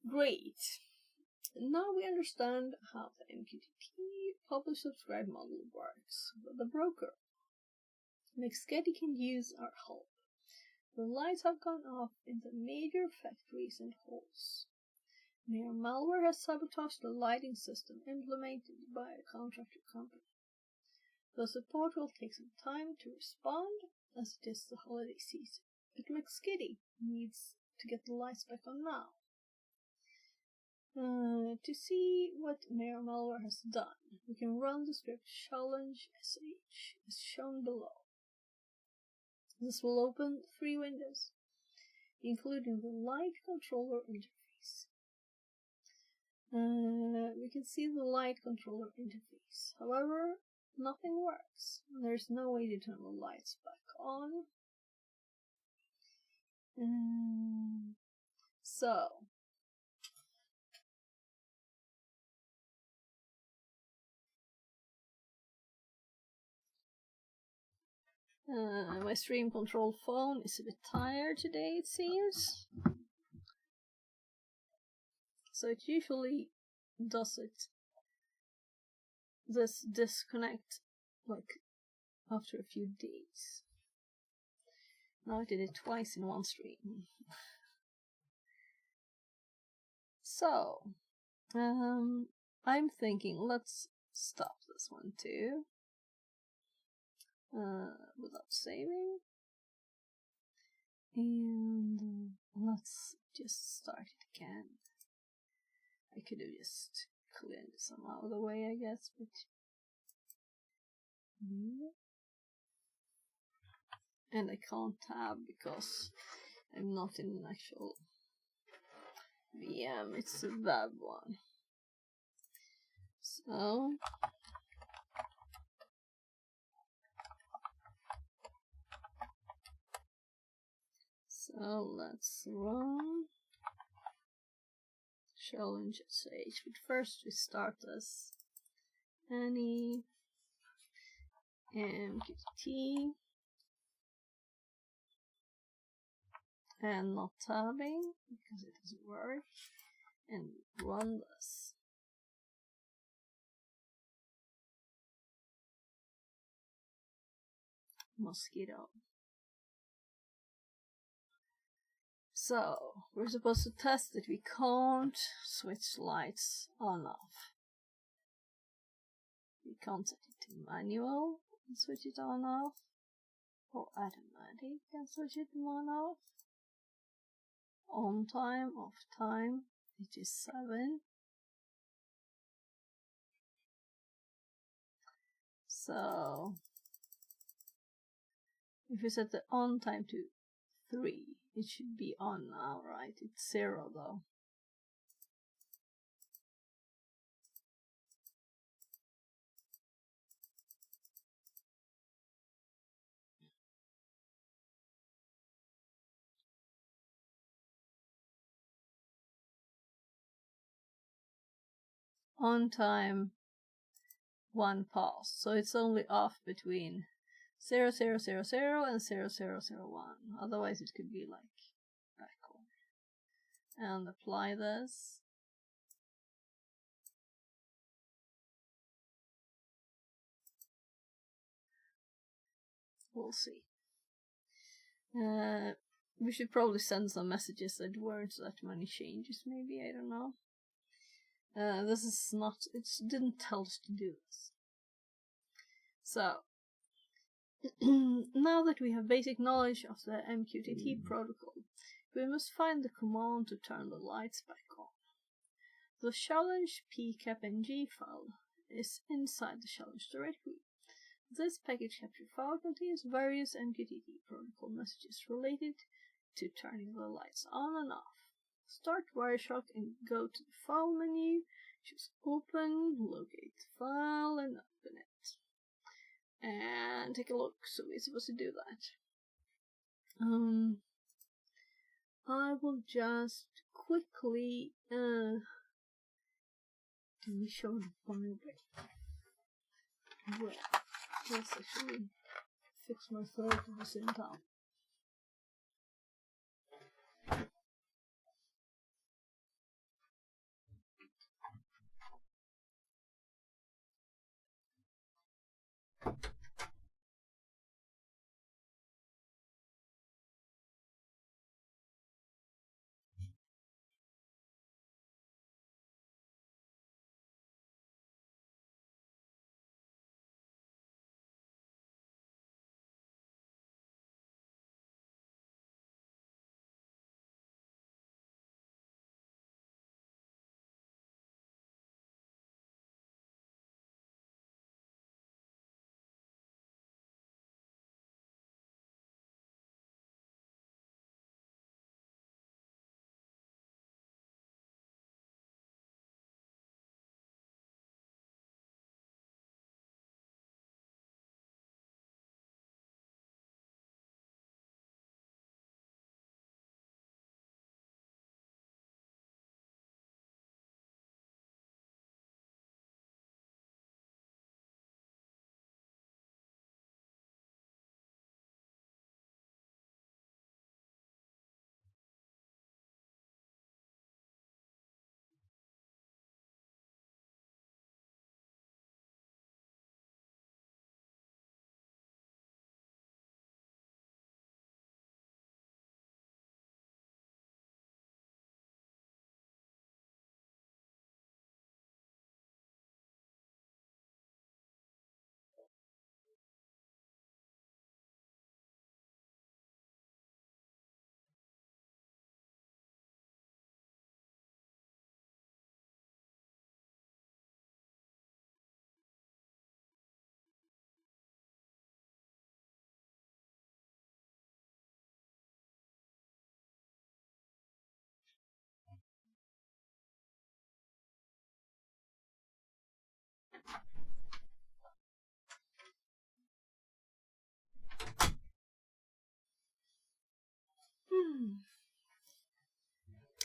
Great. Now we understand how the MQTT publish subscribe model works. But the broker, Mixgetty, can use our help. The lights have gone off in the major factories and halls. Mere malware has sabotaged the lighting system implemented by a contractor company. The support will take some time to respond, as it is the holiday season. But Mixgetty needs to get the lights back on now. To see what Mere malware has done, we can run the script challenge sh as shown below. This will open 3 windows, including the light controller interface. We can see the light controller interface. However, nothing works. There's no way to turn the lights back on. My stream control phone is a bit tired today, it seems. So it usually does this disconnect like after a few days. Now I did it twice in one stream. So, I'm thinking let's stop this one too. Without saving. And let's just start it again. I could have just cleared some out of the way, I guess, but and I can't tab because I'm not in an actual VM, it's a web one. So let's run challenge sh, but first we start as any MQTT and not tabbing because it doesn't work, and run this. Mosquito. So, we're supposed to test that we can't switch lights on off. We can't set it to manual and switch it on off, or automatic and switch it on off. On time, off time, it is 7. So, if we set the on time to 3, it should be on now, right? It's 0 though. On time 1 pass, so it's only off between 0000 and 0001. Otherwise it could be like backward. And apply this. We'll see. We should probably send some messages that weren't that many changes, maybe, I don't know. This is not, it didn't tell us to do this. So, now that we have basic knowledge of the MQTT protocol, we must find the command to turn the lights back on. The challenge pkapng file is inside the challenge directory. This package capture file contains various MQTT protocol messages related to turning the lights on and off. Start Wireshark and go to the file menu, choose open, locate the file and open it. And take a look, so we're supposed to do that. I will just quickly let me show the Bible. Well, let's actually fix my throat at the same time.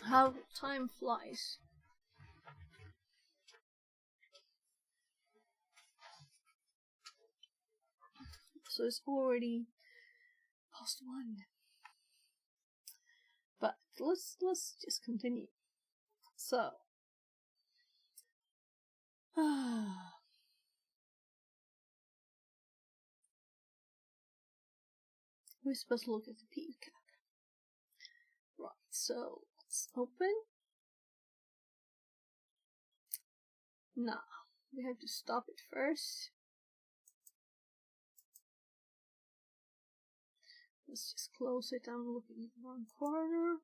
How time flies. So it's already past 1. But let's just continue. So we're supposed to look at the peacock. Right, so let's open. Now we have to stop it first. Let's just close it. I'm looking at the wrong corner.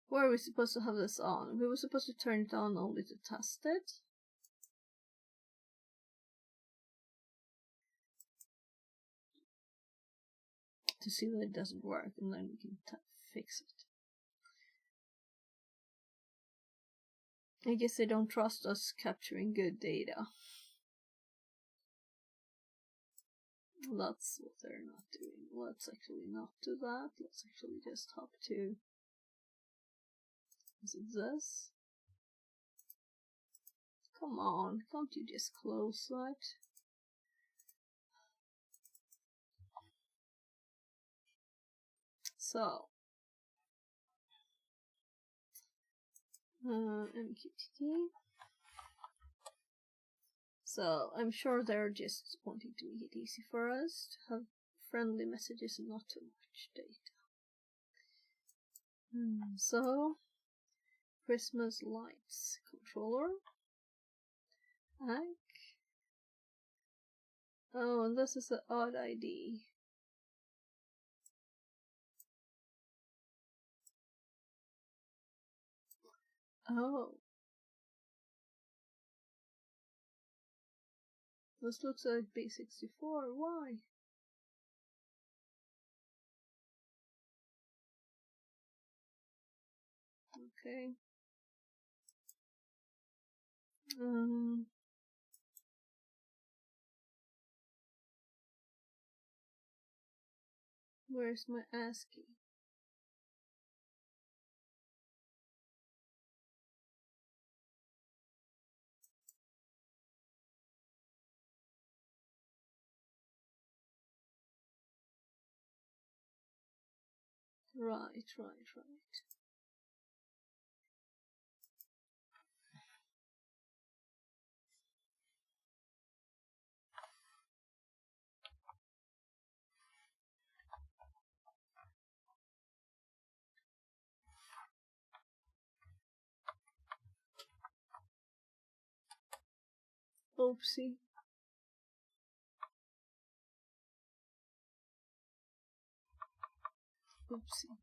Where are we supposed to have this on? We were supposed to turn it on only to test it. To see that it doesn't work, and then we can fix it. I guess they don't trust us capturing good data. That's what they're not doing. Let's actually not do that. Let's actually just hop to... Is it this? Come on, can't you just close that? So, MQTT. So, I'm sure they're just wanting to make it easy for us to have friendly messages and not too much data. So, Christmas lights controller. Hack. Oh, and this is the odd ID. Oh. This looks like B64. Why? Okay. Where's my ASCII? Right. Oopsie. Oopsie.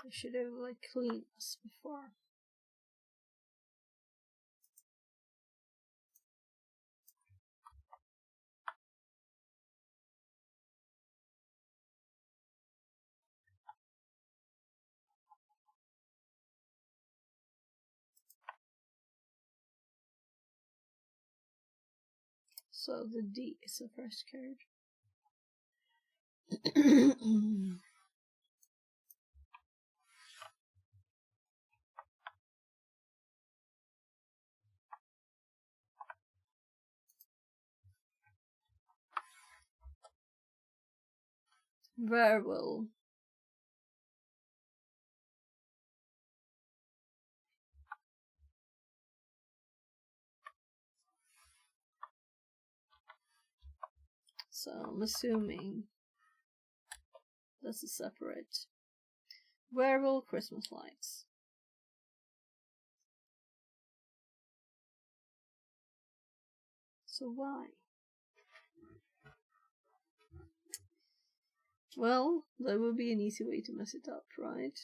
I should have cleaned this before. So the D is the first card. Verbal. So I'm assuming that's a separate wearable Christmas lights. So why? Well, that would be an easy way to mess it up, right?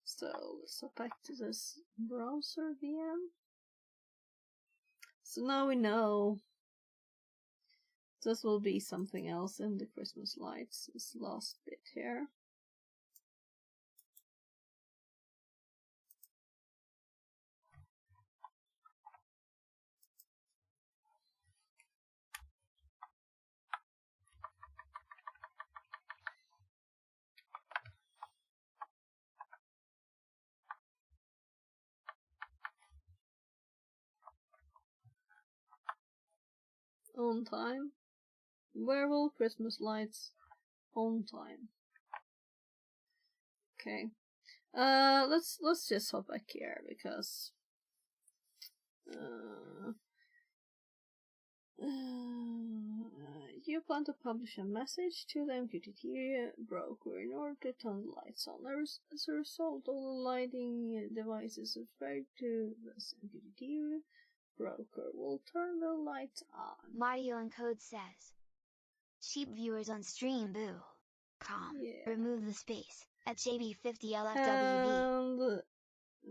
So let's go back to this browser VM. So now we know This will be something else in the Christmas lights, this last bit here. On time. Werewolf Christmas lights on time. Okay. Let's just hop back here because you plan to publish a message to the MQTT broker in order to turn the lights on. As a result, all the lighting devices subscribed to this MQTT broker will turn the lights on. Mario Encode says, cheap viewers on stream boo. Remove the space at JB50LFWB. And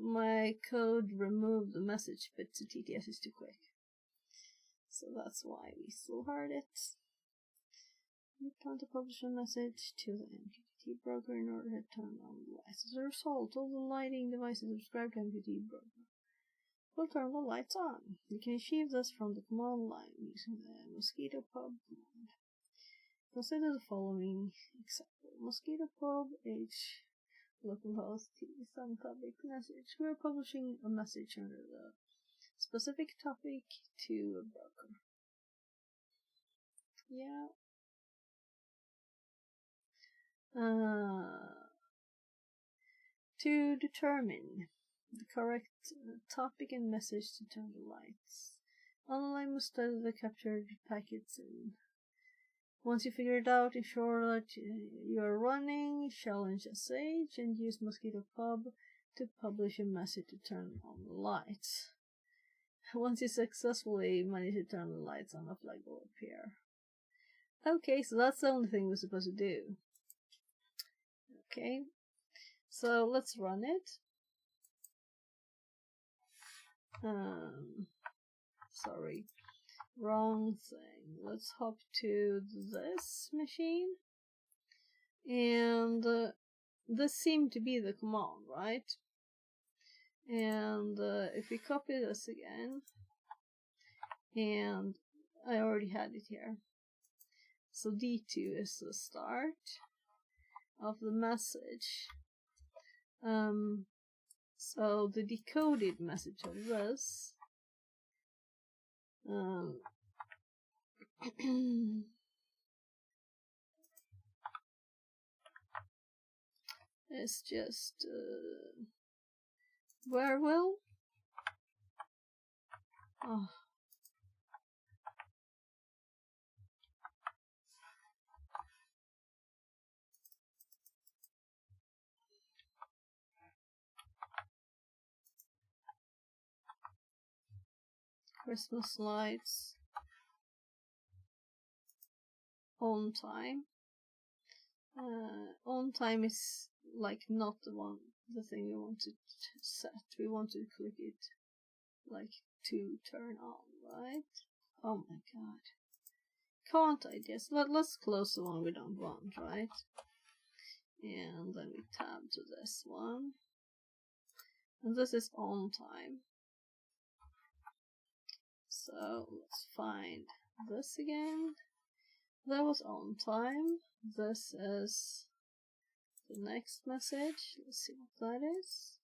my code removed the message bit to TTS is too quick. So that's why we still heard it. You plan to publish a message to the MQTT broker in order to turn on the lights. As a result, all the lighting devices subscribed to MQTT broker will turn the lights on. You can achieve this from the command line using the mosquito pub command. Consider the following example. Mosquito pub h localhost t some topic message. We are publishing a message under the specific topic to a broker. Yeah. To determine the correct topic and message to turn the lights. Online must study the captured packets, and once you figure it out, ensure that you are running challenge SH and use Mosquito Pub to publish a message to turn on the lights. Once you successfully manage to turn the lights on, a flag will appear. Okay, so that's the only thing we're supposed to do. Okay, so let's run it. Sorry, wrong thing. Let's hop to this machine. And this seemed to be the command, right? And if we copy this again, and I already had it here. So D2 is the start of the message. So the decoded message of this is just where will? Oh. Christmas lights on time. On time is like not the thing we want to set. We want to click it like to turn on, right? Oh my god. Can't I just let's close the one we don't want, right? And then we tab to this one. And this is on time. So let's find this again. That was on time. This is the next message. Let's see what that is.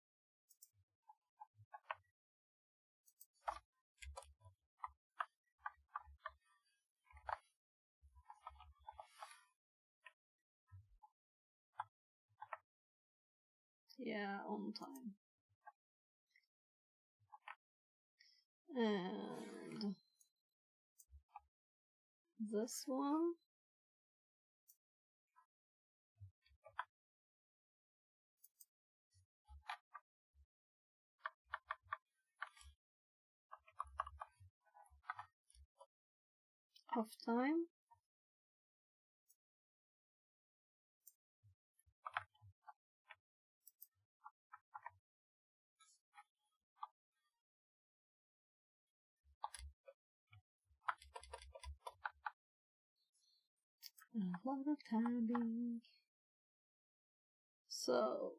Yeah, on time. And this one. Off time. a lot of tabbing. So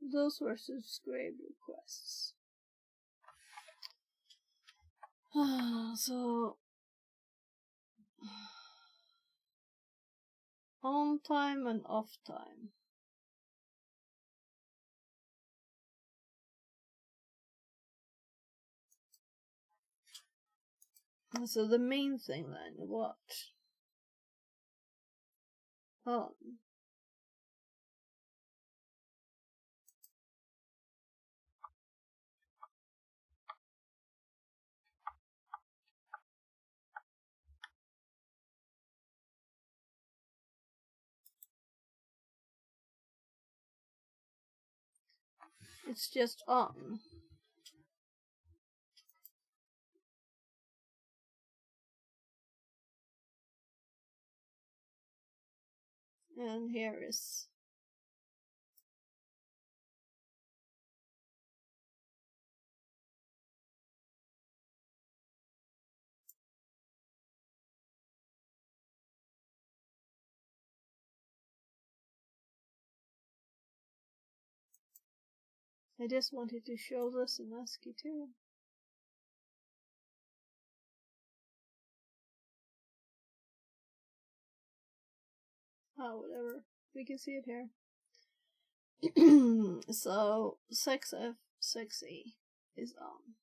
those were subscribe requests. So on time and off time. So the main thing then, what? On. It's just on. And here is I just wanted to show this in ASCII too. Oh, whatever. We can see it here. So 6F, 6E is on.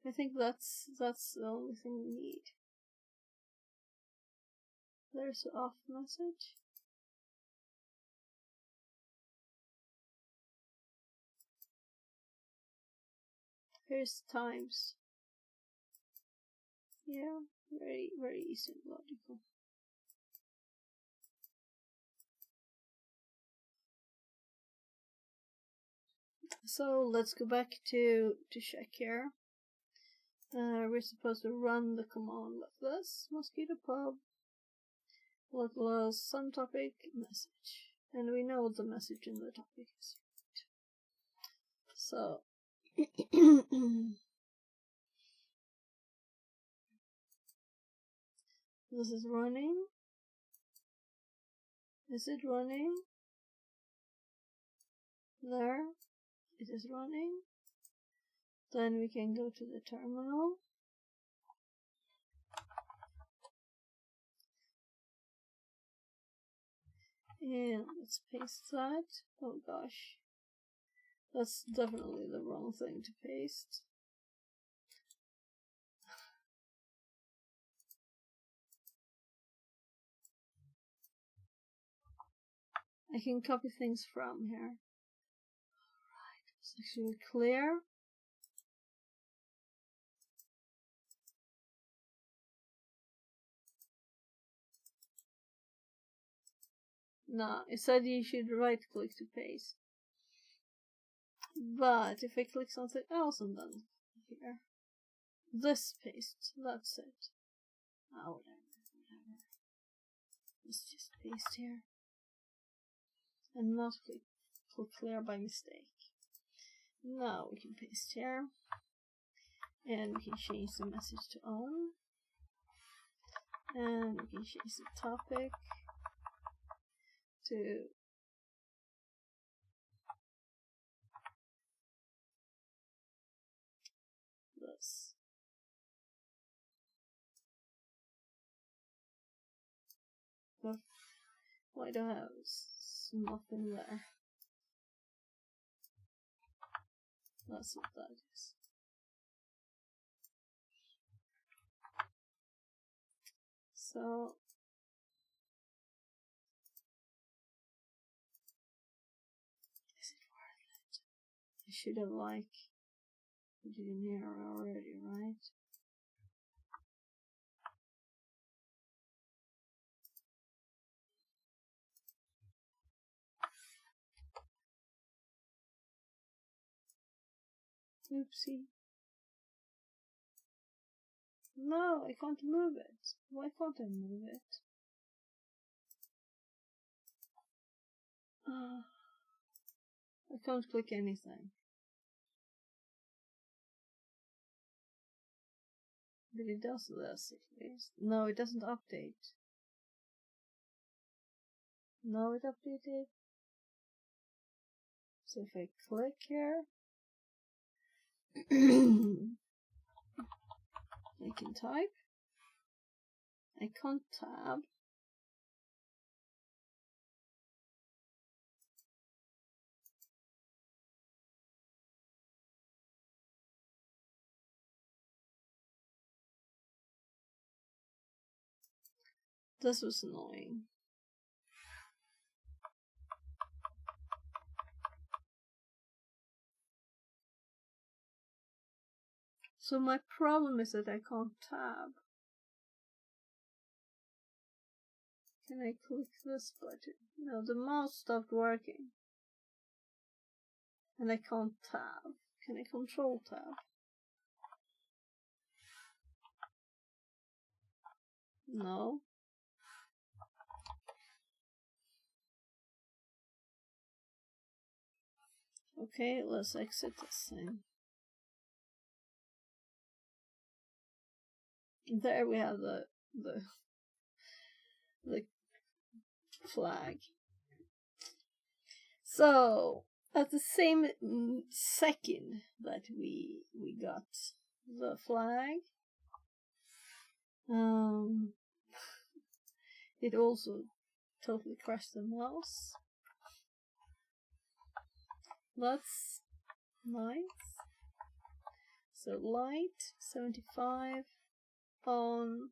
I think that's the only thing we need. There's the off message. Here's times. Yeah, very, very easy and logical. So let's go back to check here. We're supposed to run the command like this: mosquito pub localhost some topic message, and we know what the message in the topic is. So this is running. Is it running? There. It is running. Then we can go to the terminal. And let's paste that. Oh gosh. That's definitely the wrong thing to paste. I can copy things from here. Alright, it's actually clear. No, it said you should right click to paste. But if I click something else and then here, this paste, that's it. Oh, whatever. Let's just paste here. And not click clear by mistake. Now we can paste here. And we can change the message to on. And we can change the topic to this. But why do I have nothing there? That's what that is. So is it worth it? I should have put it in here already, right? Oopsie. No, I can't move it. Why can't I move it? I can't click anything. But it does this at least. No, it doesn't update. No, it updated. So if I click here, I can type. I can't tab. This was annoying. So my problem is that I can't tab. Can I click this button? No, the mouse stopped working. And I can't tab. Can I control tab? No. Okay, let's exit this thing. There we have the flag. So at the same second that we got the flag, it also totally crashed the mouse. That's nice. So light 75 on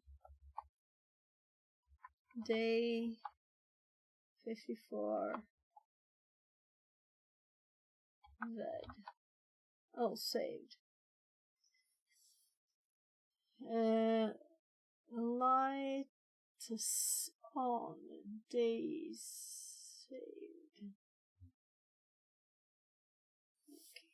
day 54 Z. Oh, saved. Light on days saved. Okay.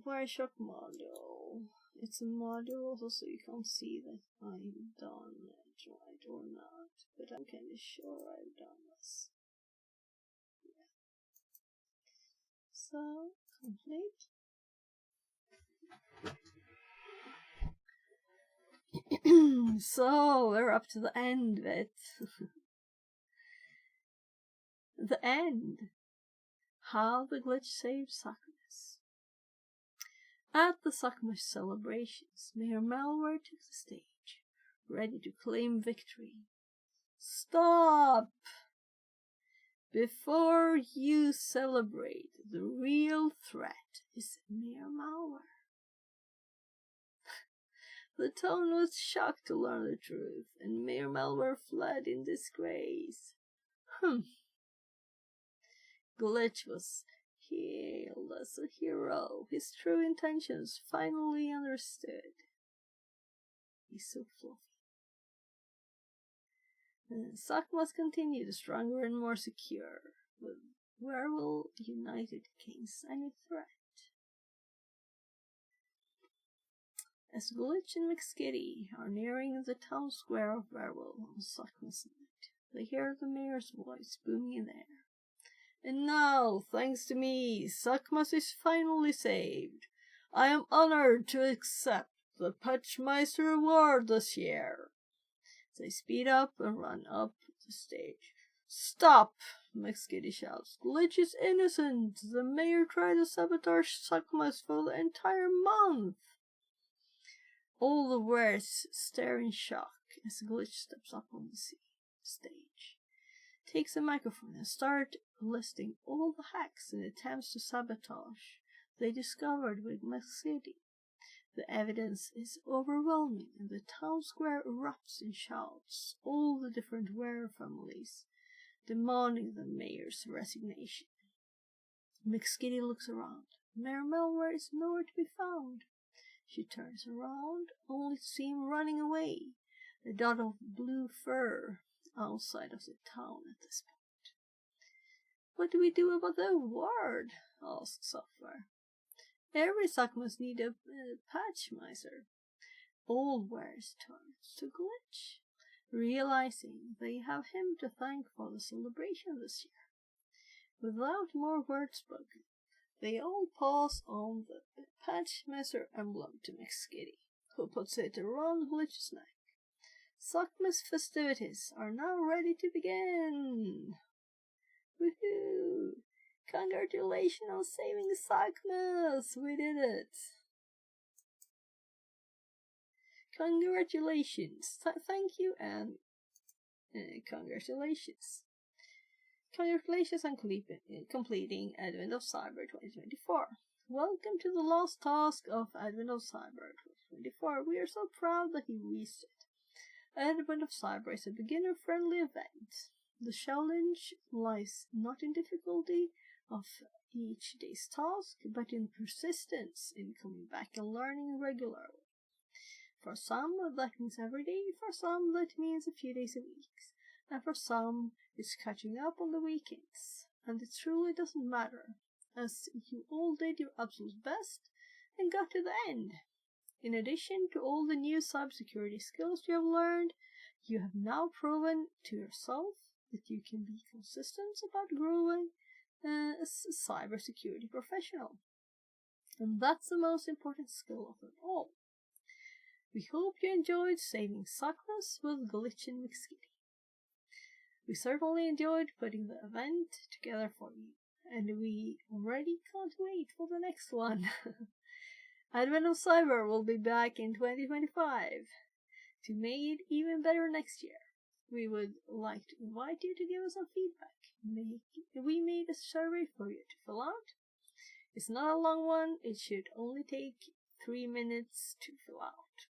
Wireshark module. It's a module also, so you can't see that I've done it right or not, but I'm kind of sure I've done this. Yeah. So, complete. So, we're up to the end of it. The end. How the glitch saved Suckmas. At the Suckmas celebrations, Mayor Malware took the stage, ready to claim victory. Stop! Before you celebrate, the real threat is Mayor Malware. The town was shocked to learn the truth, and Mayor Malware fled in disgrace. Glitch was hailed as a hero, his true intentions finally understood. He's so fluffy. And Suckmas continued stronger and more secure, with Werewolf united against any threat. As Glitch and McSkitty are nearing the town square of Werewolf on Suckmas night, they hear the mayor's voice booming in the air. And now, thanks to me, Suckmas is finally saved. I am honored to accept the Patchmeister Award this year. They speed up and run up the stage. Stop! McSkitty shouts. Glitch is innocent. The mayor tried to sabotage Suckmas for the entire month. All the wares stare in shock as Glitch steps up on the stage. takes a microphone and starts listing all the hacks and attempts to sabotage they discovered with Mesquite. The evidence is overwhelming, and the town square erupts in shouts, all the different Ware families demanding the mayor's resignation. McSkitty looks around. Mayor Melware is nowhere to be found. She turns around, only to see him running away, a dot of blue fur outside of the town at this point. What do we do about the award? Asks Software. Every sock must need a patch miser. All Wares turns to Glitch, realizing they have him to thank for the celebration this year. Without more words spoken, they all pass on the patch miser emblem to McSkitty, who puts it around Glitch's neck. Sockmas festivities are now ready to begin. Woohoo! Congratulations on saving Sockmas! We did it! Congratulations! Thank you and congratulations! Congratulations on completing Advent of Cyber 2024. Welcome to the last task of Advent of Cyber 2024. We are so proud that you reached it. Advent of Cyber is a beginner-friendly event. The challenge lies not in difficulty of each day's task, but in persistence in coming back and learning regularly. For some, that means every day. For some, that means a few days a week. And for some, it's catching up on the weekends. And it truly doesn't matter, as you all did your absolute best and got to the end. In addition to all the new cybersecurity skills you have learned, you have now proven to yourself that you can be consistent about growing as a cybersecurity professional. And that's the most important skill of them all. We hope you enjoyed saving Sockmas with Glitch and McSkitty. We certainly enjoyed putting the event together for you, and we already can't wait for the next one. Advent of Cyber will be back in 2025 to make it even better next year. We would like to invite you to give us some feedback. We made a survey for you to fill out. It's not a long one, it should only take 3 minutes to fill out.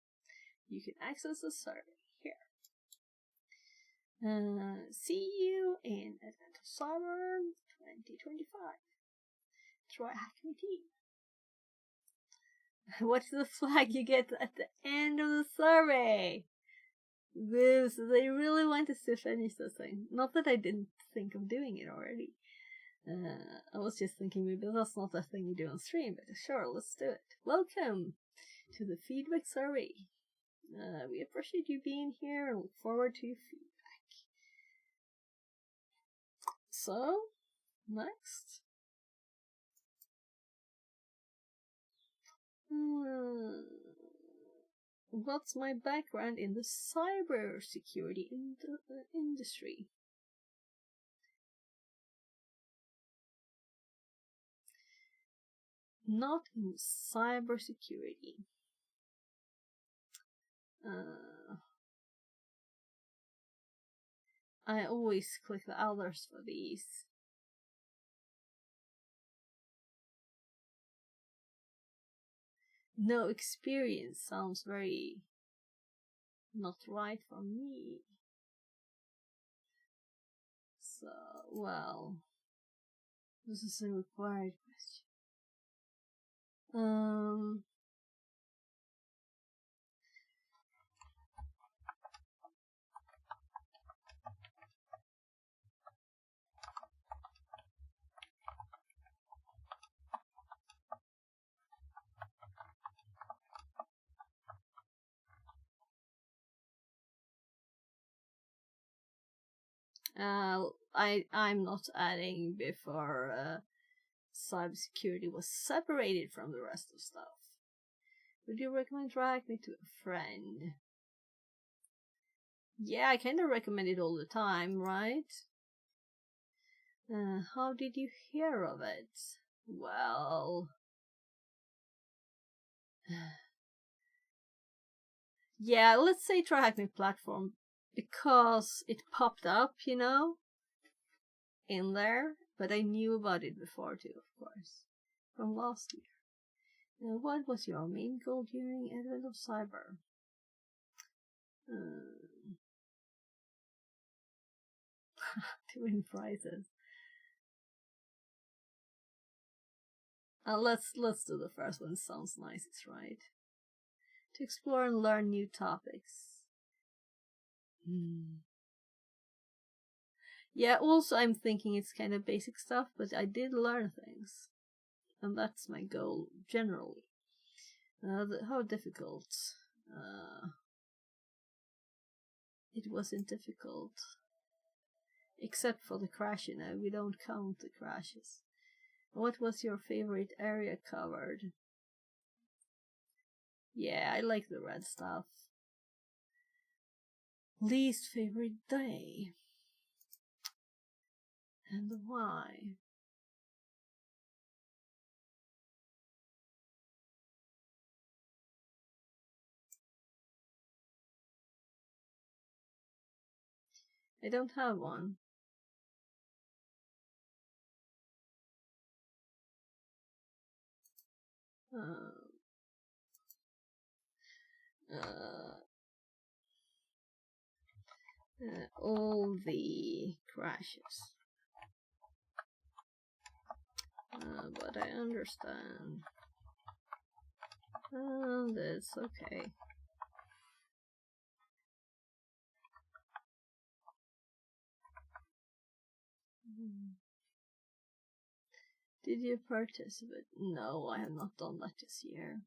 You can access the survey here. See you in Advent of Cyber 2025. Try Hackney Team. What's the flag you get at the end of the survey? They really want us to finish this thing. Not that I didn't think of doing it already. I was just thinking maybe that's not a thing you do on stream, but sure, let's do it. Welcome to the feedback survey. We appreciate you being here and look forward to your feedback. So, next. What's my background in the cybersecurity industry? Not in cybersecurity. I always click the others for these. No experience sounds very not right for me. So, well, this is a required question. I'm not adding before cybersecurity was separated from the rest of stuff. Would you recommend Hackney to a friend? Yeah, I kind of recommend it all the time, right? How did you hear of it? Well... yeah, let's say try Hackney platform, because it popped up, you know? in there, but I knew about it before too, of course, from last year. Now, what was your main goal during Advent of Cyber? To win prizes. Let's do the first one. Sounds nice, it's right. To explore and learn new topics. Yeah, also I'm thinking it's kind of basic stuff, but I did learn things. And that's my goal, generally. How difficult? It wasn't difficult. Except for the crash, we don't count the crashes. What was your favorite area covered? Yeah, I like the red stuff. Least favorite day? And why? I don't have one. All the crashes. But I understand. That's okay. Did you participate? No, I have not done that this year.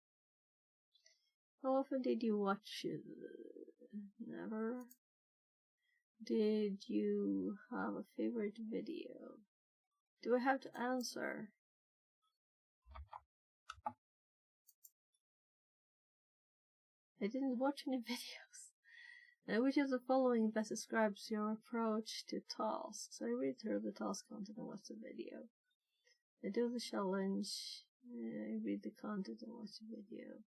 How often did you watch it? Never. Did you have a favorite video? Do I have to answer? I didn't watch any videos. Which of the following best describes your approach to tasks? I read through the task content and watch the video. I do the challenge. I read the content and watch the video.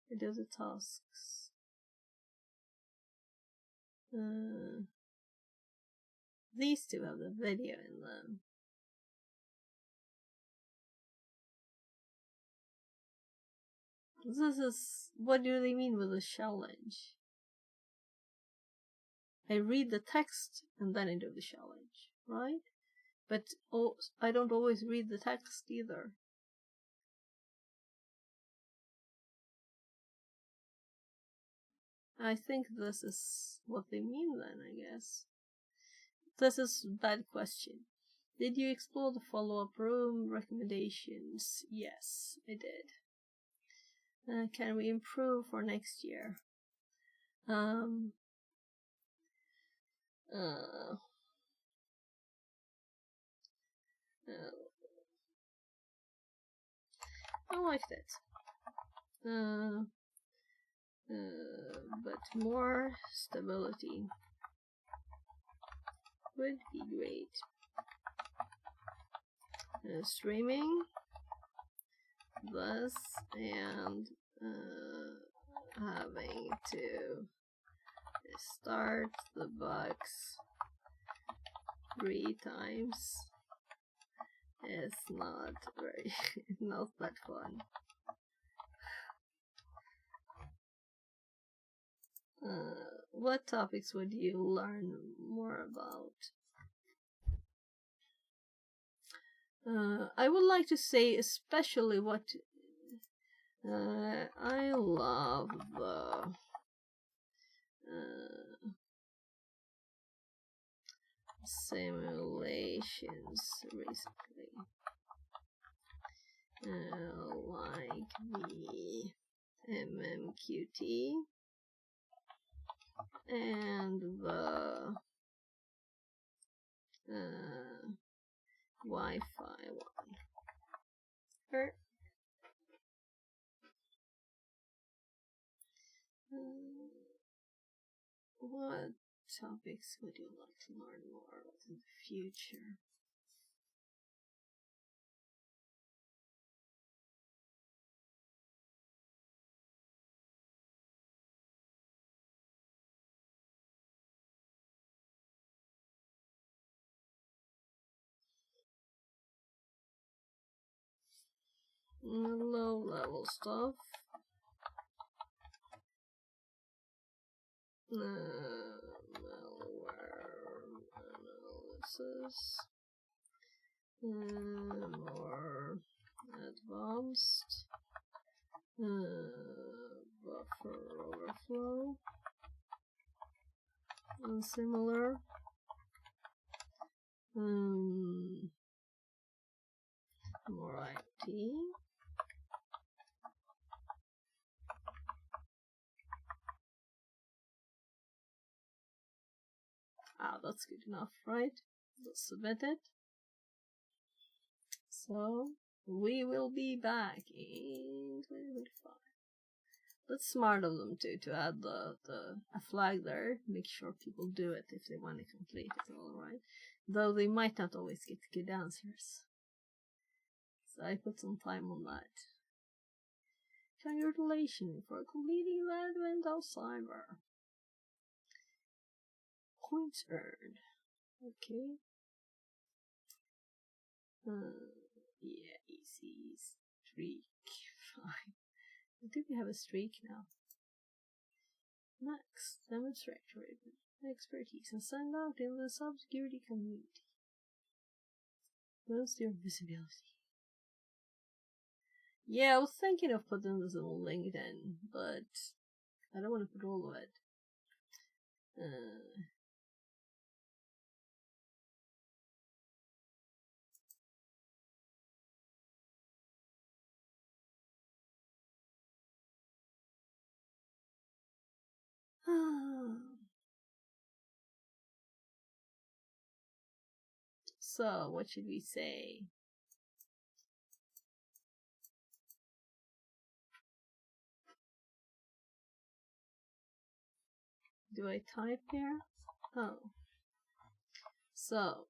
I do the tasks. These two have the video in them. This is, what do they mean with a challenge? I read the text and then I do the challenge, right? But I don't always read the text either. I think this is what they mean then, I guess. This is a bad question. Did you explore the follow-up room recommendations? Yes, I did. Can we improve for next year? I liked it. But more stability would be great. Streaming this and having to start the box 3 times is not very not that fun. What topics would you learn more about? I would like to say especially what I love simulations recently. Like the MMQT and the Wi-Fi one. What topics would you like to learn more about in the future? Low level stuff. Malware analysis. More advanced. Buffer overflow. And similar. More IT. That's good enough, right? Let's submit it. So, we will be back in 2025. That's smart of them too, to add a flag there. Make sure people do it if they want to complete it, alright? Though they might not always get good answers. So I put some time on that. Congratulations for completing the Advent of Cyber. Points earned. Okay. Yeah, easy streak. Fine. Do we have a streak now? Next, demonstrate expertise and stand out in the cybersecurity community. Boost your visibility. Yeah, I was thinking of putting this on LinkedIn, but I don't want to put all of it. So, what should we say? Do I type here? Oh. So.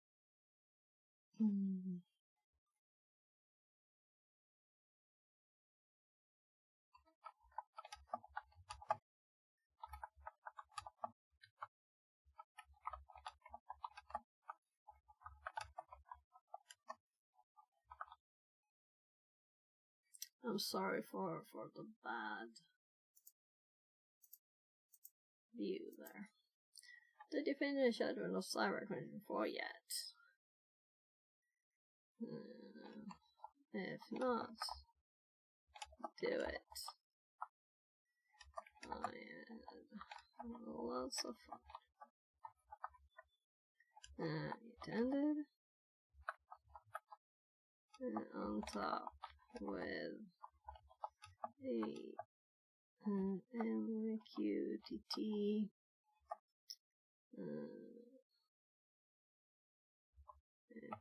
I'm sorry for the bad view there. Did you finish Advent of Cyber 2024 yet? If not, do it. I had lots of fun. It ended. And on top with a MQTT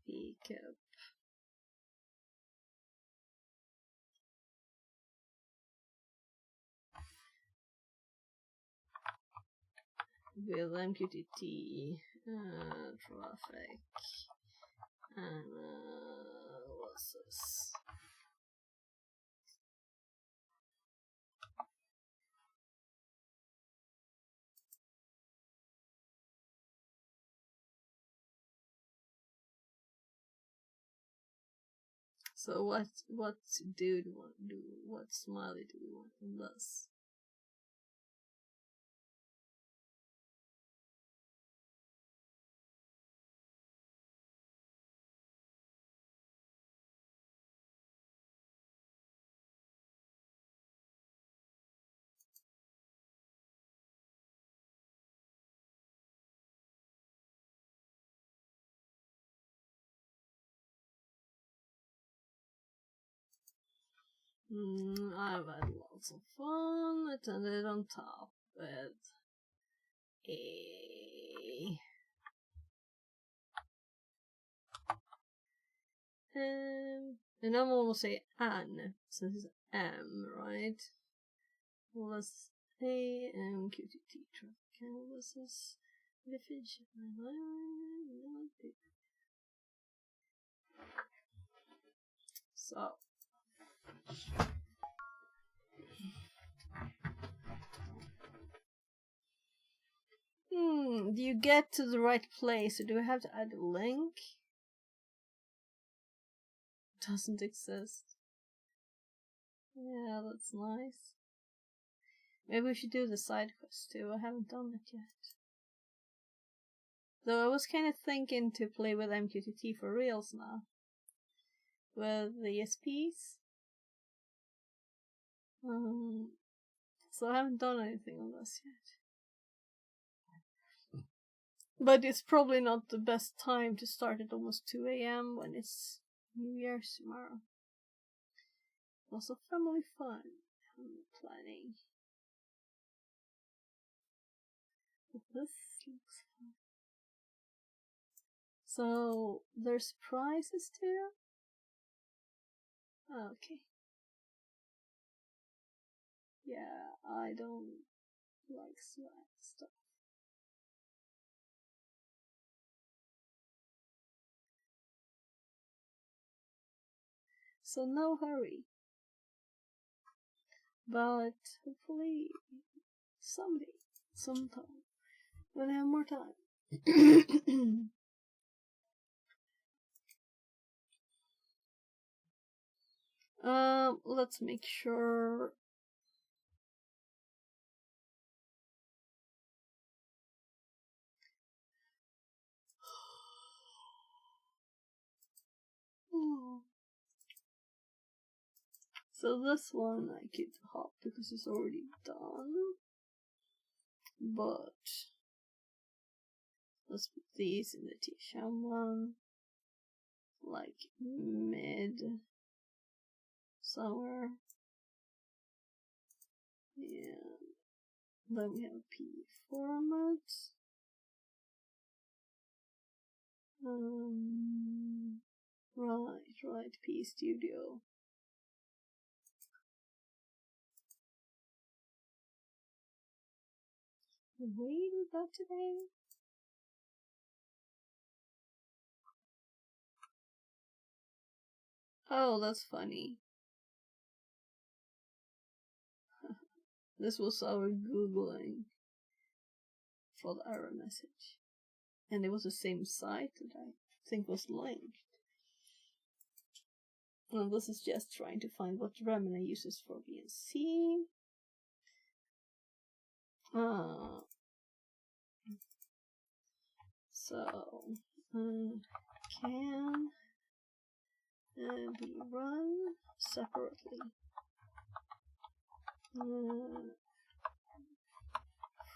PCAP. With MQTT traffic analysis. So what do we want to do? What smiley do we want from this? I've had lots of fun. It ended on top with a and I'm gonna say an since it's M, right? Was a MQTT traffic analysis definition. So. Do you get to the right place, or do I have to add a link? Doesn't exist. Yeah, that's nice. Maybe we should do the side quest too. I haven't done it yet. Though I was kind of thinking to play with MQTT for reals now. With the ESPs. So I haven't done anything on this yet. But it's probably not the best time to start at almost 2 AM when it's New Year's tomorrow. Lots of family fun. I'm planning. But this looks fun. So, there's prizes too? Okay. Yeah, I don't like swag stuff. So no hurry. But hopefully someday, sometime, when I have more time. Let's make sure. So this one I could hop because it's already done. But let's put these in the T-Sham one. Like mid somewhere. And then we have P format. Right, P Studio. Wait about today? Oh, that's funny. This was our Googling for the error message. And it was the same site that I think was linked. And this is just trying to find what Remina uses for VNC. So, can be run separately.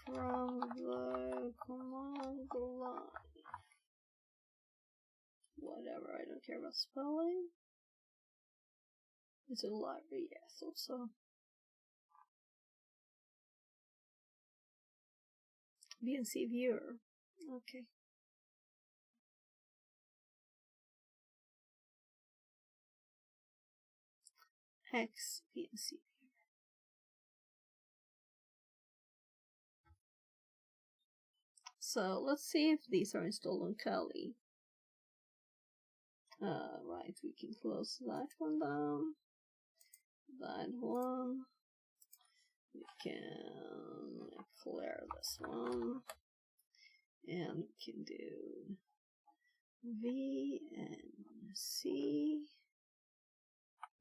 From the command line. Whatever, I don't care about spelling. It's a library, yeah, I thought so. VNC viewer. Okay. Hex VNC viewer. So let's see if these are installed on Kali. Right, we can close that one down. That one. We can clear this one. And we can do VNC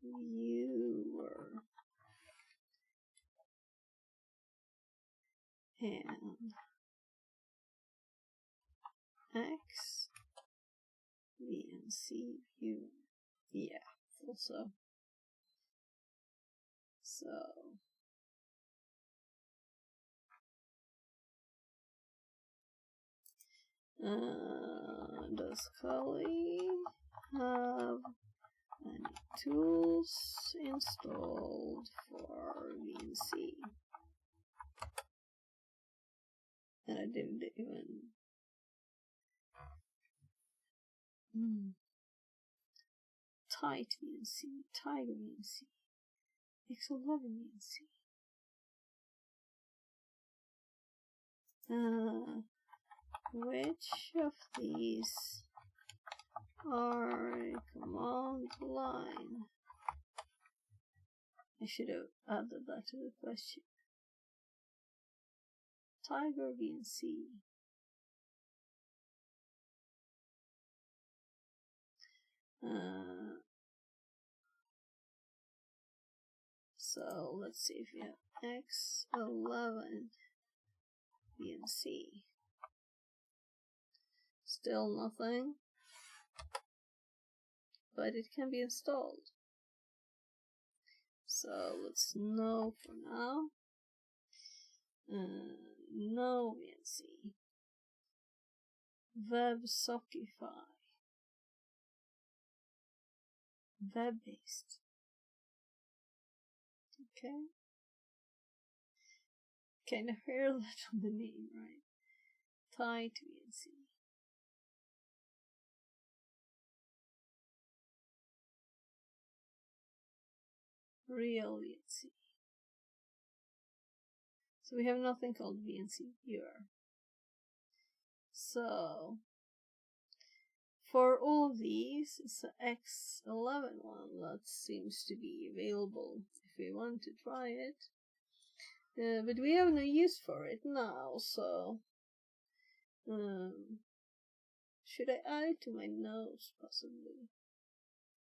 viewer. And X VNC viewer. Yeah, also. So does Kali have any tools installed for VNC? And I didn't even Tight VNC, Tiger VNC, X11 VNC. Which of these are command line? I should have added that to the question. Tiger VNC. So let's see if we have X11 VNC. Still nothing, but it can be installed. So let's no for now. No VNC. WebSockify. Web-based. Okay. Kind of hear that on the name, right? Tie to VNC. Real VNC. So we have nothing called VNC viewer. So for all of these, it's the X11 one that seems to be available if we want to try it. But we have no use for it now, so should I add it to my notes possibly?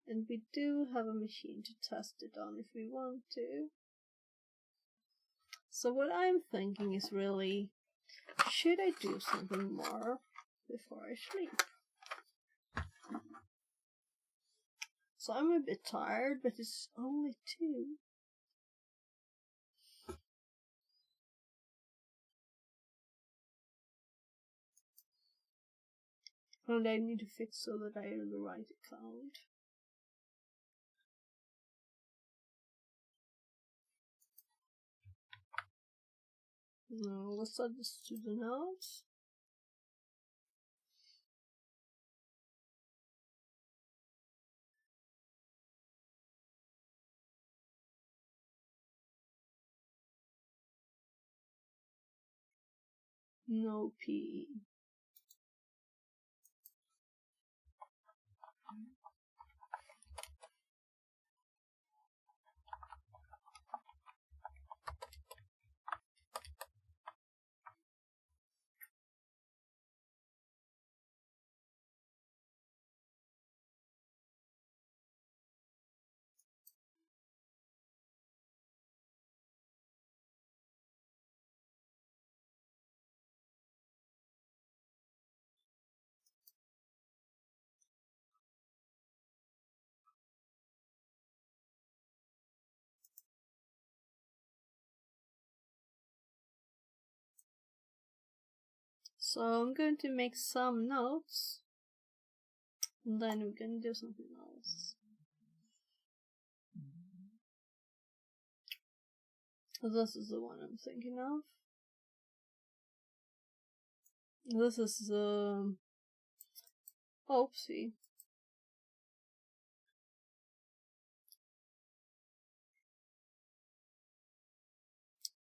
And we do have a machine to test it on if we want to. So what I'm thinking is really, should I do something more before I sleep? So I'm a bit tired, but it's only 2. And I need to fix so that I have the right account. No, let's add this to the notes. No P. So I'm going to make some notes, and then we're going to do something else. This is the one I'm thinking of. This is oopsie.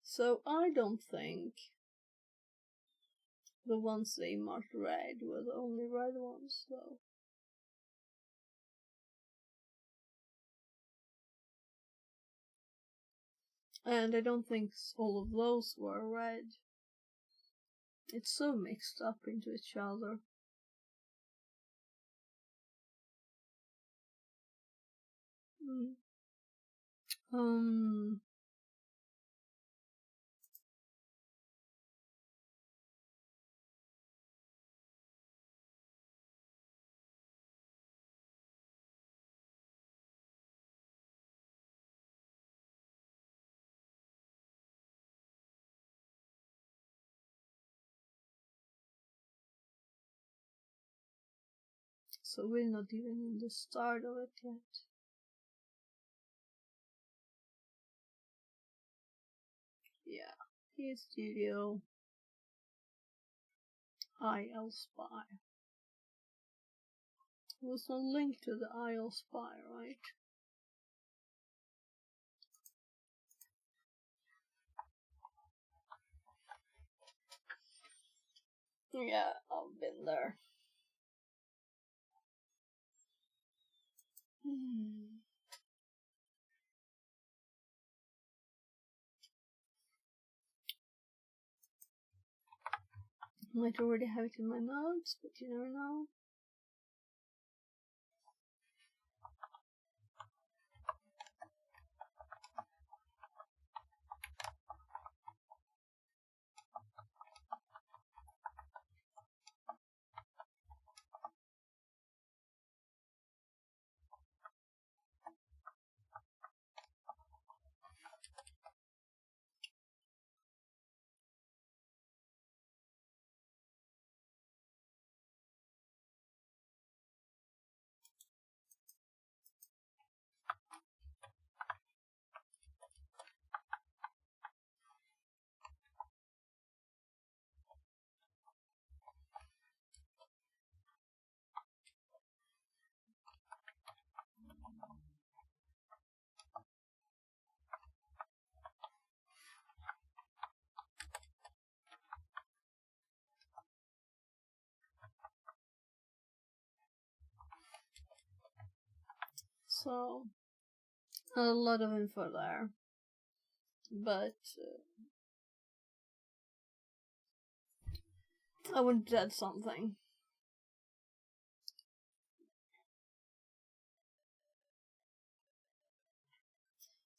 So I don't think the ones they marked red were the only red ones, though. And I don't think all of those were red. It's so mixed up into each other. So we're not even in the start of it yet. Yeah, here's Studio ILSpy. There's no link to the ILSpy, right? Yeah, I've been there. Might already have it in my notes, but you never know. So, a lot of info there. But I want to add something.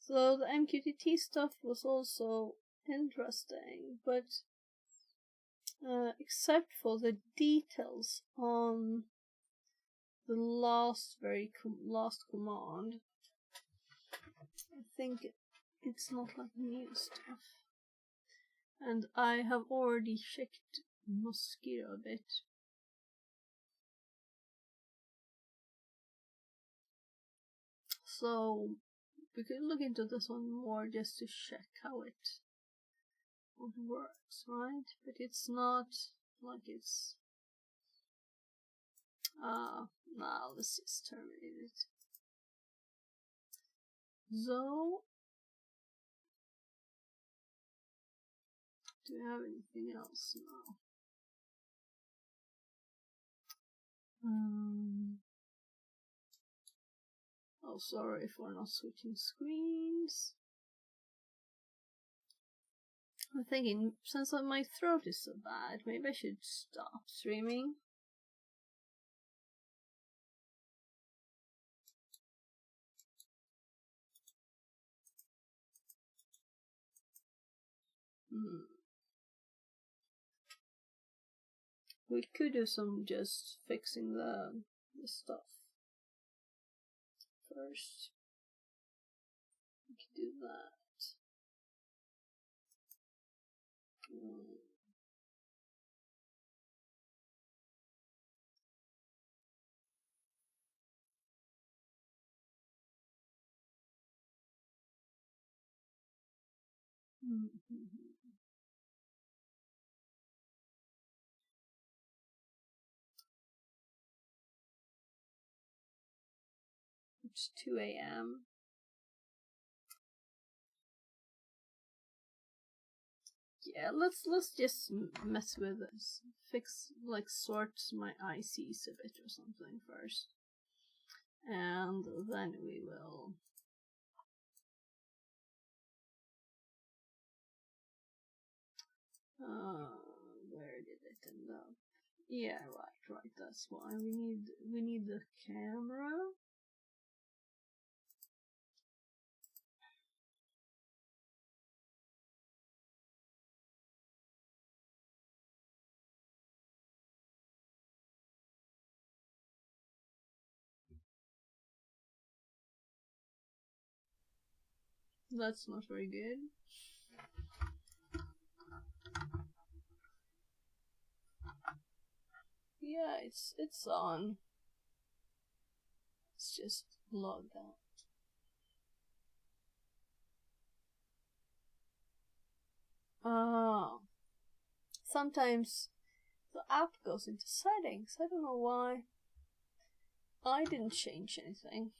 So the MQTT stuff was also interesting, but except for the details on the last last command, I think it's not like new stuff. And I have already checked Mosquito a bit. So we could look into this one more just to check how it works, right? But it's not like it's now this is terminated. So do you have anything else now? Oh, sorry for not switching screens. I'm thinking, since my throat is so bad, maybe I should stop streaming. We could do some just fixing the stuff first. We could do that. It's 2 a.m. Yeah, let's just mess with this. Fix, like, sort my ICs a bit or something first. And then we will where did it end up? Yeah, right, that's why we need the camera. That's not very good. Yeah, it's on. It's just logged out. Sometimes the app goes into settings. I don't know why. I didn't change anything.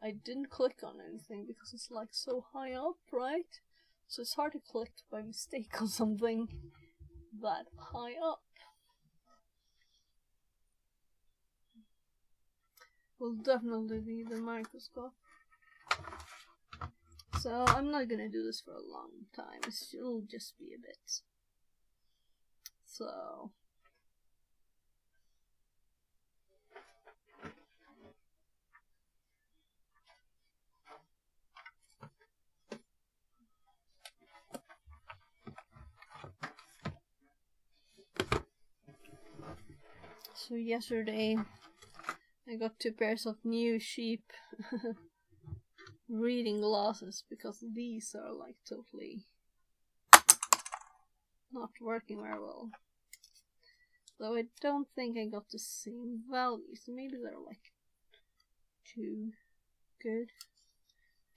I didn't click on anything because it's like so high up, right? So it's hard to click by mistake on something that high up. We'll definitely need the microscope. So I'm not gonna do this for a long time. It'll just be a bit. So yesterday I got 2 pairs of new sheep reading glasses because these are like totally not working very well. Though I don't think I got the same values. Maybe they're like too good,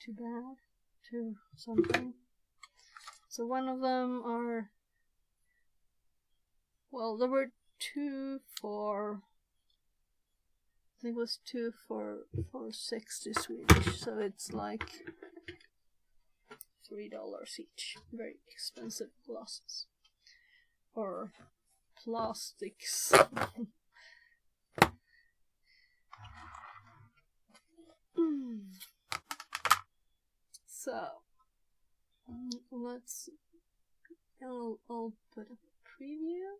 too bad, too something. So one of them are, well, there were 2 for, I think it was 2 for 60 Swedish, so it's like $3 each. Very expensive glasses. Or plastics. So let's. I'll put up a preview.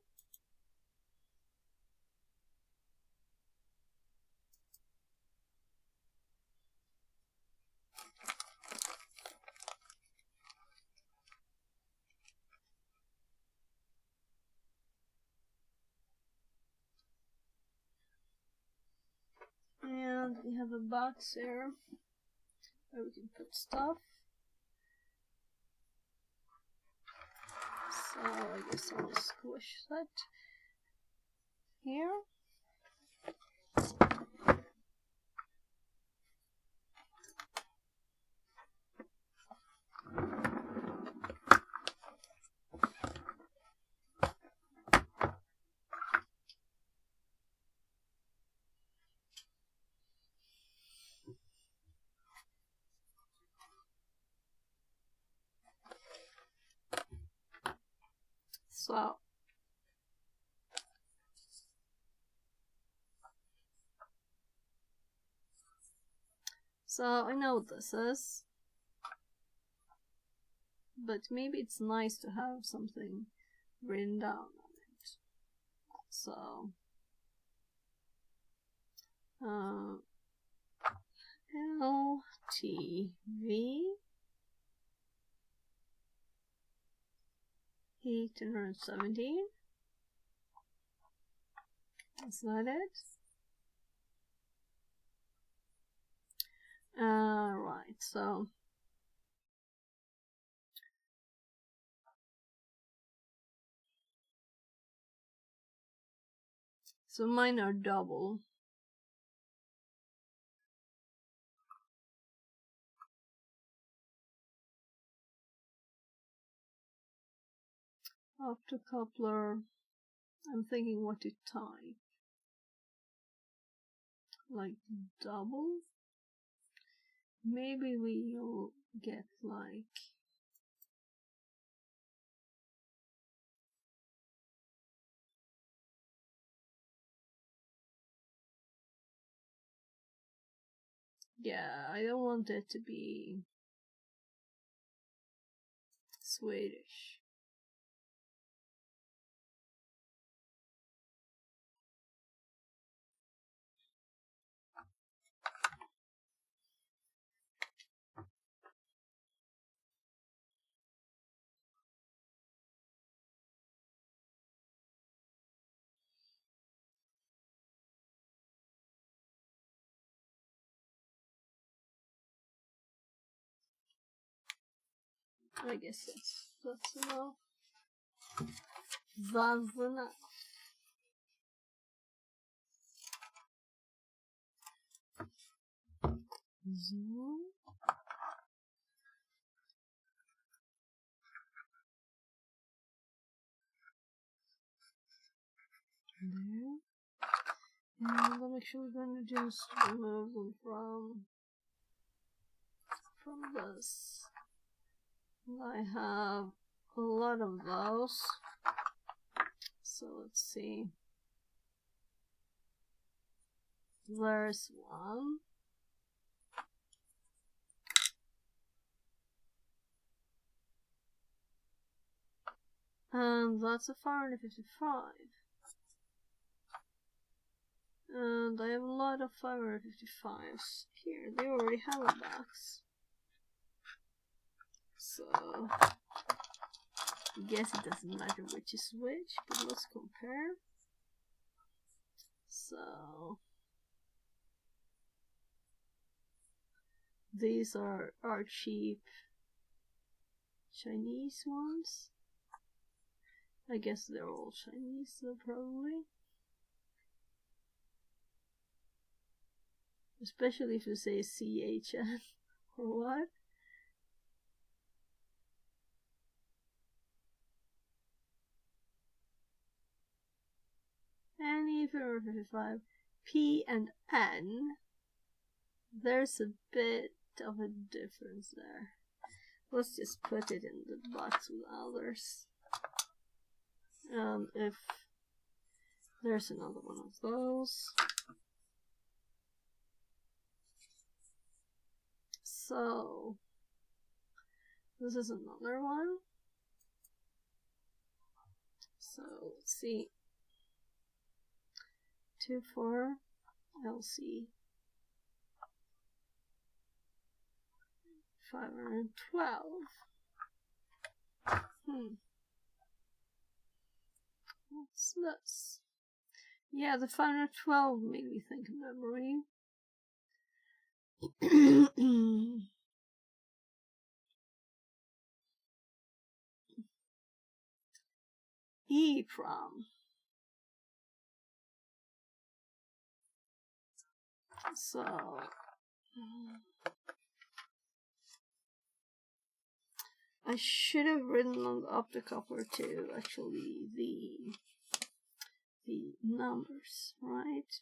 And we have a box here where we can put stuff. So I guess I'll just squish that here. So I know what this is, but maybe it's nice to have something written down on it. So LTV H217. Is that it? Right, so mine are double. Optocoupler, I'm thinking what to type. Like double? Maybe we'll get like yeah, I don't want it to be Swedish. I guess that's enough. That's enough. Zoom. There. And I'm actually going to just remove them from this. I have a lot of those. So let's see. There's one. And that's a 555. And I have a lot of 555s here. They already have a box. So I guess it doesn't matter which is which, but let's compare. So these are cheap Chinese ones. I guess they're all Chinese, so probably. Especially if you say CHN or what. And even 55 P and N, there's a bit of a difference there. Let's just put it in the box with others. And if there's another one of those. So this is another one. So let's see. 24 LC 512. What's this? Yeah, the 512 made me think of memory. EEPROM. So I should have written up the coupler too, actually, the numbers, right?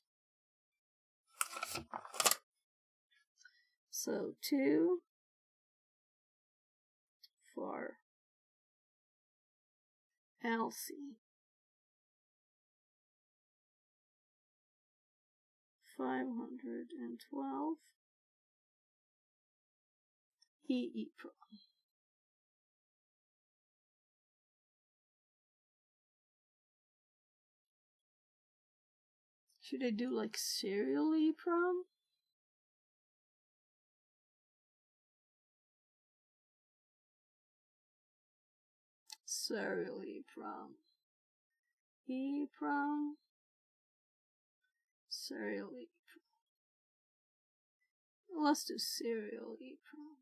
So 2 for LC, 512 EEPROM. Should I do like serial EEPROM? Serial EEPROM. EEPROM. Serial EEPROM. Let's do serial EEPROM.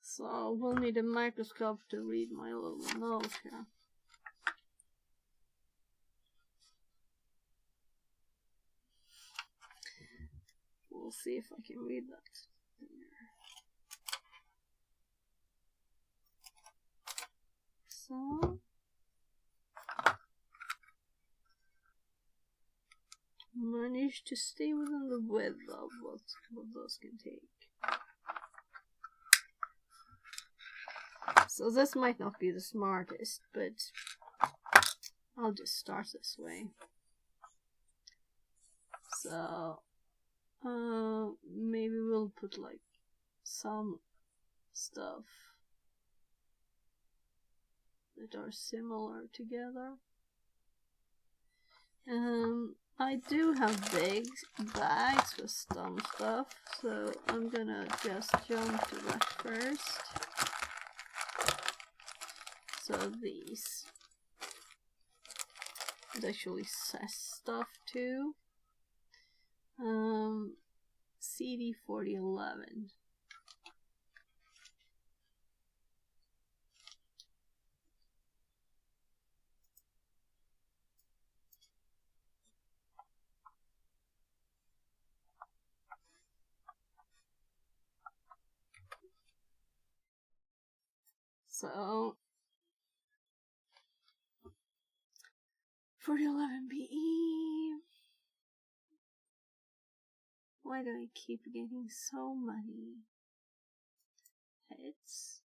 So we'll need a microscope to read my little note here. We'll see if I can read that. So manage to stay within the width of what those can take. So this might not be the smartest, but I'll just start this way. So maybe we'll put like some stuff that are similar together. I do have big bags with some stuff, so I'm gonna just jump to that first. So these, it actually says stuff too. CD4011. So 4011BE. Why do I keep getting so many hits?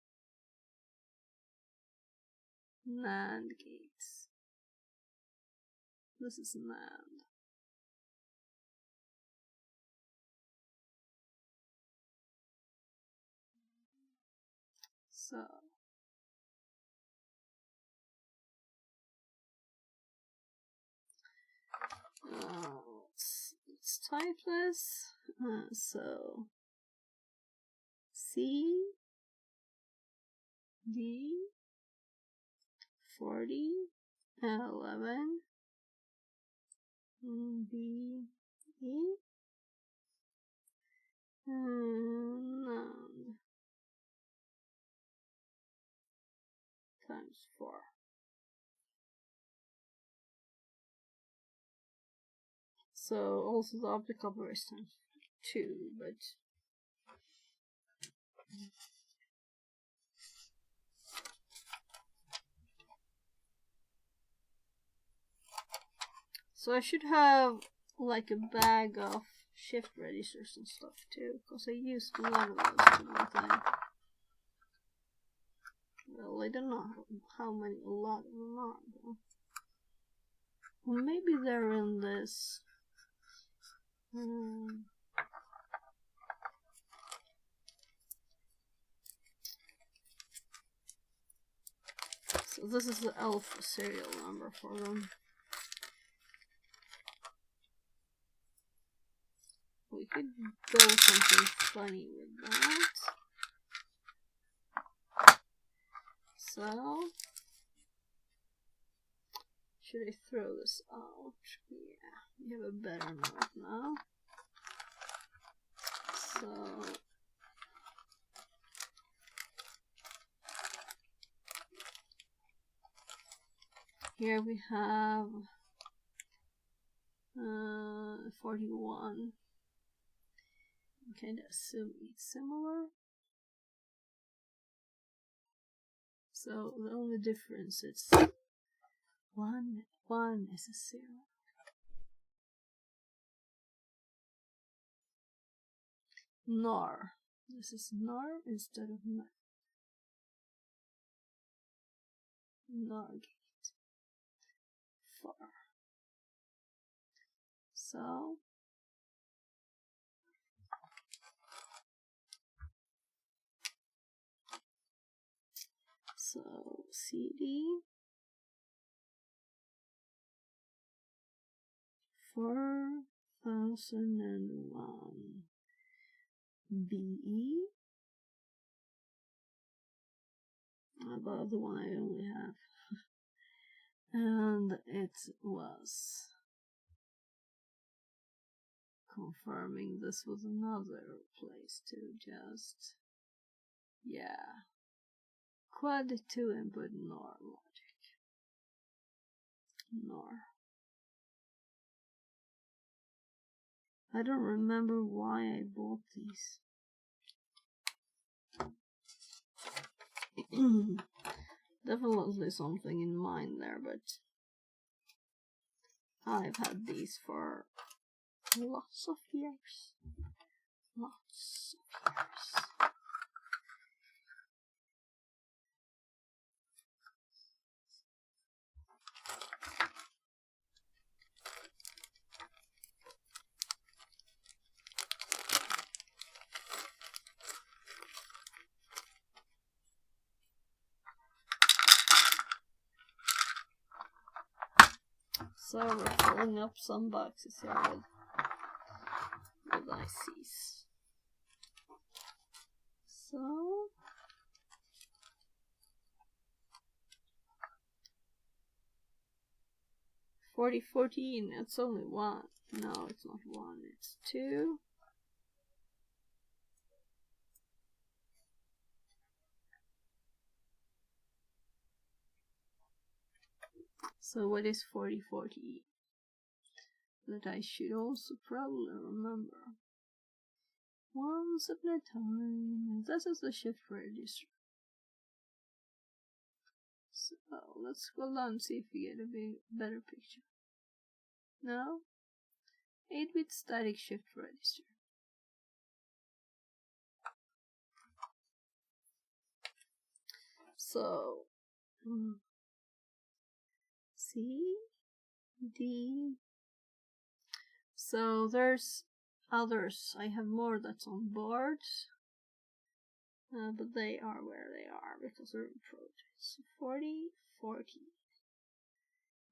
NAND gates. This is NAND. So let's type this. So C D 40 11 B E NAND times 4. So also the object coupler is times 2, but so I should have like a bag of shift registers and stuff too, because I used a lot of those at one time. Well, I don't know how many, a lot of them are though. Well, maybe they're in this. So this is the alpha serial number for them. We could go something funny with that. So, should I throw this out? Yeah, we have a better note now. So, here we have 41. I'm kind of assuming it's similar. So the only difference is one is a 0. NOR. This is NOR instead of NOR. NORgate. 4. So CD 4001 BE, about the one I only have, and it was confirming this was another place to just, yeah, quad 2 input NOR logic. NOR. I don't remember why I bought these. Definitely something in mind there, but I've had these for lots of years. Lots of years. So we're filling up some boxes here with ICs. So $4014, it's only one. No, it's not one, it's 2. So what is 4040? That I should also probably remember. Once upon a time, this is the shift register. So let's scroll down and see if we get a better picture. No? 8-bit static shift register. So C, D. So there's others. I have more that's on board, but they are where they are because they're in projects. 4040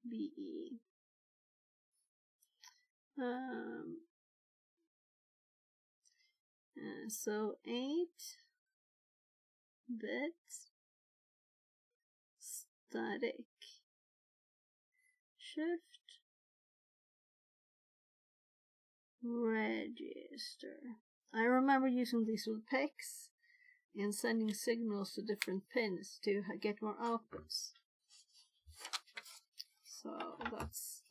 BE. So 8-bit static shift register. I remember using these with PEX and sending signals to different pins to get more outputs. So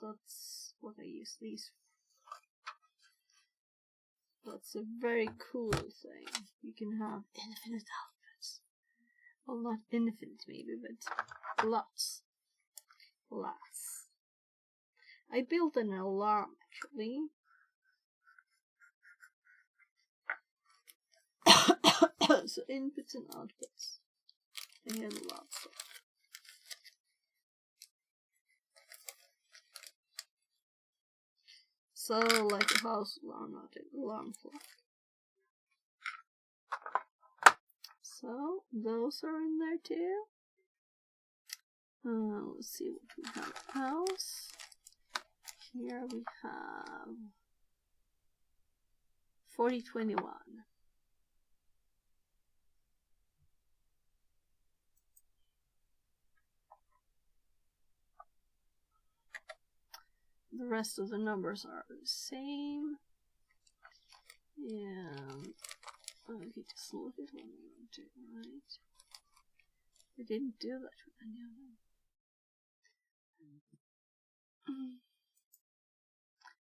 that's what I use these for. That's a very cool thing. You can have infinite outputs. Well, not infinite maybe, but lots. Lots. I built an alarm actually. So inputs and outputs. They have lots of. So like a house alarm, not an alarm clock. So those are in there too. Let's see what we have else. Here we have 4021. The rest of the numbers are the same. And okay, just look at what we want to, right? We didn't do that with any of them.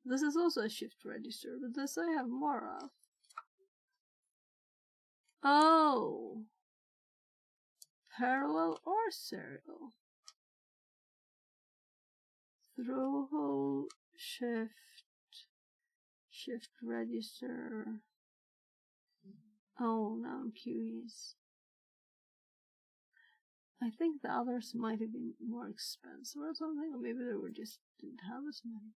This is also a shift register, but this I have more of. Oh! Parallel or serial? Throw hole, shift register. Oh, now I'm curious. I think the others might have been more expensive or something, or maybe they were just didn't have as many.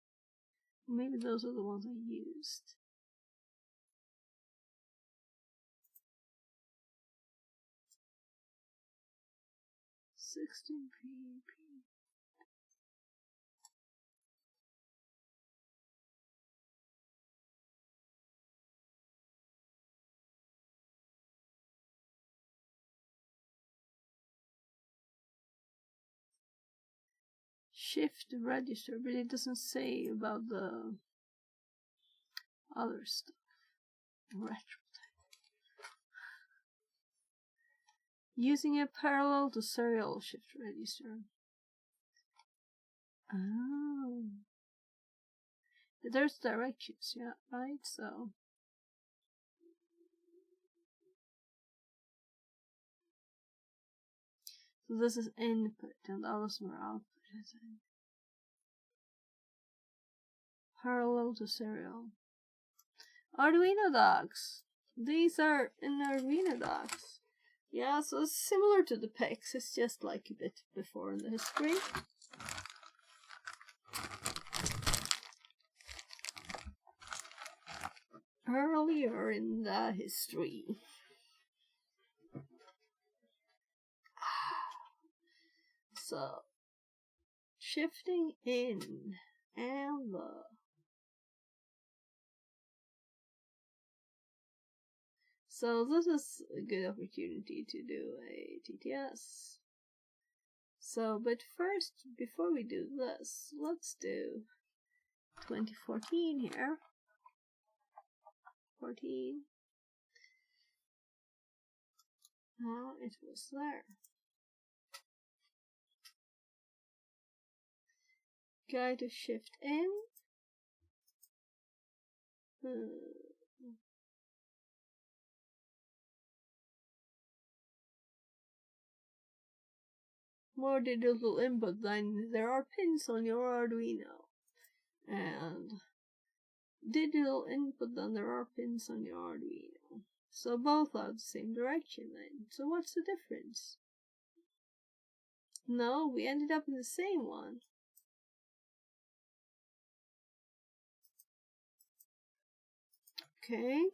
Maybe those are the ones I used. $16p. Shift register, but it doesn't say about the other stuff. Retro type. Using a parallel to serial shift register. Oh. There's directions, yeah, right? So this is input and others were output, I think. Parallel to serial. Arduino docs. These are in Arduino docs. Yeah, so it's similar to the PEX, it's just like a bit before in the history. Earlier in the history. So, shifting in and the so this is a good opportunity to do a TTS. So, but first, before we do this, let's do 2014 here. 14. Oh, it was there. Guide to shift in. More digital input than there are pins on your Arduino. And digital input than there are pins on your Arduino. So both are the same direction then. So what's the difference? No, we ended up in the same one. Okay.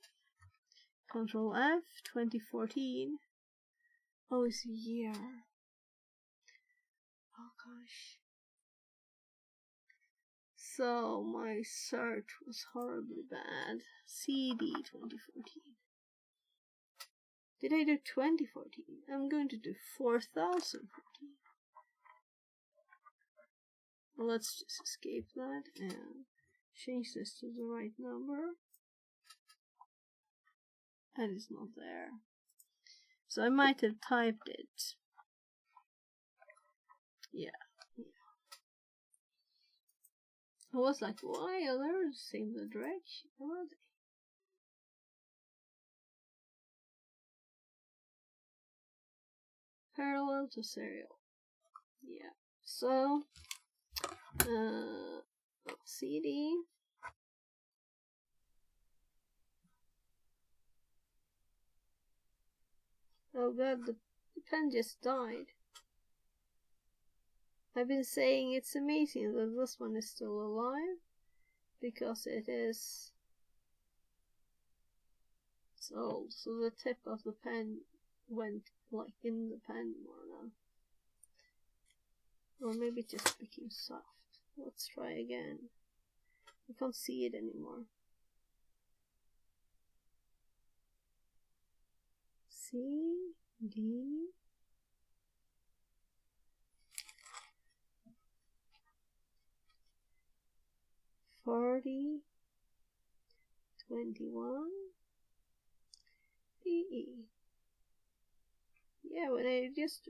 Control F, 2014. Oh, it's a year. Oh gosh. So my search was horribly bad. CD 2014. Did I do 2014? I'm going to do 4014. Well, let's just escape that and change this to the right number. And it's not there. So I might have typed it. Yeah. I was like, why are they the same direction? Are they? Parallel to serial. Yeah. So, CD. Oh god, the pen just died. I've been saying it's amazing that this one is still alive, because it is... it's old, so the tip of the pen went like in the pen more now. Or maybe it just became soft. Let's try again. I can't see it anymore. C, D. $40, $21, PE. Yeah, when I just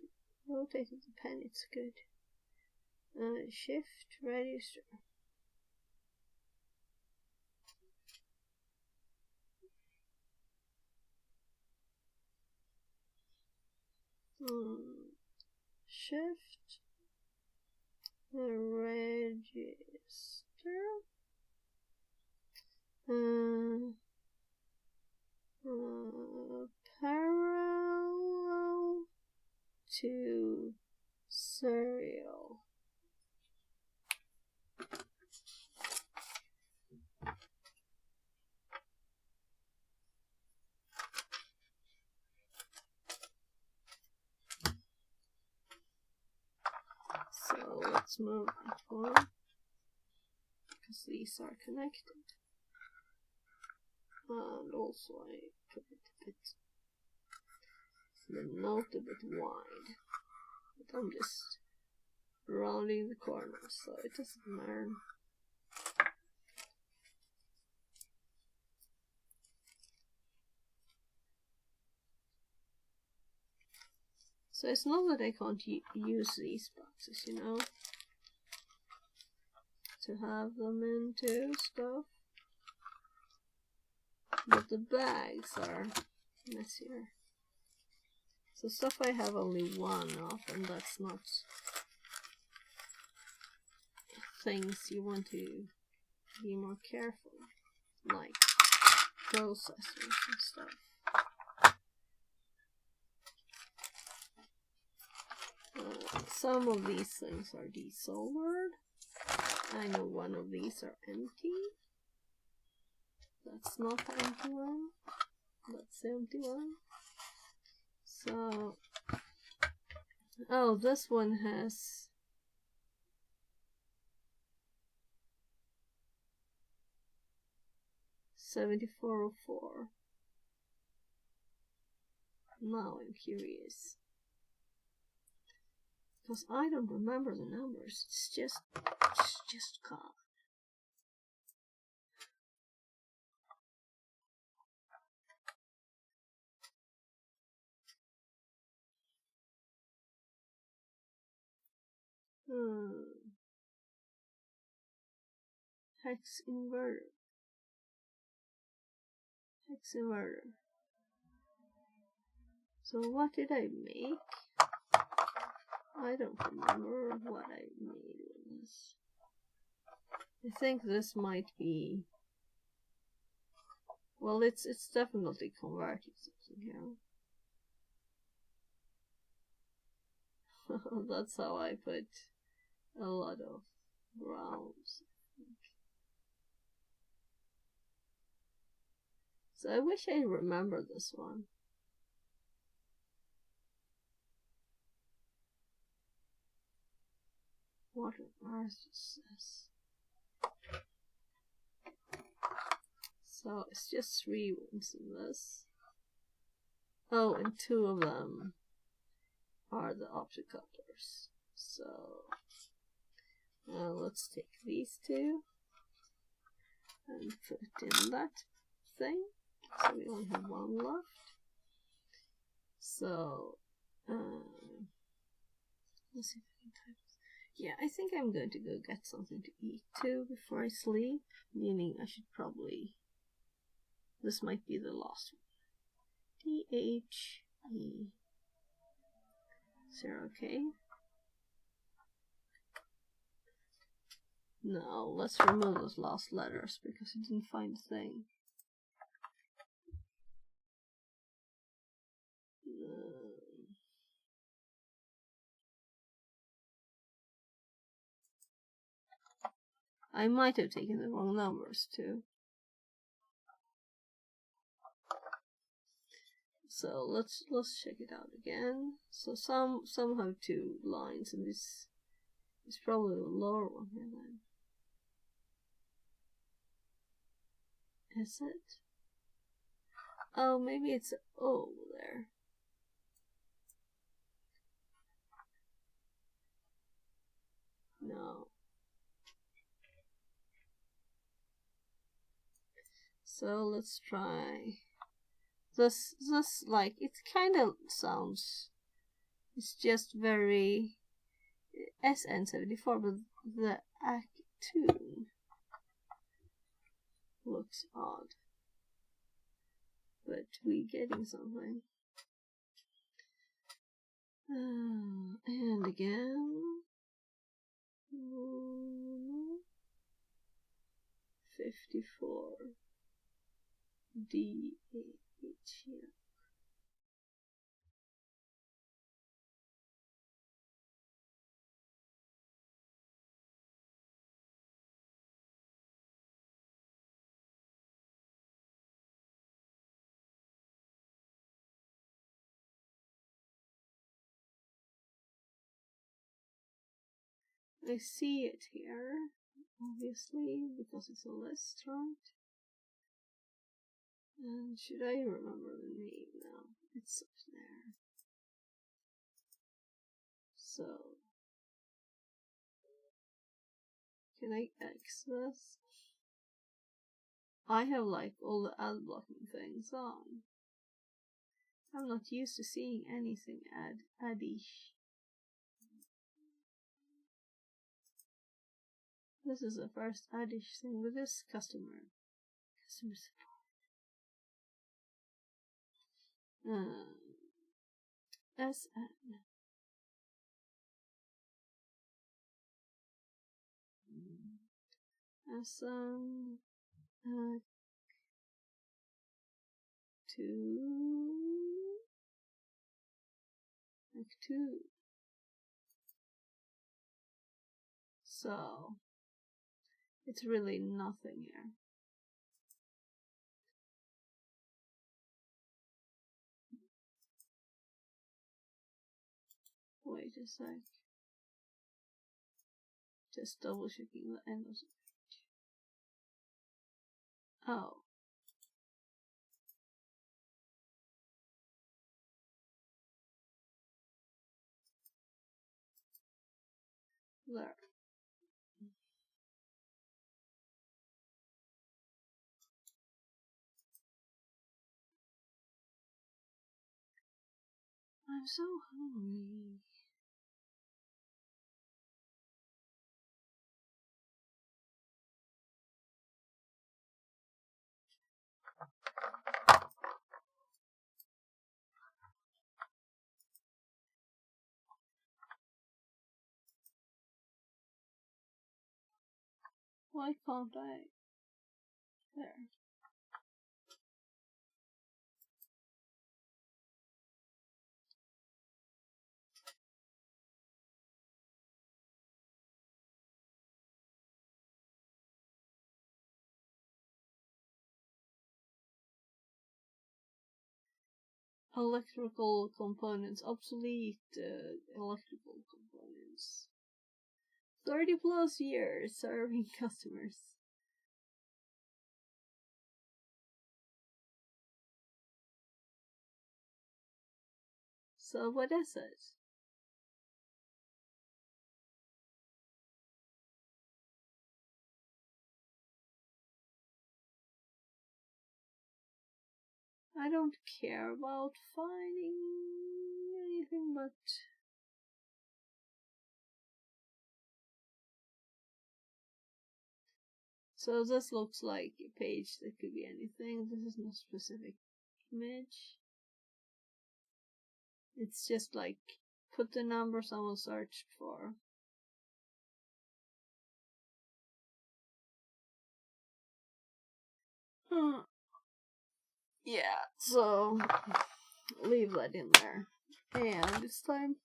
rotated the pen, it's good. Shift, register. Shift, register. Parallel to serial. So let's move that one, because these are connected. And also I put it the note a bit wide. But I'm just rounding the corners, so it doesn't matter. So it's not that I can't use these boxes, you know, to have them into stuff. But the bags are messier. So stuff I have only one of, and that's not things you want to be more careful, like processors and stuff. Some of these things are desoldered. I know one of these are empty. That's not the empty one. That's the empty one. So, oh, this one has $74.04. Now I'm curious, because I don't remember the numbers. It's just gone. Hex inverter. Hex inverter. So what did I make? I don't remember what I made with this. I think this might be... well, it's definitely converting something here. That's how I put a lot of browns. So I wish I remember this one. What on earth is this? So it's just 3 ones in this. Oh, and 2 of them are the opticouplers. So let's take these 2 and put in that thing. So we only have 1 left. So let's see if I can type. Yeah, I think I'm going to go get something to eat too before I sleep. Meaning I should probably... this might be the last one. THE 0K. No, let's remove those last letters because I didn't find a thing. I might have taken the wrong numbers too. So let's check it out again. So some have 2 lines, and this is probably the lower one here then. Is it? Oh, maybe it's O there. No. So let's try this like it kind of sounds, it's just very SN74, but the tune looks odd. But we getting something. And again. 54 DH here. I see it here, obviously, because it's a restaurant. And should I remember the name now? It's up there. So, can I X this? I have like all the ad blocking things on. I'm not used to seeing anything addish. This is the first addish thing with this customer support. SN. SN. 2. So it's really nothing here. Wait a sec. Just double checking the end of the page. Oh. There. I'm so hungry. Why can't I? There. Electrical components, obsolete electrical components. 30 plus years serving customers. So what is it? I don't care about finding anything but so this looks like a page that could be anything. This is no specific image. It's just like put the number someone searched for. Yeah, so leave that in there. And it's time.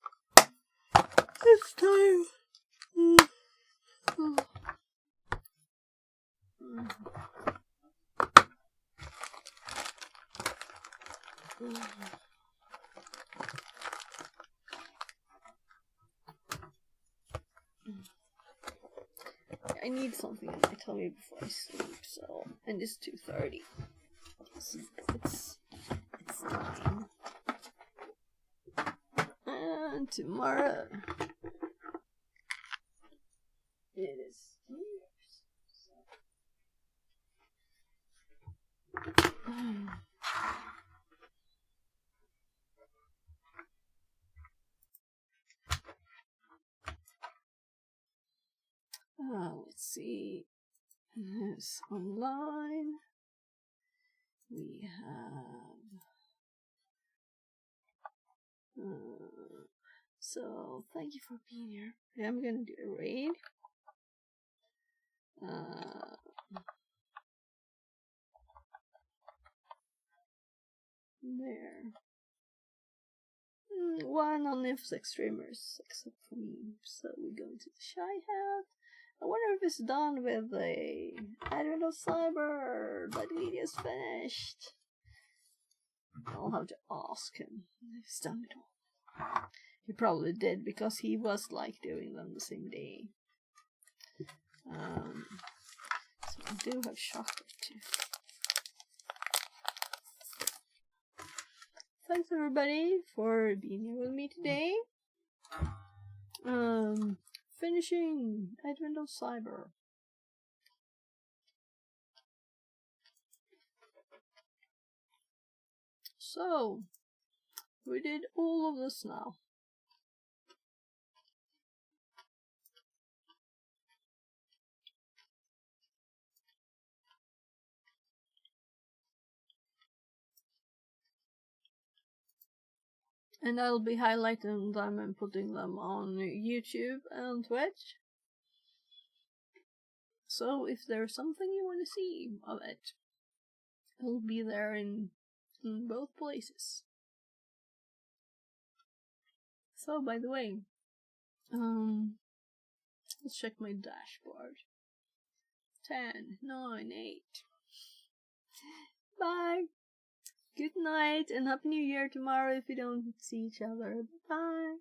I need something in my tummy before I sleep, so, and it's 2:30. It's time. And tomorrow it is New Year's. Let's see. Yes, online. We have. So thank you for being here. I'm gonna do a raid. There. One on InfoSec streamers, except for me. So we go into the Shy Hat. I wonder if it's done with the Advent of Cyber. That video is finished. I'll have to ask him if he's done it all. He probably did, because he was like doing them the same day. So I do have chocolate too. Thanks everybody for being here with me today. Finishing Advent of Cyber. So, we did all of this now. And I'll be highlighting them and putting them on YouTube and Twitch. So if there's something you want to see of it, it'll be there in both places. So by the way, let's check my dashboard. 10, 9, 8. Bye! Good night and Happy New Year tomorrow if you don't see each other. Bye!